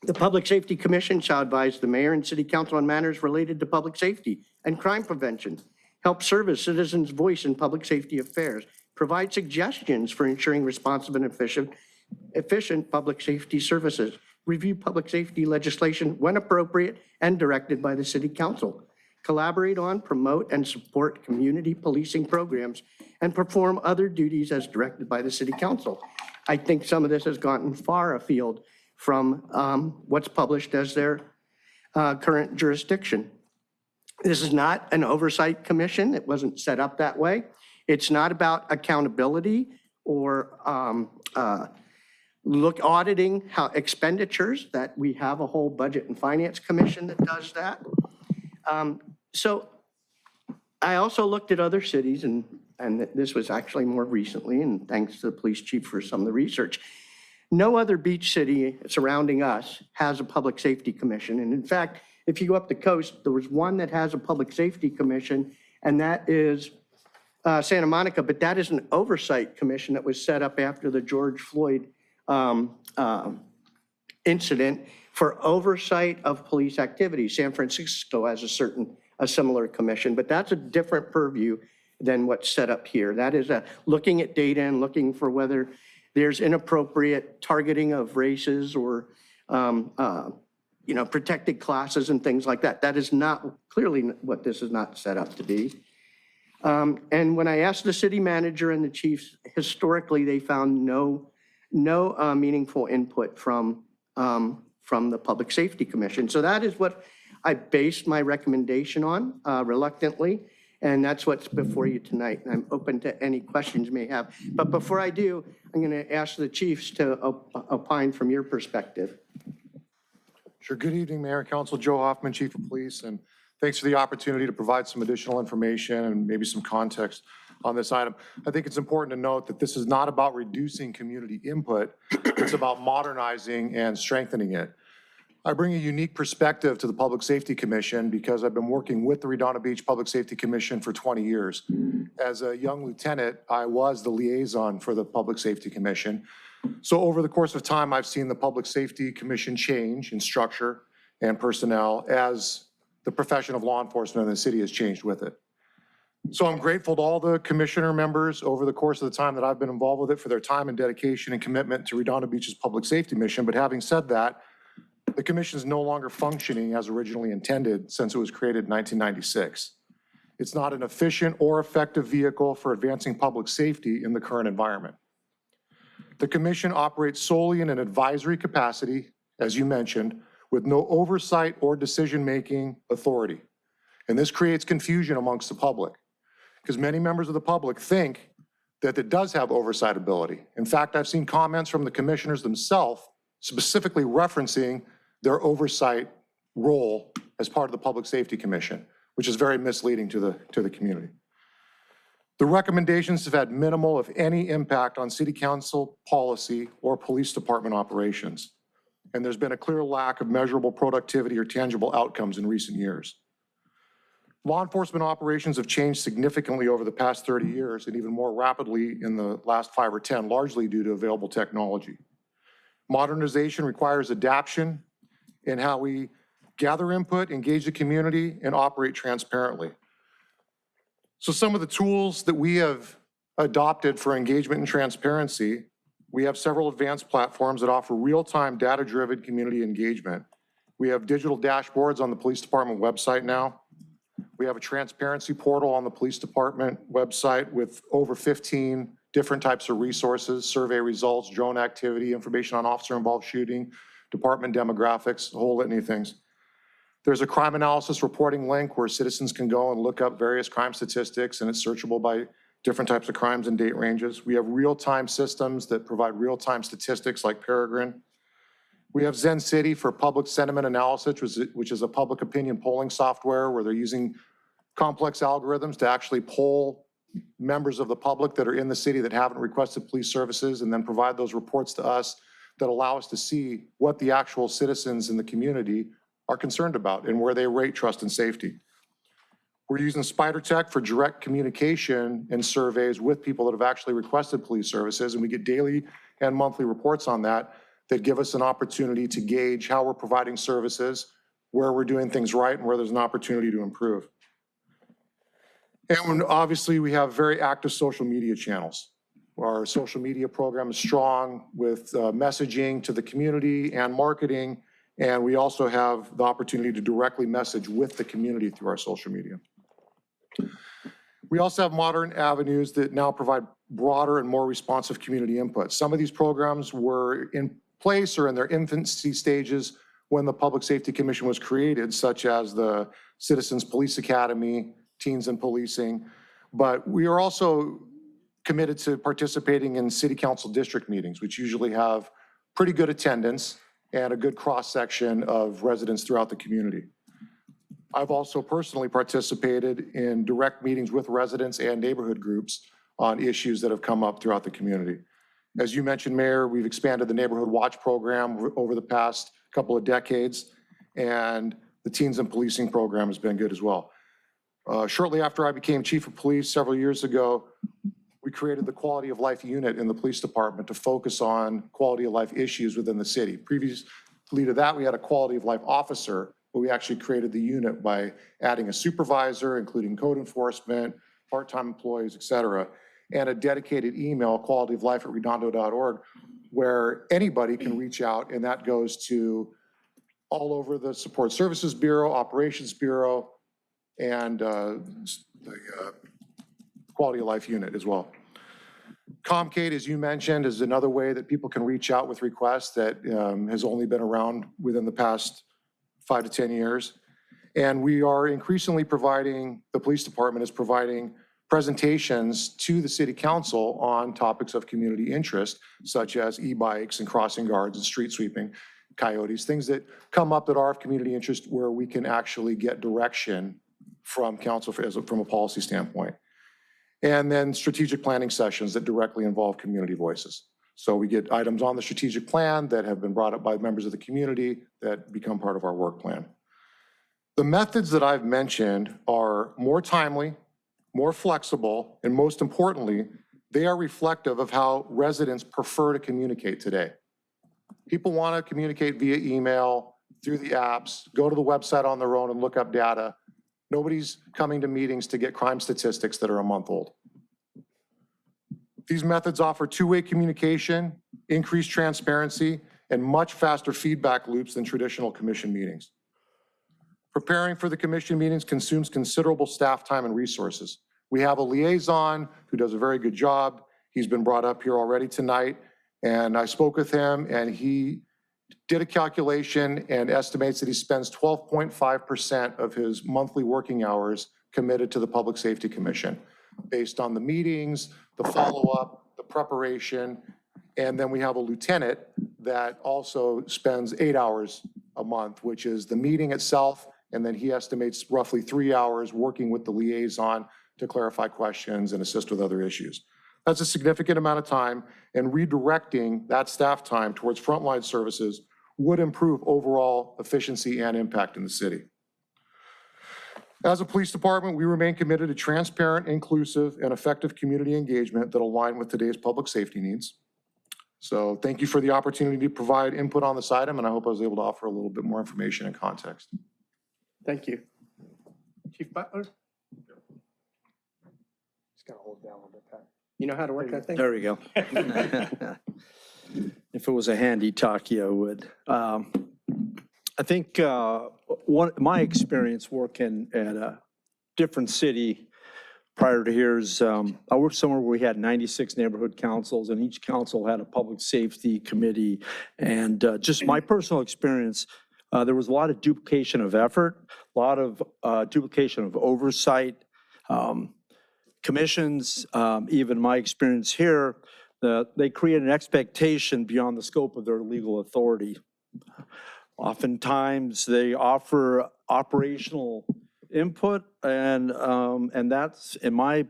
The Public Safety Commission shall advise the mayor and city council on matters related to public safety and crime prevention, help serve as citizens' voice in public safety affairs, provide suggestions for ensuring responsive and efficient public safety services, review public safety legislation when appropriate and directed by the city council, collaborate on, promote, and support community policing programs, and perform other duties as directed by the city council. I think some of this has gotten far afield from what's published as their current jurisdiction. This is not an oversight commission. It wasn't set up that way. It's not about accountability or auditing how expenditures, that we have a whole budget and finance commission that does that. So I also looked at other cities, and this was actually more recently, and thanks to the police chief for some of the research. No other beach city surrounding us has a public safety commission. And in fact, if you go up the coast, there was one that has a public safety commission, and that is Santa Monica, but that is an oversight commission that was set up after the George Floyd incident for oversight of police activity. San Francisco has a similar commission, but that's a different purview than what's set up here. That is looking at data and looking for whether there's inappropriate targeting of races or protected classes and things like that. That is not clearly what this is not set up to be. And when I asked the city manager and the chiefs, historically, they found no meaningful input from the Public Safety Commission. So that is what I based my recommendation on, reluctantly. And that's what's before you tonight. And I'm open to any questions you may have. But before I do, I'm going to ask the chiefs to opine from your perspective. Sure. Good evening, Mayor and Council. Joe Hoffman, Chief of Police, and thanks for the opportunity to provide some additional information and maybe some context on this item. I think it's important to note that this is not about reducing community input. It's about modernizing and strengthening it. I bring a unique perspective to the Public Safety Commission because I've been working with the Redondo Beach Public Safety Commission for 20 years. As a young lieutenant, I was the liaison for the Public Safety Commission. So over the course of time, I've seen the Public Safety Commission change in structure and personnel as the profession of law enforcement in the city has changed with it. So I'm grateful to all the commissioner members over the course of the time that I've been involved with it for their time and dedication and commitment to Redondo Beach's public safety mission. But having said that, the commission is no longer functioning as originally intended since it was created in 1996. It's not an efficient or effective vehicle for advancing public safety in the current environment. The commission operates solely in an advisory capacity, as you mentioned, with no oversight or decision-making authority. And this creates confusion amongst the public because many members of the public think that it does have oversight ability. In fact, I've seen comments from the commissioners themselves specifically referencing their oversight role as part of the Public Safety Commission, which is very misleading to the community. The recommendations have had minimal, if any, impact on City Council policy or police department operations. And there's been a clear lack of measurable productivity or tangible outcomes in recent years. Law enforcement operations have changed significantly over the past 30 years and even more rapidly in the last 5 or 10, largely due to available technology. Modernization requires adaptation in how we gather input, engage the community, and operate transparently. So some of the tools that we have adopted for engagement and transparency, we have several advanced platforms that offer real-time data-driven community engagement. We have digital dashboards on the police department website now. We have a transparency portal on the police department website with over 15 different types of resources, survey results, drone activity, information on officer-involved shooting, department demographics, a whole litany of things. There's a crime analysis reporting link where citizens can go and look up various crime statistics, and it's searchable by different types of crimes and date ranges. We have real-time systems that provide real-time statistics like Peregrine. We have Zen City for public sentiment analysis, which is a public opinion polling software where they're using complex algorithms to actually poll members of the public that are in the city that haven't requested police services and then provide those reports to us that allow us to see what the actual citizens in the community are concerned about and where they rate trust and safety. We're using Spider Tech for direct communication and surveys with people that have actually requested police services, and we get daily and monthly reports on that that give us an opportunity to gauge how we're providing services, where we're doing things right, and where there's an opportunity to improve. And obviously, we have very active social media channels. Our social media program is strong with messaging to the community and marketing, and we also have the opportunity to directly message with the community through our social media. We also have modern avenues that now provide broader and more responsive community input. Some of these programs were in place or in their infancy stages when the Public Safety Commission was created, such as the Citizens Police Academy, Teens in Policing. But we are also committed to participating in city council district meetings, which usually have pretty good attendance and a good cross-section of residents throughout the community. I've also personally participated in direct meetings with residents and neighborhood groups on issues that have come up throughout the community. As you mentioned, Mayor, we've expanded the Neighborhood Watch program over the past couple of decades, and the Teens in Policing program has been good as well. Shortly after I became chief of police several years ago, we created the Quality of Life unit in the police department to focus on quality of life issues within the city. Previously to that, we had a quality of life officer, but we actually created the unit by adding a supervisor, including code enforcement, part-time employees, et cetera, and a dedicated email, qualityoflife@redondo.org, where anybody can reach out, and that goes to all over the Support Services Bureau, Operations Bureau, and the Quality of Life unit as well. Comcade, as you mentioned, is another way that people can reach out with requests that has only been around within the past 5 to 10 years. And we are increasingly providing, the police department is providing presentations to the city council on topics of community interest, such as e-bikes and crossing guards and street sweeping, coyotes, things that come up that are of community interest where we can actually get direction from council from a policy standpoint. And then strategic planning sessions that directly involve community voices. So we get items on the strategic plan that have been brought up by members of the community that become part of our work plan. The methods that I've mentioned are more timely, more flexible, and most importantly, they are reflective of how residents prefer to communicate today. People want to communicate via email, through the apps, go to the website on their own and look up data. Nobody's coming to meetings to get crime statistics that are a month old. These methods offer two-way communication, increased transparency, and much faster feedback loops than traditional commission meetings. Preparing for the commission meetings consumes considerable staff time and resources. We have a liaison who does a very good job. He's been brought up here already tonight, and I spoke with him, and he did a calculation and estimates that he spends 12.5% of his monthly working hours committed to the Public Safety Commission, based on the meetings, the follow-up, the preparation, and then we have a lieutenant that also spends 8 hours a month, which is the meeting itself, and then he estimates roughly 3 hours working with the liaison to clarify questions and assist with other issues. That's a significant amount of time, and redirecting that staff time towards frontline services would improve overall efficiency and impact in the city. As a police department, we remain committed to transparent, inclusive, and effective community engagement that align with today's public safety needs. So thank you for the opportunity to provide input on this item, and I hope I was able to offer a little bit more information and context. Thank you. Chief Butler? Just gotta hold it down a little bit, Pat. You know how to work that thing? There we go. If it was a handy talkie, I would. I think my experience working at a different city prior to here is I worked somewhere where we had 96 neighborhood councils, and each council had a public safety committee. And just my personal experience, there was a lot of duplication of effort, a lot of duplication of oversight. Commissions, even my experience here, they create an expectation beyond the scope of their legal authority. Oftentimes, they offer operational input, and that's, in my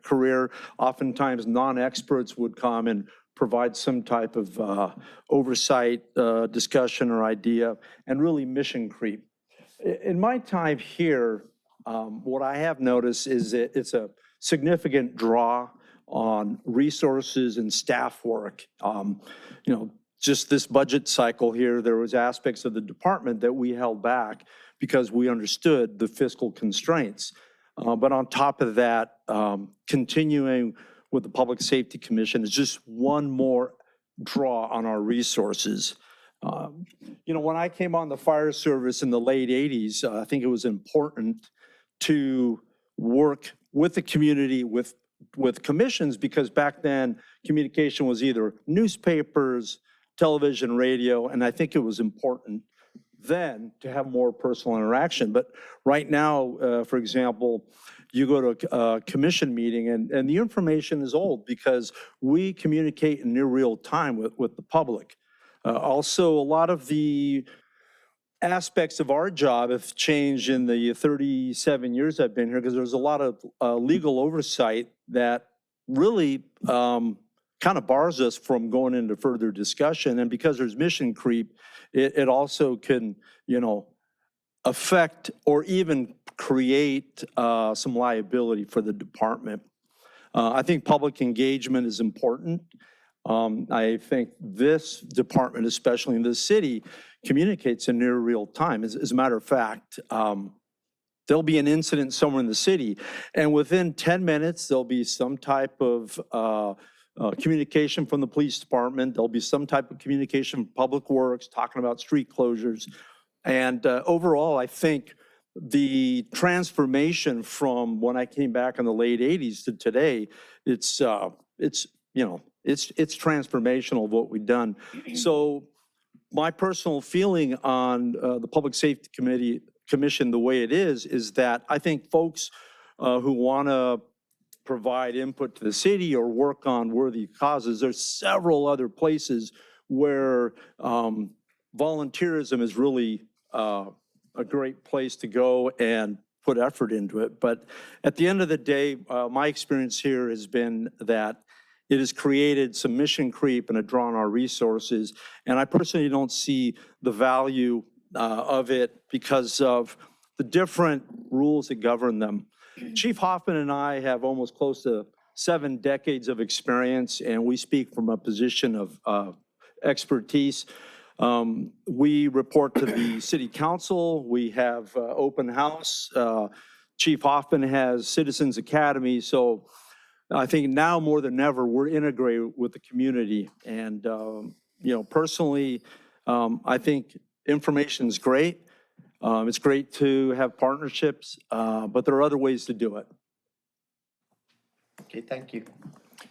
career, oftentimes non-experts would come and provide some type of oversight, discussion, or idea, and really mission creep. In my time here, what I have noticed is that it's a significant draw on resources and staff work. Just this budget cycle here, there was aspects of the department that we held back because we understood the fiscal constraints. But on top of that, continuing with the Public Safety Commission is just one more draw on our resources. When I came on the fire service in the late 80s, I think it was important to work with the community, with commissions, because back then communication was either newspapers, television, radio, and I think it was important then to have more personal interaction. But right now, for example, you go to a commission meeting and the information is old because we communicate in near real time with the public. Also, a lot of the aspects of our job have changed in the 37 years I've been here, because there's a lot of legal oversight that really kind of bars us from going into further discussion. And because there's mission creep, it also can, affect or even create some liability for the department. I think public engagement is important. I think this department, especially in this city, communicates in near real time. As a matter of fact, there'll be an incident somewhere in the city, and within 10 minutes, there'll be some type of communication from the police department. There'll be some type of communication from Public Works talking about street closures. And overall, I think the transformation from when I came back in the late 80s to today, it's transformational of what we've done. So my personal feeling on the Public Safety Commission, the way it is that I think folks who want to provide input to the city or work on worthy causes, there's several other places where volunteerism is really a great place to go and put effort into it. But at the end of the day, my experience here has been that it has created some mission creep and a draw on our resources. And I personally don't see the value of it because of the different rules that govern them. Chief Hoffman and I have almost close to 7 decades of experience, and we speak from a position of expertise. We report to the city council. We have open house. Chief Hoffman has Citizens Academy. So I think now more than ever, we're integrated with the community. And, personally, I think information is great. It's great to have partnerships, but there are other ways to do it. Okay, thank you.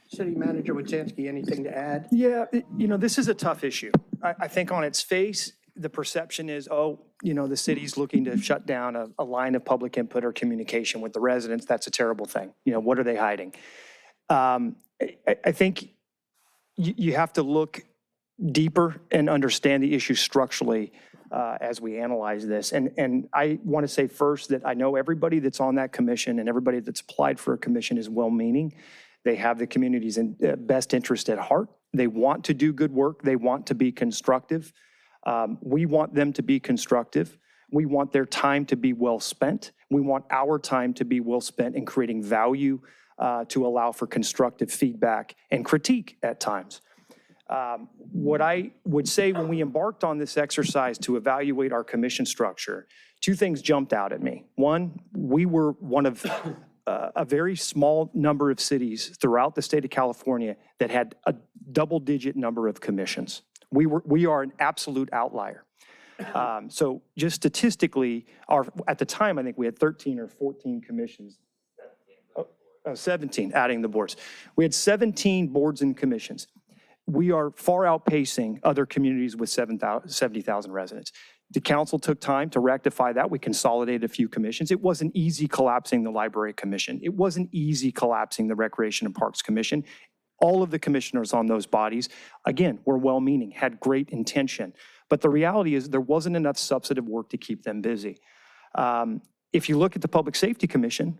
City Manager Wojciechowski, anything to add? Yeah, this is a tough issue. I think on its face, the perception is, the city's looking to shut down a line of public input or communication with the residents. That's a terrible thing. What are they hiding? I think you have to look deeper and understand the issue structurally as we analyze this. And I want to say first that I know everybody that's on that commission and everybody that's applied for a commission is well-meaning. They have the community's best interest at heart. They want to do good work. They want to be constructive. We want them to be constructive. We want their time to be well spent. We want our time to be well spent in creating value to allow for constructive feedback and critique at times. What I would say when we embarked on this exercise to evaluate our commission structure, 2 things jumped out at me. One, we were one of a very small number of cities throughout the state of California that had a double-digit number of commissions. We are an absolute outlier. So just statistically, at the time, I think we had 13 or 14 commissions. 17, adding the boards. We had 17 boards and commissions. We are far outpacing other communities with 70,000 residents. The council took time to rectify that. We consolidated a few commissions. It wasn't easy collapsing the Library Commission. It wasn't easy collapsing the Recreation and Parks Commission. All of the commissioners on those bodies, again, were well-meaning, had great intention, But the reality is there wasn't enough substantive work to keep them busy. If you look at the Public Safety Commission,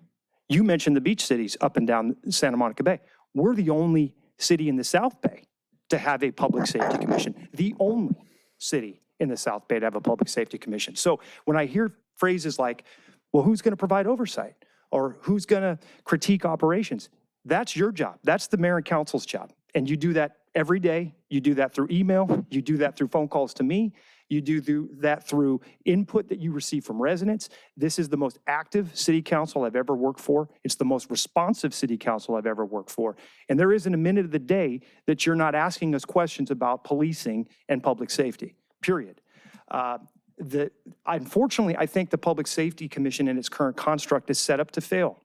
you mentioned the beach cities up and down Santa Monica Bay. We're the only city in the South Bay to have a Public Safety Commission, the only city in the South Bay to have a Public Safety Commission. So when I hear phrases like, well, who's going to provide oversight? Or who's going to critique operations? That's your job. That's the mayor and council's job. And you do that every day. You do that through email. You do that through phone calls to me. You do that through input that you receive from residents. This is the most active city council I've ever worked for. It's the most responsive city council I've ever worked for. And there isn't a minute of the day that you're not asking us questions about policing and public safety, period. Unfortunately, I think the Public Safety Commission in its current construct is set up to fail.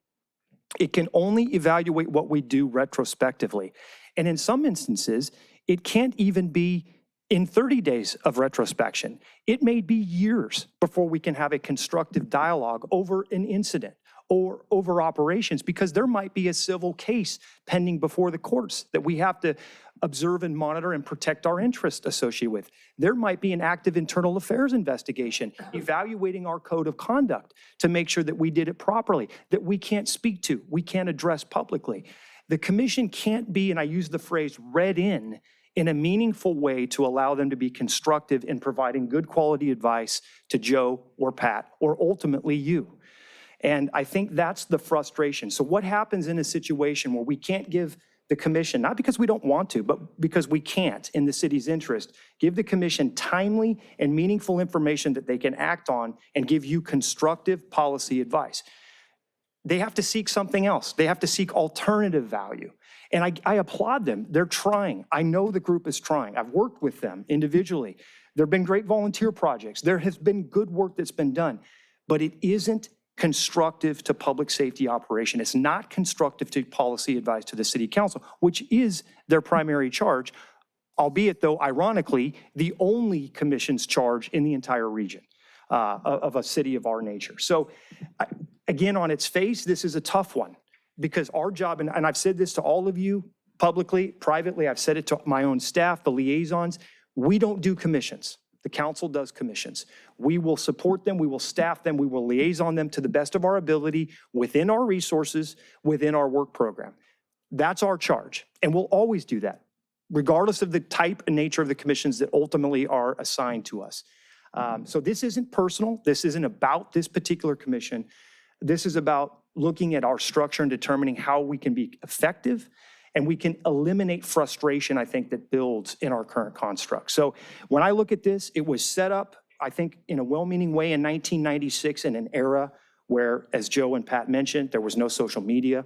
It can only evaluate what we do retrospectively. And in some instances, it can't even be in 30 days of retrospection. It may be years before we can have a constructive dialogue over an incident or over operations, because there might be a civil case pending before the courts that we have to observe and monitor and protect our interests associated with. There might be an active internal affairs investigation evaluating our code of conduct to make sure that we did it properly, that we can't speak to, we can't address publicly. The commission can't be, and I use the phrase, read in a meaningful way to allow them to be constructive in providing good quality advice to Joe or Pat or ultimately you. And I think that's the frustration. So what happens in a situation where we can't give the commission, not because we don't want to, but because we can't in the city's interest, give the commission timely and meaningful information that they can act on and give you constructive policy advice? They have to seek something else. They have to seek alternative value. And I applaud them. They're trying. I know the group is trying. I've worked with them individually. There have been great volunteer projects. There has been good work that's been done, but it isn't constructive to public safety operation. It's not constructive to policy advice to the city council, which is their primary charge, albeit though, ironically, the only commission's charge in the entire region of a city of our nature. So again, on its face, this is a tough one because our job, and I've said this to all of you publicly, privately, I've said it to my own staff, the liaisons, we don't do commissions. The council does commissions. We will support them, we will staff them, we will liaison them to the best of our ability within our resources, within our work program. That's our charge, and we'll always do that, regardless of the type and nature of the commissions that ultimately are assigned to us. So this isn't personal. This isn't about this particular commission. This is about looking at our structure and determining how we can be effective and we can eliminate frustration, I think, that builds in our current construct. So when I look at this, it was set up, I think, in a well-meaning way in 1996 in an era where, as Joe and Pat mentioned, there was no social media.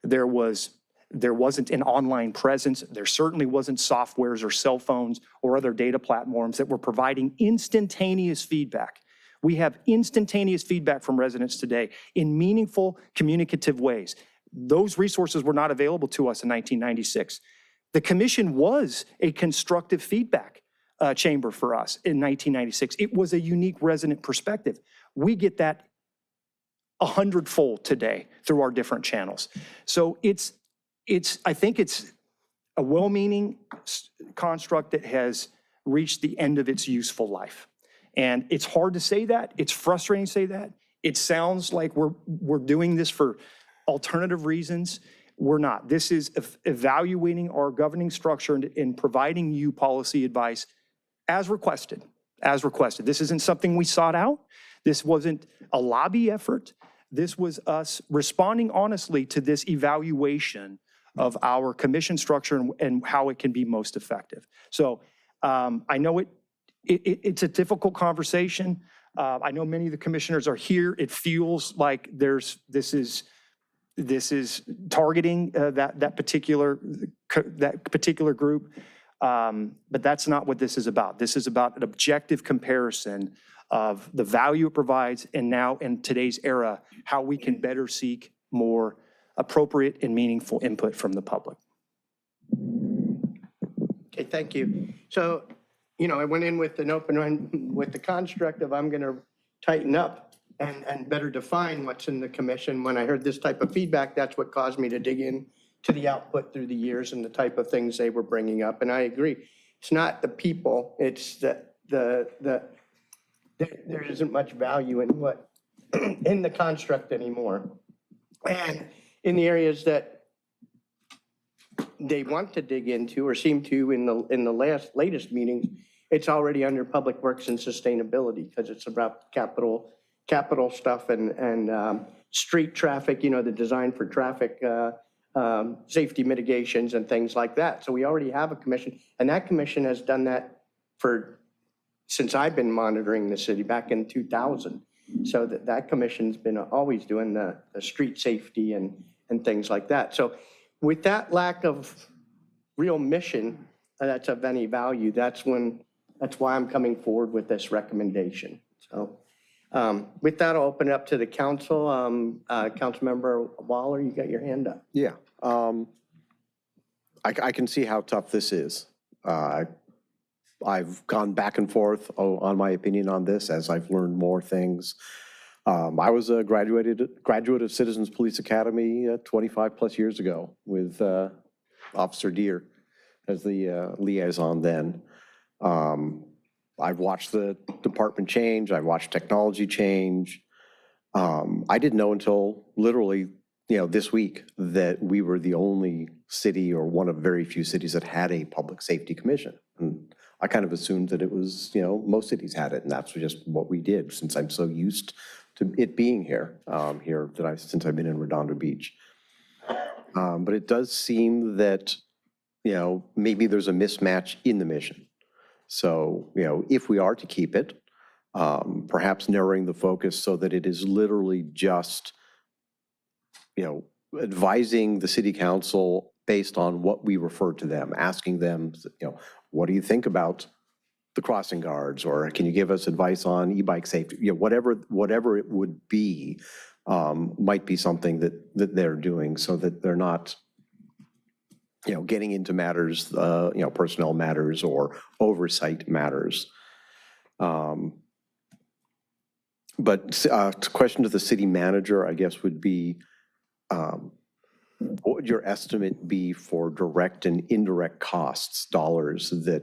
There wasn't an online presence. There certainly wasn't softwares or cell phones or other data platforms that were providing instantaneous feedback. We have instantaneous feedback from residents today in meaningful, communicative ways. Those resources were not available to us in 1996. The commission was a constructive feedback chamber for us in 1996. It was a unique resident perspective. We get that 100-fold today through our different channels. So I think it's a well-meaning construct that has reached the end of its useful life. And it's hard to say that. It's frustrating to say that. It sounds like we're doing this for alternative reasons. We're not. This is evaluating our governing structure and providing you policy advice as requested, This isn't something we sought out. This wasn't a lobby effort. This was us responding honestly to this evaluation of our commission structure and how it can be most effective. So I know it's a difficult conversation. I know many of the commissioners are here. It feels like this is targeting that particular group, but that's not what this is about. This is about an objective comparison of the value it provides, and now in today's era, how we can better seek more appropriate and meaningful input from the public. Okay, thank you. So, I went in with an open mind with the construct of I'm going to tighten up and better define what's in the commission. When I heard this type of feedback, that's what caused me to dig in to the output through the years and the type of things they were bringing up. And I agree. It's not the people, it's the there isn't much value in what, in the construct anymore. And in the areas that they want to dig into or seem to in the latest meetings, it's already under Public Works and Sustainability because it's about capital stuff and street traffic, you know, the design for traffic safety mitigations and things like that. So we already have a commission, and that commission has done that since I've been monitoring the city back in 2000. So that commission's been always doing the street safety and things like that. So with that lack of real mission that's of any value, that's why I'm coming forward with this recommendation. So with that, I'll open it up to the council. Councilmember Waller, you got your hand up. Yeah. I can see how tough this is. I've gone back and forth on my opinion on this as I've learned more things. I was a graduate of Citizens Police Academy 25 plus years ago with Officer Deere as the liaison then. I've watched the department change. I've watched technology change. I didn't know until literally, this week that we were the only city or one of very few cities that had a public safety commission. And I kind of assumed that it was, most cities had it, and that's just what we did since I'm so used to it being here, since I've been in Redondo Beach. But it does seem that, maybe there's a mismatch in the mission. So, if we are to keep it, perhaps narrowing the focus so that it is literally just, advising the city council based on what we refer to them, asking them, what do you think about the crossing guards, or can you give us advice on e-bike safety? Whatever it would be, might be something that they're doing so that they're not, getting into matters, personnel matters or oversight matters. But the question to the city manager, I guess, would be, what would your estimate be for direct and indirect costs, dollars that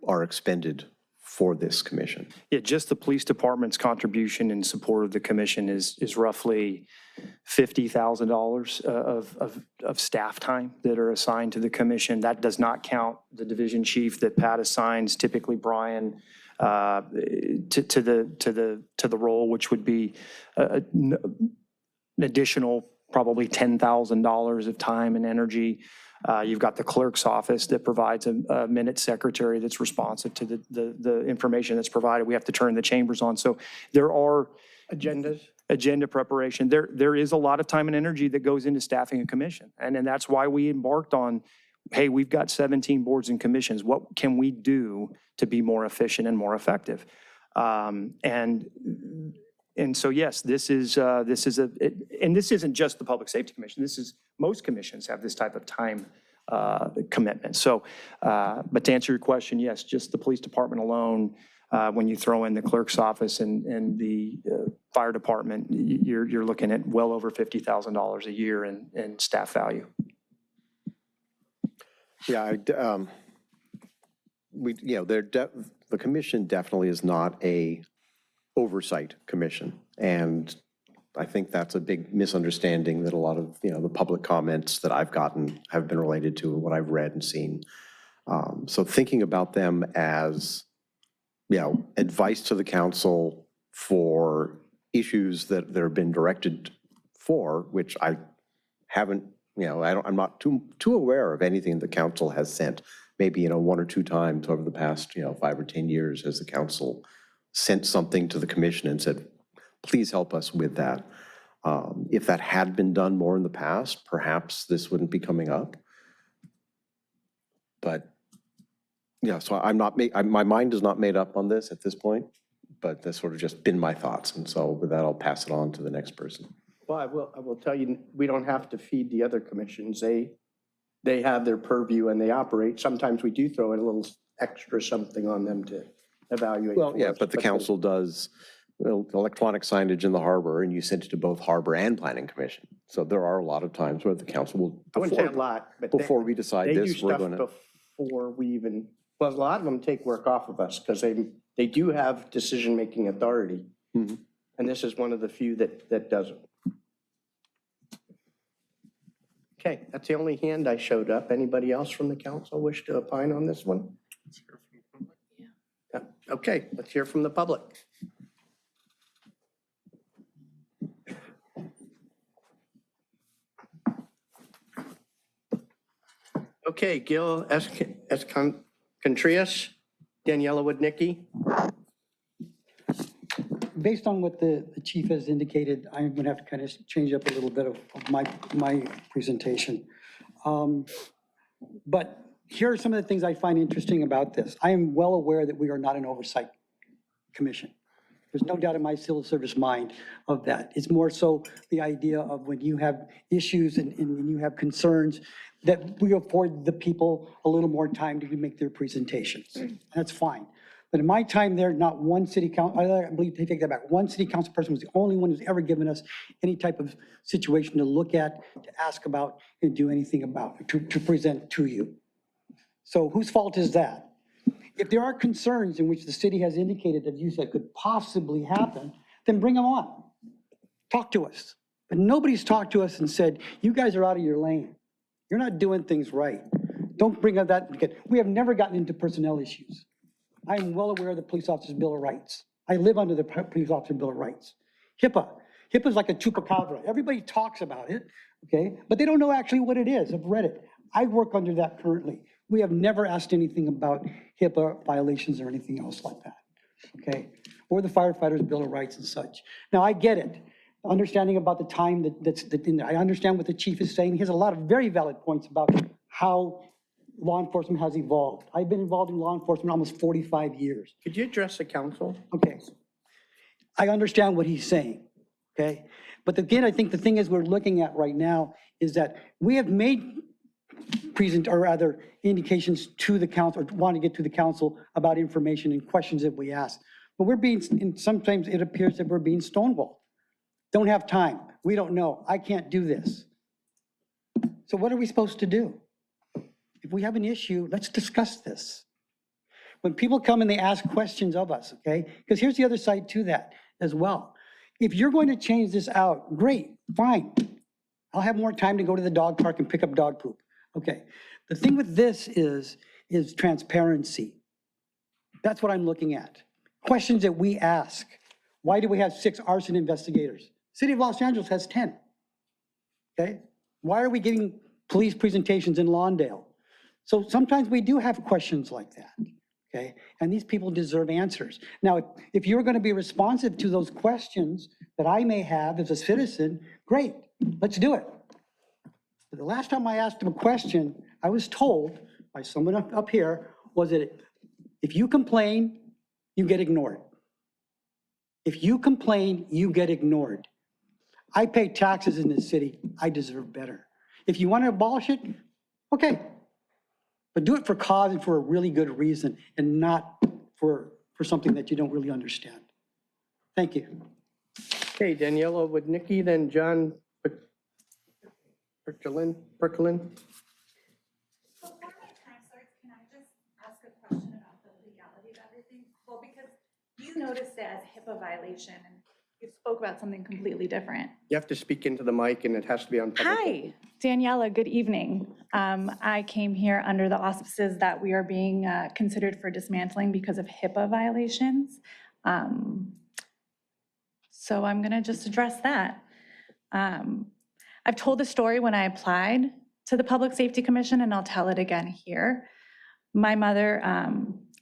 are expended for this commission? Yeah, just the police department's contribution in support of the commission is roughly $50,000 of staff time that are assigned to the commission. That does not count the division chief that Pat assigns, typically Brian, to the role, which would be an additional probably $10,000 of time and energy. You've got the clerk's office that provides a minute secretary that's responsive to the information that's provided. We have to turn the chambers on. So there are agenda preparation. There is a lot of time and energy that goes into staffing a commission. And that's why we embarked on, hey, we've got 17 boards and commissions. What can we do to be more efficient and more effective? And so, yes, this isn't just the Public Safety Commission. Most commissions have this type of time commitment. So, but to answer your question, yes, just the police department alone, when you throw in the clerk's office and the fire department, you're looking at well over $50,000 a year in staff value. Yeah, the commission definitely is not a oversight commission. And I think that's a big misunderstanding that a lot of, the public comments that I've gotten have been related to what I've read and seen. So thinking about them as, advice to the council for issues that have been directed for, which I haven't, I'm not too aware of anything the council has sent. Maybe, one or two times over the past, 5 or 10 years has the council sent something to the commission and said, please help us with that. If that had been done more in the past, perhaps this wouldn't be coming up. But yeah, so my mind is not made up on this at this point, but that's sort of just been my thoughts. And so with that, I'll pass it on to the next person. Well, I will tell you, we don't have to feed the other commissions. They have their purview and they operate. Sometimes we do throw in a little extra something on them to evaluate. Well, yeah, but the council does electronic signage in the harbor, and you send it to both harbor and planning commission. So there are a lot of times where the council will, I wouldn't say a lot, but before we decide this, we're going to. Before we even Well, a lot of them take work off of us because they do have decision-making authority. Mhm. And this is one of the few that doesn't. Okay, that's the only hand I showed up. Anybody else from the council wish to opine on this one? Yeah. Okay, let's hear from the public. Okay, Gil Contreras, Daniela Wodnicki. Based on what the chief has indicated, I'm going to have to kind of change up a little bit of my presentation. But here are some of the things I find interesting about this. I am well aware that we are not an oversight commission. There's no doubt in my civil service mind of that. It's more so the idea of when you have issues and you have concerns, that we afford the people a little more time to make their presentations. That's fine. But in my time there, not one city council, I believe they take that back. One city council person was the only one who's ever given us any type of situation to look at, to ask about, and do anything about, to present to you. So whose fault is that? If there are concerns in which the city has indicated that you said could possibly happen, then bring them on. Talk to us. But nobody's talked to us and said, you guys are out of your lane. You're not doing things right. Don't bring up that. We have never gotten into personnel issues. I am well aware of the Police Officers' Bill of Rights. I live under the Police Officer Bill of Rights. HIPAA. HIPAA is like a chupacabra. Everybody talks about it, okay? But they don't know actually what it is. I've read it. I work under that currently. We have never asked anything about HIPAA violations or anything else like that, okay? Or the Firefighters' Bill of Rights and such. Now, I get it. Understanding about the time that's in there. I understand what the chief is saying. He has a lot of very valid points about how law enforcement has evolved. I've been involved in law enforcement almost 45 years. Could you address the council? Okay. I understand what he's saying, okay? But again, I think the thing is we're looking at right now is that we have made indications to the council, or want to get to the council about information and questions that we ask. But we're being, and sometimes it appears that we're being stonewalled. Don't have time. We don't know. I can't do this. So what are we supposed to do? If we have an issue, let's discuss this. When people come and they ask questions of us, okay? Because here's the other side to that as well. If you're going to change this out, great, fine. I'll have more time to go to the dog park and pick up dog poop. Okay. The thing with this is transparency. That's what I'm looking at. Questions that we ask. Why do we have 6 arson investigators? City of Los Angeles has 10. Okay? Why are we giving police presentations in Lawndale? So sometimes we do have questions like that, okay? And these people deserve answers. Now, if you're going to be responsive to those questions that I may have as a citizen, great, let's do it. But the last time I asked them a question, I was told by someone up here, was that if you complain, you get ignored. If you complain, you get ignored. I pay taxes in this city. I deserve better. If you want to abolish it, okay. But do it for cause and for a really good reason and not for something that you don't really understand. Thank you. Okay, Daniela Wodnicki, then John Perkelin. Well, because you noticed it as a HIPAA violation and you spoke about something completely different. You have to speak into the mic and it has to be on public. Hi, Daniela, good evening. I came here under the auspices that we are being considered for dismantling because of HIPAA violations. So I'm gonna just address that. I've told the story when I applied to the Public Safety Commission and I'll tell it again here. My mother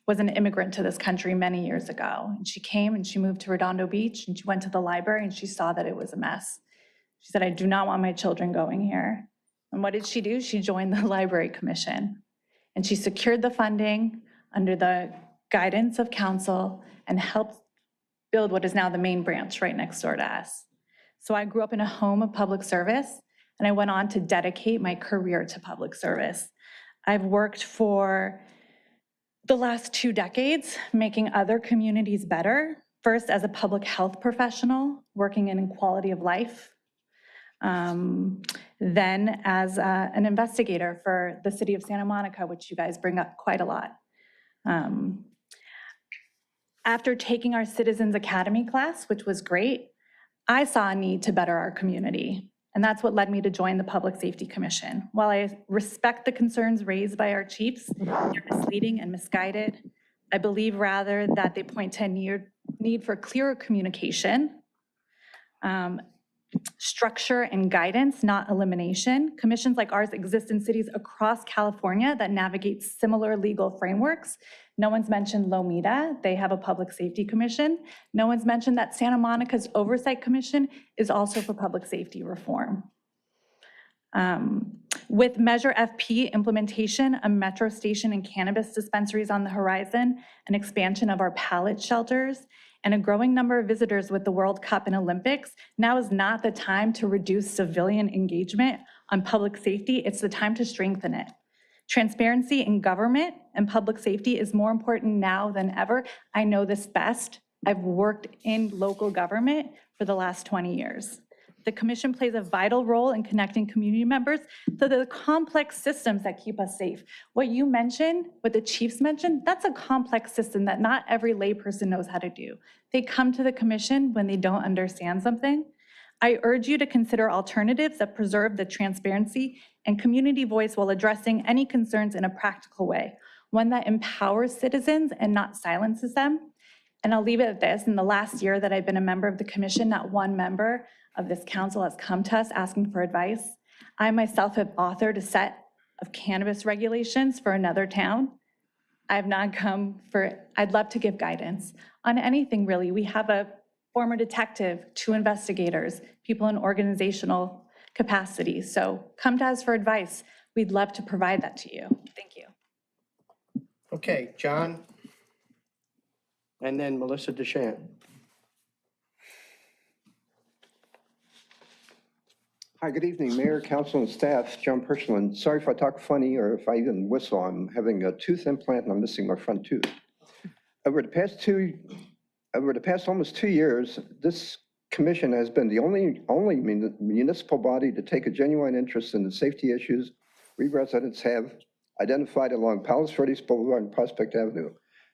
was an immigrant to this country many years ago. And she came and she moved to Redondo Beach and she went to the library and she saw that it was a mess. She said, I do not want my children going here. And what did she do? She joined the Library Commission and she secured the funding under the guidance of council and helped build what is now the main branch right next door to us. So I grew up in a home of public service and I went on to dedicate my career to public service. I've worked for the last 2 decades, making other communities better. First, as a public health professional, working in quality of life. Then as an investigator for the city of Santa Monica, which you guys bring up quite a lot. After taking our Citizens Academy class, which was great, I saw a need to better our community. And that's what led me to join the Public Safety Commission. While I respect the concerns raised by our chiefs, they're misleading and misguided. I believe rather that they point to a need for clearer communication, structure and guidance, not elimination. Commissions like ours exist in cities across California that navigate similar legal frameworks. No one's mentioned Lomita. They have a public safety commission. No one's mentioned that Santa Monica's Oversight Commission is also for public safety reform. With Measure FP implementation, a metro station and cannabis dispensaries on the horizon, an expansion of our pallet shelters, and a growing number of visitors with the World Cup and Olympics, now is not the time to reduce civilian engagement on public safety. It's the time to strengthen it. Transparency in government and public safety is more important now than ever. I know this best. I've worked in local government for the last 20 years. The commission plays a vital role in connecting community members to the complex systems that keep us safe. What you mentioned, what the chiefs mentioned, that's a complex system that not every layperson knows how to do. They come to the commission when they don't understand something. I urge you to consider alternatives that preserve the transparency and community voice while addressing any concerns in a practical way, one that empowers citizens and not silences them. And I'll leave it at this. In the last year that I've been a member of the commission, not one member of this council has come to us asking for advice. I myself have authored a set of cannabis regulations for another town. I have not come for, I'd love to give guidance on anything really. We have a former detective, 2 investigators, people in organizational capacity. So come to us for advice. We'd love to provide that to you. Thank you. Okay, John. And then Melissa DeShant. Hi, good evening, Mayor, Council, and staff. John Pershland. Sorry if I talk funny or if I even whistle. I'm having a tooth implant and I'm missing my front tooth. Over the past almost 2 years, this commission has been the only municipal body to take a genuine interest in the safety issues we residents have identified along Palos Verdes Boulevard and Prospect Avenue.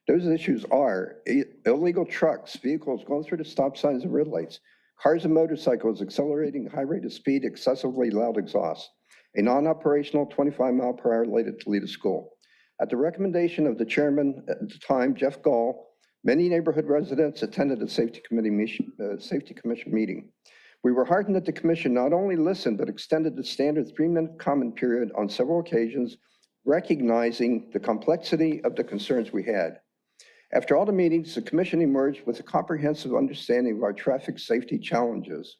Those issues are illegal trucks, vehicles going through the stop signs and red lights, cars and motorcycles accelerating high rate of speed, excessively loud exhaust, a non-operational 25-mile-per-hour light at Toledo School. At the recommendation of the chairman at the time, Jeff Gall, many neighborhood residents attended a safety commission meeting. We were heartened that the commission not only listened, but extended the standard 3-minute comment period on several occasions, recognizing the complexity of the concerns we had. After all the meetings, the commission emerged with a comprehensive understanding of our traffic safety challenges.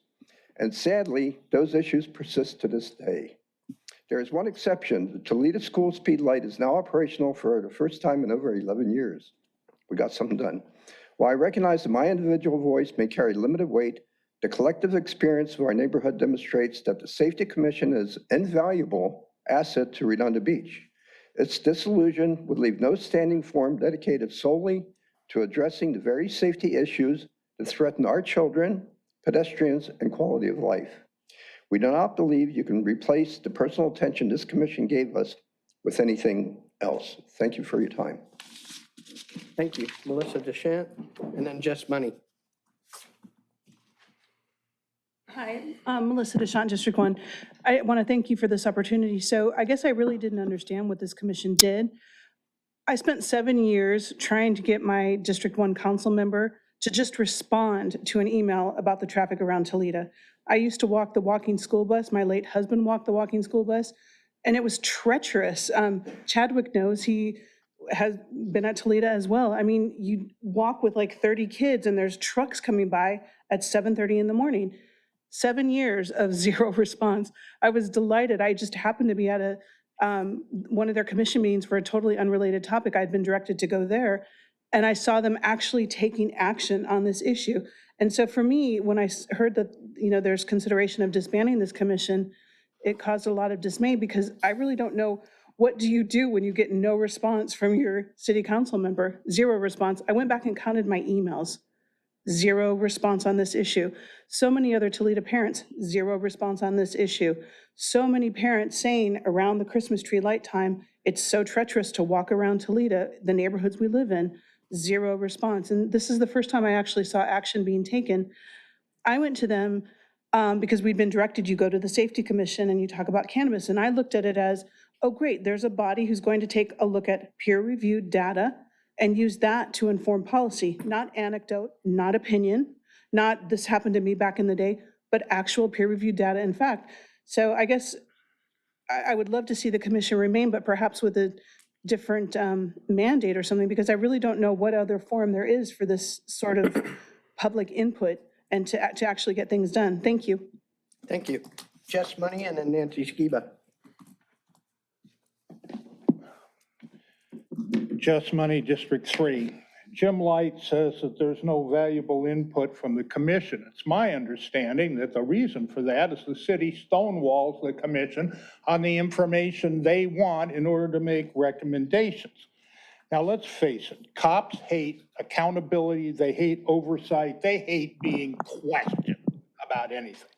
And sadly, those issues persist to this day. There is one exception. The Toledo School speed light is now operational for the first time in over 11 years. We got something done. While I recognize that my individual voice may carry limited weight, the collective experience of our neighborhood demonstrates that the Safety Commission is an invaluable asset to Redondo Beach. Its dissolution would leave no standing forum dedicated solely to addressing the very safety issues that threaten our children, pedestrians, and quality of life. We do not believe you can replace the personal attention this commission gave us with anything else. Thank you for your time. Thank you. Melissa DeShant, and then Jess Money. Hi, I'm Melissa DeShant, District 1. I want to thank you for this opportunity. So I guess I really didn't understand what this commission did. I spent 7 years trying to get my District 1 council member to just respond to an email about the traffic around Toledo. I used to walk the walking school bus. My late husband walked the walking school bus, and it was treacherous. Chadwick knows, he has been at Toledo as well. I mean, you walk with like 30 kids and there's trucks coming by at 7:30 in the morning. 7 years of zero response. I was delighted. I just happened to be at one of their commission meetings for a totally unrelated topic. I'd been directed to go there, and I saw them actually taking action on this issue. And so for me, when I heard that, there's consideration of disbanding this commission, it caused a lot of dismay, because I really don't know, what do you do when you get no response from your city council member? Zero response. I went back and counted my emails. zero response on this issue. So many other Toledo parents, zero response on this issue. So many parents saying around the Christmas tree light time, it's so treacherous to walk around Toledo, the neighborhoods we live in, zero response. And this is the first time I actually saw action being taken. I went to them because we'd been directed, you go to the Safety Commission and you talk about cannabis. And I looked at it as, oh, great, there's a body who's going to take a look at peer-reviewed data and use that to inform policy, not anecdote, not opinion, not this happened to me back in the day, but actual peer-reviewed data and fact. So I guess I would love to see the commission remain, but perhaps with a different mandate or something, because I really don't know what other forum there is for this sort of public input and to actually get things done. Thank you. Thank you. Jess Money and then Nancy Skiba. Just Money, District 3. Jim Light says that there's no valuable input from the commission. It's my understanding that the reason for that is the city stonewalls the commission on the information they want in order to make recommendations. Now, let's face it, cops hate accountability, they hate oversight, they hate being questioned about anything.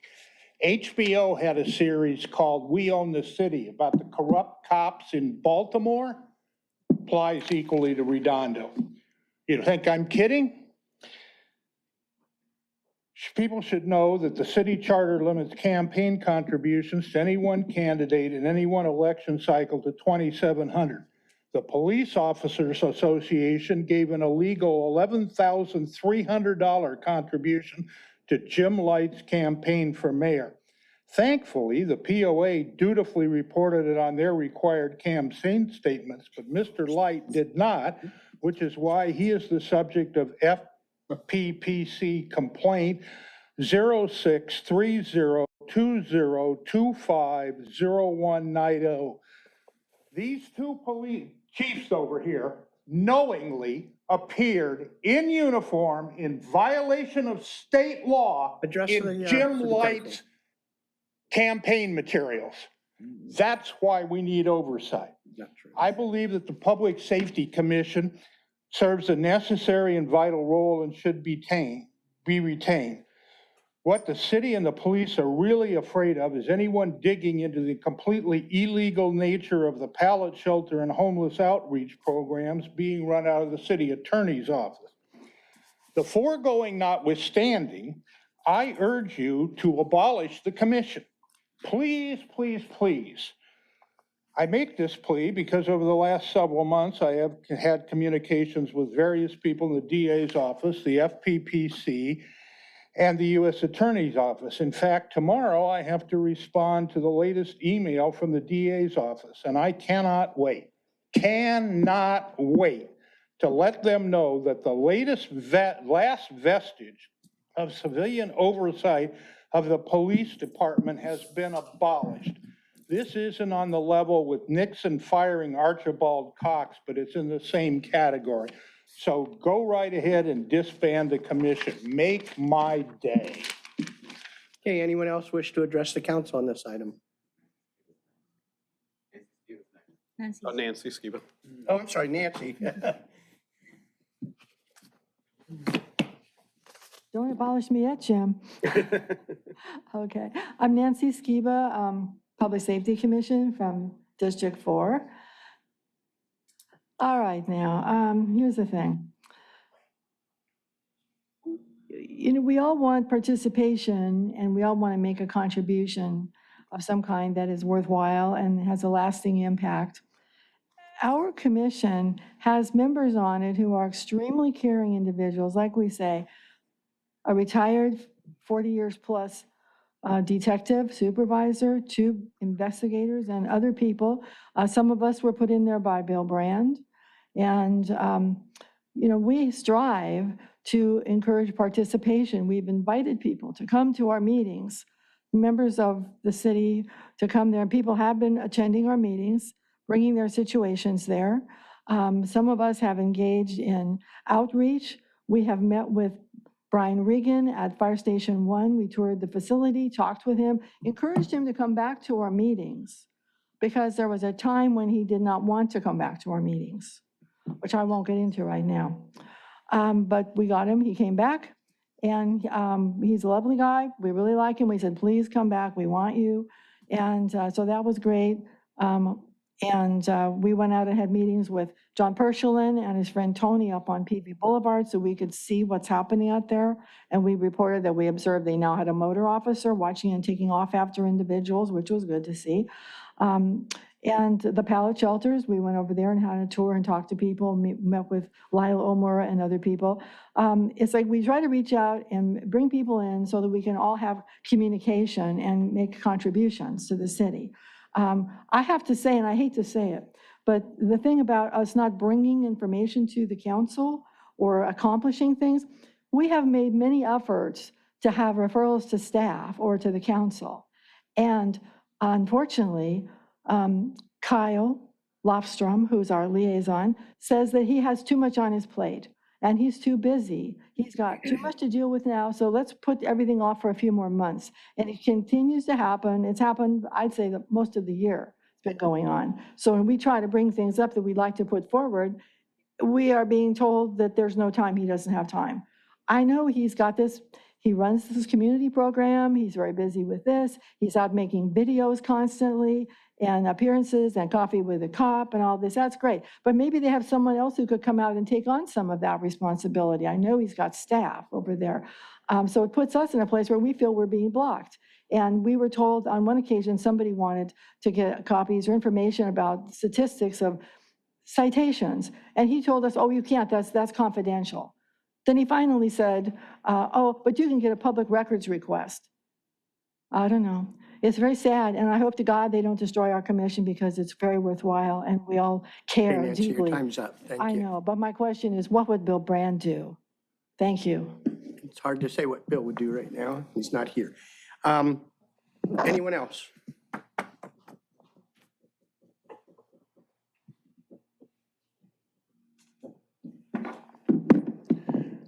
HBO had a series called We Own the City about the corrupt cops in Baltimore. Applies equally to Redondo. You think I'm kidding? People should know that the city charter limits campaign contributions to any one candidate in any one election cycle to $2,700. The Police Officers Association gave an illegal $11,300 contribution to Jim Light's campaign for mayor. Thankfully, the POA dutifully reported it on their required campaign statements, but Mr. Light did not, which is why he is the subject of FPPC complaint 063020250190. These two police chiefs over here knowingly appeared in uniform in violation of state law in Jim Light's campaign materials. That's why we need oversight. I believe that the Public Safety Commission serves a necessary and vital role and should be retained. What the city and the police are really afraid of is anyone digging into the completely illegal nature of the pallet shelter and homeless outreach programs being run out of the city attorney's office. The foregoing notwithstanding, I urge you to abolish the commission. Please, please, please. I make this plea because over the last several months, I have had communications with various people in the DA's office, the FPPC, and the U.S. Attorney's Office. In fact, tomorrow I have to respond to the latest email from the DA's office, and I cannot wait to let them know that the last vestige of civilian oversight of the police department has been abolished. This isn't on the level with Nixon firing Archibald Cox, but it's in the same category. So go right ahead and disband the commission. Make my day. Okay, anyone else wish to address the council on this item? Nancy Skiba. Oh, I'm sorry, Nancy. Don't abolish me yet, Jim. Okay, I'm Nancy Skiba, Public Safety Commission from District 4. All right, now, here's the thing. You know, we all want participation and we all want to make a contribution of some kind that is worthwhile and has a lasting impact. Our commission has members on it who are extremely caring individuals, like we say, a retired 40 years plus detective, supervisor, 2 investigators, and other people. Some of us were put in there by Bill Brand. And, you know, we strive to encourage participation. We've invited people to come to our meetings, members of the city to come there. People have been attending our meetings, bringing their situations there. Some of us have engaged in outreach. We have met with Brian Regan at Fire Station 1. We toured the facility, talked with him, encouraged him to come back to our meetings because there was a time when he did not want to come back to our meetings, which I won't get into right now. But we got him, he came back, And he's a lovely guy. We really like him. We said, please come back. We want you. And so that was great. We went out and had meetings with John Pershulin and his friend Tony up on PV Boulevard so we could see what's happening out there. And we reported that we observed they now had a motor officer watching and taking off after individuals, which was good to see. And the pallet shelters, we went over there and had a tour and talked to people, met with Lila Omura and other people. It's like we try to reach out and bring people in so that we can all have communication and make contributions to the city. I have to say, and I hate to say it, but the thing about us not bringing information to the council or accomplishing things, we have made many efforts to have referrals to staff or to the council. And unfortunately, Kyle Lofstrom, who's our liaison, says that he has too much on his plate and he's too busy. He's got too much to deal with now, so let's put everything off for a few more months. And it continues to happen. It's happened, I'd say, that most of the year it's been going on. So when we try to bring things up that we'd like to put forward, we are being told that there's no time, he doesn't have time. I know he's got this, he runs this community program, he's very busy with this, he's out making videos constantly, and appearances and coffee with a cop and all this, that's great. But maybe they have someone else who could come out and take on some of that responsibility. I know he's got staff over there. So it puts us in a place where we feel we're being blocked. And we were told on one occasion, somebody wanted to get copies or information about statistics of citations. And he told us, oh, you can't, that's confidential. Then he finally said, oh, but you can get a public records request. I don't know. It's very sad, and I hope to God they don't destroy our commission because it's very worthwhile and we all care Hey, Nancy, deeply. your time's up. Thank you. I know, but my question is, what would Bill Brand do? Thank you. It's hard to say what Bill would do right now. He's not here. Anyone else?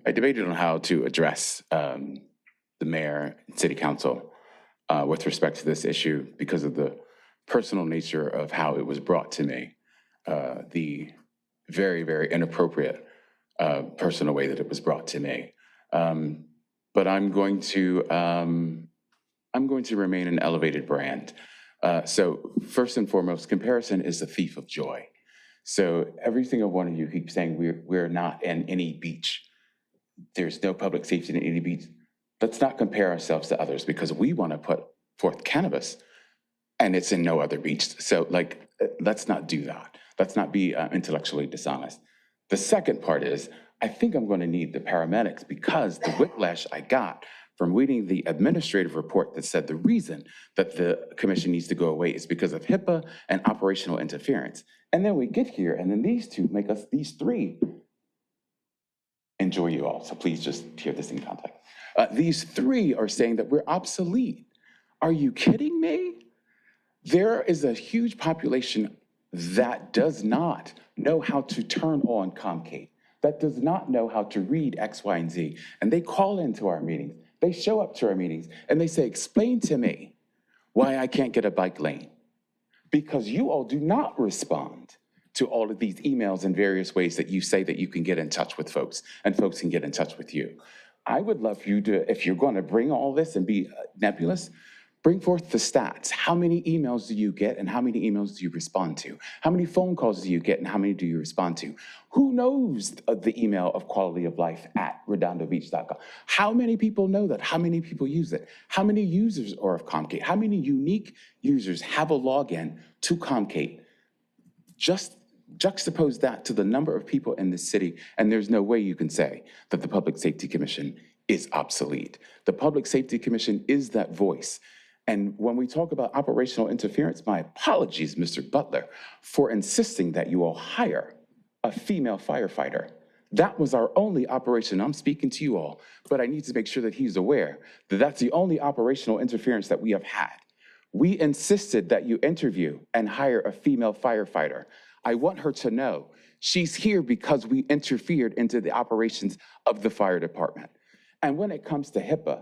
I debated on how to address the mayor and city council with respect to this issue because of the personal nature of how it was brought to me, the very, very inappropriate personal way that it was brought to me. But I'm going to remain an elevated brand. So first and foremost, comparison is the thief of joy. So every single one of you keep saying we're not in any beach. There's no public safety in any beach. Let's not compare ourselves to others because we want to put forth cannabis and it's in no other beach. So like, let's not do that. Let's not be intellectually dishonest. The second part is, I think I'm going to need the paramedics because the whiplash I got from reading the administrative report that said the reason that the commission needs to go away is because of HIPAA and operational interference. And then we get here and then these two make us, these three, enjoy you all, so please just hear this in context. These three are saying that we're obsolete. Are you kidding me? There is a huge population that does not know how to turn on Comcate, that does not know how to read X, Y, and Z. And they call into our meetings, they show up to our meetings, and they say, explain to me why I can't get a bike lane. Because you all do not respond to all of these emails in various ways that you say that you can get in touch with folks and folks can get in touch with you. I would love you to, if you're going to bring all this and be nebulous, bring forth the stats. How many emails do you get and how many emails do you respond to? How many phone calls do you get and how many do you respond to? Who knows the email of quality of life at redondobeach.com? How many people know that? How many people use it? How many users are of Comcate? How many unique users have a login to Comcate? Just juxtapose that to the number of people in this city, and there's no way you can say that the Public Safety Commission is obsolete. The Public Safety Commission is that voice. And when we talk about operational interference, my apologies, Mr. Butler, for insisting that you all hire a female firefighter. That was our only operation. I'm speaking to you all, but I need to make sure that he's aware that that's the only operational interference that we have had. We insisted that you interview and hire a female firefighter. I want her to know she's here because we interfered into the operations of the fire department. And when it comes to HIPAA,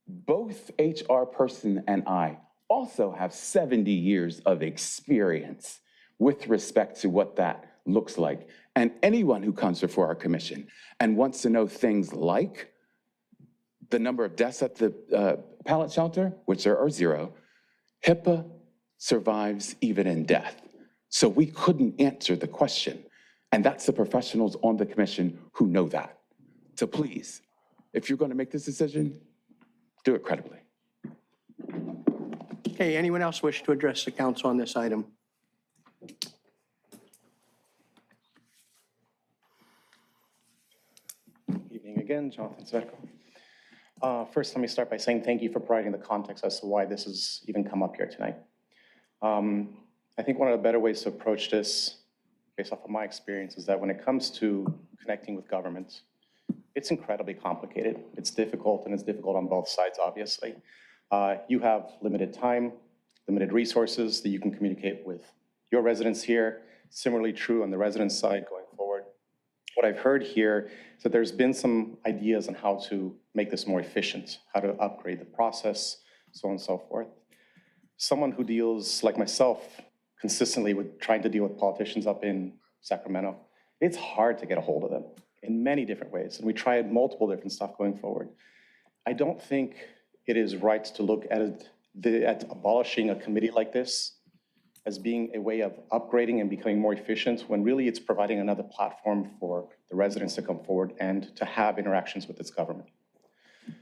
both HR person and I also have 70 years of experience with respect to what that looks like. And anyone who comes before our commission and wants to know things like the number of deaths at the pallet shelter, which there are 0, HIPAA survives even in death. So we couldn't answer the question. And that's the professionals on the commission who know that. So please, if you're going to make this decision, do it credibly. Okay, anyone else wish to address the council on this item? Evening again, Jonathan Zverko. First, let me start by saying thank you for providing the context as to why this has even come up here tonight. I think one of the better ways to approach this, based off of my experience, is that when it comes to connecting with government, it's incredibly complicated. It's difficult, and it's difficult on both sides, obviously. You have limited time, limited resources that you can communicate with your residents here. Similarly true on the resident side going forward. What I've heard here is that there's been some ideas on how to make this more efficient, how to upgrade the process, so on and so forth. Someone who deals, like myself, consistently with trying to deal with politicians up in Sacramento, it's hard to get a hold of them in many different ways. And we tried multiple different stuff going forward. I don't think it is right to look at abolishing a committee like this as being a way of upgrading and becoming more efficient, when really it's providing another platform for the residents to come forward and to have interactions with its government.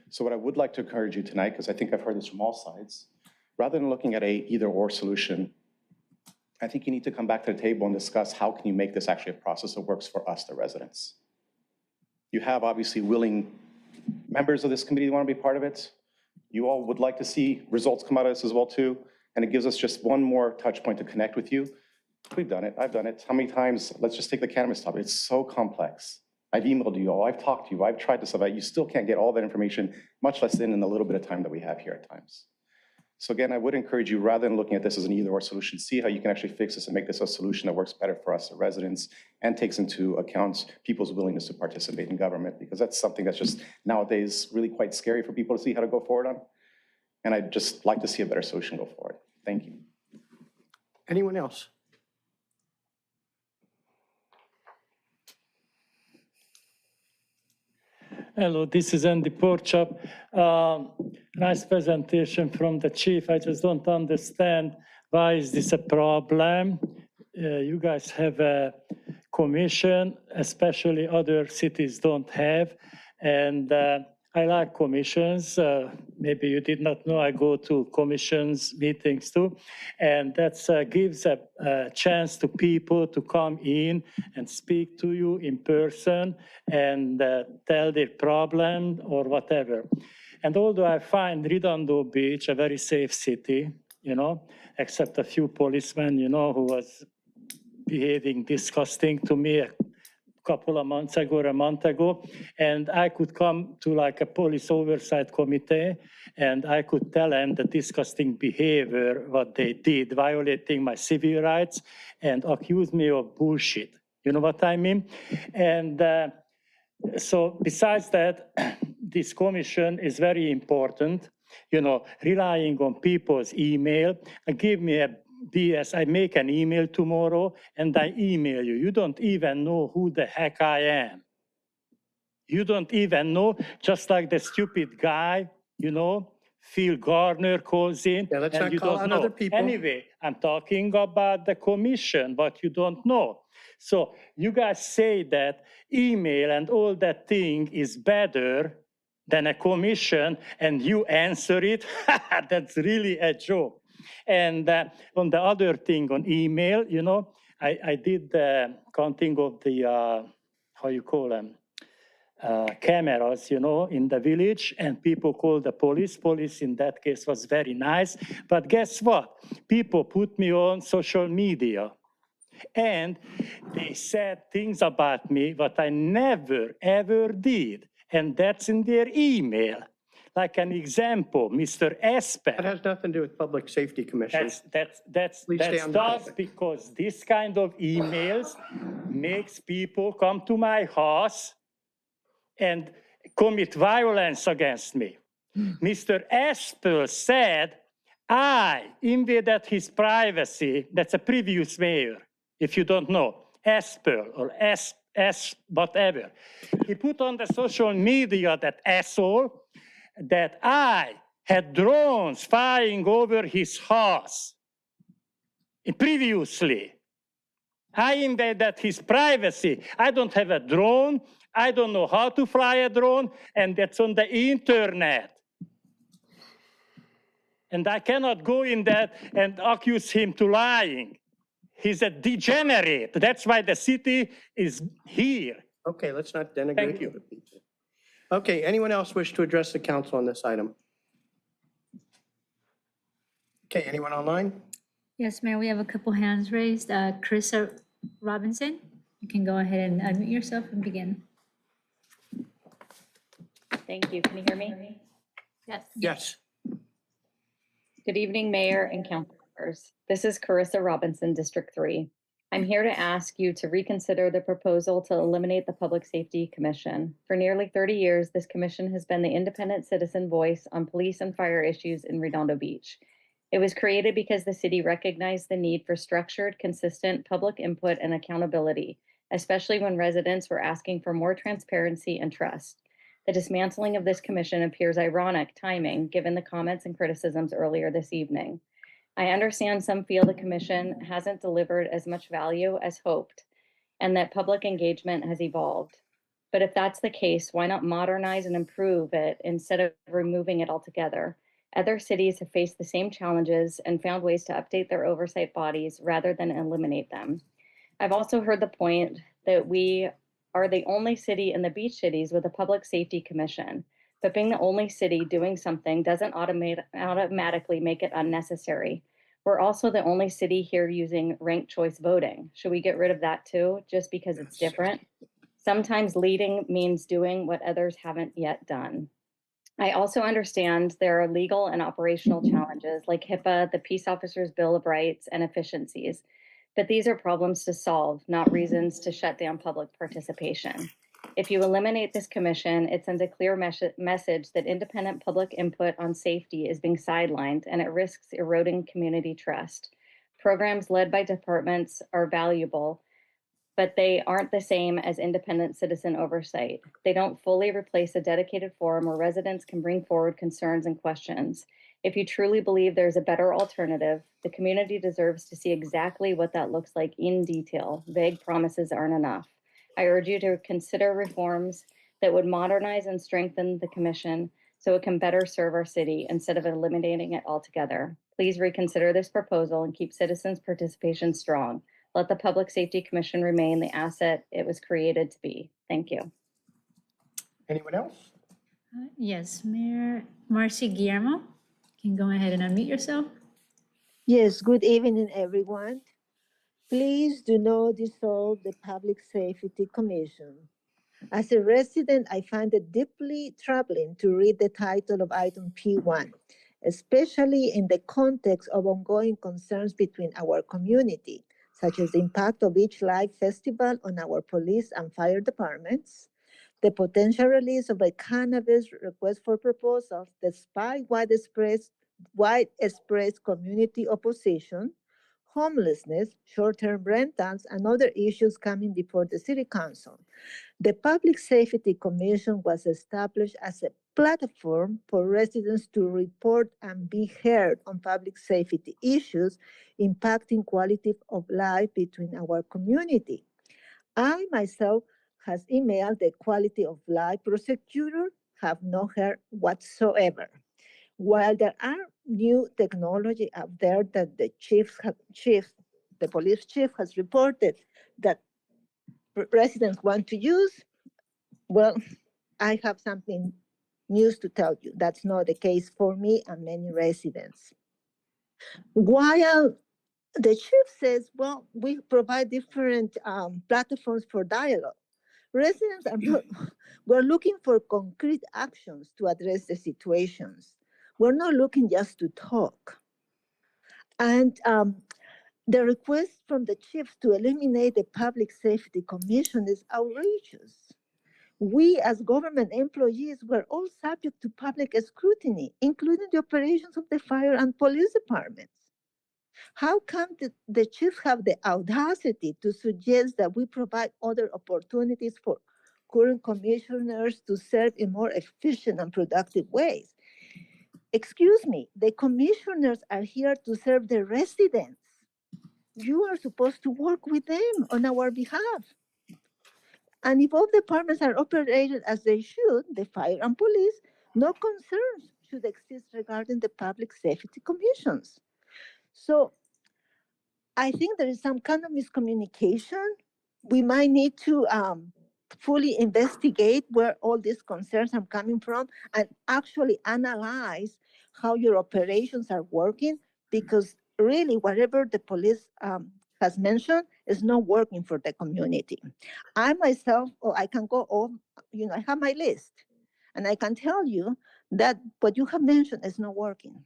So what I would like to encourage you tonight, because I think I've heard this from all sides, rather than looking at a either-or solution, I think you need to come back to the table and discuss how can you make this actually a process that works for us, the residents. You have obviously willing members of this committee who want to be part of it. You all would like to see results come out of this as well too. And it gives us just one more touch point to connect with you. We've done it, I've done it. How many times, let's just take the cannabis topic. It's so complex. I've emailed you all, I've talked to you, I've tried to stuff out. You still can't get all that information, much less in the little bit of time that we have here at times. So again, I would encourage you, rather than looking at this as an either-or solution, see how you can actually fix this and make this a solution that works better for us, the residents, and takes into account people's willingness to participate in government, because that's something that's just nowadays really quite scary for people to see how to go forward on. And I'd just like to see a better solution go forward. Thank you. Anyone else? Hello, this is Andy Porchop. Nice presentation from the chief. I just don't understand why is this a problem. You guys have a commission, especially other cities don't have. And I like commissions. Maybe you did not know I go to commissions meetings too. And that gives a chance to people to come in and speak to you in person and tell their problem or whatever. And although I find Redondo Beach a very safe city, you know, except a few policemen, you know, who was behaving disgusting to me a couple of months ago or a month ago, and I could come to like a police oversight committee and I could tell them the disgusting behavior, what they did, violating my civil rights and accuse me of bullshit. You know what I mean? And so besides that, this commission is very important, you know, relying on people's email. Give me a BS, I make an email tomorrow and I email you. You don't even know who the heck I am. You don't even know, just like the stupid guy, you know, Phil Garner calls in. Yeah, let's and not you call don't out know. other people. Anyway, I'm talking about the commission, but you don't know. So you guys say that email and all that thing is better than a commission and you answer it. That's really a joke. And on the other thing, on email, you know, I did the counting of the, how you call them, cameras, you know, in the village, and people called the police. Police in that case was very nice. But guess what? People put me on social media. And they said things about me that I never, ever did. And that's in their email. Like an example, Mr. Esper. That has nothing to do with Public Safety Commission. That's Please stay on the topic. because this kind of emails makes people come to my house and commit violence against me. Mr. Esper said I invaded his privacy. That's a previous mayor, if you don't know. Esper or S whatever. He put on the social media, that asshole, that I had drones flying over his house previously. I invaded his privacy. I don't have a drone. I don't know how to fly a drone, and that's on the internet. And I cannot go in that and accuse him to lying. He's a degenerate. That's why the city is here. Okay, let's not denigrate. Thank you. other people. Okay, anyone else wish to address the council on this item? Okay, anyone online? Yes, Mayor, we have a couple hands raised. Carissa Robinson, you can go ahead and unmute yourself and begin. Thank you. Can you hear me? Yes. Yes. Good evening, Mayor and council members. This is Carissa Robinson, District 3. I'm here to ask you to reconsider the proposal to eliminate the Public Safety Commission. For nearly 30 years, this commission has been the independent citizen voice on police and fire issues in Redondo Beach. It was created because the city recognized the need for structured, consistent public input and accountability, especially when residents were asking for more transparency and trust. The dismantling of this commission appears ironic timing, given the comments and criticisms earlier this evening. I understand some feel the commission hasn't delivered as much value as hoped, and that public engagement has evolved. But if that's the case, why not modernize and improve it instead of removing it altogether? Other cities have faced the same challenges and found ways to update their oversight bodies rather than eliminate them. I've also heard the point that we are the only city in the beach cities with a public safety commission, but being the only city doing something doesn't automatically make it unnecessary. We're also the only city here using ranked choice voting. Should we get rid of that too, just because it's different? Sometimes leading means doing what others haven't yet done. I also understand there are legal and operational challenges like HIPAA, the Peace Officers' Bill of Rights, and efficiencies. But these are problems to solve, not reasons to shut down public participation. If you eliminate this commission, it sends a clear message that independent public input on safety is being sidelined and it risks eroding community trust. Programs led by departments are valuable, but they aren't the same as independent citizen oversight. They don't fully replace a dedicated forum where residents can bring forward concerns and questions. If you truly believe there's a better alternative, the community deserves to see exactly what that looks like in detail. Vague promises aren't enough. I urge you to consider reforms that would modernize and strengthen the commission so it can better serve our city instead of eliminating it altogether. Please reconsider this proposal and keep citizens' participation strong. Let the Public Safety Commission remain the asset it was created to be. Thank you. Anyone else? Yes, Mayor Marcy Guillermo, you can go ahead and unmute yourself. Yes, good evening, everyone. Please do not dissolve the Public Safety Commission. As a resident, I find it deeply troubling to read the title of item P1, especially in the context of ongoing concerns between our community, such as the impact of each live festival on our police and fire departments, the potential release of a cannabis request for proposals despite widespread community opposition, homelessness, short-term rentals, and other issues coming before the City Council. The Public Safety Commission was established as a platform for residents to report and be heard on public safety issues impacting quality of life between our community. I myself has emailed the quality of life prosecutor, have not heard whatsoever. While there are new technology out there that the the police chief has reported that residents want to use, well, I have something news to tell you. That's not the case for me and many residents. While the chief says, well, we provide different platforms for dialogue, residents are we're looking for concrete actions to address the situations. We're not looking just to talk. And the request from the chief to eliminate the Public Safety Commission is outrageous. We as government employees were all subject to public scrutiny, including the operations of the fire and police departments. How come the chiefs have the audacity to suggest that we provide other opportunities for current commissioners to serve in more efficient and productive ways? Excuse me, the commissioners are here to serve the residents. You are supposed to work with them on our behalf. And if all departments are operated as they should, the fire and police, no concerns should exist regarding the public safety commissions. So I think there is some kind of miscommunication. We might need to fully investigate where all these concerns are coming from and actually analyze how your operations are working, because really whatever the police has mentioned is not working for the community. I myself, I can go on, I have my list, and I can tell you that what you have mentioned is not working.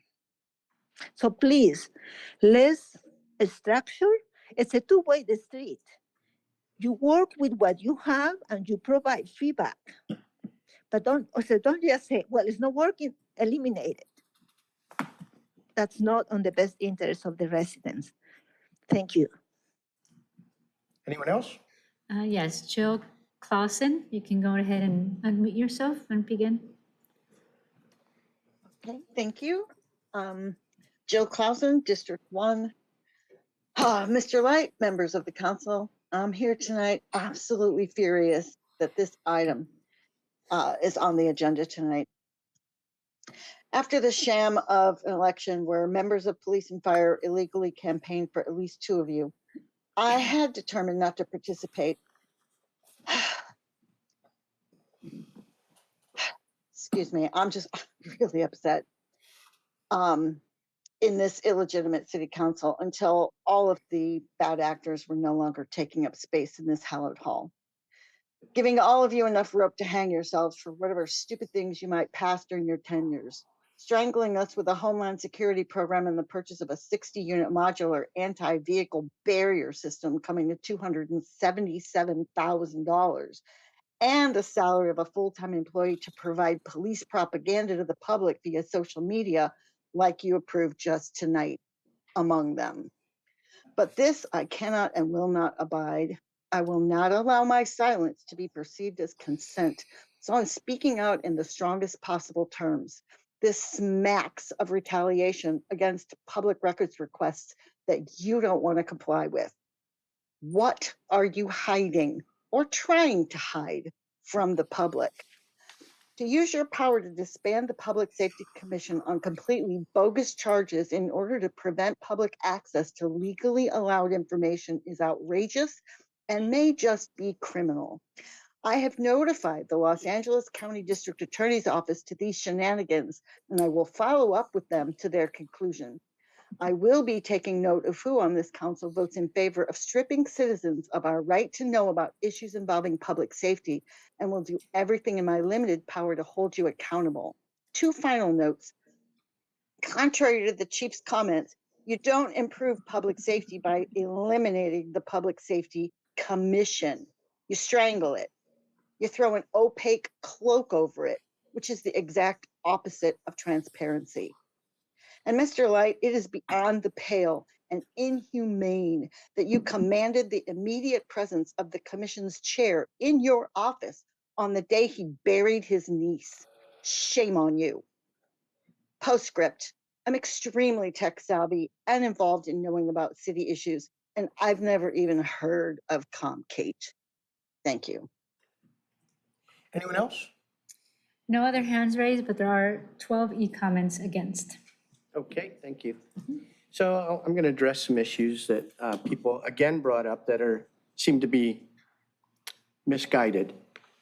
So please, let's structure. It's a two-way street. You work with what you have and you provide feedback. But don't just say, well, it's not working, eliminate it. That's not on the best interest of the residents. Thank you. Anyone else? Yes, Jill Clausen, you can go ahead and unmute yourself and begin. Okay, thank you. Jill Clausen, District 1. Mr. Light, members of the council, I'm here tonight absolutely furious that this item is on the agenda tonight. After the sham of an election where members of police and fire illegally campaigned for at least 2 of you, I had determined not to participate. Excuse me, I'm just really upset in this illegitimate city council until all of the bad actors were no longer taking up space in this hallowed hall. Giving all of you enough rope to hang yourselves for whatever stupid things you might pass during your tenures. Strangling us with a Homeland Security program and the purchase of a 60-unit modular anti-vehicle barrier system coming to $277,000. And a salary of a full-time employee to provide police propaganda to the public via social media, like you approved just tonight, among them. But this I cannot and will not abide. I will not allow my silence to be perceived as consent. So I'm speaking out in the strongest possible terms. This smacks of retaliation against public records requests that you don't want to comply with. What are you hiding or trying to hide from the public? To use your power to disband the Public Safety Commission on completely bogus charges in order to prevent public access to legally allowed information is outrageous and may just be criminal. I have notified the Los Angeles County District Attorney's Office to these shenanigans, and I will follow up with them to their conclusion. I will be taking note of who on this council votes in favor of stripping citizens of our right to know about issues involving public safety, and will do everything in my limited power to hold you accountable. 2 final notes. Contrary to the chief's comments, you don't improve public safety by eliminating the Public Safety Commission. You strangle it. You throw an opaque cloak over it, which is the exact opposite of transparency. And Mr. Light, it is beyond the pale and inhumane that you commanded the immediate presence of the commission's chair in your office on the day he buried his niece. Shame on you. Postscript, I'm extremely tech savvy and involved in knowing about city issues, and I've never even heard of ComKate. Thank you. Anyone else? No other hands raised, but there are 12 e-comments against. Okay, thank you. So I'm going to address some issues that people again brought up that seem to be misguided.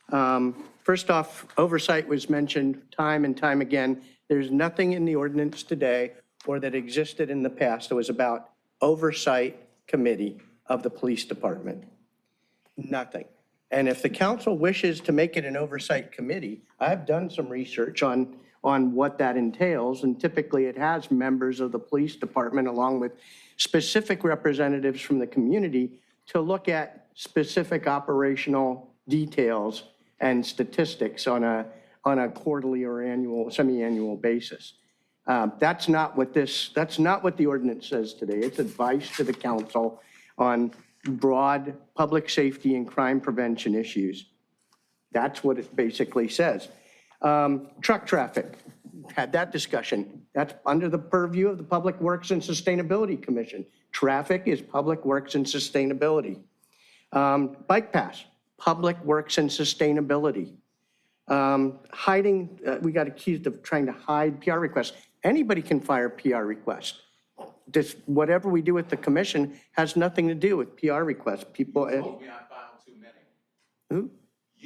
First off, oversight was mentioned time and time again. There's nothing in the ordinance today or that existed in the past that was about oversight committee of the police department. Nothing. And if the council wishes to make it an oversight committee, I've done some research on what that entails, and typically it has members of the police department along with specific representatives from the community to look at specific operational details and statistics on a quarterly or annual, semi-annual basis. That's not what the ordinance says today. It's advice to the council on broad public safety and crime prevention issues. That's what it basically says. Truck traffic, had that discussion. That's under the purview of the Public Works and Sustainability Commission. Traffic is Public Works and Sustainability. Bike pass, Public Works and Sustainability. We got accused of trying to hide PR requests. Anybody can file a PR request. Just whatever we do with the commission has nothing to do with PR requests. People. told me I filed too many. Who?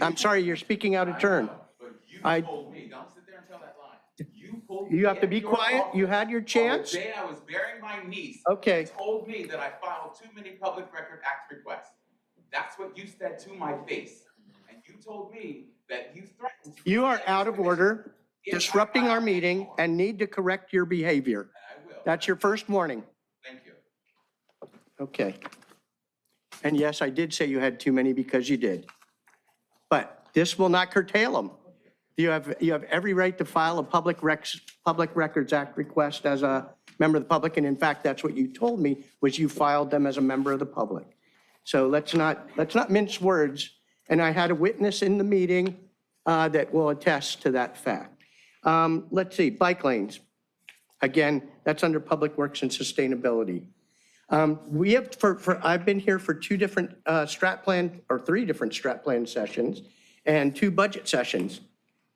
I'm sorry, you're speaking out of turn. But you told me, don't sit there and tell that lie. You told me. You have to in be your quiet. office You had your chance. On the day I was burying my niece. Okay. You told me that I filed too many Public Record Act requests. That's what you said to my face. And you told me that you threatened. You are out of order, disrupting our meeting, and need to correct your behavior. I will. That's your first warning. Thank you. Okay. And yes, I did say you had too many because you did. But this will not curtail them. You have every right to file a Public Records Act request as a member of the public. And in fact, that's what you told me, was you filed them as a member of the public. So let's not mince words. And I had a witness in the meeting that will attest to that fact. Let's see, bike lanes. Again, that's under Public Works and Sustainability. We have, I've been here for 2 different strat plan, or 3 different strat plan sessions and 2 budget sessions.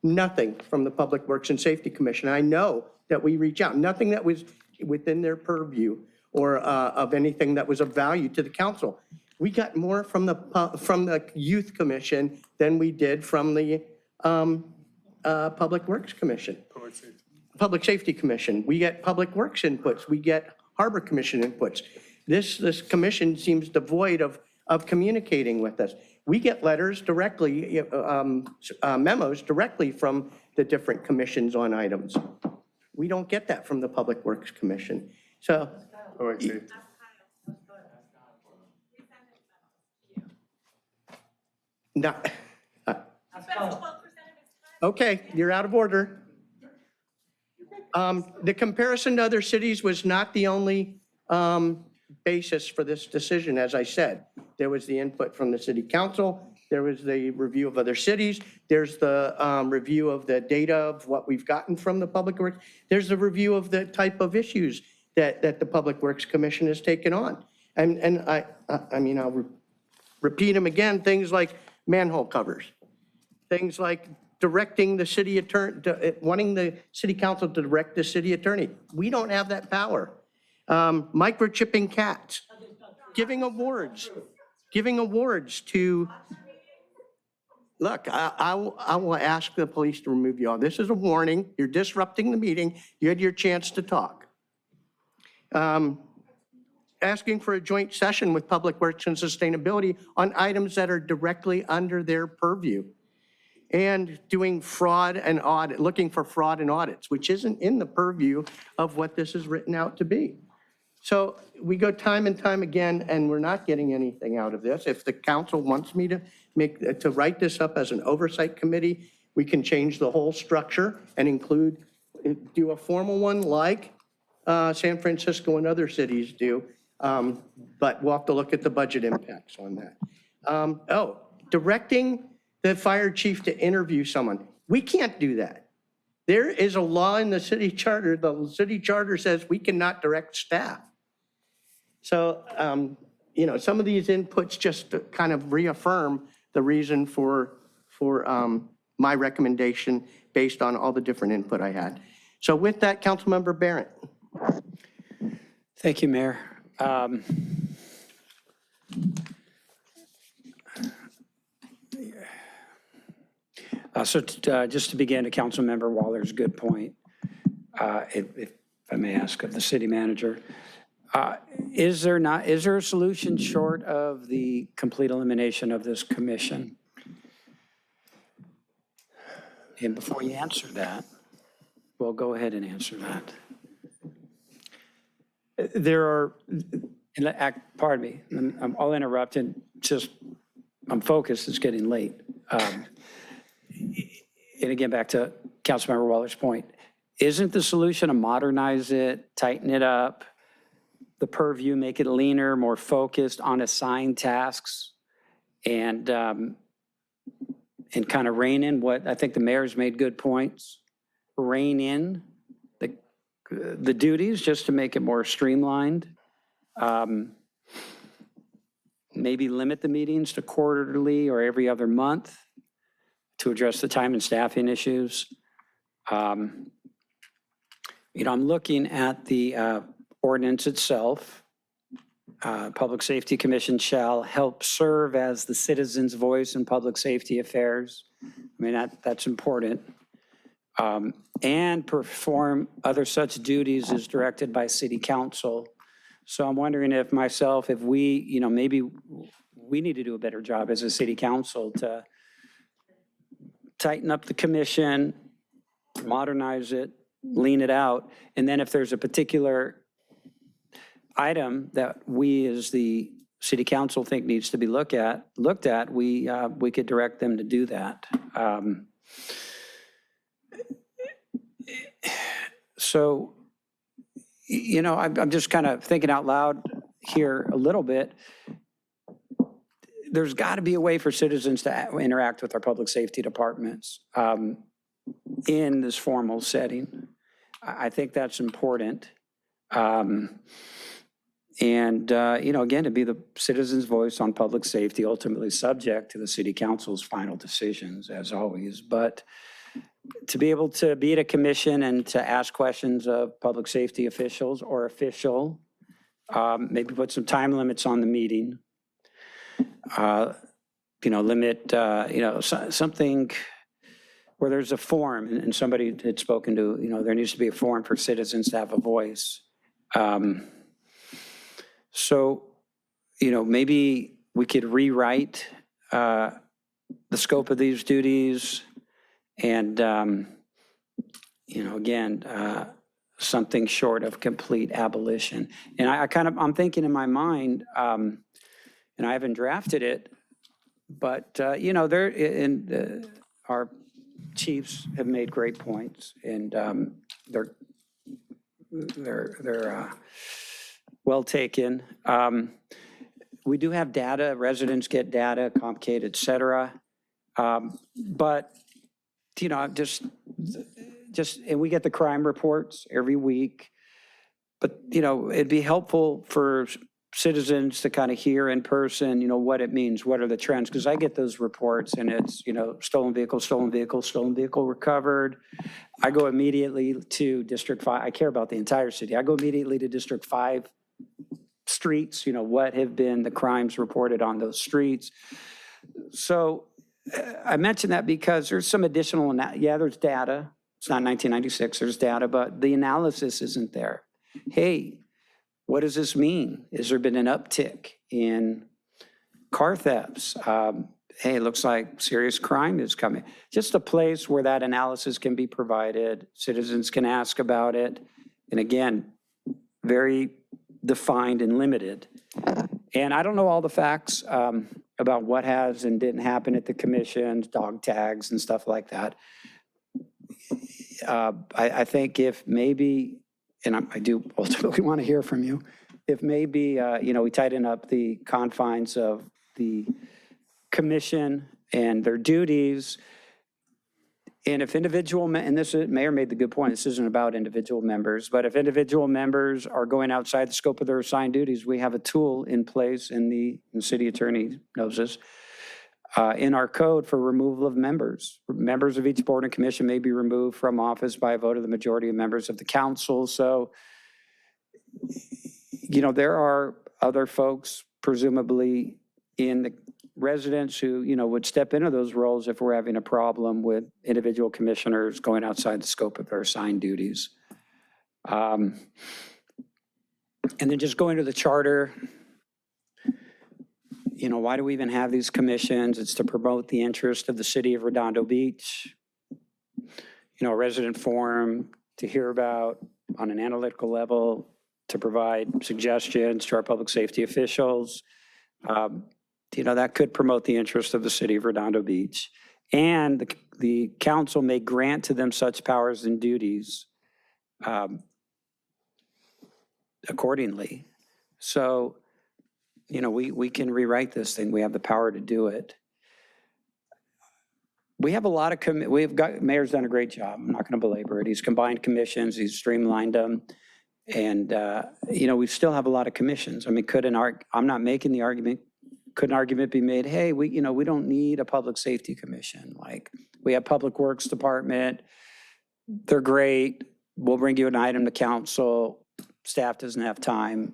Nothing from the Public Works and Safety Commission. I know that we reach out, nothing that was within their purview or of anything that was of value to the council. We got more from the Youth Commission than we did from the Public Works Commission. Public Safety Commission. We get Public Works inputs. We get Harbor Commission inputs. This commission seems devoid of communicating with us. We get letters directly, memos directly from the different commissions on items. We don't get that from the Public Works Commission. So. No. Okay, you're out of order. The comparison to other cities was not the only basis for this decision, as I said. There was the input from the city council. There was the review of other cities. There's the review of the data of what we've gotten from the Public Works. There's the review of the type of issues that the Public Works Commission has taken on. And I mean, I'll repeat them again, things like manhole covers, things like directing the city attorney, wanting the city council to direct the city attorney. We don't have that power. Microchipping cats, giving awards to, look, I will ask the police to remove you all. This is a warning. You're disrupting the meeting. You had your chance to talk. Asking for a joint session with Public Works and Sustainability on items that are directly under their purview. And doing fraud and audit, looking for fraud and audits, which isn't in the purview of what this is written out to be. So we go time and time again, and we're not getting anything out of this. If the council wants me to write this up as an oversight committee, we can change the whole structure and do a formal one like San Francisco and other cities do. But we'll have to look at the budget impacts on that. Directing the fire chief to interview someone. We can't do that. There is a law in the city charter. The city charter says we cannot direct staff. So, some of these inputs just kind of reaffirm the reason for my recommendation based on all the different input I had. So with that, Councilmember Barrett. Thank you, Mayor. Just to begin, to Councilmember Waller's good point, if I may ask of the city manager, is there a solution short of the complete elimination of this commission? And before you answer that, well, go ahead and answer that. There are, pardon me, I'll interrupt and I'm focused, it's getting late. And again, back to Councilmember Waller's point, isn't the solution to modernize it, tighten it up, the purview, make it leaner, more focused on assigned tasks, and kind of rein in what, I think the mayor's made good points, rein in the duties just to make it more streamlined. Maybe limit the meetings to quarterly or every other month to address the time and staffing issues. I'm looking at the ordinance itself. Public Safety Commission shall help serve as the citizen's voice in public safety affairs. I mean, that's important. And perform other such duties as directed by city council. So I'm wondering if we, maybe we need to do a better job as a city council to tighten up the commission, modernize it, lean it out. And then if there's a particular item that we as the city council think needs to be looked at, we could direct them to do that. So, I'm just kind of thinking out loud here a little bit. There's got to be a way for citizens to interact with our public safety departments in this formal setting. I think that's important. And, again, to be the citizen's voice on public safety, ultimately subject to the city council's final decisions, as always. But to be able to be at a commission and to ask questions of public safety officials or official, maybe put some time limits on the meeting, limit, something where there's a forum, and somebody had spoken to, there needs to be a forum for citizens to have a voice. So, maybe we could rewrite the scope of these duties and, again, something short of complete abolition. And I'm thinking in my mind, and I haven't drafted it, but, our chiefs have made great points, and they're well taken. We do have data, residents get data, Complicate, et cetera. But, and we get the crime reports every week. But, it'd be helpful for citizens to kind of hear in person, what it means, what are the trends? Because I get those reports and it's, stolen vehicle recovered. I go immediately to District 5. I care about the entire city. I go immediately to District 5 streets, what have been the crimes reported on those streets. So I mention that because there's some additional, there's data. It's not 1996, there's data, but the analysis isn't there. Hey, what does this mean? Has there been an uptick in car thefts? Hey, it looks like serious crime is coming. Just a place where that analysis can be provided. Citizens can ask about it. And again, very defined and limited. And I don't know all the facts about what has and didn't happen at the commissions, dog tags and stuff like that. I think if maybe, and I do ultimately want to hear from you, if maybe, we tighten up the confines of the commission and their duties, and if individual, and this mayor made the good point, this isn't about individual members, but if individual members are going outside the scope of their assigned duties, we have a tool in place, and the city attorney knows this, in our code for removal of members. Members of each board and commission may be removed from office by a vote of the majority of members of the council. So, there are other folks, presumably in the residents who, would step into those roles if we're having a problem with individual commissioners going outside the scope of their assigned duties. And then just going to the charter, why do we even have these commissions? It's to promote the interest of the city of Redondo Beach. A resident forum to hear about on an analytical level, to provide suggestions to our public safety officials. That could promote the interest of the city of Redondo Beach. And the council may grant to them such powers and duties accordingly. So, we can rewrite this thing. We have the power to do it. We have a lot of, Mayor's done a great job. I'm not going to belabor it. He's combined commissions, he's streamlined them. And, we still have a lot of commissions. I mean, I'm not making the argument, could an argument be made, hey, we don't need a public safety commission. Like, we have Public Works Department, they're great. We'll bring you an item to council. Staff doesn't have time.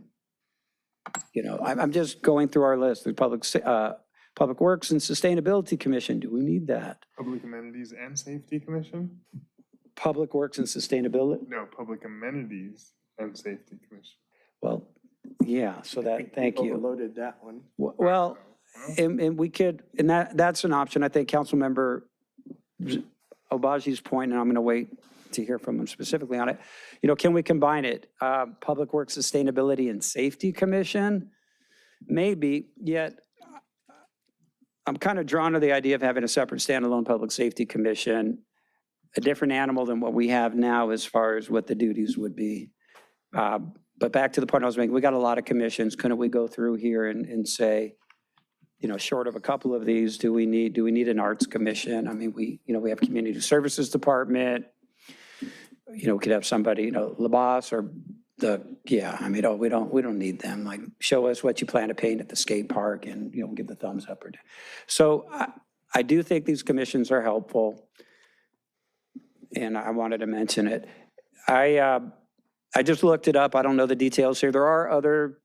I'm just going through our list. The Public Works and Sustainability Commission, do we need that? Public Amenities and Safety Commission? Public Works and Sustainability? No, Public Amenities and Safety Commission. Well, yeah, so thank you. Overloaded that one. Well, and we could, and that's an option. I think Councilmember Obaji's point, and I'm going to wait to hear from him specifically on it. Can we combine it? Public Works, Sustainability, and Safety Commission? Maybe, yet I'm kind of drawn to the idea of having a separate standalone Public Safety Commission, a different animal than what we have now as far as what the duties would be. But back to the point I was making, we got a lot of commissions. Couldn't we go through here and say, short of a couple of these, do we need an arts commission? I mean, we have Community Services Department. We could have somebody, LaBosse or we don't need them. Like, show us what you plan to paint at the skate park and, we'll give the thumbs up or down. So I do think these commissions are helpful. And I wanted to mention it. I just looked it up. I don't know the details here. There are other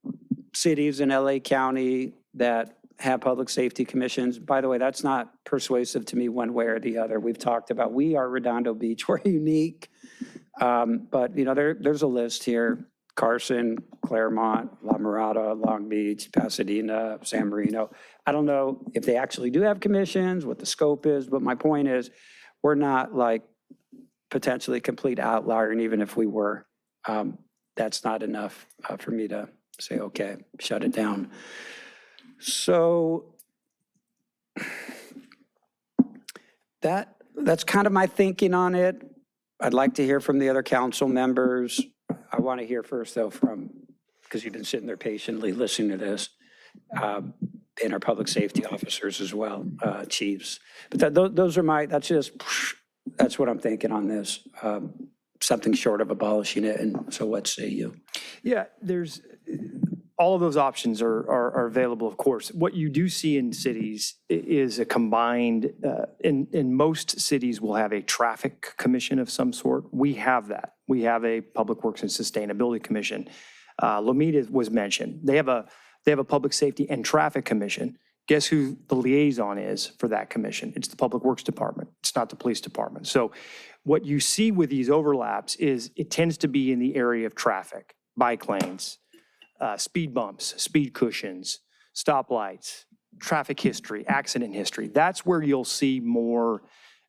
cities in LA County that have public safety commissions. By the way, that's not persuasive to me one way or the other. We've talked about, we are Redondo Beach. We're unique. But, there's a list here. Carson, Claremont, La Mirada, Long Beach, Pasadena, San Marino. I don't know if they actually do have commissions, what the scope is, but my point is, we're not like potentially a complete outlier, and even if we were, that's not enough for me to say, okay, shut it down. So that's kind of my thinking on it. I'd like to hear from the other council members. I want to hear first, though, because you've been sitting there patiently listening to this, and our public safety officers as well, chiefs. But that's what I'm thinking on this. Something short of abolishing it. And so what say you? Yeah, all of those options are available, of course. What you do see in cities is a combined, in most cities will have a traffic commission of some sort. We have that. We have a Public Works and Sustainability Commission. Lomita was mentioned. They have a Public Safety and Traffic Commission. Guess who the liaison is for that commission? It's the Public Works Department. It's not the Police Department. So what you see with these overlaps is it tends to be in the area of traffic, bike lanes, speed bumps, speed cushions, stoplights, traffic history, accident history. That's where you'll see more,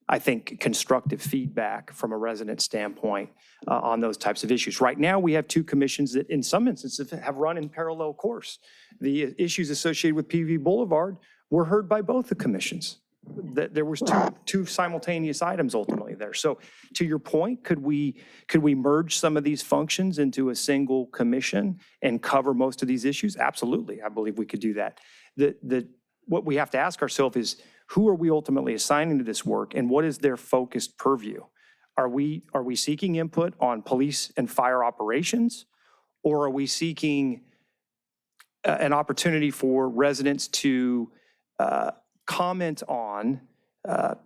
I think, constructive feedback from a resident standpoint on those types of issues. Right now, we have two commissions that in some instances have run in parallel course. The issues associated with PV Boulevard were heard by both the commissions. There was two simultaneous items ultimately there. So to your point, could we merge some of these functions into a single commission and cover most of these issues? Absolutely, I believe we could do that. What we have to ask ourselves is, who are we ultimately assigning to this work, and what is their focused purview? Are we seeking input on police and fire operations, or are we seeking an opportunity for residents to comment on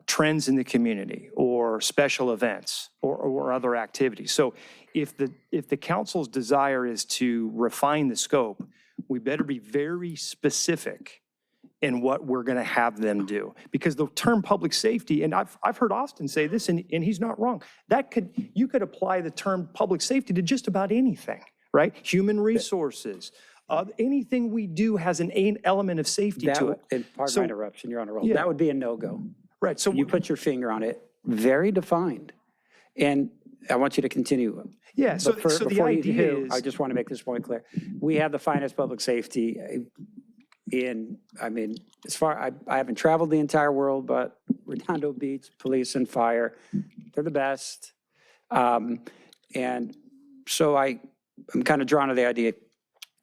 trends in the community or special events or other activities? So if the council's desire is to refine the scope, we better be very specific in what we're going to have them do. Because the term public safety, and I've heard Austin say this, and he's not wrong, you could apply the term public safety to just about anything, right? Human resources. Anything we do has an element of safety to it. And pardon my interruption, you're on a roll. Yeah. That would be a no-go. Right. So you put your finger on it, very defined. And I want you to continue. Yeah, so the idea is, I just want to make this point clear. We have the finest public safety I haven't traveled the entire world, but Redondo Beach, police and fire, they're the best. And so I'm kind of drawn to the idea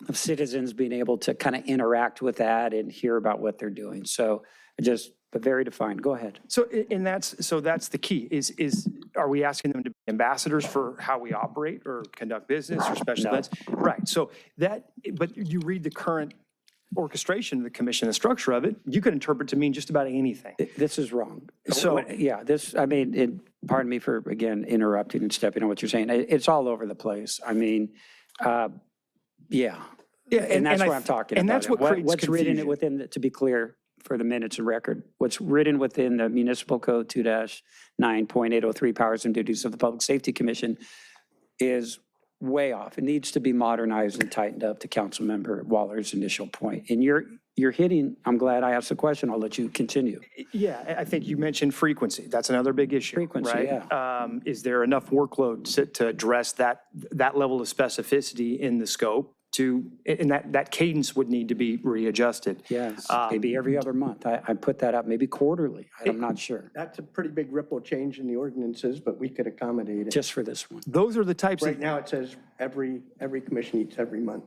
of citizens being able to kind of interact with that and hear about what they're doing. So but very defined. Go ahead. So, and that's the key is, are we asking them to be ambassadors for how we operate or conduct business or special No. events? Right, so but you read the current orchestration of the commission, the structure of it, you could interpret to mean just about anything. This is wrong. So- Yeah, pardon me for, again, interrupting and stepping on what you're saying. It's all over the place. I mean, yeah. Yeah, And that's I what I'm talking about. And that's what creates What's written confusion. within, to be clear, for the minutes and record, what's written within the Municipal Code 2-9.803 Powers and Duties of the Public Safety Commission is way off. It needs to be modernized and tightened up to Councilmember Waller's initial point. And you're hitting, I'm glad I asked the question. I'll let you continue. Yeah, I think you mentioned frequency. That's another big issue, Frequency, right? yeah. Is there enough workload to address that level of specificity in the scope and that cadence would need to be readjusted. Yes, maybe every other month. I put that up, maybe quarterly. I'm not sure. That's a pretty big ripple change in the ordinances, but we could accommodate it. Just for this one. Those are the types Right now, it says every commission meets every month.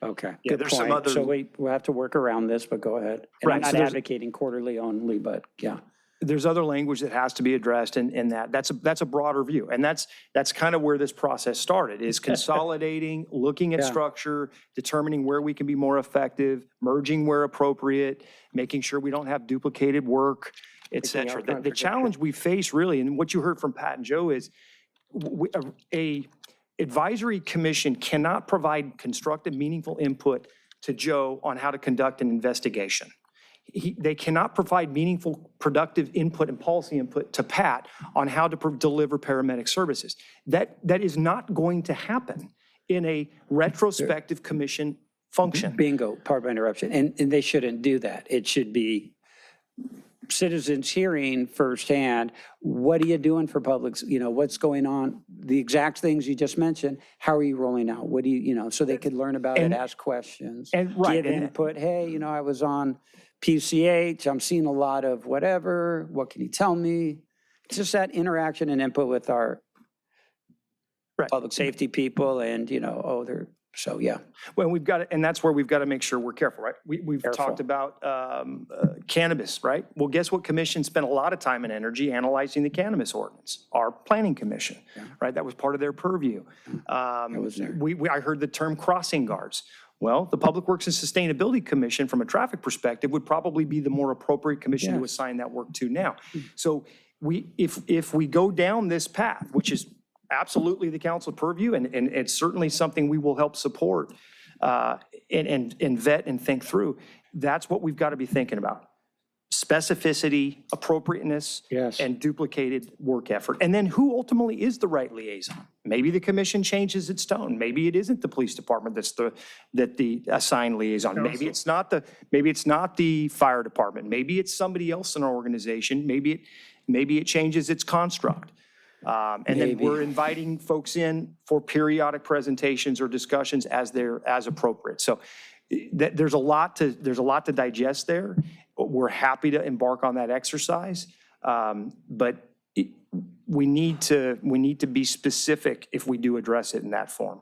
Okay. Yeah, Good there's some point. other- So we'll have to work around this, but go ahead. And Right, I'm so not there's- advocating quarterly only, but yeah. There's other language that has to be addressed in that. That's a broader view. And that's kind of where this process started, is consolidating, looking at Yeah. structure, determining where we can be more effective, merging where appropriate, making sure we don't have duplicated work, et Taking out cetera. The contradiction. challenge we face really, and what you heard from Pat and Joe is a advisory commission cannot provide constructive, meaningful input to Joe on how to conduct an investigation. They cannot provide meaningful, productive input and policy input to Pat on how to deliver paramedic services. That is not going to happen in a retrospective commission function. Bingo, pardon my interruption. And they shouldn't do that. It should be citizens hearing firsthand, what are you doing for publics? What's going on? The exact things you just mentioned, how are you rolling out? What do so they could learn about it, ask questions, right, give input. Hey, I was on PCH, I'm seeing a lot of whatever, what can you tell me? It's just that interaction and input with our public safety people and, so yeah. Well, and that's where we've got to make sure we're careful, right? We've Careful. talked about cannabis, right? Well, guess what commission spent a lot of time and energy analyzing the cannabis ordinance? Our planning commission, right? That was part of their purview. was there. I heard the term crossing guards. Well, the Public Works and Sustainability Commission, from a traffic perspective, would probably be the more appropriate commission to Yes. assign that work to now. So if we go down this path, which is absolutely the council purview, and it's certainly something we will help support and vet and think through, that's what we've got to be thinking about. Specificity, appropriateness, Yes. and duplicated work effort. And then who ultimately is the right liaison? Maybe the commission changes its tone. Maybe it isn't the police department that's the assigned liaison. Maybe it's not the fire department. Maybe it's somebody else in our organization. Maybe it changes its construct. And then Maybe. we're inviting folks in for periodic presentations or discussions as appropriate. So there's a lot to digest there. We're happy to embark on that exercise, but we need to be specific if we do address it in that form.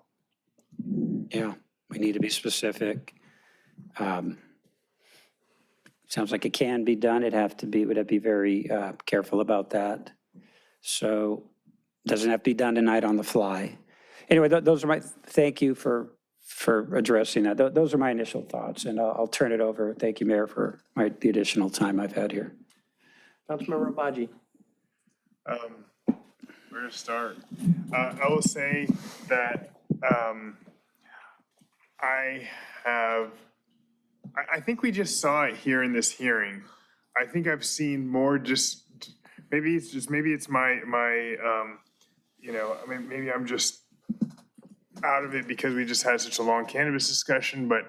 Yeah, we need to be specific. Sounds like it can be done. We'd have to be very careful about that. So doesn't have to be done tonight on the fly. Anyway, those are thank you for addressing that. Those are my initial thoughts, and I'll turn it over. Thank you, Mayor, for the additional time I've had here. Councilmember Rabaji. Where to start? I will say that I think we just saw it here in this hearing. I think I've seen more maybe it's my maybe I'm just out of it because we just had such a long cannabis discussion, but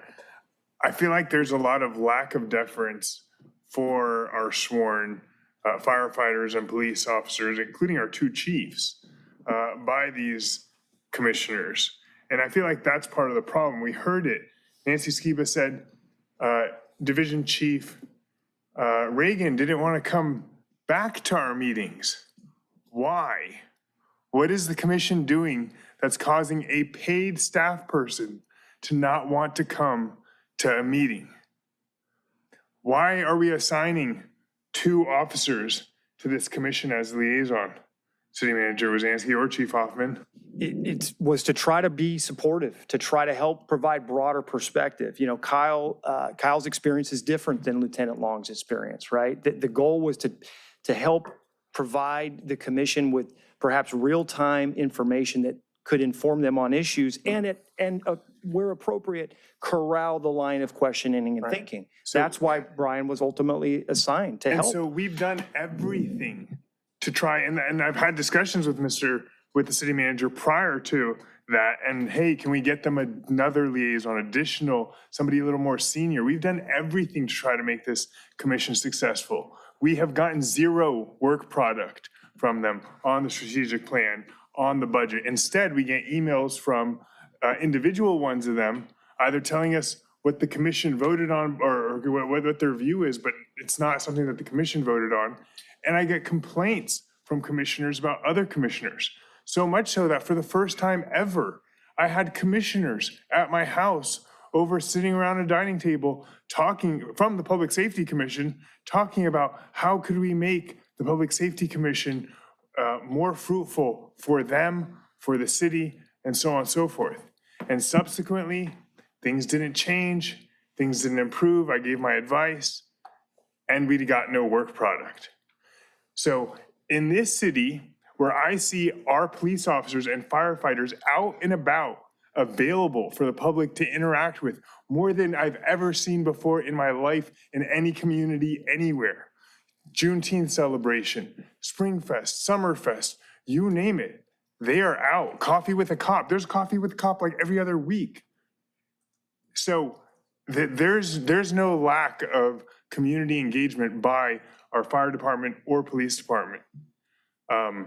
I feel like there's a lot of lack of deference for our sworn firefighters and police officers, including our two chiefs, by these commissioners. And I feel like that's part of the problem. We heard it. Nancy Skiba said Division Chief Reagan didn't want to come back to our meetings. Why? What is the commission doing that's causing a paid staff person to not want to come to a meeting? Why are we assigning 2 officers to this commission as liaison? City Manager Rosansky or Chief Hoffman? It was to try to be supportive, to try to help provide broader perspective. You know, Kyle's experience is different than Lieutenant Long's experience, right? The goal was to help provide the commission with perhaps real-time information that could inform them on issues and where appropriate, corral the line of questioning and thinking. That's why Brian was ultimately assigned to help. And so we've done everything to try, and I've had discussions with the city manager prior to that, and hey, can we get them another liaison, additional, somebody a little more senior? We've done everything to try to make this commission successful. We have gotten 0 work product from them on the strategic plan, on the budget. Instead, we get emails from individual ones of them, either telling us what the commission voted on or what their view is, but it's not something that the commission voted on. And I get complaints from commissioners about other commissioners. So much so that for the first time ever, I had commissioners at my house over sitting around a dining table talking from the Public Safety Commission, talking about how could we make the Public Safety Commission more fruitful for them, for the city, and so on and so forth. And subsequently, things didn't change, things didn't improve. I gave my advice, and we got no work product. So in this city, where I see our police officers and firefighters out and about, available for the public to interact with, more than I've ever seen before in my life in any community anywhere. Juneteenth celebration, Springfest, Summerfest, you name it. They are out. Coffee with a cop. There's coffee with a cop like every other week. So there's no lack of community engagement by our fire department or police department. And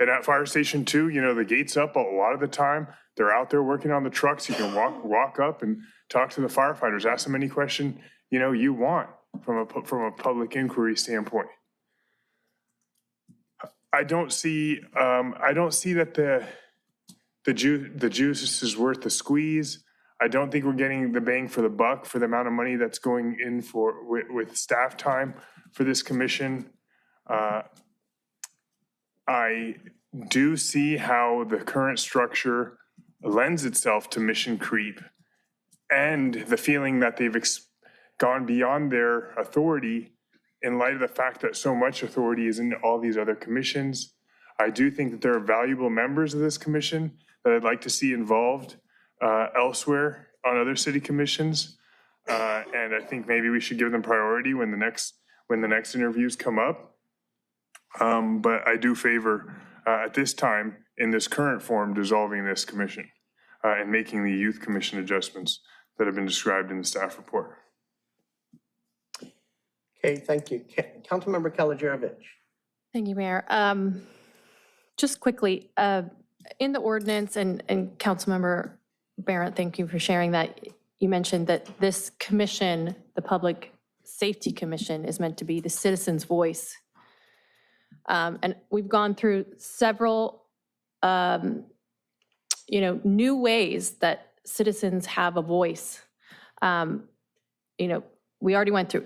at Fire Station 2, you know, the gate's up a lot of the time. They're out there working on the trucks. You can walk up and talk to the firefighters, ask them any question, you know, you want from a public inquiry standpoint. I don't see that the juice is worth the squeeze. I don't think we're getting the bang for the buck for the amount of money that's going in with staff time for this commission. I do see how the current structure lends itself to mission creep and the feeling that they've gone beyond their authority in light of the fact that so much authority is in all these other commissions. I do think that there are valuable members of this commission that I'd like to see involved elsewhere on other city commissions. And I think maybe we should give them priority when the next interviews come up. But I do favor, at this time, in this current form, dissolving this commission and making the youth commission adjustments that have been described in the staff report. Okay, thank you. Councilmember Kalajerovich. Thank you, Mayor. Just quickly, in the ordinance, and Councilmember Barrett, thank you for sharing that. You mentioned that this commission, the Public Safety Commission, is meant to be the citizen's voice. And we've gone through several, new ways that citizens have a voice. We already went through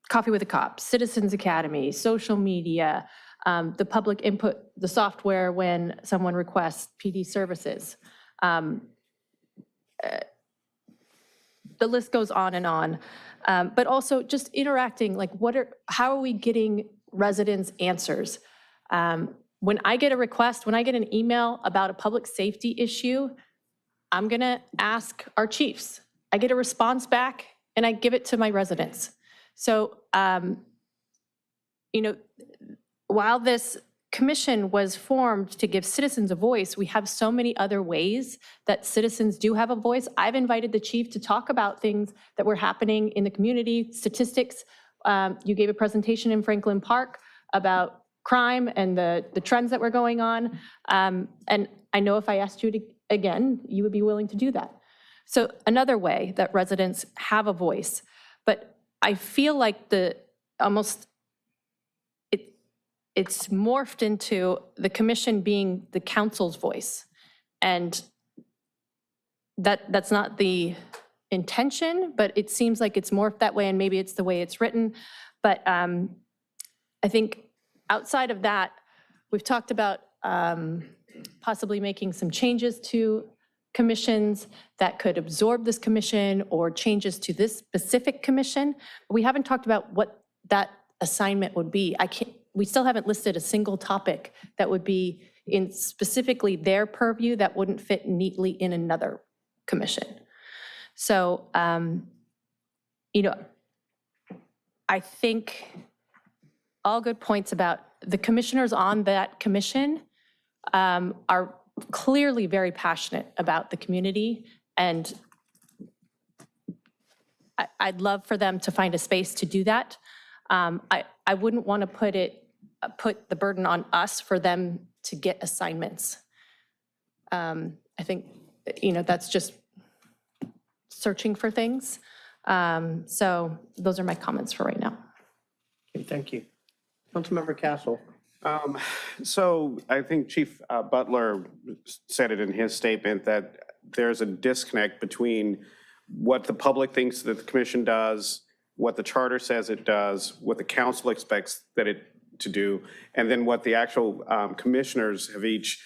Coffee with a Cop, Citizens Academy, social media, the public input, the software when someone requests PD services. The list goes on and on. But also just interacting, like how are we getting residents' answers? When I get a request, when I get an email about a public safety issue, I'm gonna ask our chiefs. I get a response back and I give it to my residents. So, while this commission was formed to give citizens a voice, we have so many other ways that citizens do have a voice. I've invited the chief to talk about things that were happening in the community, statistics. You gave a presentation in Franklin Park about crime and the trends that were going on. And I know if I asked you again, you would be willing to do that. So another way that residents have a voice, but I feel like it's morphed into the commission being the council's voice. And that's not the intention, but it seems like it's morphed that way, and maybe it's the way it's written. But I think outside of that, we've talked about possibly making some changes to commissions that could absorb this commission or changes to this specific commission. We haven't talked about what that assignment would be. We still haven't listed a single topic that would be in specifically their purview that wouldn't fit neatly in another commission. So, you know, I think all good points about the commissioners on that commission are clearly very passionate about the community, and I'd love for them to find a space to do that. I wouldn't want to put the burden on us for them to get assignments. I think, you know, that's just searching for things. So those are my comments for right now. Okay, thank you. Councilmember Castle. So I think Chief Butler said it in his statement that there's a disconnect between what the public thinks that the commission does, what the charter says it does, what the council expects that it to do, and then what the actual commissioners have each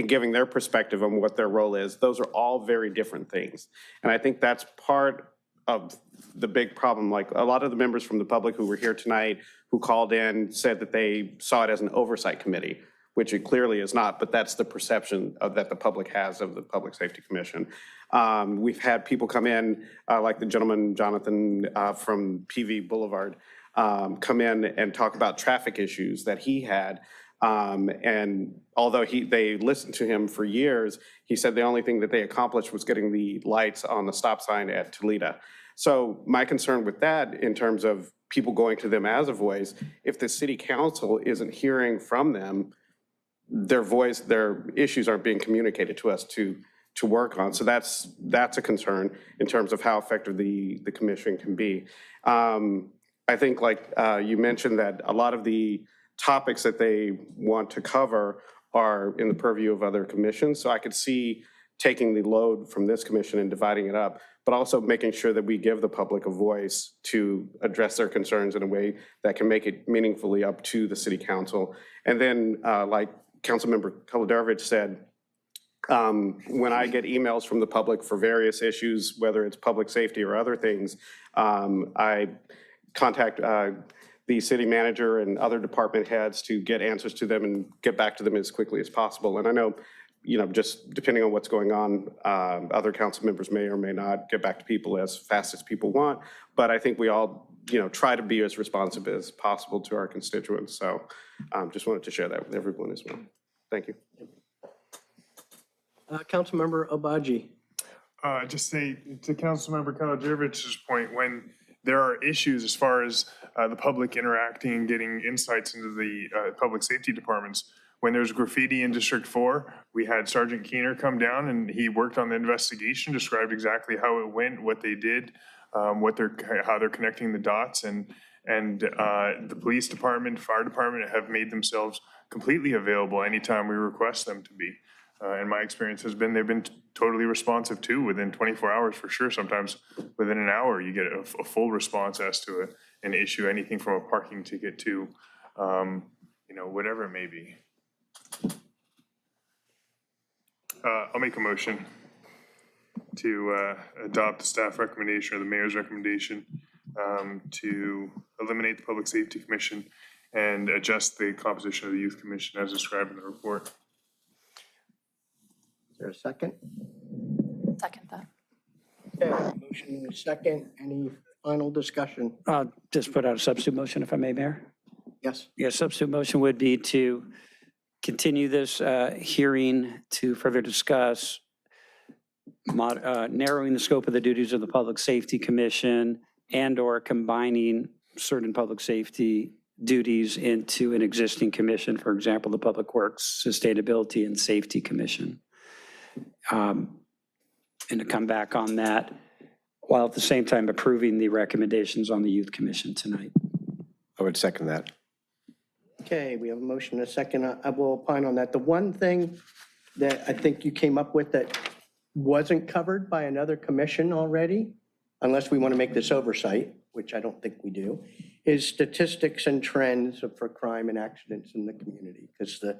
giving their perspective on what their role is. Those are all very different things. And I think that's part of the big problem. Like a lot of the members from the public who were here tonight who called in said that they saw it as an oversight committee, which it clearly is not, but that's the perception that the public has of the Public Safety Commission. We've had people come in, like the gentleman, Jonathan, from PV Boulevard, come in and talk about traffic issues that he had. And although they listened to him for years, he said the only thing that they accomplished was getting the lights on the stop sign at Toledo. So my concern with that, in terms of people going to them as a voice, if the city council isn't hearing from them, their voice, their issues aren't being communicated to us to work on. So that's a concern in terms of how effective the commission can be. I think, like you mentioned, that a lot of the topics that they want to cover are in the purview of other commissions. So I could see taking the load from this commission and dividing it up, but also making sure that we give the public a voice to address their concerns in a way that can make it meaningfully up to the city council. And then, like Councilmember Kolodarovich said, when I get emails from the public for various issues, whether it's public safety or other things, I contact the city manager and other department heads to get answers to them and get back to them as quickly as possible. And I know, you know, just depending on what's going on, other council members may or may not get back to people as fast as people want. But I think we all, you know, try to be as responsive as possible to our constituents. So just wanted to share that with everyone as well. Thank you. Councilmember Obaji. Just say to Councilmember Kalojevich's point, when there are issues as far as the public interacting and getting insights into the public safety departments, when there's graffiti in District 4, we had Sergeant Keener come down and he worked on the investigation, described exactly how it went, what they did, how they're connecting the dots, and the police department, fire department have made themselves completely available anytime we request them to be. And my experience has been they've been totally responsive too, within 24 hours for sure. Sometimes within an hour, you get a full response as to an issue, anything from a parking ticket to, you know, whatever it may be. I'll make a motion to adopt the staff recommendation or the mayor's recommendation to eliminate the Public Safety Commission and adjust the composition of the Youth Commission as described in the report. Is there a second? Second that. Okay, motion and a second. Any final discussion? I'll just put out a substitute motion, if I may, Mayor. Yes. Yeah, substitute motion would be to continue this hearing to further discuss narrowing the scope of the duties of the Public Safety Commission and/or combining certain public safety duties into an existing commission, for example, the Public Works, Sustainability, and Safety Commission. And to come back on that while at the same time approving the recommendations on the Youth Commission tonight. I would second that. Okay, we have a motion and a second. I will opine on that. The one thing that I think you came up with that wasn't covered by another commission already, unless we want to make this oversight, which I don't think we do, is statistics and trends for crime and accidents in the community. Because the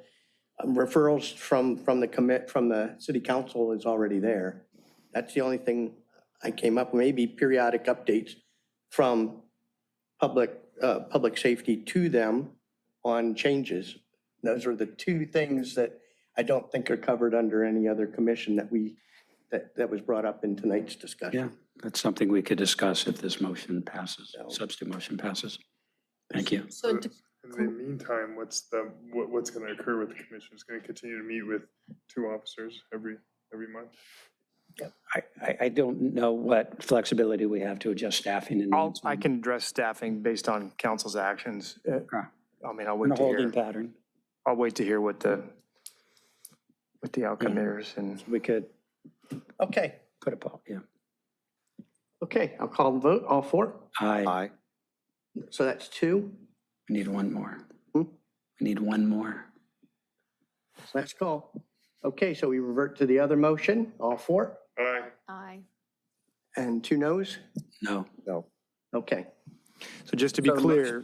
referrals from the city council is already there. That's the only thing I came up with. Maybe periodic updates from public safety to them on changes. Those are the two things that I don't think are covered under any other commission that was brought up in tonight's discussion. Yeah, that's something we could discuss if this motion passes, substitute motion passes. Thank you. So In the meantime, what's going to occur with the commission? It's going to continue to meet with 2 officers every month? I don't know what flexibility we have to adjust staffing and needs. I can address staffing based on council's actions. I mean, I'll In wait a to holding hear. pattern. I'll wait to hear what the outcome is, and We could Okay, put a poll, yeah. okay, I'll call the vote. All 4? Aye. So that's 2. We need one more. Hmm? We need one more. So that's call. Okay, so we revert to the other motion. All 4? Aye. Aye. And 2 noes? No. Okay. so just to be So clear,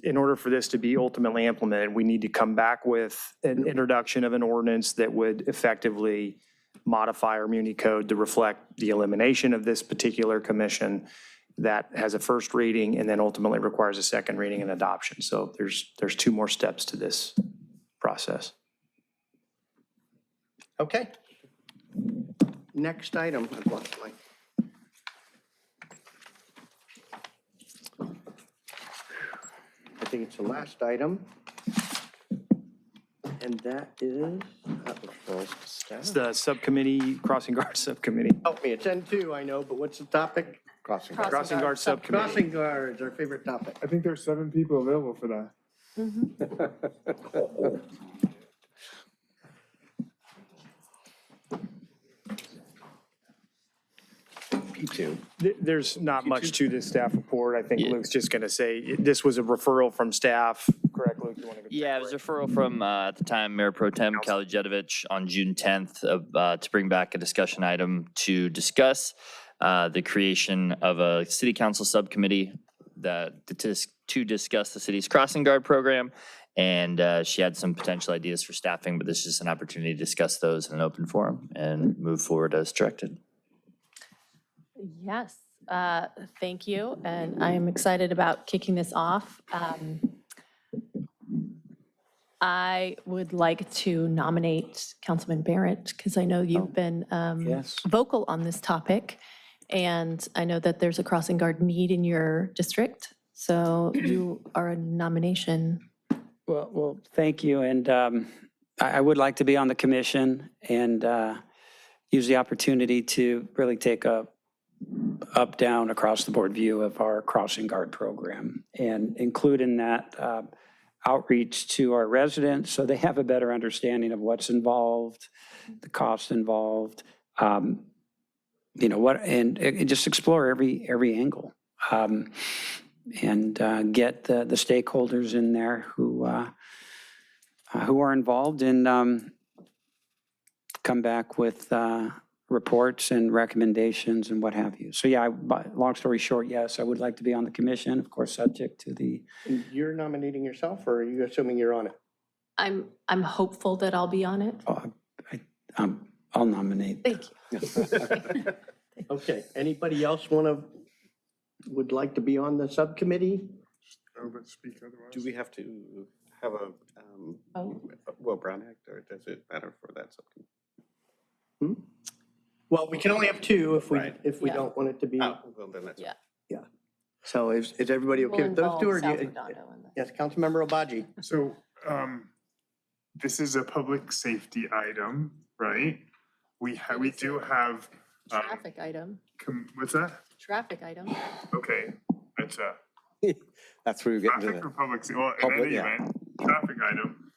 in order for this to be ultimately implemented, we need to come back with an introduction of an ordinance that would effectively modify our muni code to reflect the elimination of this particular commission that has a first reading and then ultimately requires a second reading and adoption. So there's 2 more steps to this process. Okay. Next item. I've lost my. I think it's the last item. And that is, It's the subcommittee, crossing guard subcommittee. help me, it's N2, I know, but what's the topic? Crossing guard subcommittee. Crossing guards, our favorite topic. I think there's 7 people available for that. P2. There's not much to this staff report. I think Luke's just going to say, this was a referral from staff, correct, Luke? You want to go? Yeah, it was a referral from, at the time, Mayor Pro Tem Kalijedovich on June 10th to bring back a discussion item to discuss the creation of a city council subcommittee to discuss the city's crossing guard program. And she had some potential ideas for staffing, but this is just an opportunity to discuss those in an open forum and move forward as directed. Yes, thank you. And I am excited about kicking this off. I would like to nominate Councilman Barrett because I know you've been Yes. vocal on this topic. And I know that there's a crossing guard need in your district. So you are a nomination. Well, thank you. And I would like to be on the commission and use the opportunity to really take a up, down, across the board view of our crossing guard program and include in that outreach to our residents so they have a better understanding of what's involved, the costs involved, you know what, and just explore every angle and get the stakeholders in there who are involved and come back with reports and recommendations and what have you. So yeah, long story short, yes, I would like to be on the commission, of course, subject to the. You're nominating yourself, or are you assuming you're on it? I'm hopeful that I'll be on it. I'll nominate. Thank you. Okay, anybody else would like to be on the subcommittee? Oh, but speak otherwise. Do we have to have a Brown Act, or does it matter for that subcommittee? Well, we can only have 2 Right. if we don't want it to be. Well, then that's. Yeah. So is everybody okay with those 2? Or do you? Yes, Councilmember Obaji. So this is a public safety item, right? We do have. Traffic item. What's that? Traffic item. Okay, that's That's where we get into traffic that. or public, well, in Public, any yeah. event, traffic item.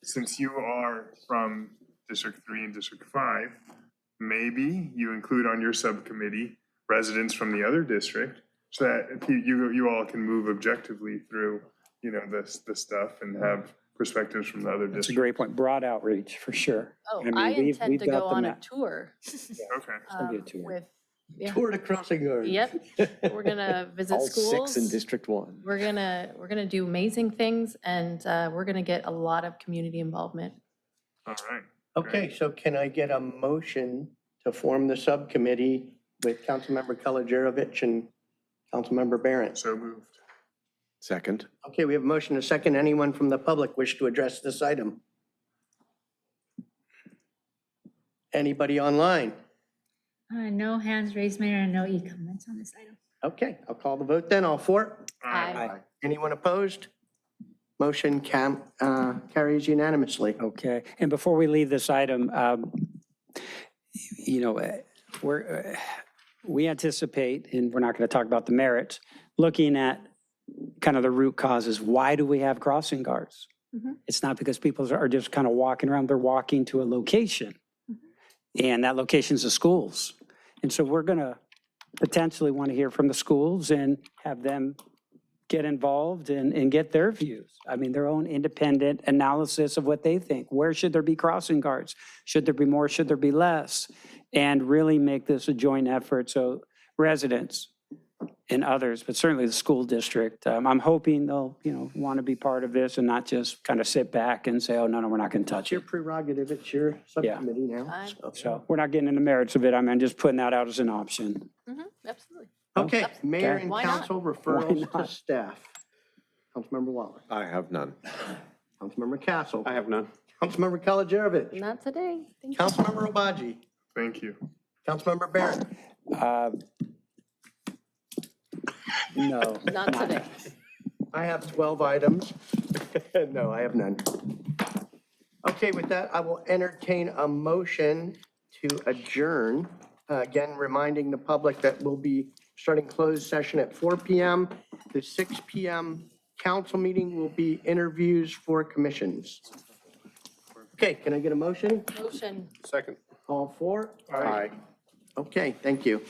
Since you are from District 3 and District 5, maybe you include on your subcommittee residents from the other district so that you all can move objectively through you know, this stuff and have perspectives from the other That's a districts. great point. Broad outreach, for sure. Oh, mean, I we've intend to got go the on a map. tour. Okay. It'll be a tour. With, yeah. Tour to crossing guards. Yep, we're gonna visit All schools. 6 in District 1. We're gonna do amazing things, and we're gonna get a lot of community involvement. All right. Okay, so can I get a motion to form the subcommittee with Councilmember Kalajerovich and Councilmember Barrett? So moved. Second. Okay, we have a motion and a second. Anyone from the public wish to address this item? Anybody online? No hands raised, Mayor, and no e-comments on this item. Okay, I'll call the vote then. All for? Aye. Anyone opposed? Motion carries unanimously. Okay, and before we leave this item, you know, we anticipate, and we're not going to talk about the merits, looking at kind of the root causes. Why do we have crossing guards? It's not because people are just kind of walking around, they're walking to a location. And that location's the schools. And so we're going to potentially want to hear from the schools and have them get involved and get their views. I mean, their own independent analysis of what they think. Where should there be crossing guards? Should there be more? Should there be less? And really make this a joint effort. So residents and others, but certainly the school district, I'm hoping they'll, you know, want to be part of this and not just kind of sit back and say, oh, no, we're not going to touch It's your it. prerogative. It's your subcommittee now. So we're not getting into the merits of it. I mean, just putting that out as an option. Absolutely. Okay, mayor and Why not? council referrals to staff. Councilmember Waller. I have none. Councilmember Castle. I have none. Councilmember Kalajerovich. Not today. Thank you. Councilmember Obaji. Thank you. Councilmember Barrett. No. Not today. I have 12 items. No, I have none. Okay, with that, I will entertain a motion to adjourn. Again, reminding the public that we'll be starting closed session at 4 p.m. The 6 p.m. council meeting will be interviews for commissions. Okay, can I get a motion? Motion. Second. All for? Aye. Okay, thank you.